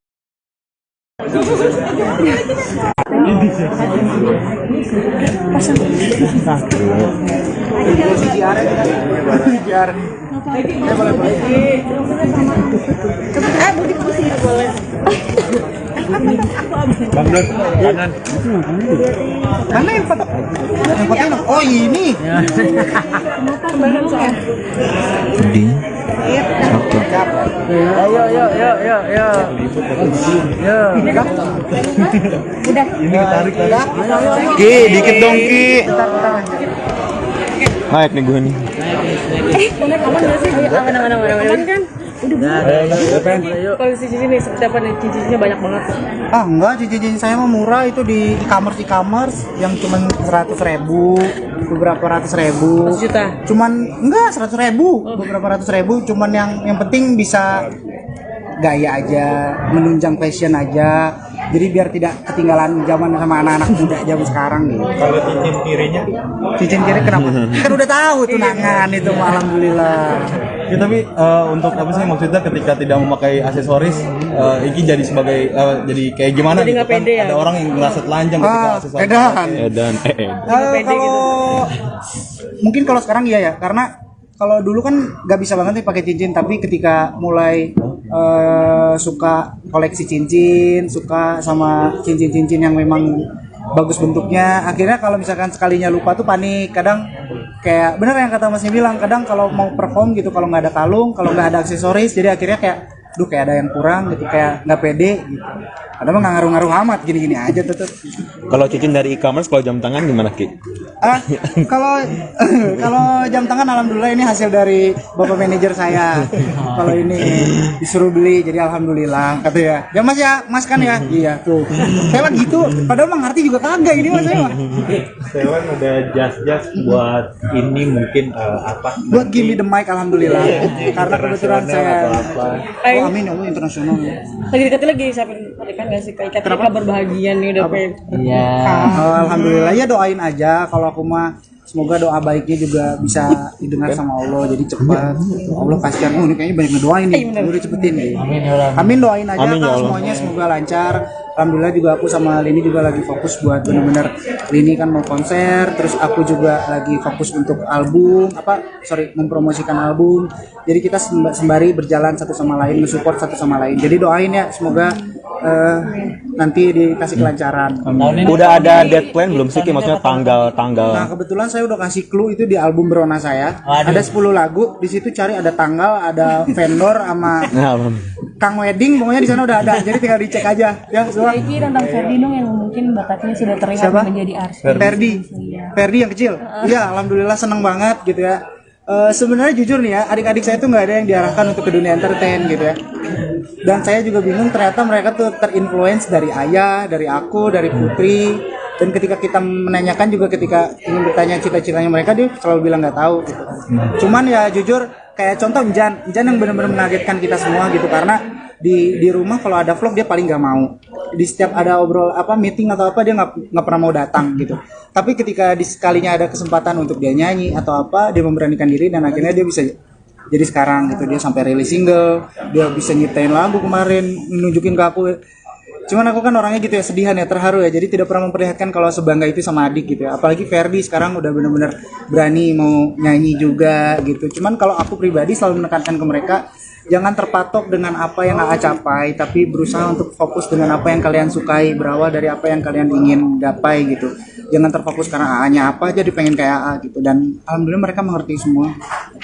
S2: Mana yang foto? Yang foto? Oh ini.
S6: Udah.
S9: Ki, dikit dong Ki. Naik nih gue nih.
S3: Aman nggak sih? Aman kan? Kalau cincin ini seperti apa nih? Cincinnya banyak banget.
S2: Ah enggak, cincin saya mah murah, itu di e-commerce yang cuman 100.000, beberapa ratus ribu.
S3: 100 juta.
S2: Cuman enggak 100.000, beberapa ratus ribu. Cuman yang penting bisa gaya aja, menunjang fashion aja. Jadi biar tidak ketinggalan zaman sama anak-anak muda zaman sekarang nih.
S5: Kalau cincin kirinya?
S2: Cincin kiri kenapa? Kan udah tahu tunangan itu, alhamdulillah.
S4: Ya, tapi untuk apa sih maksudnya ketika tidak memakai aksesoris, Iki jadi sebagai jadi kayak gimana
S3: Jadi
S4: gitu
S3: nggak
S4: kan?
S3: pede ya?
S4: Ada orang yang merasa telanjang ketika aksesoris.
S2: Edan.
S9: Edan.
S2: Kalau mungkin kalau sekarang iya ya, karena kalau dulu kan nggak bisa banget nih pakai cincin, tapi ketika mulai suka koleksi cincin, suka sama cincin-cincin yang memang bagus bentuknya, akhirnya kalau misalkan sekalinya lupa tuh panik. Kadang kayak bener yang kata Masnya bilang, kadang kalau mau perform gitu, kalau nggak ada kalung, kalau nggak ada aksesoris, jadi akhirnya kayak kayak ada yang kurang gitu, kayak nggak pede gitu. Padahal mah nggak ngaruh-ngaruh amat, gini-gini aja tetep.
S9: Kalau cincin dari e-commerce, kalau jam tangan gimana Ki?
S2: Kalau jam tangan alhamdulillah ini hasil dari bapak manajer saya. Kalau ini disuruh beli, jadi alhamdulillah kata ya. Ya Mas ya, Mas kan ya. Iya tuh. Saya lagi gitu, padahal mah ngerti juga kagak ini Mas saya mah.
S5: Sewan ada jas-jas buat ini mungkin apa?
S2: Buat Gimme the Mic alhamdulillah. Karena kebetulan saya oh amin ya Allah, internasional.
S3: Lagi dekat lagi siapin pernikahan nggak sih? Kayak kabar bahagia nih udah pengen.
S7: Iya.
S2: Alhamdulillah ya, doain aja. Kalau aku mah semoga doa baiknya juga bisa didengar sama Allah, jadi cepat. Allah kasihan, ini kayaknya banyak ngedoain nih, udah cepetin nih. Amin, doain aja
S9: Amin, ya
S2: Kak,
S9: Allah.
S2: semuanya semoga lancar. Alhamdulillah juga aku sama Lini juga lagi fokus buat bener-bener, Lini kan mau konser, terus aku juga lagi fokus untuk album, mempromosikan album. Jadi kita sembari berjalan satu sama lain, mensupport satu sama lain. Jadi doain ya, semoga nanti dikasih kelancaran.
S9: Udah ada dead plan belum sih Ki? Maksudnya tanggal.
S2: Nah kebetulan saya udah kasih clue itu di album Berona saya. Ada 10 lagu, di situ cari ada tanggal, ada vendor sama Kang Wedding, pokoknya di sana udah ada. Jadi tinggal dicek aja. Ya, semua.
S6: Iki tentang Ferdi dong yang mungkin bakatnya sudah terlihat
S2: Siapa?
S6: menjadi artis.
S2: Ferdi yang kecil. Iya, alhamdulillah seneng banget gitu ya. Sebenarnya jujur nih ya, adik-adik saya tuh nggak ada yang diarahkan untuk ke dunia entertain gitu ya. Dan saya juga bingung, ternyata mereka tuh terinfluence dari ayah, dari aku, dari Putri. Dan ketika kita menanyakan juga, ketika ingin bertanya cita-citanya mereka, dia selalu bilang nggak tahu gitu. Cuman ya jujur, kayak contoh Injan yang benar-benar mengagetkan kita semua gitu, karena di rumah kalau ada vlog dia paling nggak mau. Di setiap ada meeting atau apa dia nggak pernah mau datang gitu. Tapi ketika sekalinya ada kesempatan untuk dia nyanyi atau apa, dia memberanikan diri dan akhirnya dia bisa jadi sekarang gitu. Dia sampai rilis single, dia bisa nyiptain lagu kemarin, nunjukin ke aku. Cuman aku kan orangnya gitu ya, sedihan ya, terharu ya. Jadi tidak pernah memperlihatkan kalau sebangga itu sama adik gitu ya. Apalagi Ferdi sekarang udah benar-benar berani mau nyanyi juga gitu. Cuman kalau aku pribadi selalu menekankan ke mereka, jangan terpatok dengan apa yang AA capai, tapi berusaha untuk fokus dengan apa yang kalian sukai, berawal dari apa yang kalian ingin gapai gitu. Jangan terfokus karena AA-nya apa jadi pengen kayak AA gitu. Dan alhamdulillah mereka mengerti semua.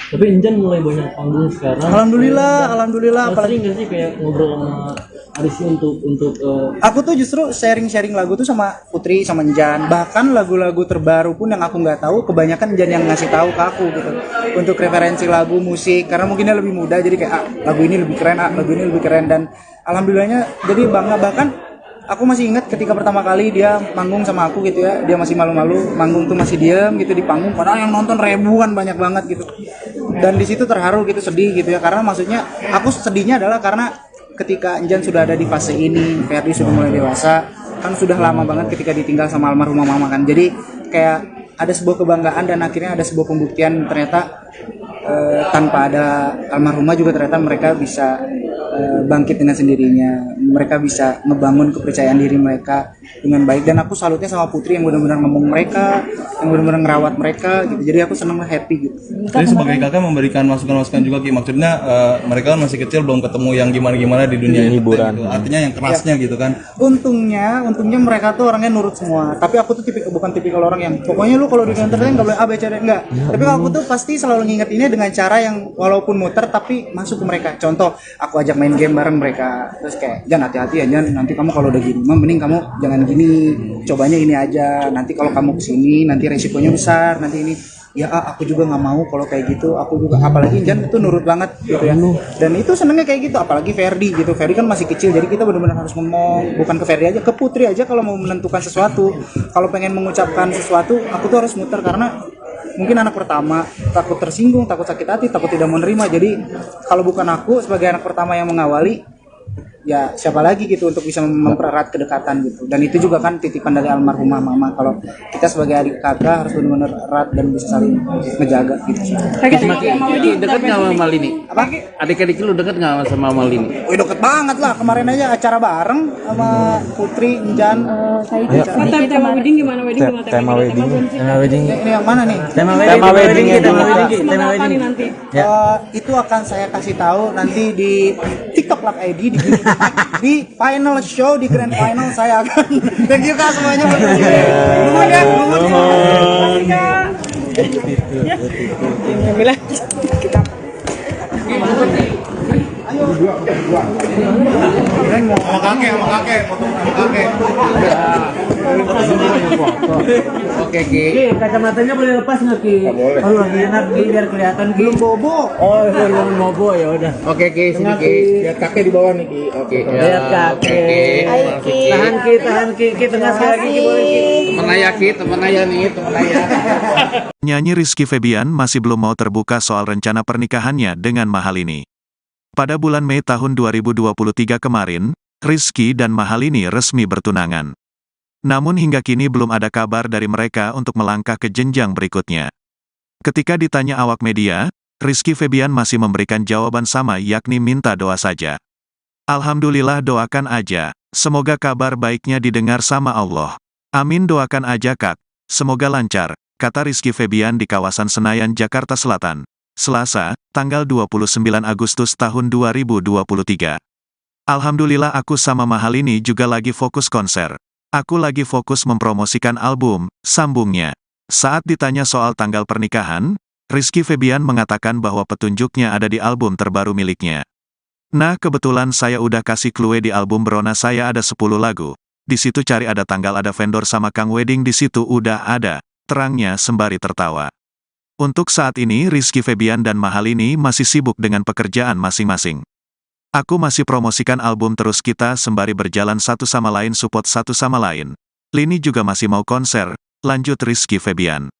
S10: Tapi Injan mulai banyak panggung sekarang.
S2: Alhamdulillah.
S10: Sering nggak sih kayak ngobrol sama Arisy untuk
S2: Aku tuh justru sharing lagu tuh sama Putri, sama Njan. Bahkan lagu-lagu terbaru pun yang aku nggak tahu, kebanyakan Njan yang ngasih tahu ke aku gitu. Untuk referensi lagu, musik, karena mungkin dia lebih muda, jadi kayak lagu ini lebih keren, lagu ini lebih keren. Dan alhamdulillahnya jadi bangga. Bahkan aku masih ingat ketika pertama kali dia manggung sama aku gitu ya, dia masih malu-malu, manggung tuh masih diem gitu di panggung, padahal yang nonton ribuan, banyak banget gitu. Dan di situ terharu gitu, sedih gitu ya, karena maksudnya aku sedihnya adalah karena ketika Njan sudah ada di fase ini, Ferdi sudah mulai dewasa, kan sudah lama banget ketika ditinggal sama almarhumah mama kan. Jadi kayak ada sebuah kebanggaan dan akhirnya ada sebuah pembuktian ternyata tanpa ada almarhumah juga ternyata mereka bisa bangkit dengan sendirinya. Mereka bisa ngebangun kepercayaan diri mereka dengan baik. Dan aku salutnya sama Putri yang benar-benar ngomong mereka, yang benar-benar ngerawat mereka gitu. Jadi aku senang, happy gitu.
S4: Jadi sebagai kakak memberikan masukan-masukan juga Ki. Maksudnya mereka kan masih kecil, belum ketemu yang gimana-gimana di dunia hiburan gitu. Artinya yang kerasnya gitu kan.
S2: Untungnya mereka tuh orangnya nurut semua. Tapi aku tuh bukan tipikal orang yang pokoknya lu kalau di entertain enggak boleh A B C D, enggak. Tapi kalau aku tuh pasti selalu ngingetinnya dengan cara yang walaupun muter tapi masuk ke mereka. Contoh, aku ajak main game bareng mereka. Terus kayak, "Jan, hati-hati ya Jan, nanti kamu kalau udah gini, mending kamu jangan gini. Cobanya ini aja. Nanti kalau kamu kesini nanti resikonya besar, nanti ini." Ya aku juga nggak mau kalau kayak gitu. Aku juga, apalagi Jan itu nurut banget gitu ya. Dan itu senengnya kayak gitu. Apalagi Ferdi gitu. Ferdi kan masih kecil, jadi kita benar-benar harus ngomong, bukan ke Ferdi aja, ke Putri aja kalau mau menentukan sesuatu. Kalau pengen mengucapkan sesuatu, aku tuh harus muter karena mungkin anak pertama, takut tersinggung, takut sakit hati, takut tidak menerima. Jadi kalau bukan aku sebagai anak pertama yang mengawali, ya siapa lagi gitu untuk bisa mempererat kedekatan gitu. Dan itu juga kan titipan dari almarhumah mama, kalau kita sebagai adik kakak harus benar-benar erat dan bisa saling ngejaga gitu.
S8: Deket nggak sama Malini?
S2: Apa?
S8: Adik-adik lu deket nggak sama Malini?
S2: Wih, deket banget lah, kemarin aja acara bareng sama Putri, Njan.
S3: Tema wedding gimana?
S9: Tema wedding.
S2: Ini yang mana nih?
S9: Tema wedding
S3: Nanti.
S2: Itu akan saya kasih tahu nanti di TikTok Lak ID di final show, di grand final saya akan. Thank you kak semuanya.
S4: Sama kakek, foto sama kakek.
S8: Oke Ki.
S7: Ki, kacamatanya boleh lepas nggak Ki? Boleh. Oh lagi enak Ki, biar kelihatan Ki. Belum bobo. Oh belum bobo ya udah.
S8: Oke Ki, sini Ki.
S4: Lihat kakek di bawah nih Ki. Oke.
S7: Lihat kakek. Tahan Ki, Ki tengah sekali lagi Ki, boleh Ki.
S8: Temen ayah nih, temen ayah.
S1: Nyanyi Rizky Febian masih belum mau terbuka soal rencana pernikahannya dengan Mahalini. Pada bulan Mei tahun 2023 kemarin, Rizky dan Mahalini resmi bertunangan. Namun hingga kini belum ada kabar dari mereka untuk melangkah ke jenjang berikutnya. Ketika ditanya awak media, Rizky Febian masih memberikan jawaban sama, yakni minta doa saja. Alhamdulillah, doakan aja. Semoga kabar baiknya didengar sama Allah. Amin, doakan aja kak. Semoga lancar, kata Rizky Febian di kawasan Senayan, Jakarta Selatan, Selasa, tanggal 29 Agustus tahun 2023. Alhamdulillah, aku sama Mahalini juga lagi fokus konser. Aku lagi fokus mempromosikan album, sambungnya. Saat ditanya soal tanggal pernikahan, Rizky Febian mengatakan bahwa petunjuknya ada di album terbaru miliknya. Nah, kebetulan saya udah kasih clue di album Brona saya ada 10 lagu. Di situ cari ada tanggal, ada vendor sama Kang Wedding, di situ udah ada, terangnya sembari tertawa. Untuk saat ini Rizky Febian dan Mahalini masih sibuk dengan pekerjaan masing-masing. Aku masih promosikan album terus, kita sembari berjalan satu sama lain, support satu sama lain. Lini juga masih mau konser, lanjut Rizky Febian.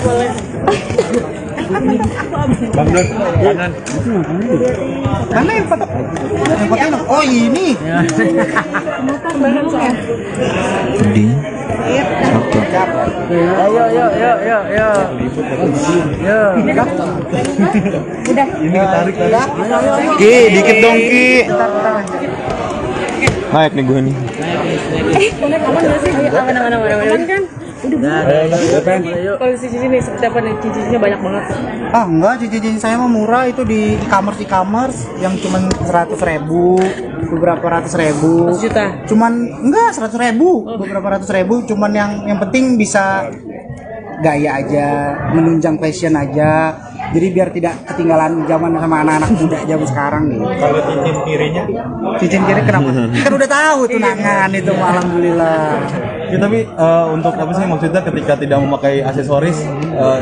S3: Boleh.
S5: Bang Don, kanan.
S2: Mana yang foto? Yang foto ini? Oh ini.
S3: Udah.
S4: Ini tarik tadi.
S9: Ki, dikit dong Ki. Naik nih gue nih.
S3: Aman nggak sih? Aman kan? Udah. Kalau di sini seperti apa nih? Cincinnya banyak banget.
S2: Ah enggak, cincin saya mah murah itu di e-commerce yang cuman 100.000, beberapa ratus ribu.
S3: 100 juta.
S2: Cuman enggak 100.000, beberapa ratus ribu. Cuman yang penting bisa gaya aja, menunjang fashion aja. Jadi biar tidak ketinggalan zaman sama anak-anak muda zaman sekarang gitu.
S5: Kalau cincin kirinya,
S2: Cincin kiri kenapa? Kan udah tahu tunangan itu, alhamdulillah.
S4: Ya tapi untuk apa sih maksudnya ketika tidak memakai aksesoris,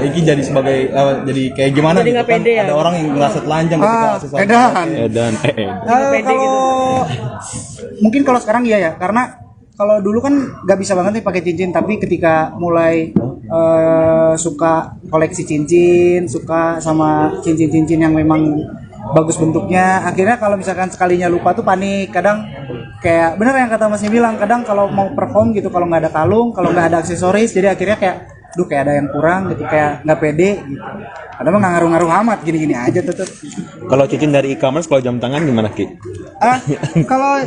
S4: Iki jadi sebagai jadi kayak gimana
S3: Jadi
S4: gitu
S3: nggak
S4: kan?
S3: pede ya?
S4: Ada orang yang ngerasa telanjang ketika aksesoris.
S2: Edan.
S9: Edan.
S2: Kalau mungkin kalau sekarang iya ya, karena kalau dulu kan nggak bisa banget nih pakai cincin, tapi ketika mulai suka koleksi cincin, suka sama cincin-cincin yang memang bagus bentuknya, akhirnya kalau misalkan sekalinya lupa tuh panik. Kadang kayak bener yang kata Masnya bilang, kadang kalau mau perform gitu, kalau nggak ada kalung, kalau nggak ada aksesoris, jadi akhirnya kayak duh kayak ada yang kurang gitu, kayak nggak pede gitu. Padahal mah nggak ngaruh-ngaruh amat, gini-gini aja tetep.
S9: Kalau cincin dari e-commerce, kalau jam tangan gimana Ki?
S2: Kalau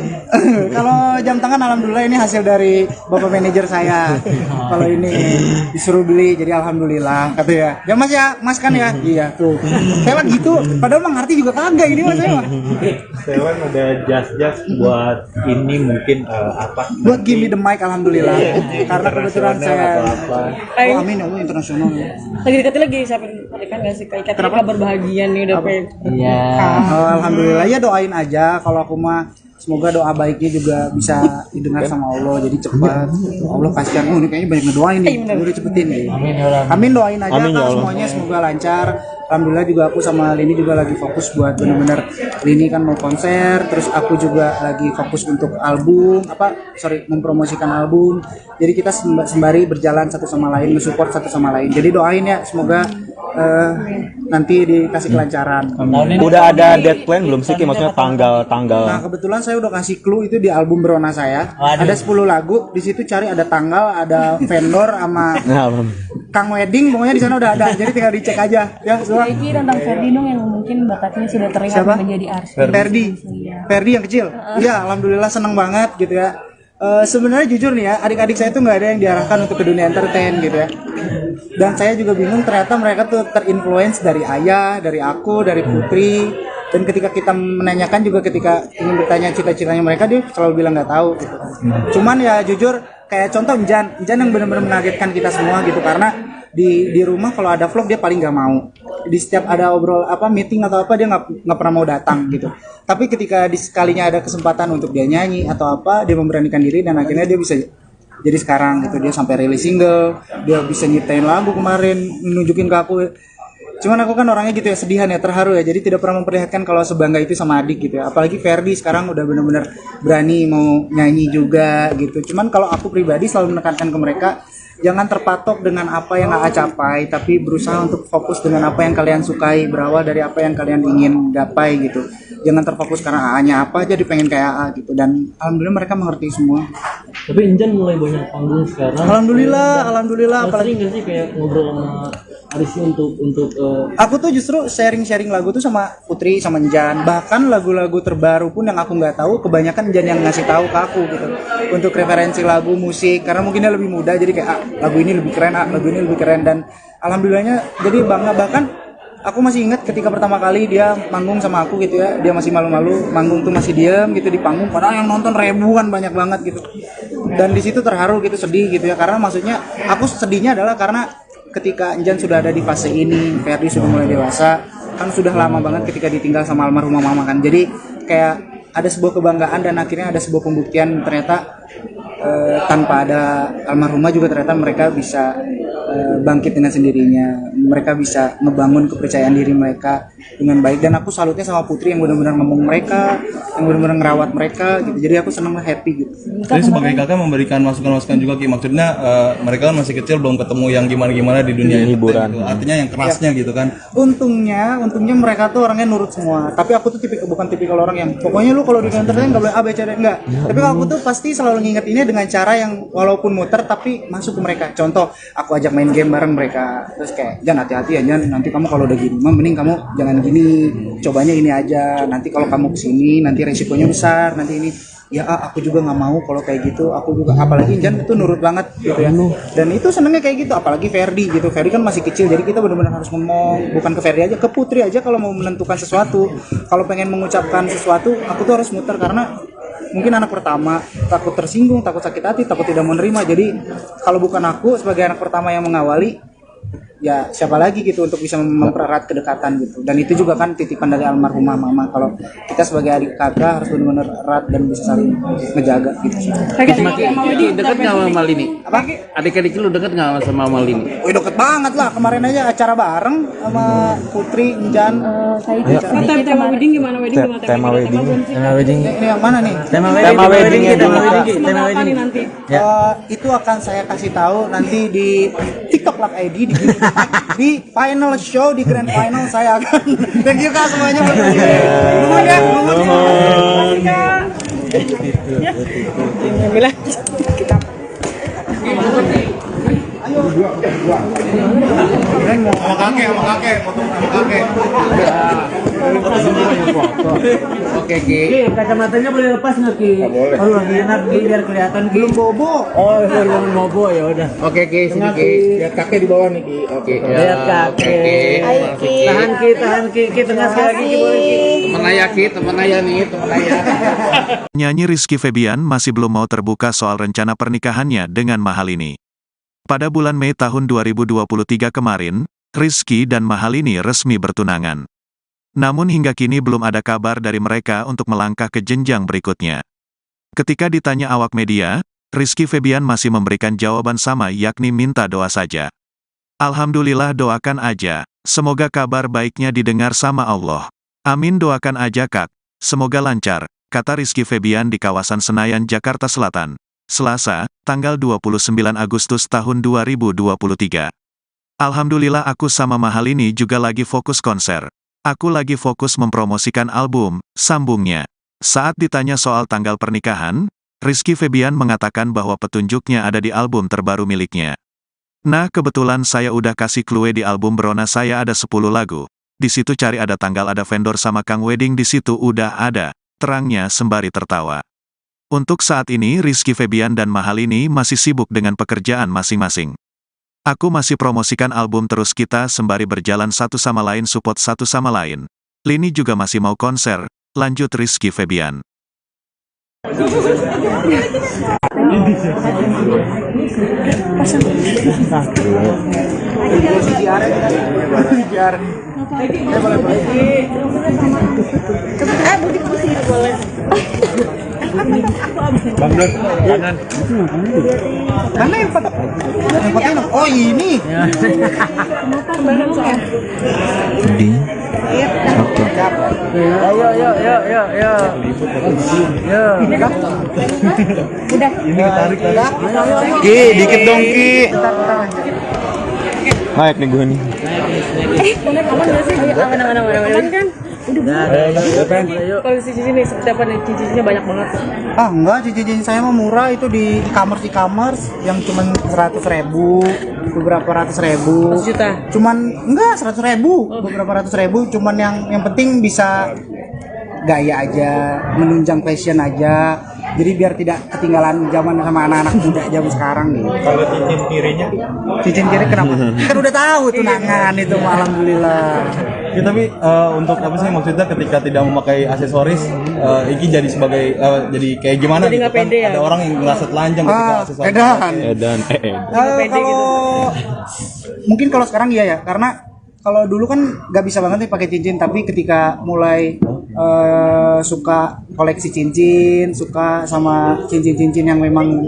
S2: kalau jam tangan alhamdulillah ini hasil dari bapak manajer saya. Kalau ini disuruh beli, jadi alhamdulillah kata ya. Ya Mas ya, Mas kan ya. Iya tuh. Saya mah gitu. Padahal mah ngerti juga kagak ini Mas saya mah.
S5: Sewan ada jas buat ini mungkin apa?
S2: Buat give me the mic alhamdulillah. Karena kebetulan saya
S5: apa?
S2: Oh, amin ya Allah internasional.
S3: Lagi deketin lagi siapa pernikahan nggak sih? Kayak kabar bahagia nih udah pengen.
S7: Iya.
S2: Alhamdulillah ya, doain aja. Kalau aku mah semoga doa baiknya juga bisa didengar sama Allah, jadi cepat. Allah kasihan, oh ini kayaknya banyak ngedoain nih, udah cepetin nih. Amin, doain aja
S9: Amin, ya
S2: Kak,
S9: Allah.
S2: semuanya semoga lancar. Alhamdulillah juga aku sama Lini juga lagi fokus buat bener-bener, Lini kan mau konser, terus aku juga lagi fokus untuk album, mempromosikan album. Jadi kita sembari berjalan satu sama lain, mensupport satu sama lain. Jadi doain ya, semoga nanti dikasih kelancaran.
S9: Udah ada deadline belum sih Ki? Maksudnya
S2: Nah
S9: tanggal.
S2: kebetulan saya udah kasih clue itu di album Berona saya. Ada 10 lagu, di situ cari ada tanggal, ada vendor sama
S9: Nah,
S2: Kang Wedding, pokoknya di sana udah ada. Jadi tinggal dicek aja ya. Semua.
S6: Iki tentang Ferdi dong yang mungkin bakatnya sudah terlihat
S2: Siapa?
S6: menjadi artis.
S2: Ferdi yang kecil. Iya, alhamdulillah seneng banget gitu ya. Sebenarnya jujur nih ya, adik-adik saya tuh nggak ada yang diarahkan untuk ke dunia entertain gitu ya. Dan saya juga bingung, ternyata mereka tuh terinfluence dari ayah, dari aku, dari Putri. Dan ketika kita menanyakan juga, ketika ingin bertanya cita-citanya mereka, dia selalu bilang nggak tahu gitu. Cuman ya jujur, kayak contoh Jan yang benar-benar mengagetkan kita semua gitu, karena di rumah kalau ada vlog dia paling nggak mau. Di setiap ada obrol meeting atau apa, dia nggak pernah mau datang gitu. Tapi ketika sekalinya ada kesempatan untuk dia nyanyi atau apa, dia memberanikan diri dan akhirnya dia bisa jadi sekarang gitu. Dia sampai rilis single, dia bisa nyiptain lagu kemarin, nunjukin ke aku. Cuman aku kan orangnya gitu ya, sedihan ya, terharu ya, jadi tidak pernah memperlihatkan kalau sebangga itu sama adik gitu ya. Apalagi Ferdi sekarang udah benar-benar berani mau nyanyi juga gitu. Cuman kalau aku pribadi selalu menekankan ke mereka, jangan terpatok dengan apa yang AA capai, tapi berusaha untuk fokus dengan apa yang kalian sukai, berawal dari apa yang kalian ingin gapai gitu. Jangan terfokus karena AA-nya apa, jadi pengen kayak AA gitu. Dan alhamdulillah mereka mengerti semua.
S10: Tapi Injan mulai banyak panggung sekarang.
S2: Alhamdulillah.
S10: Apalagi nggak sih kayak ngobrol sama Arisnya untuk
S2: Aku tuh justru sharing lagu tuh sama Putri, sama Jan. Bahkan lagu-lagu terbaru pun yang aku nggak tahu, kebanyakan Jan yang ngasih tahu ke aku gitu. Untuk referensi lagu, musik, karena mungkin dia lebih muda, jadi kayak lagu ini lebih keren, lagu ini lebih keren. Dan alhamdulillahnya jadi bangga. Bahkan aku masih ingat ketika pertama kali dia manggung sama aku gitu ya, dia masih malu-malu, manggung tuh masih diam gitu di panggung, padahal yang nonton ribuan, banyak banget gitu. Dan di situ terharu gitu, sedih gitu ya, karena maksudnya aku sedihnya adalah karena ketika Jan sudah ada di fase ini, Ferdi sudah mulai dewasa, kan sudah lama banget ketika ditinggal sama almarhumah mama kan. Jadi kayak ada sebuah kebanggaan dan akhirnya ada sebuah pembuktian ternyata tanpa ada almarhumah juga ternyata mereka bisa bangkit dengan sendirinya. Mereka bisa ngebangun kepercayaan diri mereka dengan baik, dan aku salutnya sama Putri yang benar-benar ngomong mereka, yang benar-benar ngerawat mereka gitu. Jadi aku senang, happy gitu.
S4: Jadi sebagai kakak memberikan masukan-masukan juga Ki, maksudnya mereka kan masih kecil belum ketemu yang gimana-gimana di dunia hiburan gitu. Artinya yang kerasnya gitu kan.
S2: Untungnya mereka tuh orangnya nurut semua. Tapi aku tuh bukan tipikal orang yang pokoknya lu kalau di entertain nggak boleh A B C D, enggak. Tapi kalau aku tuh pasti selalu ngingetinnya dengan cara yang walaupun muter tapi masuk ke mereka. Contoh, aku ajak main game bareng mereka. Terus kayak, "Jan, hati-hati ya Jan, nanti kamu kalau udah gini mending kamu jangan gini. Cobanya ini aja. Nanti kalau kamu kesini nanti resikonya besar. Nanti ini." Ya aku juga nggak mau kalau kayak gitu. Aku juga, apalagi Jan itu nurut banget gitu ya. Dan itu senengnya kayak gitu. Apalagi Ferdi gitu. Ferdi kan masih kecil, jadi kita benar-benar harus ngomong. Bukan ke Ferdi aja, ke Putri aja kalau mau menentukan sesuatu. Kalau pengen mengucapkan sesuatu, aku tuh harus muter karena mungkin anak pertama, takut tersinggung, takut sakit hati, takut tidak menerima. Jadi kalau bukan aku sebagai anak pertama yang mengawali, ya siapa lagi gitu untuk bisa mempererat kedekatan gitu. Dan itu juga kan titipan dari almarhumah mama, kalau kita sebagai adik kakak harus benar-benar erat dan bisa saling ngejaga gitu sih.
S8: Dekat nggak sama Malini?
S2: Apa?
S8: Adik-adik lu dekat nggak sama Malini?
S2: Oh, deket banget lah, kemarin aja acara bareng sama Putri, Jan.
S3: Tema wedding gimana?
S9: Tema wedding.
S2: Ini yang mana nih?
S9: Tema wedding
S3: Tema apa nih nanti?
S2: Itu akan saya kasih tahu nanti di TikTok Live ID di final show, di grand final saya akan. Thank you Kak semuanya. Nuhun ya, nuhun ya.
S3: Bila
S4: Sama kakek, foto sama kakek.
S8: Oke Ki.
S7: Kacamatanya boleh lepas nggak Ki? Oh lagi enak Ki, biar kelihatan Ki. Belum bobo. Oh belum bobo, ya udah.
S8: Oke Ki, sini Ki.
S2: Lihat kakek di bawah nih Ki.
S8: Oke.
S7: Lihat kakek. Tahan Ki, tengah sekali lagi Ki, boleh Ki.
S8: Temen ayah nih, temen ayah.
S1: Nyanyi Rizky Febian masih belum mau terbuka soal rencana pernikahannya dengan Mahalini. Pada bulan Mei tahun 2023 kemarin, Rizky dan Mahalini resmi bertunangan. Namun hingga kini belum ada kabar dari mereka untuk melangkah ke jenjang berikutnya. Ketika ditanya awak media, Rizky Febian masih memberikan jawaban sama, yakni minta doa saja. Alhamdulillah, doakan aja. Semoga kabar baiknya didengar sama Allah. Amin, doakan aja Kak. Semoga lancar, kata Rizky Febian di kawasan Senayan, Jakarta Selatan, Selasa, tanggal 29 Agustus tahun 2023. Alhamdulillah, aku sama Mahalini juga lagi fokus konser. Aku lagi fokus mempromosikan album, sambungnya. Saat ditanya soal tanggal pernikahan, Rizky Febian mengatakan bahwa petunjuknya ada di album terbaru miliknya. Nah, kebetulan saya udah kasih clue di album Berona saya ada 10 lagu. Di situ cari ada tanggal, ada vendor sama Kang Wedding di situ udah ada, terangnya sembari tertawa. Untuk saat ini Rizky Febian dan Mahalini masih sibuk dengan pekerjaan masing-masing. Aku masih promosikan album terus, kita sembari berjalan satu sama lain, support satu sama lain. Lini juga masih mau konser, lanjut Rizky Febian.
S5: Bang Dor, kanan.
S2: Mana yang foto? Yang foto? Oh ini.
S3: udah.
S5: Ini tarik.
S9: Ki, dikit dong Ki. Naik nih gue nih.
S3: Aman nggak sih? Aman kan? Udah. Kalau di sini seperti apa nih? Cincinnya banyak banget.
S2: Ah enggak, cincin saya mah murah, itu di e-commerce yang cuman 100.000, beberapa ratus ribu.
S3: 100 juta.
S2: Cuman enggak 100.000, beberapa ratus ribu. Cuman yang penting bisa gaya aja, menunjang fashion aja. Jadi biar tidak ketinggalan zaman sama anak-anak muda zaman sekarang nih.
S5: Kalau cincin kirinya?
S2: Cincin kiri kenapa? Kan udah tahu tunangan itu, alhamdulillah.
S4: Ya, tapi untuk apa sih maksudnya ketika tidak memakai aksesoris, Iki jadi sebagai jadi kayak gimana
S3: Jadi
S4: gitu
S3: nggak
S4: kan?
S3: pede ya?
S4: Ada orang yang merasa telanjang ketika aksesoris.
S2: Edan.
S3: pede gitu.
S2: Mungkin kalau sekarang iya ya, karena kalau dulu kan nggak bisa banget nih pakai cincin, tapi ketika mulai suka koleksi cincin, suka sama cincin-cincin yang memang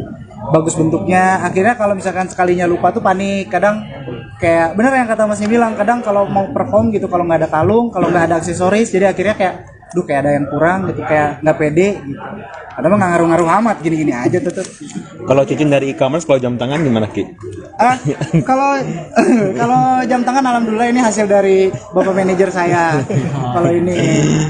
S2: bagus bentuknya. Akhirnya kalau misalkan sekalinya lupa tuh panik. Kadang kayak bener yang kata Masnya bilang, kadang kalau mau perform gitu, kalau nggak ada kalung, kalau nggak ada aksesoris, jadi akhirnya kayak kayak ada yang kurang gitu, kayak nggak pede gitu. Padahal nggak ngaruh-ngaruh amat, gini-gini aja tetep.
S9: Kalau cincin dari e-commerce, kalau jam tangan gimana Ki?
S2: Kalau kalau jam tangan alhamdulillah ini hasil dari bapak manajer saya. Kalau ini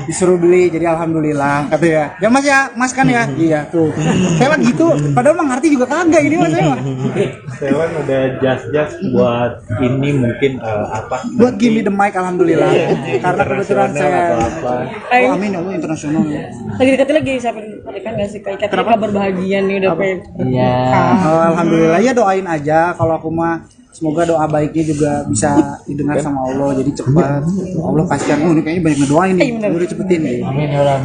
S2: disuruh beli, jadi alhamdulillah kata ya. Ya Mas ya, Mas kan ya. Iya tuh. Saya mah gitu. Padahal mah ngerti juga kagak ini Mas saya mah.
S5: Sewan ada jas buat ini mungkin apa?
S2: Buat give me the mic alhamdulillah. Karena kebetulan saya
S3: Ayo.
S2: amin ya Allah internasional.
S3: Lagi deketin lagi siapin pernikahan nggak sih? Kayak kabar bahagia nih udah pengen.
S7: Iya.
S2: Alhamdulillah ya, doain aja. Kalau aku mah semoga doa baiknya juga bisa didengar sama Allah, jadi cepat. Allah kasihan, ini kayaknya banyak ngedoain nih, udah cepetin nih.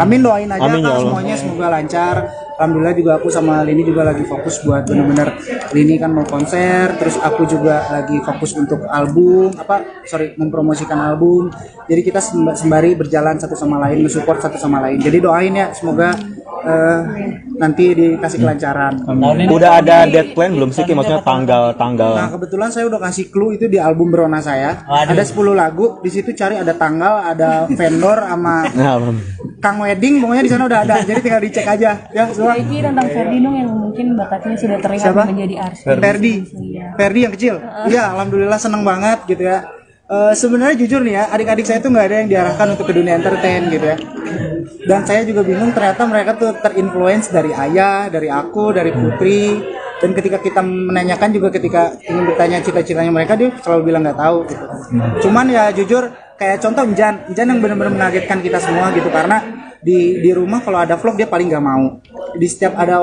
S2: Amin, doain aja
S9: Amin, ya
S2: Kak,
S9: Allah.
S2: semuanya semoga lancar. Alhamdulillah juga aku sama Lini juga lagi fokus buat bener-bener, Lini kan mau konser, terus aku juga lagi fokus untuk album, mempromosikan album. Jadi kita sembari berjalan satu sama lain, nge-support satu sama lain. Jadi doain ya, semoga nanti dikasih kelancaran.
S9: Udah ada deadline belum sih Ki? Maksudnya tanggal.
S2: Nah kebetulan saya udah kasih clue itu di album Berona saya. Ada 10 lagu, di situ cari ada tanggal, ada vendor sama Kang Wedding, pokoknya di sana udah ada. Jadi tinggal dicek aja ya.
S6: Iki tentang Ferdi dong yang mungkin bakatnya sudah terlihat
S2: Siapa?
S6: menjadi artis.
S2: Ferdi yang kecil. Iya, alhamdulillah seneng banget gitu ya. Sebenarnya jujur nih ya, adik-adik saya tuh nggak ada yang diarahkan untuk ke dunia entertain gitu ya. Dan saya juga bingung, ternyata mereka tuh terinfluence dari ayah, dari aku, dari Putri. Dan ketika kita menanyakan juga, ketika ingin bertanya cita-citanya mereka, dia selalu bilang nggak tahu gitu. Cuman ya jujur, kayak contoh Injan yang benar-benar mengagetkan kita semua gitu, karena di rumah kalau ada vlog dia paling nggak mau. Di setiap ada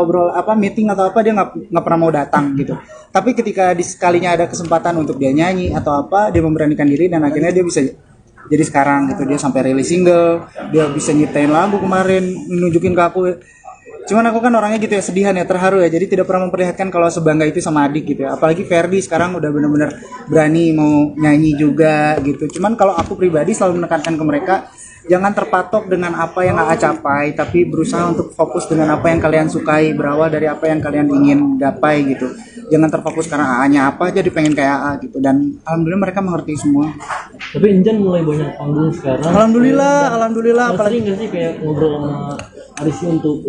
S2: meeting atau apa dia nggak pernah mau datang gitu. Tapi ketika sekalinya ada kesempatan untuk dia nyanyi atau apa, dia memberanikan diri dan akhirnya dia bisa jadi sekarang gitu. Dia sampai rilis single, dia bisa nyiptain lagu kemarin, nunjukin ke aku. Cuman aku kan orangnya gitu ya, sedihan ya, terharu ya. Jadi tidak pernah memperlihatkan kalau sebangga itu sama adik gitu ya. Apalagi Ferdi sekarang udah benar-benar berani mau nyanyi juga gitu. Cuman kalau aku pribadi selalu menekankan ke mereka, jangan terpatok dengan apa yang AA capai, tapi berusaha untuk fokus dengan apa yang kalian sukai, berawal dari apa yang kalian ingin gapai gitu. Jangan terfokus karena AA-nya apa, jadi pengen kayak AA gitu. Dan alhamdulillah mereka mengerti semua.
S10: Tapi Injan mulai banyak panggung sekarang.
S2: Alhamdulillah.
S10: Apalagi nggak sih kayak ngobrol sama Arisy untuk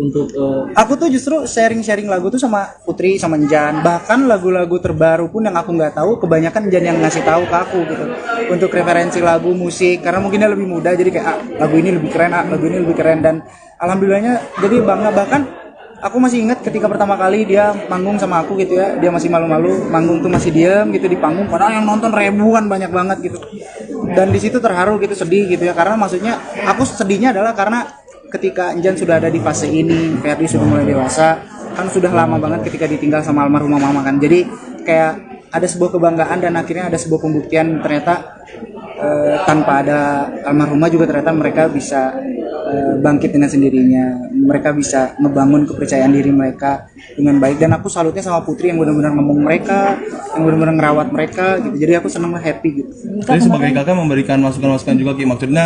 S2: Aku tuh justru sharing lagu tuh sama Putri, sama Njan. Bahkan lagu-lagu terbaru pun yang aku nggak tahu, kebanyakan Njan yang ngasih tahu ke aku gitu. Untuk referensi lagu, musik, karena mungkin dia lebih muda, jadi kayak lagu ini lebih keren, lagu ini lebih keren. Dan alhamdulillahnya jadi bangga. Bahkan aku masih ingat ketika pertama kali dia manggung sama aku gitu ya, dia masih malu-malu, manggung tuh masih diem gitu di panggung, padahal yang nonton ribuan, banyak banget gitu. Dan di situ terharu gitu, sedih gitu ya, karena maksudnya aku sedihnya adalah karena ketika Njan sudah ada di fase ini, Ferdi sudah mulai dewasa, kan sudah lama banget ketika ditinggal sama almarhumah mama kan. Jadi kayak ada sebuah kebanggaan dan akhirnya ada sebuah pembuktian ternyata tanpa ada almarhumah juga ternyata mereka bisa bangkit dengan sendirinya. Mereka bisa ngebangun kepercayaan diri mereka dengan baik. Dan aku salutnya sama Putri yang benar-benar ngomong mereka, yang benar-benar ngerawat mereka gitu. Jadi aku senang, happy gitu.
S4: Jadi sebagai kakak memberikan masukan-masukan juga Ki, maksudnya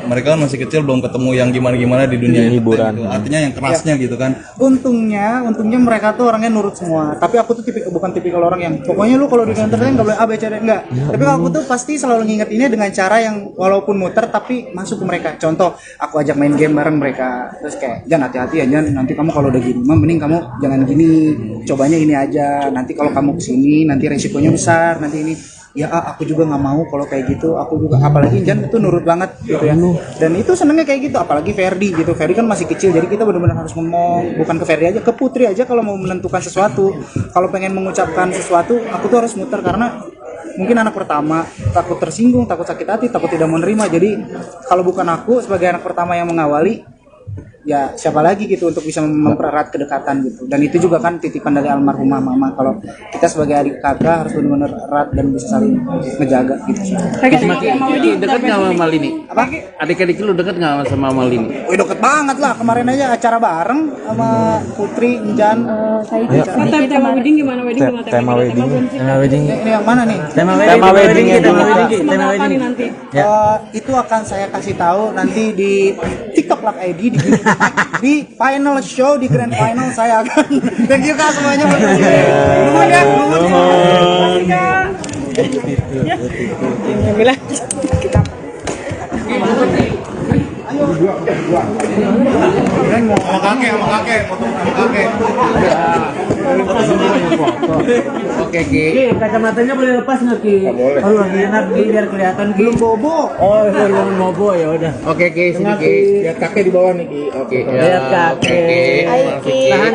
S4: mereka kan masih kecil, belum ketemu yang gimana-gimana di dunia
S9: hiburan
S4: gitu. Artinya yang kerasnya gitu kan.
S2: Untungnya mereka tuh orangnya nurut semua. Tapi aku tuh bukan tipikal orang yang pokoknya lu kalau di entertain nggak boleh A B C D, enggak. Tapi aku tuh pasti selalu ngingetinnya dengan cara yang walaupun muter tapi masuk ke mereka. Contoh, aku ajak main game bareng mereka. Terus kayak, "Jan, hati-hati ya Jan, nanti kamu kalau udah gini, mending kamu jangan gini. Cobanya ini aja. Nanti kalau kamu kesini nanti resikonya besar. Nanti ini." Ya aku juga nggak mau kalau kayak gitu. Aku juga, apalagi Jan itu nurut banget gitu ya. Dan itu senengnya kayak gitu. Apalagi Ferdi gitu. Ferdi kan masih kecil, jadi kita benar-benar harus ngomong, bukan ke Ferdi aja, ke Putri aja kalau mau menentukan sesuatu. Kalau pengen mengucapkan sesuatu, aku tuh harus muter karena mungkin anak pertama, takut tersinggung, takut sakit hati, takut tidak menerima. Jadi kalau bukan aku sebagai anak pertama yang mengawali, ya siapa lagi gitu untuk bisa mempererat kedekatan gitu. Dan itu juga kan titipan dari almarhumah mama, kalau kita sebagai adik kakak harus benar-benar erat dan bisa saling ngejaga gitu.
S8: Dekat nggak sama Malini?
S2: Apa?
S8: Adik-adik lu dekat nggak sama Malini?
S2: Wih, deket banget lah, kemarin aja acara bareng sama Putri, Njan.
S3: Tema wedding gimana?
S9: tema wedding
S2: Ini yang mana nih?
S9: tema weddingnya dulu Kak.
S3: Tema wedding nanti.
S2: Itu akan saya kasih tahu nanti di TikTok Talk Luck ID di final show, di grand final saya akan. Thank you Kak semuanya buat nuhun ya.
S3: Makasih Kak. Alhamdulillah.
S4: Sama kakek, foto sama kakek.
S8: Oke Ki.
S7: Ki, kacamatanya boleh lepas nggak Ki? Boleh. Oh, lagi enak Ki, biar kelihatan Ki.
S2: Belum bobo.
S7: Oh, belum bobo ya udah.
S8: Oke Ki, sini Ki.
S2: Lihat kakek di bawah nih Ki.
S8: Oke.
S7: Lihat kakek. Tahan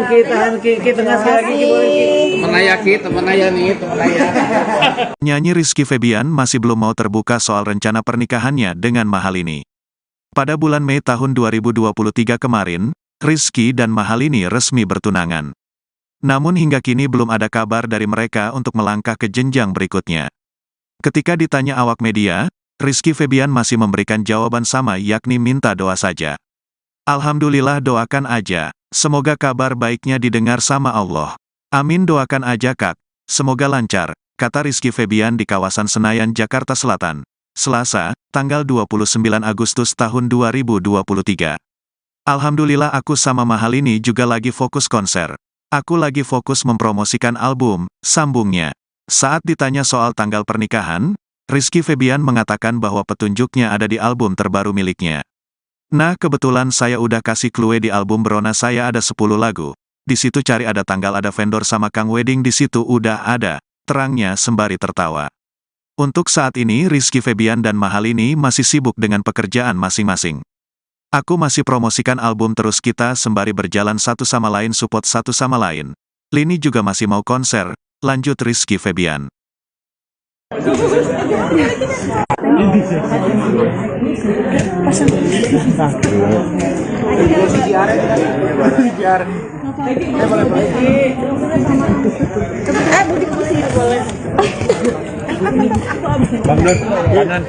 S7: Ki, Ki tengah sekali lagi Ki, boleh Ki.
S8: Temen ayah nih, temen ayah.
S1: Nyanyi Rizky Febian masih belum mau terbuka soal rencana pernikahannya dengan Mahalini. Pada bulan Mei tahun 2023 kemarin, Rizky dan Mahalini resmi bertunangan. Namun hingga kini belum ada kabar dari mereka untuk melangkah ke jenjang berikutnya. Ketika ditanya awak media, Rizky Febian masih memberikan jawaban sama, yakni minta doa saja. Alhamdulillah, doakan aja. Semoga kabar baiknya didengar sama Allah. Amin, doakan aja Kak. Semoga lancar, kata Rizky Febian di kawasan Senayan, Jakarta Selatan. Selasa, tanggal 29 Agustus tahun 2023. Alhamdulillah, aku sama Mahalini juga lagi fokus konser. Aku lagi fokus mempromosikan album, sambungnya. Saat ditanya soal tanggal pernikahan, Rizky Febian mengatakan bahwa petunjuknya ada di album terbaru miliknya. Nah, kebetulan saya udah kasih clue di album Berona saya ada 10 lagu. Di situ cari ada tanggal, ada vendor sama Kang Wedding di situ udah ada, terangnya sembari tertawa. Untuk saat ini Rizky Febian dan Mahalini masih sibuk dengan pekerjaan masing-masing. Aku masih promosikan album terus, kita sembari berjalan satu sama lain, support satu sama lain. Lini juga masih mau konser, lanjut Rizky Febian.
S5: Bang Dor, kanan.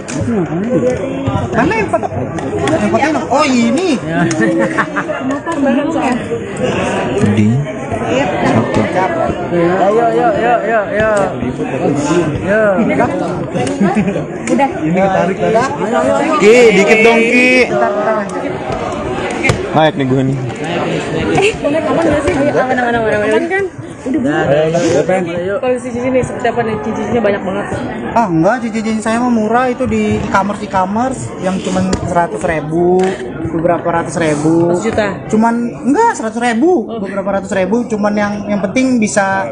S2: Mana yang foto? Yang foto yang, oh ini.
S6: Udah.
S4: Ini tarik tadi.
S9: Ki, dikit dong Ki. Naik nih gue nih.
S3: Aman nggak sih? Aman kan? Udah. Kalau di sini seperti apa nih? Cincinnya banyak banget.
S2: Ah enggak, cincin saya mah murah, itu di e-commerce yang cuman 100.000, beberapa ratus ribu.
S3: 100 juta.
S2: Cuman enggak 100.000, beberapa ratus ribu. Cuman yang penting bisa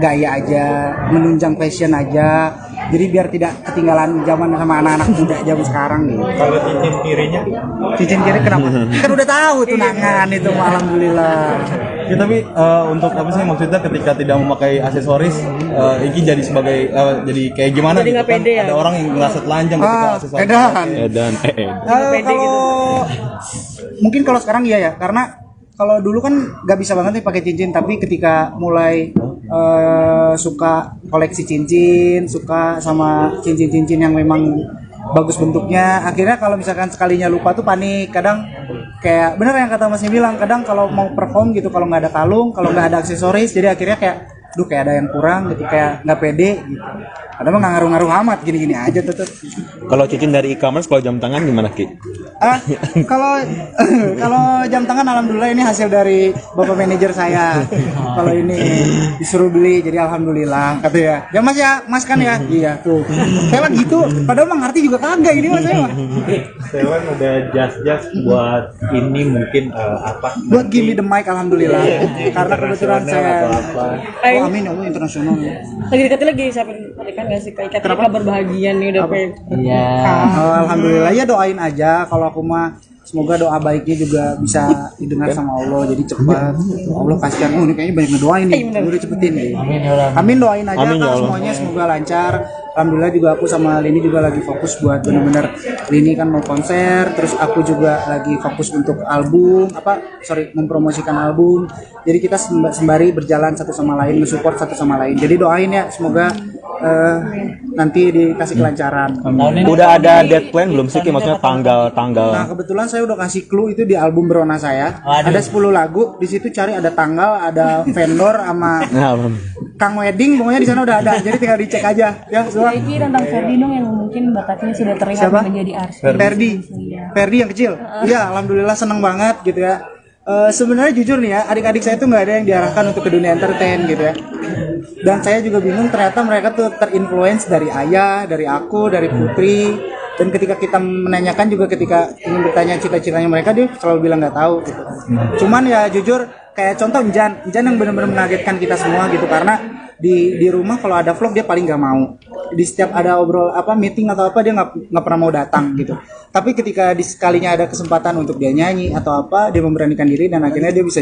S2: gaya aja, menunjang fashion aja. Jadi biar tidak ketinggalan zaman sama anak-anak muda zaman sekarang nih.
S5: Kalau cincin kirinya?
S2: Cincin kiri kenapa? Kan udah tahu tunangan itu, alhamdulillah.
S4: Ya, tapi untuk apa sih maksudnya ketika tidak memakai aksesoris, Iki jadi sebagai jadi kayak gimana?
S3: Jadi nggak
S4: gitu kan?
S3: pede ya?
S4: Ada orang yang merasa telanjang ketika aksesoris.
S2: Edan.
S3: pede
S2: Kalau mungkin kalau sekarang iya ya, karena kalau dulu kan nggak bisa banget nih pakai cincin, tapi ketika mulai suka koleksi cincin, suka sama cincin-cincin yang memang bagus bentuknya, akhirnya kalau misalkan sekalinya lupa tuh panik. Kadang kayak bener yang kata Masnya bilang, kadang kalau mau perform gitu, kalau nggak ada kalung, kalau nggak ada aksesoris, jadi akhirnya kayak kayak ada yang kurang gitu, kayak nggak pede gitu. Padahal mah nggak ngaruh-ngaruh amat, gini-gini aja tetep.
S9: Kalau cincin dari e-commerce, kalau jam tangan gimana Ki?
S2: Kalau jam tangan alhamdulillah ini hasil dari bapak manajer saya. Kalau ini disuruh beli, jadi alhamdulillah kata ya. Ya Mas ya, Mas kan ya. Iya tuh. Saya lagi gitu, padahal mah ngerti juga kagak ini Mas saya mah.
S5: Sewan udah jas buat ini mungkin apa?
S2: Buat give me the mic alhamdulillah. Karena kebetulan saya oh amin ya Allah, internasional.
S3: Lagi deketin lagi siapa kan nggak sih kayak kabar bahagia nih udah pengen.
S7: Iya.
S2: Alhamdulillah ya, doain aja. Kalau aku mah semoga doa baiknya juga bisa didengar sama Allah, jadi cepat. Allah kasihan, ini kayaknya banyak ngedoain nih, udah cepetin nih. Amin, doain aja
S9: Amin, ya
S2: Kak,
S9: Allah.
S2: semuanya semoga lancar. Alhamdulillah juga aku sama Lini juga lagi fokus buat bener-bener, Lini kan mau konser, terus aku juga lagi fokus untuk album, mempromosikan album. Jadi kita sembari berjalan satu sama lain, mensupport satu sama lain. Jadi doain ya, semoga nanti dikasih kelancaran.
S9: Udah ada deadline belum sih Ki? Maksudnya tanggal.
S2: Nah kebetulan saya udah kasih clue itu di album Berona saya. Ada 10 lagu, di situ cari ada tanggal, ada vendor sama Kang Wedding, pokoknya di sana udah ada, jadi tinggal dicek aja ya. Semua.
S6: Iki tentang Ferdi dong yang mungkin bakatnya sudah terlihat
S2: Siapa?
S6: menjadi artis.
S2: Ferdi yang kecil. Iya, alhamdulillah seneng banget gitu ya. Sebenarnya jujur nih ya, adik-adik saya tuh nggak ada yang diarahkan untuk ke dunia entertain gitu ya. Dan saya juga bingung ternyata mereka tuh terinfluence dari ayah, dari aku, dari Putri. Dan ketika kita menanyakan juga ketika ingin bertanya cita-citanya mereka, dia selalu bilang nggak tahu gitu. Cuman ya jujur kayak contoh Injan yang benar-benar mengagetkan kita semua gitu, karena di rumah kalau ada vlog dia paling nggak mau. Di setiap ada obrol meeting atau apa dia nggak pernah mau datang gitu. Tapi ketika sekalinya ada kesempatan untuk dia nyanyi atau apa, dia memberanikan diri dan akhirnya dia bisa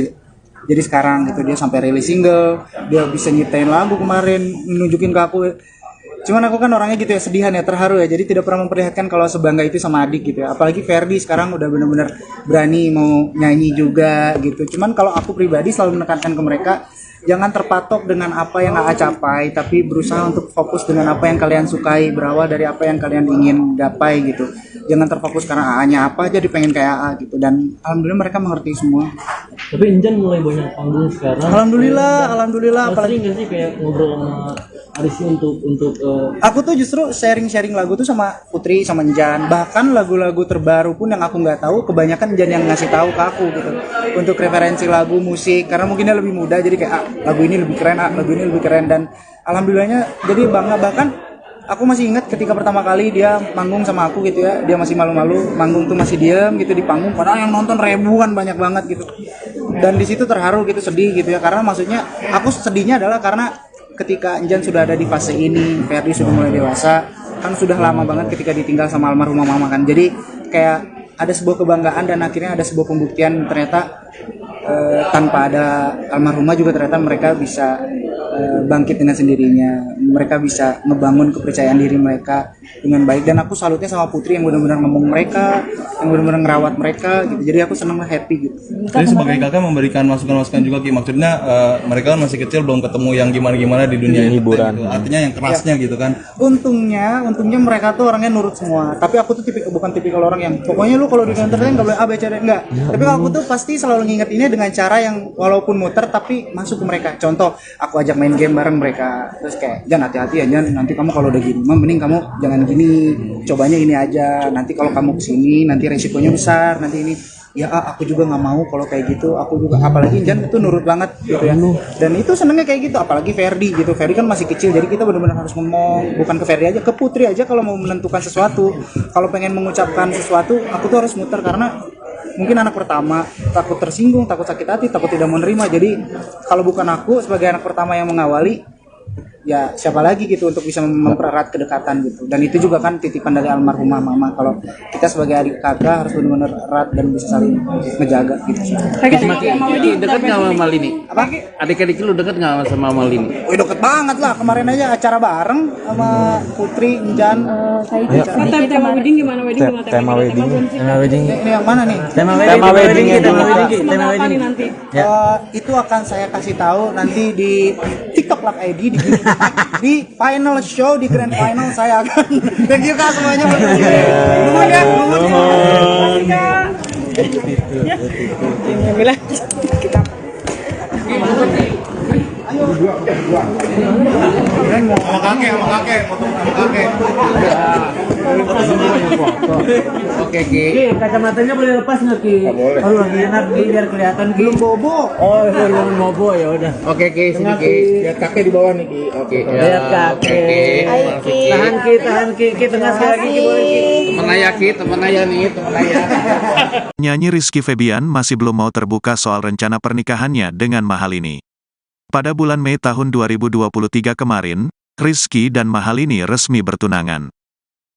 S2: jadi sekarang gitu. Dia sampai rilis single, dia bisa nyiptain lagu kemarin, nunjukin ke aku. Cuman aku kan orangnya gitu ya, sedihan ya, terharu ya, jadi tidak pernah memperlihatkan kalau sebangga itu sama adik gitu ya. Apalagi Ferdi sekarang udah bener-bener berani mau nyanyi juga gitu. Cuman kalau aku pribadi selalu menekankan ke mereka, jangan terpatok dengan apa yang AA capai, tapi berusaha untuk fokus dengan apa yang kalian sukai, berawal dari apa yang kalian ingin gapai gitu. Jangan terfokus karena AA-nya apa aja dipengen kayak AA gitu, dan alhamdulillah mereka mengerti semua.
S10: Tapi Injan mulai banyak panggung sekarang.
S2: Alhamdulillah.
S10: Apalagi nggak sih kayak ngobrol sama Arisy untuk
S2: Aku tuh justru sharing lagu tuh sama Putri, sama Njan. Bahkan lagu-lagu terbaru pun yang aku nggak tahu, kebanyakan Njan yang ngasih tahu ke aku gitu. Untuk referensi lagu, musik, karena mungkin dia lebih muda, jadi kayak lagu ini lebih keren, lagu ini lebih keren. Dan alhamdulillahnya jadi bangga. Bahkan aku masih ingat ketika pertama kali dia manggung sama aku gitu ya, dia masih malu-malu, manggung tuh masih diem gitu di panggung, padahal yang nonton ribuan, banyak banget gitu. Dan di situ terharu gitu, sedih gitu ya, karena maksudnya aku sedihnya adalah karena ketika Njan sudah ada di fase ini, Ferdi sudah mulai dewasa, kan sudah lama banget ketika ditinggal sama almarhumah mama kan. Jadi kayak ada sebuah kebanggaan dan akhirnya ada sebuah pembuktian ternyata tanpa ada almarhumah juga ternyata mereka bisa bangkit dengan sendirinya. Mereka bisa ngebangun kepercayaan diri mereka dengan baik, dan aku salutnya sama Putri yang benar-benar ngomong mereka, yang benar-benar ngerawat mereka gitu. Jadi aku senang, happy gitu.
S4: Jadi sebagai kakak memberikan masukan-masukan juga Ki, maksudnya mereka kan masih kecil, belum ketemu yang gimana-gimana di dunia hiburan gitu. Artinya yang kerasnya gitu kan.
S2: Untungnya mereka tuh orangnya nurut semua. Tapi aku tuh bukan tipikal orang yang pokoknya lu kalau di entertain nggak boleh A B C D, enggak. Tapi aku tuh pasti selalu ngingetinnya dengan cara yang walaupun muter tapi masuk ke mereka. Contoh, aku ajak main game bareng mereka, terus kayak Jan hati-hati ya Jan, nanti kamu kalau udah gini mending kamu jangan gini, cobanya ini aja, nanti kalau kamu kesini nanti resikonya besar, nanti ini ya aku juga nggak mau kalau kayak gitu. Aku juga, apalagi Jan itu nurut banget gitu ya, dan itu senengnya kayak gitu. Apalagi Ferdi gitu, Ferdi kan masih kecil, jadi kita benar-benar harus ngomong, bukan ke Ferdi aja, ke Putri aja kalau mau menentukan sesuatu, kalau pengen mengucapkan sesuatu aku tuh harus muter, karena mungkin anak pertama takut tersinggung, takut sakit hati, takut tidak menerima. Jadi kalau bukan aku sebagai anak pertama yang mengawali, ya siapa lagi gitu untuk bisa mempererat kedekatan gitu. Dan itu juga kan titipan dari almarhumah mama, kalau kita sebagai adik kakak harus benar-benar erat dan bisa saling ngejaga gitu.
S8: Ki, dekat nggak sama Malini?
S2: Apa?
S8: Adik-adik lu dekat nggak sama Malini?
S2: Wih, deket banget lah, kemarin aja acara bareng sama Putri, Njan.
S3: Tema wedding gimana?
S9: Tema wedding.
S2: Ini yang mana nih?
S9: Tema wedding
S3: Nanti.
S2: Itu akan saya kasih tahu nanti di TikTok Live ID di final show, di grand final saya akan. Thank you kak semuanya. Nuhun ya.
S3: Alhamdulillah.
S4: Sama kakek, foto sama kakek.
S8: Oke Ki.
S7: Ki, kacamatanya boleh lepas nggak Ki? Boleh. Oh, lagi enak Ki, biar kelihatan Ki. Belum bobo. Oh, belum bobo ya udah.
S8: Oke Ki, sini Ki.
S2: Lihat kakek di bawah nih Ki.
S8: Oke.
S7: Lihat kakek. Tahan Ki, Ki tengah sekali lagi Ki, boleh Ki.
S8: Temen aja nih, temen aja.
S1: Penyanyi Rizky Febian masih belum mau terbuka soal rencana pernikahannya dengan Mahalini. Pada bulan Mei tahun 2023 kemarin, Rizky dan Mahalini resmi bertunangan.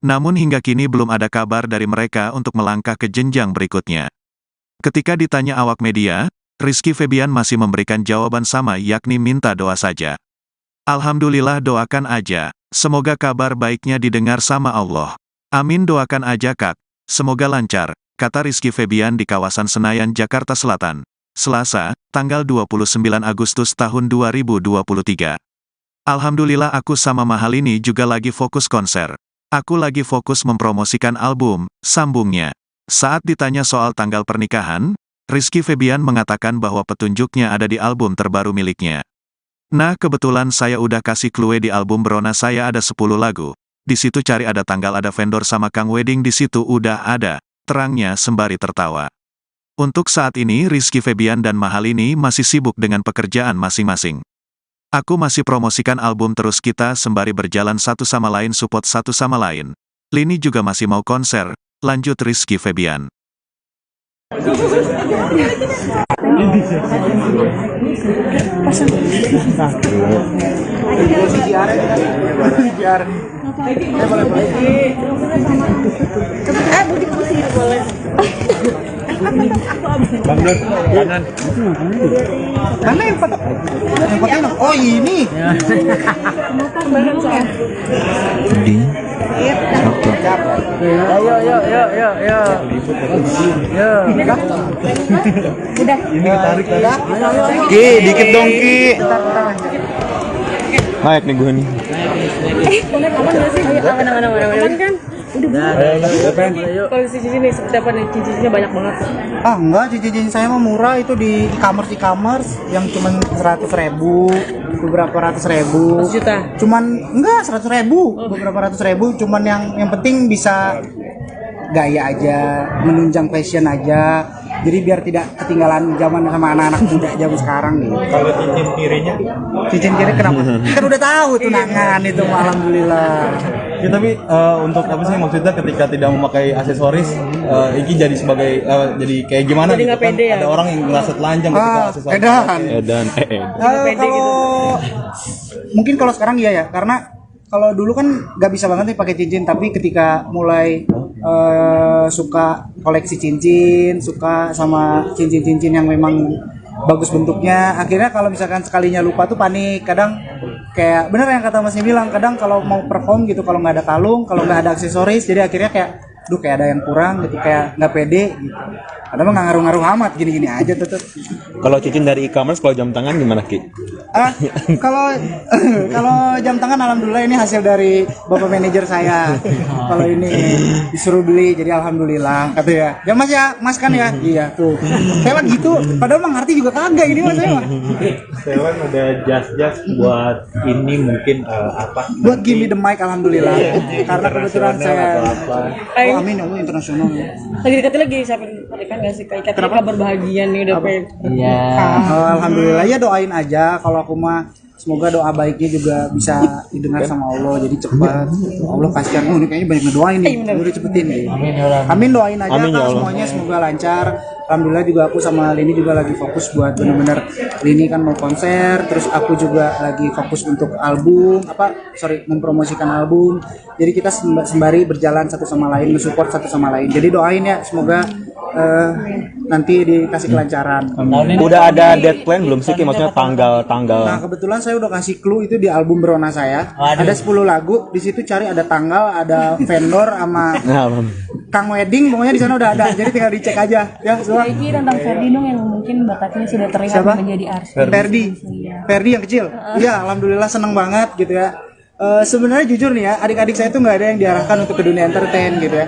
S1: Namun hingga kini belum ada kabar dari mereka untuk melangkah ke jenjang berikutnya. Ketika ditanya awak media, Rizky Febian masih memberikan jawaban sama, yakni minta doa saja. Alhamdulillah, doakan aja. Semoga kabar baiknya didengar sama Allah. Amin, doakan aja kak. Semoga lancar, kata Rizky Febian di kawasan Senayan, Jakarta Selatan. Selasa, tanggal 29 Agustus tahun 2023. Alhamdulillah, aku sama Mahalini juga lagi fokus konser. Aku lagi fokus mempromosikan album, sambungnya. Saat ditanya soal tanggal pernikahan, Rizky Febian mengatakan bahwa petunjuknya ada di album terbaru miliknya. Nah kebetulan saya udah kasih clue di album Brona saya ada 10 lagu. Di situ cari ada tanggal ada vendor sama Kang Wedding di situ udah ada. Terangnya sembari tertawa. Untuk saat ini Rizky Febian dan Mahalini masih sibuk dengan pekerjaan masing-masing. Aku masih promosikan album terus kita sembari berjalan satu sama lain support satu sama lain. Lini juga masih mau konser, lanjut Rizky Febian.
S2: Mana yang foto? Yang foto? Oh ini.
S6: Udah.
S9: Ki, dikit dong Ki. Naik nih gue nih.
S3: Aman nggak sih? Aman kan? Udah. Koleksi cincin nih, seperti apa nih? Cincinnya banyak banget.
S2: Ah enggak, cincin saya mah murah itu di e-commerce yang cuman 100.000, beberapa ratus ribu.
S3: 100 juta.
S2: Cuman enggak 100.000, beberapa ratus ribu. Cuman yang penting bisa gaya aja, menunjang fashion aja. Jadi biar tidak ketinggalan zaman sama anak-anak muda zaman sekarang nih.
S5: Kalau cincin kirinya?
S2: Cincin kiri kenapa? Kan udah tahu tunangan itu, alhamdulillah.
S4: Ya tapi untuk apa sih maksudnya ketika tidak memakai aksesoris, Iki jadi sebagai jadi kayak gimana
S3: Jadi
S4: gitu
S3: nggak
S4: kan?
S3: pede ya?
S4: Ada orang yang ngerasa telanjang ketika aksesoris.
S2: Edan.
S9: Edan.
S3: pede
S2: Kalau mungkin kalau sekarang iya ya, karena kalau dulu kan nggak bisa banget nih pakai cincin, tapi ketika mulai suka koleksi cincin, suka sama cincin-cincin yang memang bagus bentuknya, akhirnya kalau misalkan sekalinya lupa tuh panik. Kadang kayak bener yang kata Masnya bilang, kadang kalau mau perform gitu, kalau nggak ada kalung, kalau nggak ada aksesoris, jadi akhirnya kayak duh kayak ada yang kurang gitu, kayak nggak pede gitu. Padahal mah nggak ngaruh-ngaruh amat, gini-gini aja tetep.
S9: Kalau cincin dari e-commerce, kalau jam tangan gimana Ki?
S2: Kalau kalau jam tangan alhamdulillah ini hasil dari bapak manajer saya. Kalau ini disuruh beli, jadi alhamdulillah kata ya. Ya Mas ya, Mas kan ya? Iya tuh. Saya lagi gitu, padahal mah ngerti juga kagak ini Mas saya mah.
S5: Sewan ada jas-jas buat ini mungkin apa?
S2: Buat Gimme the Mic alhamdulillah. Karena kebetulan saya
S3: Eh,
S2: oh, amin ya Allah internasional.
S3: lagi dekat lagi siapin pernikahan nggak sih? Kayak kabar bahagia nih udah pengen.
S7: Iya.
S2: Alhamdulillah ya, doain aja. Kalau aku mah semoga doa baiknya juga bisa didengar sama Allah, jadi cepat. Allah kasihan, ini kayaknya banyak ngedoain nih, udah cepetin nih. Amin, doain aja
S9: Amin, ya
S2: Kak,
S9: Allah.
S2: semuanya semoga lancar. Alhamdulillah juga aku sama Lini juga lagi fokus buat bener-bener, Lini kan mau konser, terus aku juga lagi fokus untuk album, mempromosikan album. Jadi kita sembari berjalan satu sama lain, mensupport satu sama lain. Jadi doain ya, semoga nanti dikasih kelancaran.
S9: Udah ada dead plan belum sih Ki? Maksudnya
S2: Nah
S9: tanggal.
S2: kebetulan saya udah kasih clue itu di album Brona saya. Ada 10 lagu, di situ cari ada tanggal, ada vendor sama Kang Wedding, pokoknya di sana udah ada. Jadi tinggal dicek aja ya. Semua.
S6: Iki tentang Ferdi dong yang mungkin bakatnya sudah terlihat
S2: Siapa?
S6: menjadi artis.
S2: Ferdi yang kecil. Iya, alhamdulillah seneng banget gitu ya. Sebenarnya jujur nih ya, adik-adik saya tuh nggak ada yang diarahkan untuk ke dunia entertain gitu ya.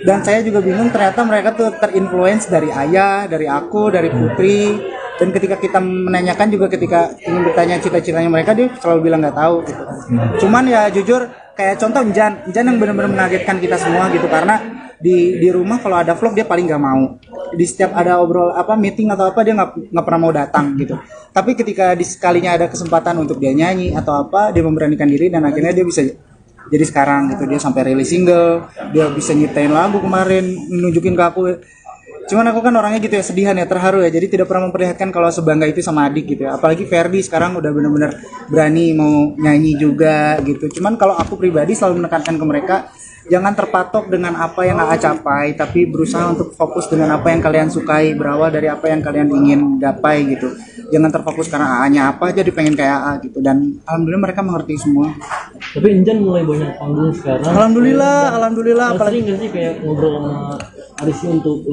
S2: Dan saya juga bingung, ternyata mereka tuh terinfluence dari ayah, dari aku, dari Putri. Dan ketika kita menanyakan juga, ketika ingin bertanya cita-citanya mereka, dia selalu bilang nggak tahu gitu. Cuman ya jujur, kayak contoh Injan yang benar-benar mengagetkan kita semua gitu, karena di rumah kalau ada vlog dia paling nggak mau. Di setiap ada meeting atau apa dia nggak pernah mau datang gitu. Tapi ketika sekalinya ada kesempatan untuk dia nyanyi atau apa, dia memberanikan diri dan akhirnya dia bisa jadi sekarang gitu. Dia sampai rilis single, dia bisa nyiptain lagu kemarin, nunjukin ke aku. Cuman aku kan orangnya gitu ya, sedihan ya, terharu ya. Jadi tidak pernah memperlihatkan kalau sebangga itu sama adik gitu ya. Apalagi Ferdi sekarang udah benar-benar berani mau nyanyi juga gitu. Cuman kalau aku pribadi selalu menekankan ke mereka, jangan terpatok dengan apa yang AA capai, tapi berusaha untuk fokus dengan apa yang kalian sukai, berawal dari apa yang kalian ingin gapai gitu. Jangan terfokus karena AA-nya apa, jadi pengen kayak AA gitu. Dan alhamdulillah mereka mengerti semua.
S10: Tapi Injan mulai banyak panggung sekarang.
S2: Alhamdulillah.
S10: Sering nggak sih kayak ngobrol sama Arisnya untuk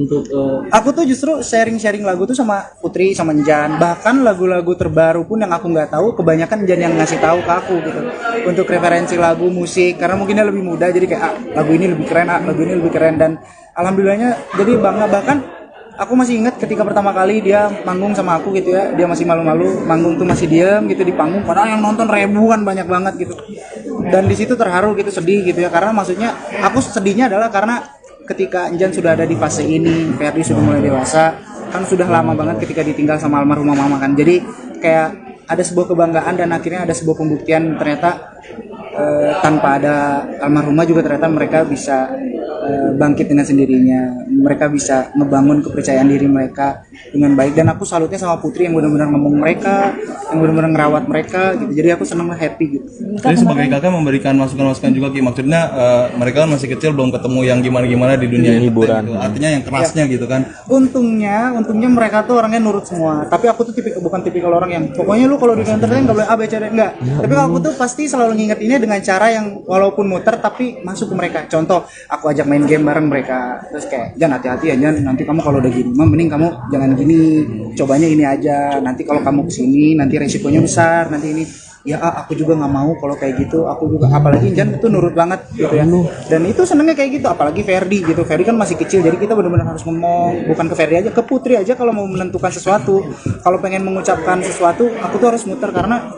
S2: Aku tuh justru sharing lagu tuh sama Putri, sama Njan. Bahkan lagu-lagu terbaru pun yang aku nggak tahu, kebanyakan Njan yang ngasih tahu ke aku gitu. Untuk referensi lagu, musik, karena mungkin dia lebih muda, jadi kayak lagu ini lebih keren, lagu ini lebih keren. Dan alhamdulillahnya jadi bangga. Bahkan aku masih ingat ketika pertama kali dia manggung sama aku gitu ya, dia masih malu-malu, manggung tuh masih diem gitu di panggung, padahal yang nonton ribuan banyak banget gitu. Dan di situ terharu gitu, sedih gitu ya, karena maksudnya aku sedihnya adalah karena ketika Enjan sudah ada di fase ini, Ferdi sudah mulai dewasa, kan sudah lama banget ketika ditinggal sama almarhumah mama kan. Jadi kayak ada sebuah kebanggaan dan akhirnya ada sebuah pembuktian ternyata tanpa ada almarhumah juga ternyata mereka bisa bangkit dengan sendirinya, mereka bisa ngebangun kepercayaan diri mereka dengan baik. Dan aku salutnya sama Putri yang benar-benar ngomong mereka, yang benar-benar ngerawat mereka gitu. Jadi aku senang, happy gitu.
S4: Jadi sebagai kakak memberikan masukan-masukan juga Ki, maksudnya mereka kan masih kecil belum ketemu yang gimana-gimana di dunia hiburan gitu. Artinya yang kerasnya gitu kan.
S2: Untungnya mereka tuh orangnya nurut semua. Tapi aku tuh bukan tipikal orang yang pokoknya lu kalau di entertain nggak boleh A B C D, enggak. Tapi kalau aku tuh pasti selalu ngingetinnya dengan cara yang walaupun muter tapi masuk ke mereka. Contoh, aku ajak main game bareng mereka, terus kayak jangan hati-hati ya Jan, nanti kamu kalau udah gini mending kamu jangan gini, cobanya ini aja, nanti kalau kamu kesini nanti resikonya besar, nanti ini ya aku juga nggak mau kalau kayak gitu. Aku juga, apalagi Jan itu nurut banget gitu ya, dan itu senengnya kayak gitu. Apalagi Ferdi gitu, Ferdi kan masih kecil, jadi kita benar-benar harus ngomong, bukan ke Ferdi aja, ke Putri aja. Kalau mau menentukan sesuatu, kalau pengen mengucapkan sesuatu, aku tuh harus muter karena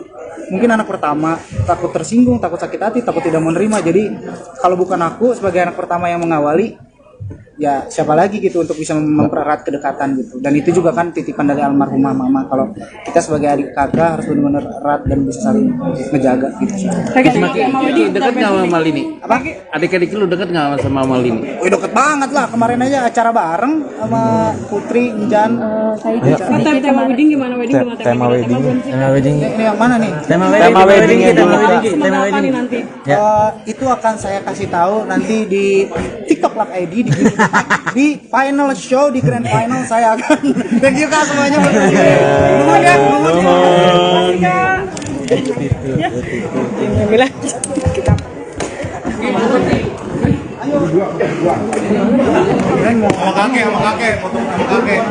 S2: mungkin anak pertama, takut tersinggung, takut sakit hati, takut tidak menerima. Jadi kalau bukan aku sebagai anak pertama yang mengawali, ya siapa lagi gitu untuk bisa mempererat kedekatan gitu. Dan itu juga kan titipan dari almarhumah mama, kalau kita sebagai adik kakak harus benar-benar erat dan bisa saling ngejaga gitu.
S8: Ki, deket nggak sama Malini?
S2: Apa?
S8: Adik-adik lu deket nggak sama Malini?
S2: Wih, deket banget lah, kemarin aja acara bareng sama Putri, Injan.
S3: Tema wedding gimana? Wedding belum ada
S9: Tema wedding.
S3: tema wedding.
S2: Ini yang mana nih?
S9: Tema weddingnya
S3: Tema
S9: dibuka.
S3: wedding semoga apa nih nanti?
S2: Itu akan saya kasih tahu nanti di TikTok Lak ID di final show, di grand final saya akan. Thank you Kak semuanya. Nuhun ya, nuhun ya.
S3: Bilang.
S4: Sama kakek, foto sama kakek.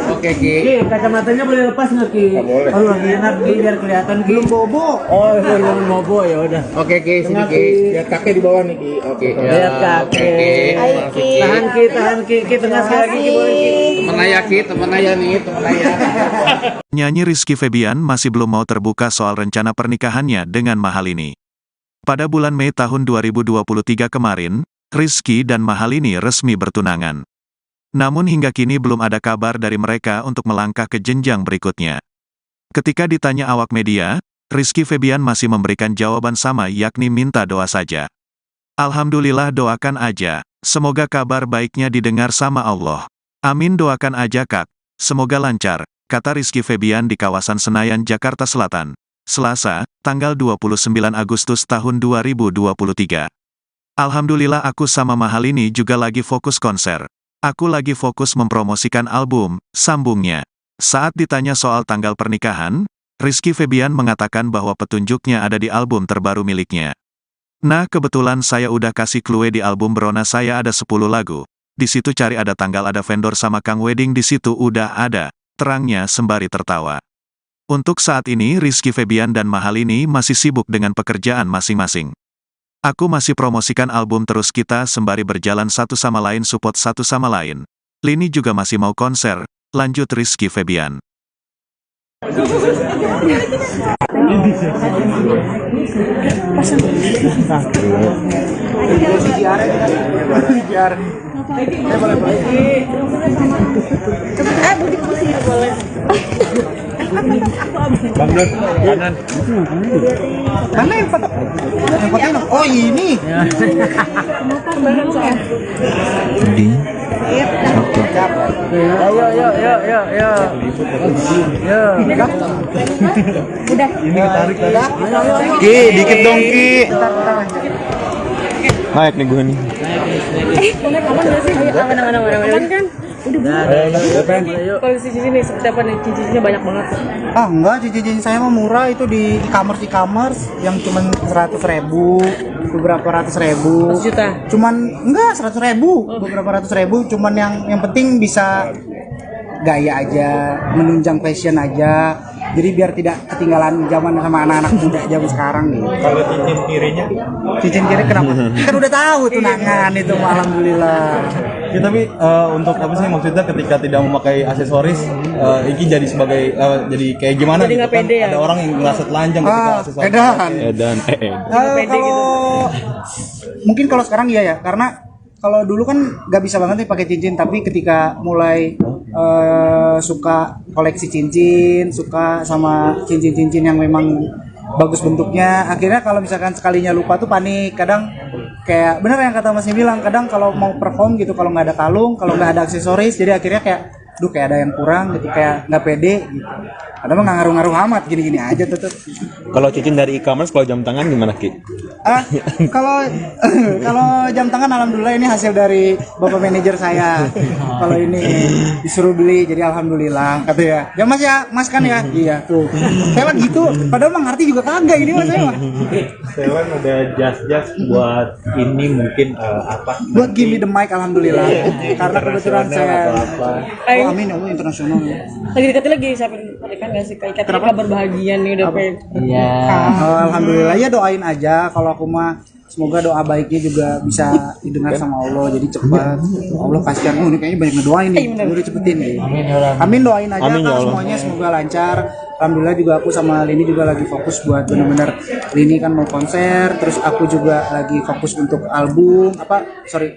S8: Oke Ki.
S7: Ki, kacamatanya boleh lepas nggak Ki? Boleh. Oh, lagi enak Ki, biar kelihatan Ki. Belum bobo. Oh, belum bobo ya udah.
S8: Oke Ki, sini Ki.
S10: Biar kakek di bawah nih Ki.
S8: Oke.
S7: Lihat kakek. Tahan Ki, tahan Ki. Ki tengah sekali lagi Ki, boleh Ki.
S8: Temen ayah Ki, temen ayah nih, temen ayah.
S1: Nyanyi Rizky Febian masih belum mau terbuka soal rencana pernikahannya dengan Mahalini. Pada bulan Mei tahun 2023 kemarin, Rizky dan Mahalini resmi bertunangan. Namun hingga kini belum ada kabar dari mereka untuk melangkah ke jenjang berikutnya. Ketika ditanya awak media, Rizky Febian masih memberikan jawaban sama, yakni minta doa saja. Alhamdulillah, doakan aja. Semoga kabar baiknya didengar sama Allah. Amin, doakan aja Kak. Semoga lancar, kata Rizky Febian di kawasan Senayan, Jakarta Selatan, Selasa, tanggal 29 Agustus tahun 2023. Alhamdulillah, aku sama Mahalini juga lagi fokus konser. Aku lagi fokus mempromosikan album, sambungnya. Saat ditanya soal tanggal pernikahan, Rizky Febian mengatakan bahwa petunjuknya ada di album terbaru miliknya. Nah, kebetulan saya udah kasih clue di album Brona saya ada 10 lagu. Di situ cari ada tanggal, ada vendor sama Kang Wedding, di situ udah ada, terangnya sembari tertawa. Untuk saat ini Rizky Febian dan Mahalini masih sibuk dengan pekerjaan masing-masing. Aku masih promosikan album terus, kita sembari berjalan satu sama lain, support satu sama lain. Lini juga masih mau konser, lanjut Rizky Febian.
S5: Bang Blon, kanan.
S2: Mana yang foto? Yang foto ini? Oh ini.
S3: Udah.
S5: Ini tarik.
S9: Ki, dikit dong Ki. Naik nih gue nih.
S3: Boleh kamu nggak sih? Aman kan? Udah. Posisi sini seperti apa nih? Cincinnya banyak banget.
S2: Ah enggak, cincin saya mah murah, itu di e-commerce yang cuman 100.000, beberapa ratus ribu.
S3: 100 juta.
S2: Cuman enggak 100.000, beberapa ratus ribu. Cuman yang penting bisa gaya aja, menunjang fashion aja. Jadi biar tidak ketinggalan zaman sama anak-anak muda zaman sekarang gitu.
S5: Kalau cincin kirinya
S2: Cincin kiri kenapa? Kan udah tahu tunangan itu, alhamdulillah.
S4: Ya tapi untuk apa sih maksudnya ketika tidak memakai aksesoris, Iki jadi sebagai jadi kayak gimana
S3: Jadi
S4: gitu
S3: nggak
S4: kan?
S3: pede ya?
S4: Ada orang yang merasa telanjang ketika aksesoris.
S2: Edan.
S9: Edan.
S2: Kalau mungkin kalau sekarang iya ya, karena kalau dulu kan nggak bisa banget nih pakai cincin, tapi ketika mulai suka koleksi cincin, suka sama cincin-cincin yang memang bagus bentuknya, akhirnya kalau misalkan sekalinya lupa tuh panik. Kadang kayak bener yang kata Masnya bilang, kadang kalau mau perform gitu, kalau nggak ada kalung, kalau nggak ada aksesoris, jadi akhirnya kayak duh kayak ada yang kurang gitu, kayak nggak pede gitu. Padahal nggak ngaruh-ngaruh amat, gini-gini aja tetep.
S9: Kalau cincin dari e-commerce, kalau jam tangan gimana Ki?
S2: Kalau kalau jam tangan alhamdulillah ini hasil dari bapak manajer saya. Kalau ini disuruh beli, jadi alhamdulillah kata ya. Ya Mas ya, Mas kan ya. Iya tuh. Saya mah gitu. Padahal mah ngerti juga kagak ini Mas saya mah.
S5: Seven ada jas buat ini mungkin apa?
S2: Buat give me the mic alhamdulillah. Karena kebetulan saya
S5: atau apa?
S2: Oh, amin ya Allah internasional.
S3: Lagi deketin lagi siapin pernikahan nggak sih? Kayak kabar bahagia nih udah pengen.
S7: Iya.
S2: Alhamdulillah ya, doain aja. Kalau aku mah semoga doa baiknya juga bisa didengar sama Allah, jadi cepat. Allah kasihan, ini kayaknya banyak ngedoain nih, udah cepetin nih. Amin, doain aja
S9: Amin, ya
S2: Kak,
S9: Allah.
S2: semuanya semoga lancar. Alhamdulillah juga aku sama Lini juga lagi fokus buat bener-bener, Lini kan mau konser, terus aku juga lagi fokus untuk album,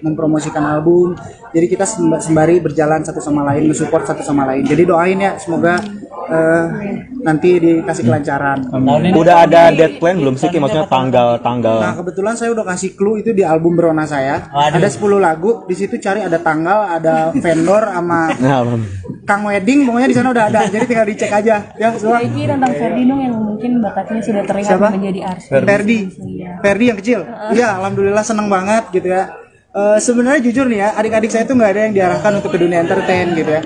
S2: mempromosikan album. Jadi kita sembari berjalan satu sama lain, mensupport satu sama lain. Jadi doain ya, semoga nanti dikasih kelancaran.
S9: Udah ada deadline belum sih Ki? Maksudnya
S2: Nah,
S9: tanggal.
S2: kebetulan saya udah kasih clue itu di album Berona saya. Ada 10 lagu, di situ cari ada tanggal, ada vendor sama Kang Wedding, pokoknya di sana udah ada. Jadi tinggal dicek aja. Ya, semua.
S6: Iki tentang Ferdi dong yang mungkin bakatnya sudah terlihat
S2: Siapa?
S6: menjadi artis.
S2: Ferdi yang kecil. Iya, alhamdulillah seneng banget gitu ya. Sebenarnya jujur nih ya, adik-adik saya tuh nggak ada yang diarahkan untuk ke dunia entertain gitu ya.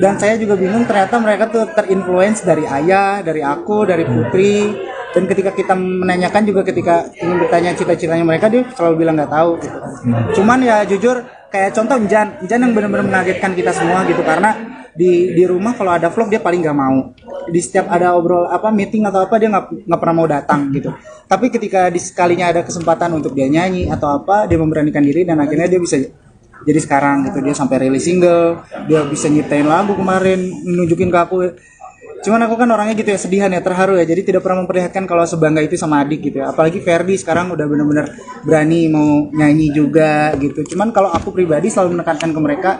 S2: Dan saya juga bingung, ternyata mereka tuh terinfluence dari ayah, dari aku, dari Putri. Dan ketika kita menanyakan juga, ketika ingin bertanya cita-citanya mereka, dia selalu bilang nggak tahu gitu. Cuman ya jujur, kayak contoh Injan yang benar-benar mengagetkan kita semua gitu, karena di rumah kalau ada vlog dia paling nggak mau. Di setiap ada obrol meeting atau apa, dia nggak pernah mau datang gitu. Tapi ketika sekalinya ada kesempatan untuk dia nyanyi atau apa, dia memberanikan diri dan akhirnya dia bisa jadi sekarang gitu. Dia sampai rilis single, dia bisa nyiptain lagu kemarin, nunjukin ke aku. Cuman aku kan orangnya gitu ya, sedihan ya, terharu ya, jadi tidak pernah memperlihatkan kalau sebangga itu sama adik gitu ya. Apalagi Ferdi sekarang udah benar-benar berani mau nyanyi juga gitu. Cuman kalau aku pribadi selalu menekankan ke mereka,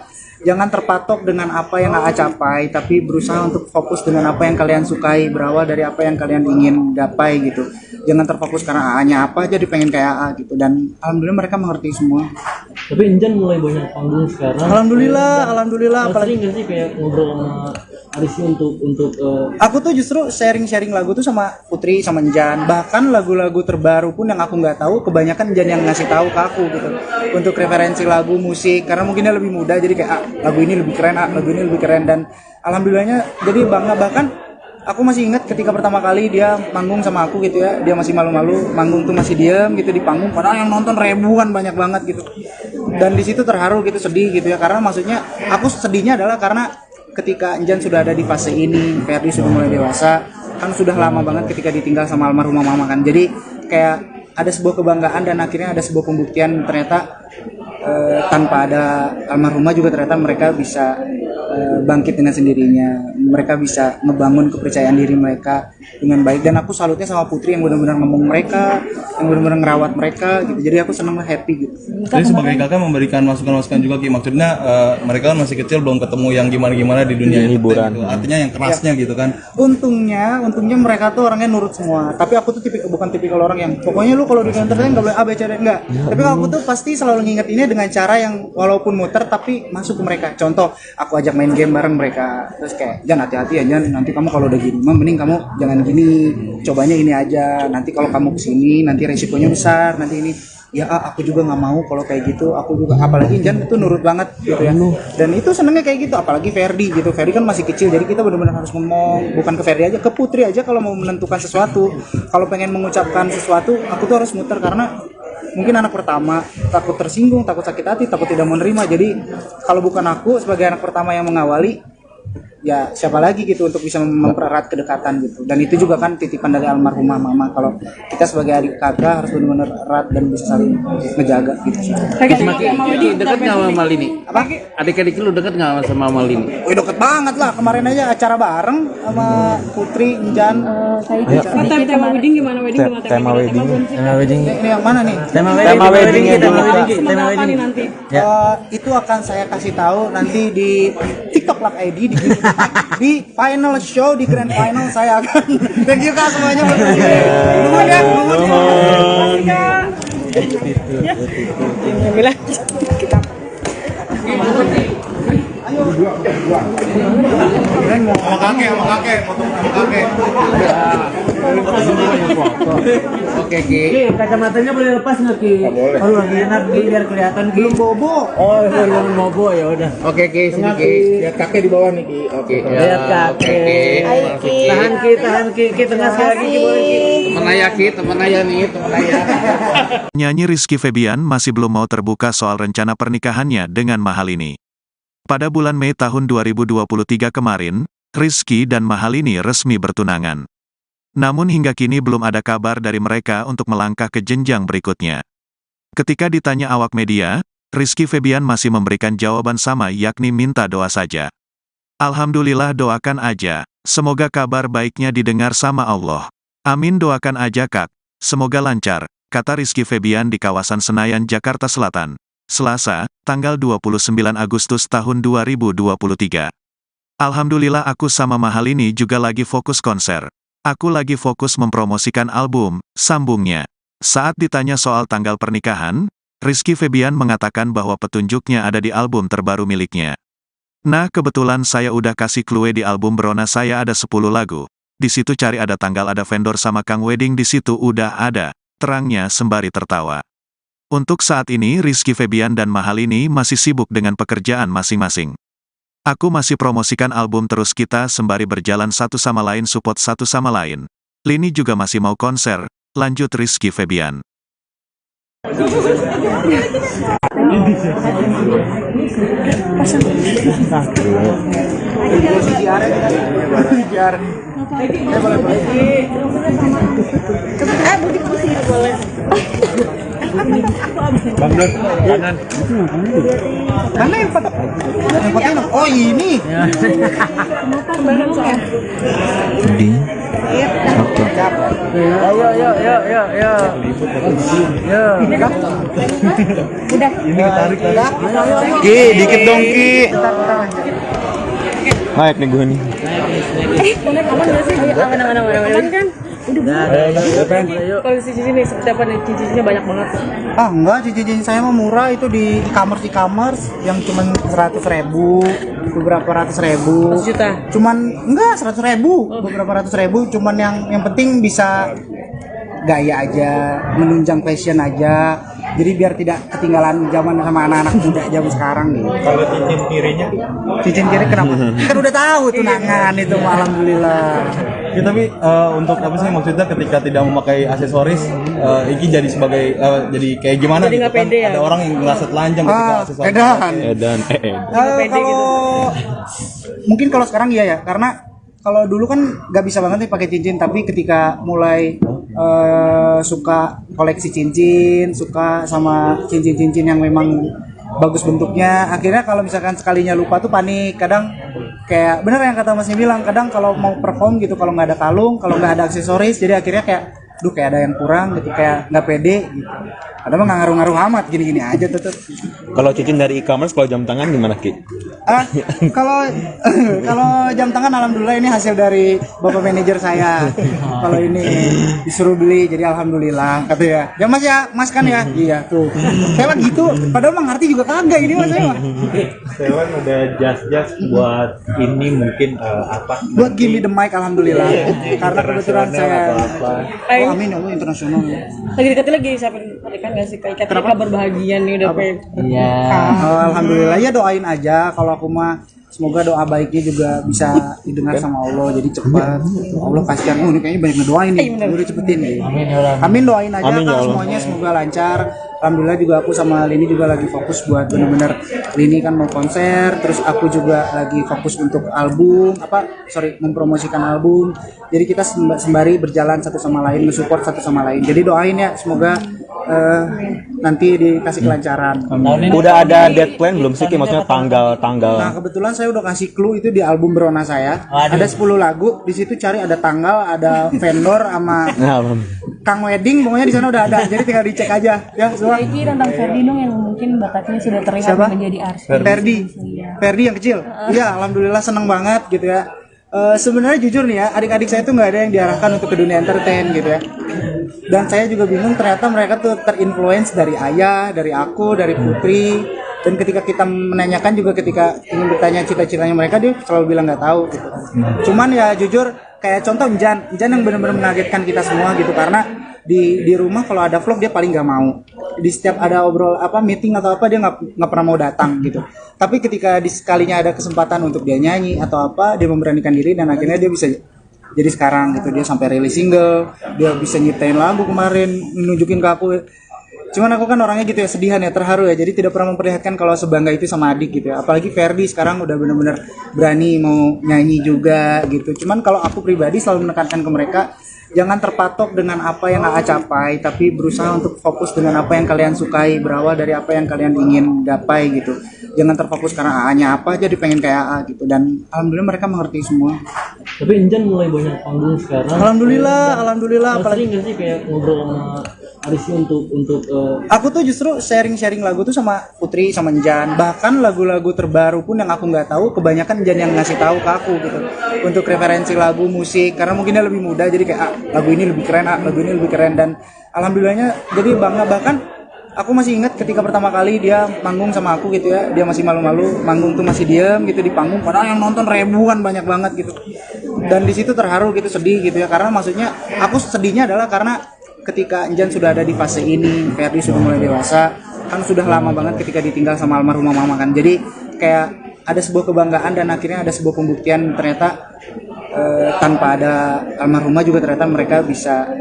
S2: jangan terpatok dengan apa yang AA capai, tapi berusaha untuk fokus dengan apa yang kalian sukai, berawal dari apa yang kalian ingin gapai gitu. Jangan terfokus karena AA-nya apa, jadi pengen kayak AA gitu. Dan alhamdulillah mereka mengerti semua.
S10: Tapi Injan mulai banyak panggung sekarang.
S2: Alhamdulillah.
S10: Apalagi nggak sih kayak ngobrol sama Arisnya untuk
S2: Aku tuh justru sharing lagu tuh sama Putri, sama Njan. Bahkan lagu-lagu terbaru pun yang aku nggak tahu, kebanyakan Njan yang ngasih tahu ke aku gitu. Untuk referensi lagu, musik, karena mungkin dia lebih muda, jadi kayak lagu ini lebih keren, lagu ini lebih keren. Dan alhamdulillahnya jadi bangga. Bahkan aku masih ingat ketika pertama kali dia manggung sama aku gitu ya, dia masih malu-malu, manggung tuh masih diam gitu di panggung, padahal yang nonton ribuan, banyak banget gitu. Dan di situ terharu gitu, sedih gitu ya, karena maksudnya aku sedihnya adalah karena ketika Njan sudah ada di fase ini, Ferdi sudah mulai dewasa, kan sudah lama banget ketika ditinggal sama almarhumah mama kan. Jadi kayak ada sebuah kebanggaan dan akhirnya ada sebuah pembuktian ternyata tanpa ada almarhumah juga ternyata mereka bisa bangkit dengan sendirinya. Mereka bisa ngebangun kepercayaan diri mereka dengan baik. Dan aku salutnya sama Putri yang benar-benar ngomong mereka, yang benar-benar ngerawat mereka gitu. Jadi aku senang, happy gitu.
S4: Jadi sebagai kakak memberikan masukan-masukan juga Ki, maksudnya mereka kan masih kecil, belum ketemu yang gimana-gimana di dunia
S9: hiburan
S4: gitu. Artinya yang kerasnya gitu kan.
S2: Untungnya mereka tuh orangnya nurut semua. Tapi aku tuh bukan tipikal orang yang pokoknya lu kalau di entertain enggak boleh A B C D, enggak. Tapi kalau aku tuh pasti selalu nginget ini dengan cara yang walaupun muter tapi masuk ke mereka. Contoh, aku ajak main game bareng mereka. Terus kayak, "Jan, hati-hati ya Jan, nanti kamu kalau udah gini mending kamu jangan gini. Cobanya ini aja. Nanti kalau kamu kesini nanti resikonya besar, nanti ini." Ya aku juga nggak mau kalau kayak gitu. Aku juga, apalagi Jan itu nurut banget gitu ya. Dan itu senengnya kayak gitu. Apalagi Ferdi gitu. Ferdi kan masih kecil, jadi kita benar-benar harus ngomong. Bukan ke Ferdi aja, ke Putri aja kalau mau menentukan sesuatu. Kalau pengen mengucapkan sesuatu, aku tuh harus muter karena mungkin anak pertama, takut tersinggung, takut sakit hati, takut tidak menerima. Jadi kalau bukan aku sebagai anak pertama yang mengawali, ya siapa lagi gitu untuk bisa mempererat kedekatan gitu. Dan itu juga kan titipan dari almarhumah mama, kalau kita sebagai adik kakak harus benar-benar erat dan bisa saling ngejaga gitu sih.
S8: Ki, deket nggak sama Malini?
S2: Apa?
S8: Adik-adik lu deket nggak sama Malini?
S2: Wih, deket banget lah, kemarin aja acara bareng sama Putri, Injan.
S3: Tema wedding gimana?
S9: Tema wedding.
S7: Tema wedding.
S2: Ini yang mana nih?
S7: Tema
S9: Tema wedding ya,
S7: tema
S9: Kak.
S7: wedding. Tema
S3: Apa nih
S7: wedding.
S3: nanti?
S2: Itu akan saya kasih tahu nanti di TikTok Lak ID di final show, di grand final saya akan. Thank you Kak semuanya. Nuhun ya, nuhun ya.
S3: Bilang.
S4: Sama kakek, foto sama kakek.
S8: Oke Ki.
S7: Ki, kacamatanya boleh lepas nggak Ki? Oh, lagi enak Ki, biar kelihatan Ki.
S2: Belum bobo.
S7: Oh, belum bobo ya udah.
S8: Oke Ki, sini Ki.
S4: Lihat kakek di bawah nih Ki.
S8: Oke.
S7: Lihat kakek. Tahan Ki, Ki tengah sekali lagi Ki, boleh Ki.
S8: Temen ayah nih, temen ayah.
S1: Nyanyi Rizky Febian masih belum mau terbuka soal rencana pernikahannya dengan Mahalini. Pada bulan Mei tahun 2023 kemarin, Rizky dan Mahalini resmi bertunangan. Namun hingga kini belum ada kabar dari mereka untuk melangkah ke jenjang berikutnya. Ketika ditanya awak media, Rizky Febian masih memberikan jawaban sama, yakni minta doa saja. Alhamdulillah, doakan aja. Semoga kabar baiknya didengar sama Allah. Amin, doakan aja Kak. Semoga lancar, kata Rizky Febian di kawasan Senayan, Jakarta Selatan, Selasa, tanggal 29 Agustus tahun 2023. Alhamdulillah, aku sama Mahalini juga lagi fokus konser. Aku lagi fokus mempromosikan album, sambungnya. Saat ditanya soal tanggal pernikahan, Rizky Febian mengatakan bahwa petunjuknya ada di album terbaru miliknya. Nah, kebetulan saya udah kasih clue di album Brona saya ada 10 lagu. Di situ cari ada tanggal, ada vendor sama Kang Wedding, di situ udah ada, terangnya sembari tertawa. Untuk saat ini Rizky Febian dan Mahalini masih sibuk dengan pekerjaan masing-masing. Aku masih promosikan album terus, kita sembari berjalan satu sama lain, support satu sama lain. Lini juga masih mau konser, lanjut Rizky Febian.
S2: Mana yang foto? Yang foto ini? Oh ini.
S3: Udah.
S9: Ki, dikit dong Ki. Naik nih gue nih.
S3: Aman nggak sih? Aman kan? Udah. Kalau di sini seperti apa nih? Cincinnya banyak banget.
S2: Ah enggak, cincin saya mah murah, itu di e-commerce yang cuman 100.000, beberapa ratus ribu.
S3: 100 juta.
S2: Cuman enggak 100.000, beberapa ratus ribu. Cuman yang penting bisa gaya aja, menunjang fashion aja. Jadi biar tidak ketinggalan zaman sama anak-anak muda zaman sekarang gitu.
S5: Kalau cincin kirinya,
S2: Cincin kiri kenapa? Kan udah tahu tunangan itu, alhamdulillah.
S4: Ya, tapi untuk apa sih maksudnya ketika tidak memakai aksesoris, Iki jadi sebagai jadi kayak gimana
S3: Jadi
S4: gitu
S3: nggak
S4: kan?
S3: pede ya?
S4: Ada orang yang ngerasa telanjang ketika aksesoris.
S2: Edan.
S9: Edan,
S2: Kalau mungkin kalau sekarang iya ya, karena kalau dulu kan nggak bisa banget nih pakai cincin, tapi ketika mulai suka koleksi cincin, suka sama cincin-cincin yang memang bagus bentuknya, akhirnya kalau misalkan sekalinya lupa tuh panik. Kadang kayak bener yang kata Masnya bilang, kadang kalau mau perform gitu, kalau nggak ada kalung, kalau nggak ada aksesoris, jadi akhirnya kayak duh kayak ada yang kurang gitu, kayak nggak pede gitu. Padahal mah nggak ngaruh-ngaruh amat, gini-gini aja tetep.
S9: Kalau cincin dari e-commerce, kalau jam tangan gimana Ki?
S2: Kalau kalau jam tangan alhamdulillah ini hasil dari bapak manajer saya. Kalau ini disuruh beli, jadi alhamdulillah kata ya. Ya Mas ya, Mas kan ya. Iya tuh. Saya mah gitu. Padahal mah ngerti juga kagak ini Mas saya mah.
S5: Sewan ada jas-jas buat ini mungkin apa?
S2: Buat give me the mic alhamdulillah. Karena kebetulan saya
S3: Ayo.
S2: oh, amin ya Allah, internasional.
S3: Lagi deketin lagi siapin pernikahan nggak sih? Kayak kabar bahagia nih udah pengen.
S7: Iya.
S2: Alhamdulillah ya, doain aja. Kalau aku mah semoga doa baiknya juga bisa didengar sama Allah, jadi cepat. Allah kasihan, oh ini kayaknya banyak ngedoain nih, udah cepetin nih. Amin doain aja
S9: Amin, ya
S2: Kak,
S9: Allah.
S2: semuanya semoga lancar. alhamdulillah juga aku sama Lini juga lagi fokus buat bener-bener Lini kan mau konser, terus aku juga lagi fokus untuk album mempromosikan album. Jadi kita sembari berjalan satu sama lain, mensupport satu sama lain. Jadi doain ya semoga nanti dikasih kelancaran.
S9: Udah ada deadline belum sih Ki? Maksudnya tanggal.
S2: Nah kebetulan saya udah kasih clue itu di album Berona saya. Ada 10 lagu di situ, cari ada tanggal, ada vendor sama Kang Wedding, pokoknya di sana udah ada. Jadi tinggal dicek aja ya semua.
S6: Iki tentang Ferdi dong yang mungkin bakatnya sudah terlihat
S2: Siapa?
S6: menjadi artis.
S2: Ferdi yang kecil. Iya, alhamdulillah seneng banget gitu ya. Sebenarnya jujur nih ya, adik-adik saya tuh nggak ada yang diarahkan untuk ke dunia entertain gitu ya. Dan saya juga bingung, ternyata mereka tuh terinfluence dari ayah, dari aku, dari Putri. Dan ketika kita menanyakan juga, ketika ingin bertanya cita-citanya mereka, dia selalu bilang nggak tahu gitu. Cuman ya jujur, kayak contoh Injan yang benar-benar mengagetkan kita semua gitu, karena di rumah kalau ada vlog dia paling nggak mau. Di setiap ada meeting atau apa dia nggak pernah mau datang gitu. Tapi ketika sekalinya ada kesempatan untuk dia nyanyi atau apa, dia memberanikan diri dan akhirnya dia bisa jadi sekarang gitu. Dia sampai rilis single, dia bisa nyiptain lagu kemarin, nunjukin ke aku. Cuman aku kan orangnya gitu ya, sedihan ya, terharu ya. Jadi tidak pernah memperlihatkan kalau sebangga itu sama adik gitu ya. Apalagi Ferdi sekarang udah benar-benar berani mau nyanyi juga gitu. Cuman kalau aku pribadi selalu menekankan ke mereka, jangan terpatok dengan apa yang AA capai, tapi berusaha untuk fokus dengan apa yang kalian sukai, berawal dari apa yang kalian ingin gapai gitu. Jangan terfokus karena AA-nya apa, jadi pengen kayak AA gitu. Dan alhamdulillah mereka mengerti semua.
S10: Tapi Injan mulai banyak panggung sekarang.
S2: Alhamdulillah.
S10: Apalagi nggak sih kayak ngobrol sama Arisy untuk
S2: Aku tuh justru sharing lagu tuh sama Putri, sama Njan. Bahkan lagu-lagu terbaru pun yang aku nggak tahu, kebanyakan Njan yang ngasih tahu ke aku gitu. Untuk referensi lagu, musik, karena mungkin dia lebih muda, jadi kayak lagu ini lebih keren, lagu ini lebih keren. Dan alhamdulillahnya jadi bangga. Bahkan aku masih ingat ketika pertama kali dia manggung sama aku gitu ya, dia masih malu-malu, manggung tuh masih diam gitu di panggung, padahal yang nonton ribuan, banyak banget gitu. Dan di situ terharu gitu, sedih gitu ya, karena maksudnya aku sedihnya adalah karena ketika Njan sudah ada di fase ini, Ferdi sudah mulai dewasa, kan sudah lama banget ketika ditinggal sama almarhumah mama kan. Jadi kayak ada sebuah kebanggaan dan akhirnya ada sebuah pembuktian ternyata tanpa ada almarhumah juga ternyata mereka bisa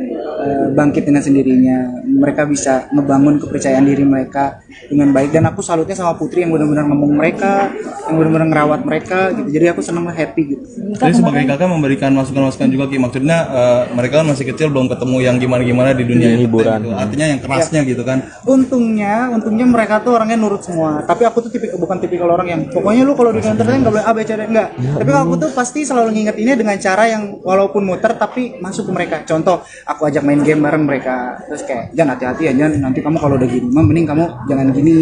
S2: bangkit dengan sendirinya. Mereka bisa ngebangun kepercayaan diri mereka dengan baik. Dan aku salutnya sama Putri yang benar-benar ngomong mereka, yang benar-benar ngerawat mereka gitu. Jadi aku senang, happy gitu.
S4: Jadi sebagai kakak memberikan masukan-masukan juga Ki. Maksudnya mereka kan masih kecil, belum ketemu yang gimana-gimana di dunia hiburan gitu. Artinya yang kerasnya gitu kan.
S2: Untungnya mereka tuh orangnya nurut semua. Tapi aku tuh bukan tipikal orang yang pokoknya lu kalau di entertain enggak boleh A B C D, enggak. Tapi kalau aku tuh pasti selalu ngingetinnya dengan cara yang walaupun muter tapi masuk ke mereka. Contoh, aku ajak main game bareng mereka. Terus kayak, "Jan, hati-hati ya Jan, nanti kamu kalau udah gini, mending kamu jangan gini.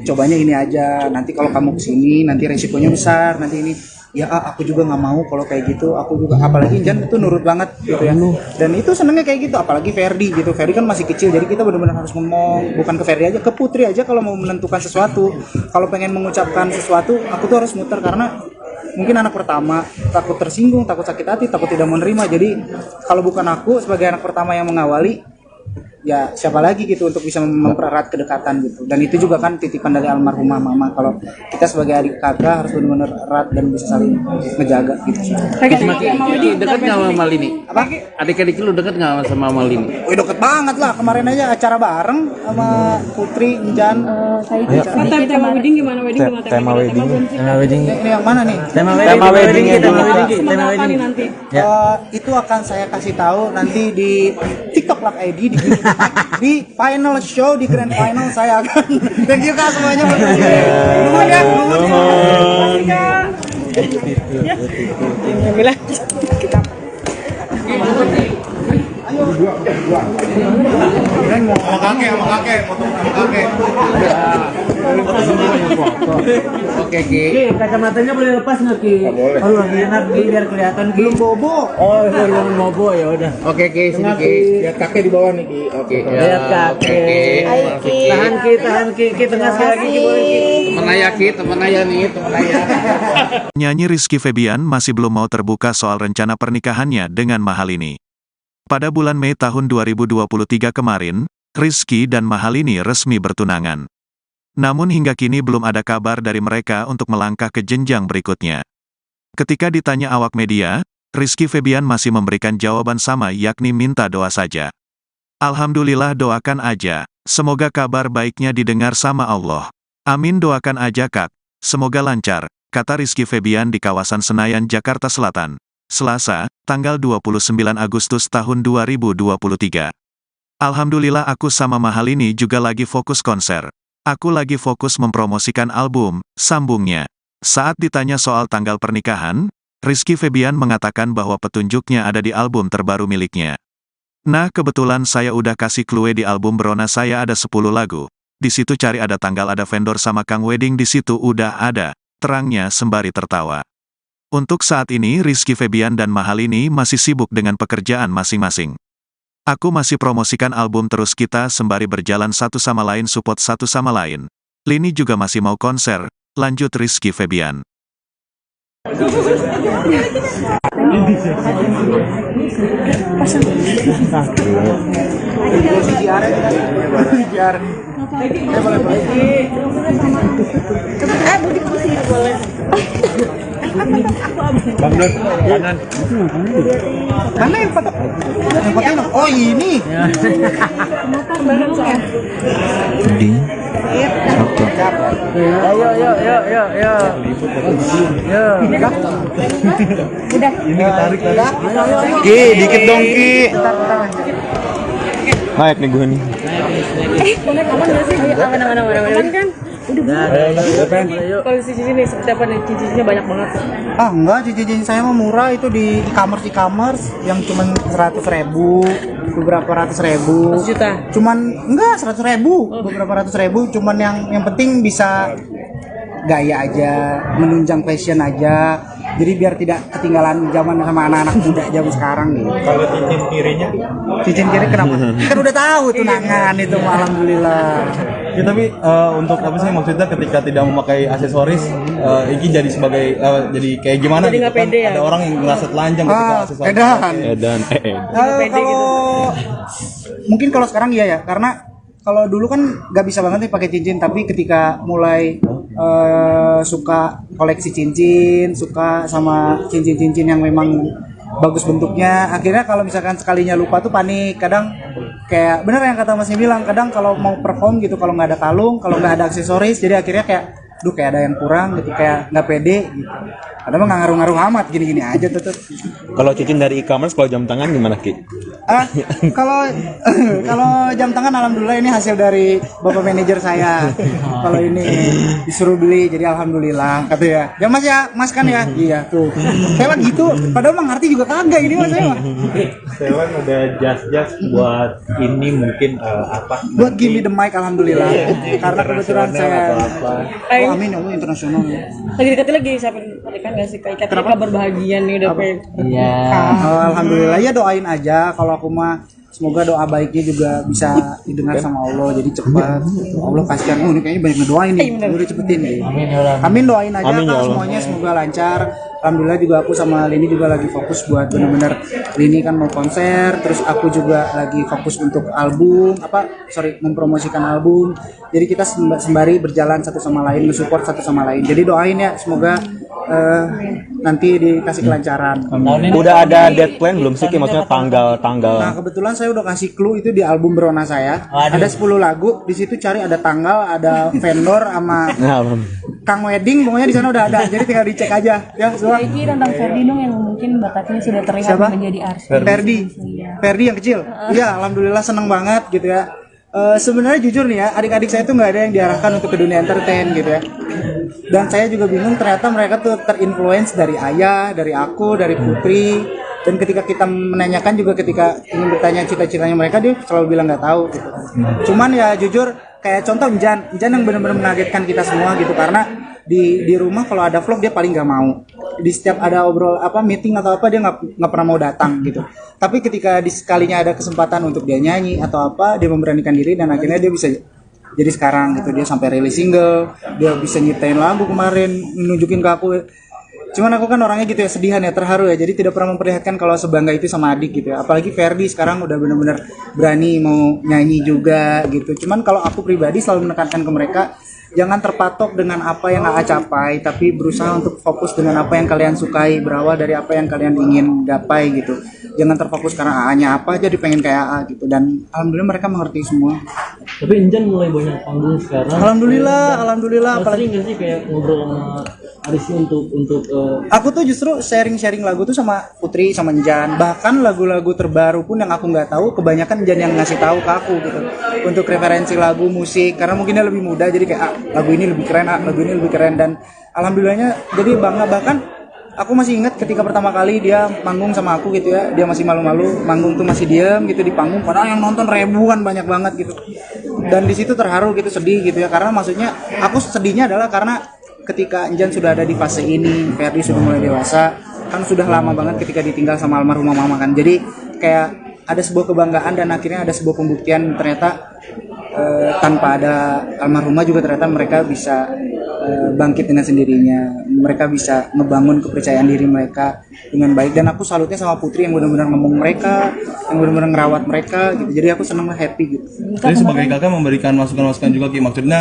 S2: Cobanya ini aja. Nanti kalau kamu kesini nanti resikonya besar, nanti ini." Ya aku juga nggak mau kalau kayak gitu. Aku juga, apalagi Jan itu nurut banget gitu ya. Dan itu senengnya kayak gitu. Apalagi Ferdi gitu. Ferdi kan masih kecil, jadi kita benar-benar harus ngomong. Bukan ke Ferdi aja, ke Putri aja kalau mau menentukan sesuatu. Kalau pengen mengucapkan sesuatu, aku tuh harus muter karena mungkin anak pertama, takut tersinggung, takut sakit hati, takut tidak menerima. Jadi kalau bukan aku sebagai anak pertama yang mengawali, ya siapa lagi gitu untuk bisa mempererat kedekatan gitu. Dan itu juga kan titipan dari almarhumah mama, kalau kita sebagai adik kakak harus benar-benar erat dan bisa saling ngejaga gitu.
S8: Ki, dekat nggak sama Lini?
S2: Apa?
S8: Adik-adik lu dekat nggak sama Lini?
S2: Wih, deket banget lah, kemarin aja acara bareng sama Putri, Njan.
S3: Tema wedding gimana?
S9: Tema wedding.
S2: Ini yang mana nih?
S9: Tema wedding ya dulu.
S3: Tema apa nih nanti?
S2: Itu akan saya kasih tahu nanti di TikTok Lak ID di final show, di grand final saya akan. Thank you Kak semuanya. Nuhun ya.
S3: Alhamdulillah.
S4: Sama kakek, foto sama kakek.
S8: Oke Ki.
S7: Ki, kacamatanya boleh lepas nggak Ki? Boleh. Oh, lagi enak Ki, biar kelihatan Ki.
S2: Belum bobo.
S7: Oh, belum bobo ya udah.
S8: Oke Ki, sini Ki.
S2: Lihat kakek di bawah nih Ki.
S8: Oke.
S7: Lihat kakek. Tahan Ki, Ki tengah sekali lagi Ki, boleh Ki.
S8: Temen ayah Ki, temen ayah nih, temen ayah.
S1: Nyanyi Rizky Febian masih belum mau terbuka soal rencana pernikahannya dengan Mahalini. Pada bulan Mei tahun 2023 kemarin, Rizky dan Mahalini resmi bertunangan. Namun hingga kini belum ada kabar dari mereka untuk melangkah ke jenjang berikutnya. Ketika ditanya awak media, Rizky Febian masih memberikan jawaban sama, yakni minta doa saja. Alhamdulillah, doakan aja. Semoga kabar baiknya didengar sama Allah. Amin, doakan aja Kak. Semoga lancar, kata Rizky Febian di kawasan Senayan, Jakarta Selatan. Selasa, tanggal 29 Agustus tahun 2023. Alhamdulillah, aku sama Mahalini juga lagi fokus konser. Aku lagi fokus mempromosikan album, sambungnya. Saat ditanya soal tanggal pernikahan, Rizky Febian mengatakan bahwa petunjuknya ada di album terbaru miliknya. Nah, kebetulan saya udah kasih clue di album Berona saya ada 10 lagu. Di situ cari ada tanggal, ada vendor sama Kang Wedding, di situ udah ada, terangnya sembari tertawa. Untuk saat ini Rizky Febian dan Mahalini masih sibuk dengan pekerjaan masing-masing. Aku masih promosikan album terus, kita sembari berjalan satu sama lain, support satu sama lain. Lini juga masih mau konser, lanjut Rizky Febian.
S5: Bang Don, kanan.
S2: Mana yang foto? Yang foto ini? Oh ini.
S6: Udah.
S4: Ini tarik.
S9: Ki, dikit dong Ki. Naik nih gue nih.
S3: Boleh aman nggak sih? Aman kan? Udah. Kalau di sini seperti apa nih? Cincinnya banyak banget.
S2: Ah enggak, cincin saya mah murah, itu di e-commerce yang cuman 100.000, beberapa ratus ribu.
S3: 100 juta.
S2: Cuman enggak 100.000, beberapa ratus ribu. Cuman yang penting bisa gaya aja, menunjang fashion aja. Jadi biar tidak ketinggalan zaman sama anak-anak muda zaman sekarang gitu.
S5: Kalau cincin kirinya?
S2: Cincin kiri kenapa? Kan udah tahu tunangan itu, alhamdulillah.
S4: Ya tapi untuk apa sih maksudnya ketika tidak memakai aksesoris, Iki jadi sebagai jadi kayak gimana
S3: Jadi
S4: gitu
S3: nggak
S4: kan?
S3: pede ya?
S4: Ada orang yang ngerasa telanjang ketika aksesoris.
S2: Edan.
S9: Edan,
S2: Kalau mungkin kalau sekarang iya ya, karena kalau dulu kan nggak bisa banget nih pakai cincin, tapi ketika mulai suka koleksi cincin, suka sama cincin-cincin yang memang bagus bentuknya, akhirnya kalau misalkan sekalinya lupa tuh panik. Kadang kayak bener yang kata Masnya bilang, kadang kalau mau perform gitu, kalau nggak ada kalung, kalau nggak ada aksesoris, jadi akhirnya kayak duh kayak ada yang kurang gitu, kayak nggak pede gitu. Padahal mah nggak ngaruh-ngaruh amat, gini-gini aja tetep.
S9: Kalau cincin dari e-commerce, kalau jam tangan gimana Ki?
S2: Kalau kalau jam tangan alhamdulillah ini hasil dari bapak manajer saya. Kalau ini disuruh beli, jadi alhamdulillah kata ya. Ya Mas ya, Mas kan ya. Iya tuh. Saya mah gitu. Padahal mah ngerti juga kagak ini Mas saya mah.
S5: Sewan ada jas buat ini mungkin apa?
S2: Buat give me the mic alhamdulillah. Karena kebetulan saya
S3: Ayo.
S2: oh, amin ya Allah, internasional.
S3: Lagi deketin lagi siapa pernikahan nggak sih? Kayak kabar bahagia nih udah pengen.
S7: Iya.
S2: Alhamdulillah ya, doain aja. Kalau aku mah semoga doa baiknya juga bisa didengar sama Allah, jadi cepat. Allah kasihan, oh ini kayaknya banyak ngedoain nih, udah cepetin nih. Amin, doain aja
S9: Amin, ya
S2: Kak,
S9: Allah.
S2: semuanya semoga lancar. Alhamdulillah juga aku sama Lini juga lagi fokus buat bener-bener, Lini kan mau konser, terus aku juga lagi fokus untuk album, mempromosikan album. Jadi kita sembari berjalan satu sama lain, mensupport satu sama lain. Jadi doain ya, semoga nanti dikasih kelancaran.
S9: Udah ada deadline belum sih Ki? Maksudnya
S2: Nah,
S9: tanggal.
S2: kebetulan saya udah kasih clue itu di album Berona saya. Ada 10 lagu, di situ cari ada tanggal, ada vendor sama Kang Wedding, pokoknya di sana udah ada. Jadi tinggal dicek aja ya, semua.
S6: Iki tentang Ferdi dong yang mungkin bakatnya sudah terlihat
S2: Siapa?
S6: menjadi artis.
S2: Ferdi yang kecil. Iya, alhamdulillah seneng banget gitu ya. Sebenarnya jujur nih ya, adik-adik saya tuh nggak ada yang diarahkan untuk ke dunia entertain gitu ya. Dan saya juga bingung, ternyata mereka tuh terinfluence dari ayah, dari aku, dari Putri. Dan ketika kita menanyakan juga, ketika ingin bertanya cita-citanya mereka, dia selalu bilang nggak tahu gitu. Cuman ya jujur, kayak contoh Jan yang benar-benar mengagetkan kita semua gitu, karena di rumah kalau ada vlog dia paling nggak mau. Di setiap ada obrol meeting atau apa, dia nggak pernah mau datang gitu. Tapi ketika sekalinya ada kesempatan untuk dia nyanyi atau apa, dia memberanikan diri dan akhirnya dia bisa jadi sekarang gitu. Dia sampai rilis single, dia bisa nyiptain lagu kemarin, nunjukin ke aku. Cuman aku kan orangnya gitu ya, sedihan ya, terharu ya, jadi tidak pernah memperlihatkan kalau sebangga itu sama adik gitu ya. Apalagi Ferdi sekarang udah bener-bener berani mau nyanyi juga gitu. Cuman kalau aku pribadi selalu menekankan ke mereka, jangan terpatok dengan apa yang AA capai, tapi berusaha untuk fokus dengan apa yang kalian sukai, berawal dari apa yang kalian ingin gapai gitu. jangan terfokus karena AA-nya apa, jadi pengen kayak AA gitu. Dan alhamdulillah mereka mengerti semua.
S10: Tapi Injan mulai banyak panggung sekarang.
S2: Alhamdulillah.
S10: Apalagi nggak sih kayak ngobrol sama Arisy untuk
S2: Aku tuh justru sharing lagu tuh sama Putri, sama Njan. Bahkan lagu-lagu terbaru pun yang aku nggak tahu, kebanyakan Njan yang ngasih tahu ke aku gitu. Untuk referensi lagu, musik, karena mungkin dia lebih muda, jadi kayak lagu ini lebih keren, lagu ini lebih keren. Dan alhamdulillahnya jadi bangga. Bahkan aku masih ingat ketika pertama kali dia manggung sama aku gitu ya, dia masih malu-malu, manggung tuh masih diam gitu di panggung, padahal yang nonton ribuan, banyak banget gitu. Dan di situ terharu gitu, sedih gitu ya, karena maksudnya aku sedihnya adalah karena ketika Njan sudah ada di fase ini, Ferdi sudah mulai dewasa, kan sudah lama banget ketika ditinggal sama almarhumah mama kan. Jadi kayak ada sebuah kebanggaan dan akhirnya ada sebuah pembuktian ternyata tanpa ada almarhumah juga ternyata mereka bisa bangkit dengan sendirinya. Mereka bisa ngebangun kepercayaan diri mereka dengan baik. Dan aku salutnya sama Putri yang benar-benar ngomong mereka, yang benar-benar ngerawat mereka gitu. Jadi aku senang, happy gitu.
S4: Jadi sebagai kakak memberikan masukan-masukan juga Ki. Maksudnya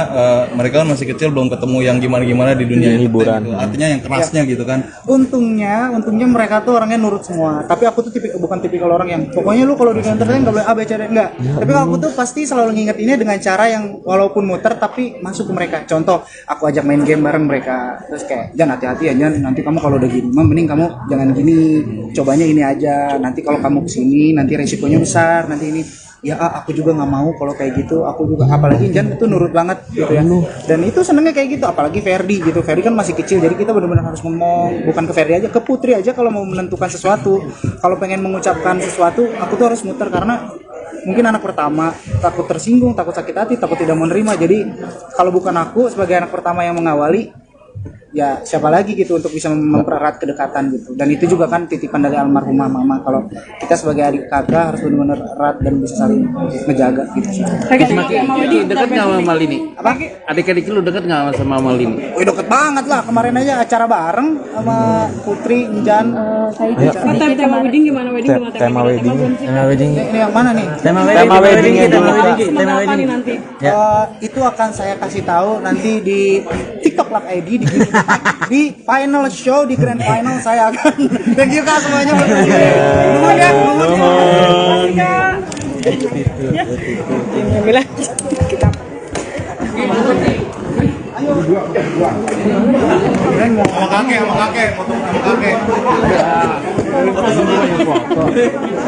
S4: mereka kan masih kecil, belum ketemu yang gimana-gimana di dunia hiburan gitu. Artinya yang kerasnya gitu kan.
S2: Untungnya mereka tuh orangnya nurut semua. Tapi aku tuh bukan tipikal orang yang pokoknya lu kalau di entertain enggak boleh A B C D, enggak. Tapi kalau aku tuh pasti selalu ngingetinnya dengan cara yang walaupun muter tapi masuk ke mereka. Contoh, aku ajak main game bareng mereka. Terus kayak, "Jan, hati-hati ya Jan, nanti kamu kalau udah gini, mending kamu jangan gini. Cobanya ini aja. Nanti kalau kamu kesini nanti resikonya besar, nanti ini." Ya aku juga nggak mau kalau kayak gitu. Aku juga, apalagi Jan itu nurut banget gitu ya. Dan itu senengnya kayak gitu. Apalagi Ferdi gitu. Ferdi kan masih kecil, jadi kita benar-benar harus ngomong. Bukan ke Ferdi aja, ke Putri aja kalau mau menentukan sesuatu. Kalau pengen mengucapkan sesuatu, aku tuh harus muter karena mungkin anak pertama, takut tersinggung, takut sakit hati, takut tidak menerima. Jadi kalau bukan aku sebagai anak pertama yang mengawali, ya siapa lagi gitu untuk bisa mempererat kedekatan gitu. Dan itu juga kan titipan dari almarhumah mama, kalau kita sebagai adik kakak harus benar-benar erat dan bisa saling ngejaga gitu sih.
S8: Ki, dekat nggak sama Malini?
S2: Apa?
S8: Adik-adik lu dekat nggak sama Malini?
S2: Wih, deket banget lah, kemarin aja acara bareng sama Putri, Njan.
S3: Tema wedding gimana?
S9: Tema wedding.
S2: Ini yang mana nih?
S9: Tema wedding
S3: Tema apa nih nanti?
S2: Itu akan saya kasih tahu nanti di TikTok Live ID di final show, di grand final saya akan. Thank you Kak semuanya. Nuhun ya.
S3: Alhamdulillah.
S4: Sama kakek, foto sama kakek.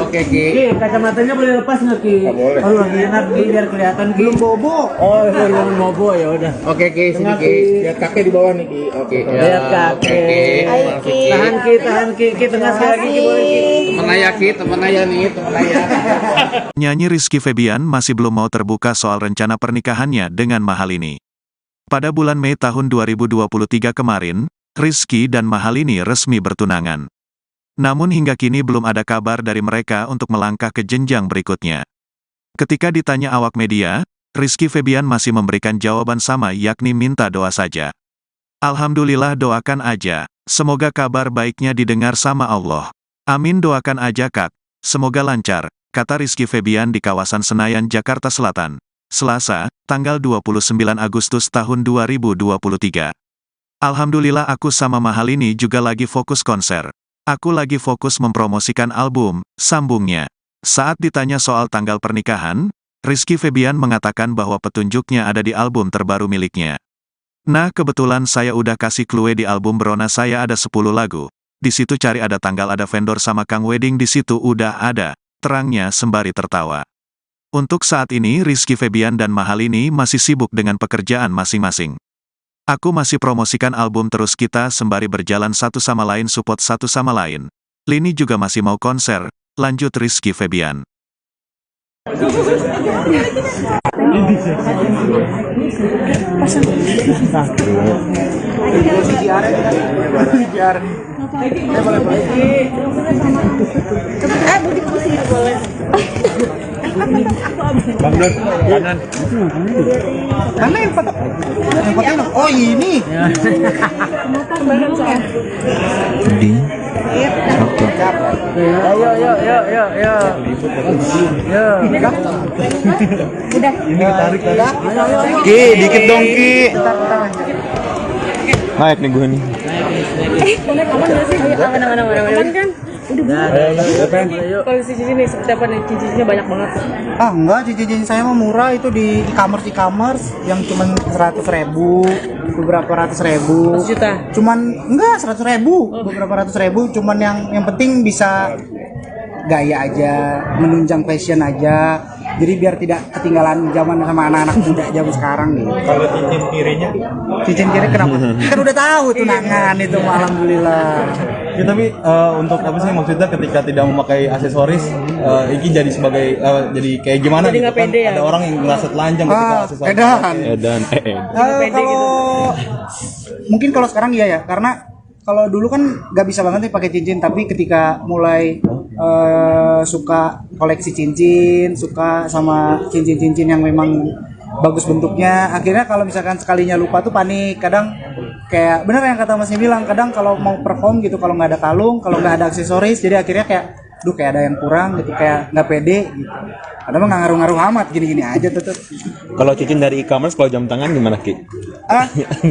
S8: Oke Ki.
S7: Ki, kacamatanya boleh lepas nggak Ki? Boleh. Oh lagi enak Ki, biar kelihatan Ki.
S2: Belum bobo.
S7: Oh belum bobo ya udah.
S8: Oke Ki, sini Ki.
S2: Lihat kakek di bawah nih Ki.
S8: Oke.
S7: Lihat kakek. Tahan Ki, Ki tengah sekali lagi Ki boleh Ki.
S8: Temen ayah Ki, temen ayah nih, temen ayah.
S1: Nyanyi Rizky Febian masih belum mau terbuka soal rencana pernikahannya dengan Mahalini. Pada bulan Mei tahun 2023 kemarin, Rizky dan Mahalini resmi bertunangan. Namun hingga kini belum ada kabar dari mereka untuk melangkah ke jenjang berikutnya. Ketika ditanya awak media, Rizky Febian masih memberikan jawaban sama, yakni minta doa saja. Alhamdulillah, doakan aja. Semoga kabar baiknya didengar sama Allah. Amin, doakan aja Kak. Semoga lancar, kata Rizky Febian di kawasan Senayan, Jakarta Selatan, Selasa, tanggal 29 Agustus tahun 2023. Alhamdulillah, aku sama Mahalini juga lagi fokus konser. Aku lagi fokus mempromosikan album, sambungnya. Saat ditanya soal tanggal pernikahan, Rizky Febian mengatakan bahwa petunjuknya ada di album terbaru miliknya. Nah, kebetulan saya udah kasih clue di album Berona saya ada 10 lagu. Di situ cari ada tanggal, ada vendor sama Kang Wedding, di situ udah ada, terangnya sembari tertawa. Untuk saat ini Rizky Febian dan Mahalini masih sibuk dengan pekerjaan masing-masing. Aku masih promosikan album terus, kita sembari berjalan satu sama lain, support satu sama lain. Lini juga masih mau konser, lanjut Rizky Febian.
S5: Bang Don, kanan.
S2: Mana yang foto? Yang foto ini? Oh ini.
S3: Udah.
S5: Ini ditarik tadi.
S9: Ki, dikit dong Ki. Naik nih gue nih.
S3: Aman nggak sih? Aman kan? Koleksi cincin nih seperti apa nih? Cincinnya banyak banget.
S2: Enggak, cincin saya mah murah, itu di e-commerce yang cuman 100.000, beberapa ratus ribu.
S3: 100 juta.
S2: Cuman enggak 100.000, beberapa ratus ribu. Cuman yang penting bisa gaya aja, menunjang fashion aja. Jadi biar tidak ketinggalan zaman sama anak-anak muda zaman sekarang gitu.
S5: Kalau cincin kirinya,
S2: Cincin kiri kenapa? Kan udah tahu tunangan itu, alhamdulillah.
S4: Ya tapi untuk apa sih maksudnya ketika tidak memakai aksesoris, Iki jadi sebagai jadi kayak gimana
S3: Jadi
S4: gitu
S3: nggak
S4: kan?
S3: pede ya?
S4: Ada orang yang ngerasa telanjang ketika aksesoris.
S2: Edan.
S9: Edan.
S3: pede
S2: Kalau mungkin kalau sekarang iya ya, karena kalau dulu kan nggak bisa banget nih pakai cincin, tapi ketika mulai suka koleksi cincin, suka sama cincin-cincin yang memang bagus bentuknya, akhirnya kalau misalkan sekalinya lupa tuh panik. Kadang kayak bener yang kata Masnya bilang, kadang kalau mau perform gitu, kalau nggak ada kalung, kalau nggak ada aksesoris, jadi akhirnya kayak kayak ada yang kurang gitu, kayak nggak pede gitu. Padahal mah nggak ngaruh-ngaruh amat, gini-gini aja tetep.
S9: Kalau cincin dari e-commerce, kalau jam tangan gimana Ki?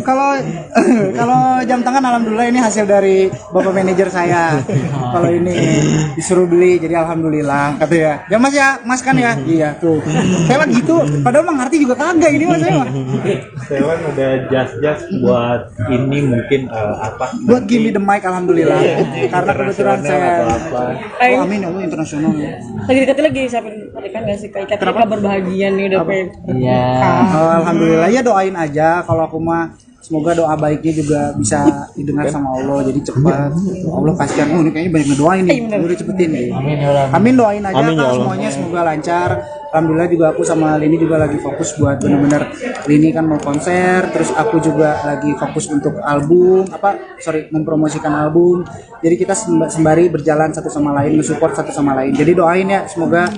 S2: Kalau kalau jam tangan alhamdulillah ini hasil dari bapak manajer saya. Kalau ini disuruh beli, jadi alhamdulillah kata ya. Ya Mas ya, Mas kan ya. Iya tuh. Saya mah gitu. Padahal mah ngerti juga kagak ini Mas saya mah.
S5: Sewan ada jas buat ini mungkin apa?
S2: Buat give me the mic alhamdulillah. Karena kebetulan saya
S3: Ayo.
S2: amin ya Allah, internasional.
S3: Lagi deketin lagi siapin pernikahan gak sih? Kayak kabar bahagia nih udah pengen.
S7: Iya.
S2: Alhamdulillah ya, doain aja. Kalau aku mah semoga doa baiknya juga bisa didengar sama Allah, jadi cepat. Allah kasihan, ini kayaknya banyak ngedoain nih, udah cepetin nih. Amin, doain aja
S9: Amin, ya
S2: Kak,
S9: Allah.
S2: semuanya semoga lancar. Alhamdulillah juga aku sama Lini juga lagi fokus buat bener-bener, Lini kan mau konser, terus aku juga lagi fokus untuk album, mempromosikan album. Jadi kita sembari berjalan satu sama lain, mensupport satu sama lain. Jadi doain ya, semoga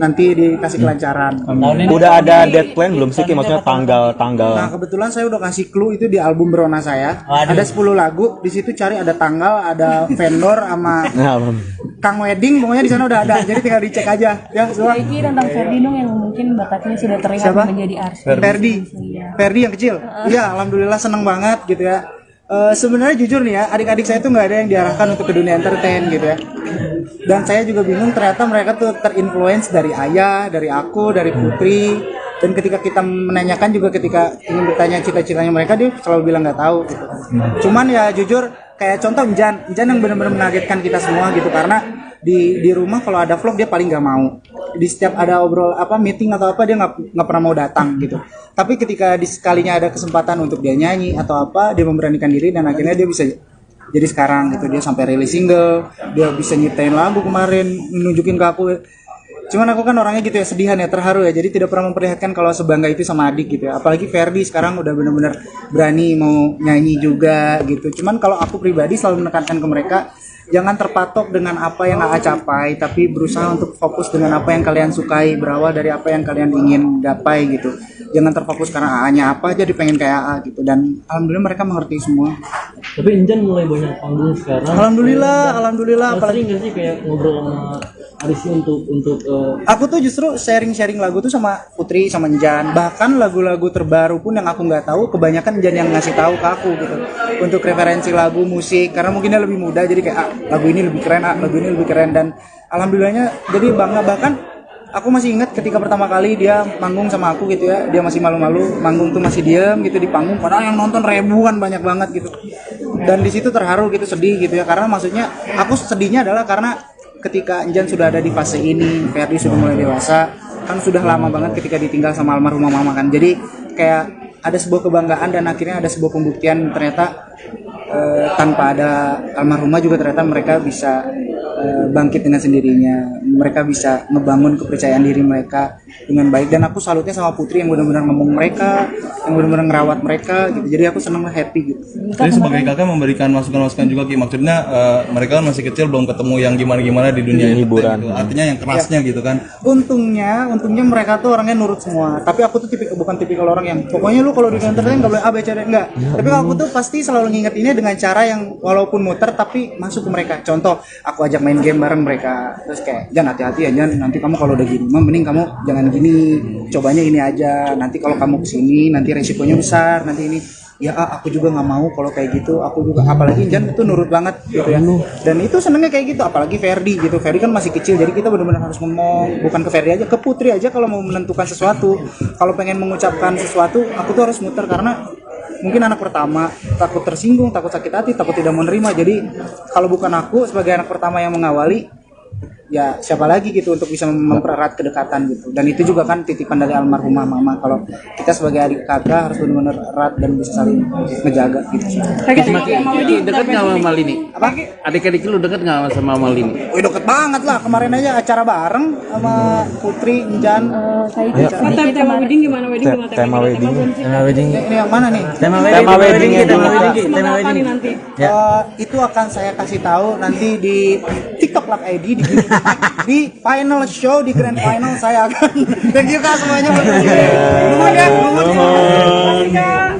S2: nanti dikasih kelancaran.
S9: Udah ada deadline belum sih Ki? Maksudnya
S2: Nah,
S9: tanggal.
S2: kebetulan saya udah kasih clue itu di album Berona saya. Ada 10 lagu, di situ cari ada tanggal, ada vendor sama Kang Wedding, pokoknya di sana udah ada. Jadi tinggal dicek aja ya, semua.
S6: Iki tentang Ferdi dong yang mungkin bakatnya sudah terlihat
S2: Siapa?
S6: menjadi artis.
S2: Ferdi yang kecil. Iya, alhamdulillah seneng banget gitu ya. Sebenarnya jujur nih ya, adik-adik saya tuh nggak ada yang diarahkan untuk ke dunia entertain gitu ya. Dan saya juga bingung, ternyata mereka tuh terinfluence dari ayah, dari aku, dari Putri. Dan ketika kita menanyakan juga, ketika ingin bertanya cita-citanya mereka, dia selalu bilang nggak tahu gitu. Cuman ya jujur, kayak contoh Injan yang benar-benar mengagetkan kita semua gitu, karena di rumah kalau ada vlog dia paling nggak mau. Di setiap ada meeting atau apa, dia nggak pernah mau datang gitu. Tapi ketika sekalinya ada kesempatan untuk dia nyanyi atau apa, dia memberanikan diri dan akhirnya dia bisa jadi sekarang gitu. Dia sampai rilis single, dia bisa nyiptain lagu kemarin, nunjukin ke aku. Cuman aku kan orangnya gitu ya, sedihan ya, terharu ya, jadi tidak pernah memperlihatkan kalau sebangga itu sama adik gitu ya. Apalagi Ferdi sekarang udah benar-benar berani mau nyanyi juga gitu. Cuman kalau aku pribadi selalu menekankan ke mereka, jangan terpatok dengan apa yang AA capai, tapi berusaha untuk fokus dengan apa yang kalian sukai, berawal dari apa yang kalian ingin gapai gitu. Jangan terfokus karena AA-nya apa, jadi pengen kayak AA gitu. Dan alhamdulillah mereka mengerti semua.
S10: Tapi Injan mulai banyak panggung sekarang.
S2: Alhamdulillah.
S10: Apalagi nggak sih kayak ngobrol sama Arisy untuk
S2: Aku tuh justru sharing lagu tuh sama Putri, sama Njan. Bahkan lagu-lagu terbaru pun yang aku nggak tahu, kebanyakan Njan yang ngasih tahu ke aku gitu. Untuk referensi lagu, musik, karena mungkin dia lebih muda, jadi kayak lagu ini lebih keren, lagu ini lebih keren. Dan alhamdulillahnya jadi bangga. Bahkan aku masih ingat ketika pertama kali dia manggung sama aku gitu ya, dia masih malu-malu, manggung tuh masih diem gitu di panggung, padahal yang nonton ribuan, banyak banget gitu. Dan di situ terharu gitu, sedih gitu ya, karena maksudnya aku sedihnya adalah karena ketika Njan sudah ada di fase ini, Ferdi sudah mulai dewasa, kan sudah lama banget ketika ditinggal sama almarhumah mama kan. Jadi kayak ada sebuah kebanggaan dan akhirnya ada sebuah pembuktian ternyata tanpa ada almarhumah juga ternyata mereka bisa bangkit dengan sendirinya. Mereka bisa ngebangun kepercayaan diri mereka dengan baik, dan aku salutnya sama Putri yang benar-benar ngomong mereka, yang benar-benar ngerawat mereka gitu. Jadi aku senang, happy gitu.
S4: Jadi sebagai kakak memberikan masukan-masukan juga Ki, maksudnya mereka kan masih kecil, belum ketemu yang gimana-gimana di dunia hiburan gitu. Artinya yang kerasnya gitu kan.
S2: Untungnya mereka tuh orangnya nurut semua. Tapi aku tuh bukan tipikal orang yang pokoknya lu kalau di entertain enggak boleh A B C D, enggak. Tapi kalau aku tuh pasti selalu ngingetinnya dengan cara yang walaupun muter tapi masuk ke mereka. Contoh, aku ajak main game bareng mereka. Terus kayak, "Jan, hati-hati ya Jan, nanti kamu kalau udah gini, mending kamu jangan gini. Cobanya ini aja. Nanti kalau kamu kesini nanti resikonya besar, nanti ini." ya aku juga nggak mau kalau kayak gitu, aku juga, apalagi Injan itu nurut banget gitu ya, dan itu senengnya kayak gitu, apalagi Ferdi gitu. Ferdi kan masih kecil, jadi kita benar-benar harus ngomong, bukan ke Ferdi aja, ke Putri aja kalau mau menentukan sesuatu, kalau pengen mengucapkan sesuatu, aku tuh harus muter karena mungkin anak pertama, takut tersinggung, takut sakit hati, takut tidak menerima. Jadi kalau bukan aku sebagai anak pertama yang mengawali, ya siapa lagi gitu untuk bisa mempererat kedekatan gitu. Dan itu juga kan titipan dari almarhumah mama, kalau kita sebagai adik kakak harus benar-benar erat dan bisa saling ngejaga gitu.
S8: Ki, deket nggak sama Malini?
S2: Apa?
S8: Adik-adik lu deket nggak sama Malini?
S2: Wih, deket banget lah, kemarin aja acara bareng sama Putri, Injan.
S3: Tema wedding gimana?
S9: Tema wedding.
S7: Tema wedding.
S2: Ini yang mana nih?
S7: Tema
S9: Tema wedding
S7: kita,
S9: dulu,
S7: tema
S9: Kak.
S7: wedding, tema
S3: Apa nih
S7: wedding.
S3: nanti?
S2: Itu akan saya kasih tahu nanti di TikTok Live ID di final show, di grand final saya akan. Thank you Kak semuanya. Nuhun ya, nuhun ya.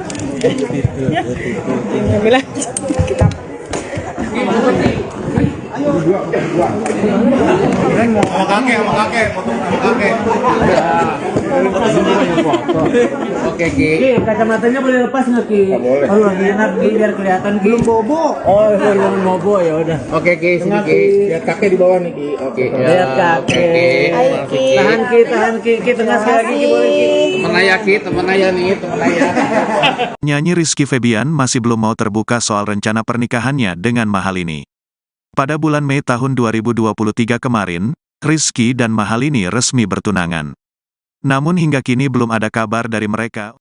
S3: Bilang
S4: Sama kakek, foto sama kakek.
S8: Oke Ki.
S7: Ki, kacamatanya boleh lepas nggak Ki? Oh, lagi enak Ki, biar kelihatan Ki.
S2: Belum bobo.
S7: Oh, belum bobo ya udah.
S8: Oke Ki, sini Ki.
S2: Lihat kakek di bawah nih Ki.
S8: Oke.
S7: Lihat kakek. Tahan Ki, Ki tengah sekali lagi Ki, boleh Ki.
S8: Temen ayah nih, temen ayah.
S1: Nyanyi Rizky Febian masih belum mau terbuka soal rencana pernikahannya dengan Mahalini. Pada bulan Mei tahun 2023 kemarin, Rizky dan Mahalini resmi bertunangan. Namun hingga kini belum ada kabar dari mereka.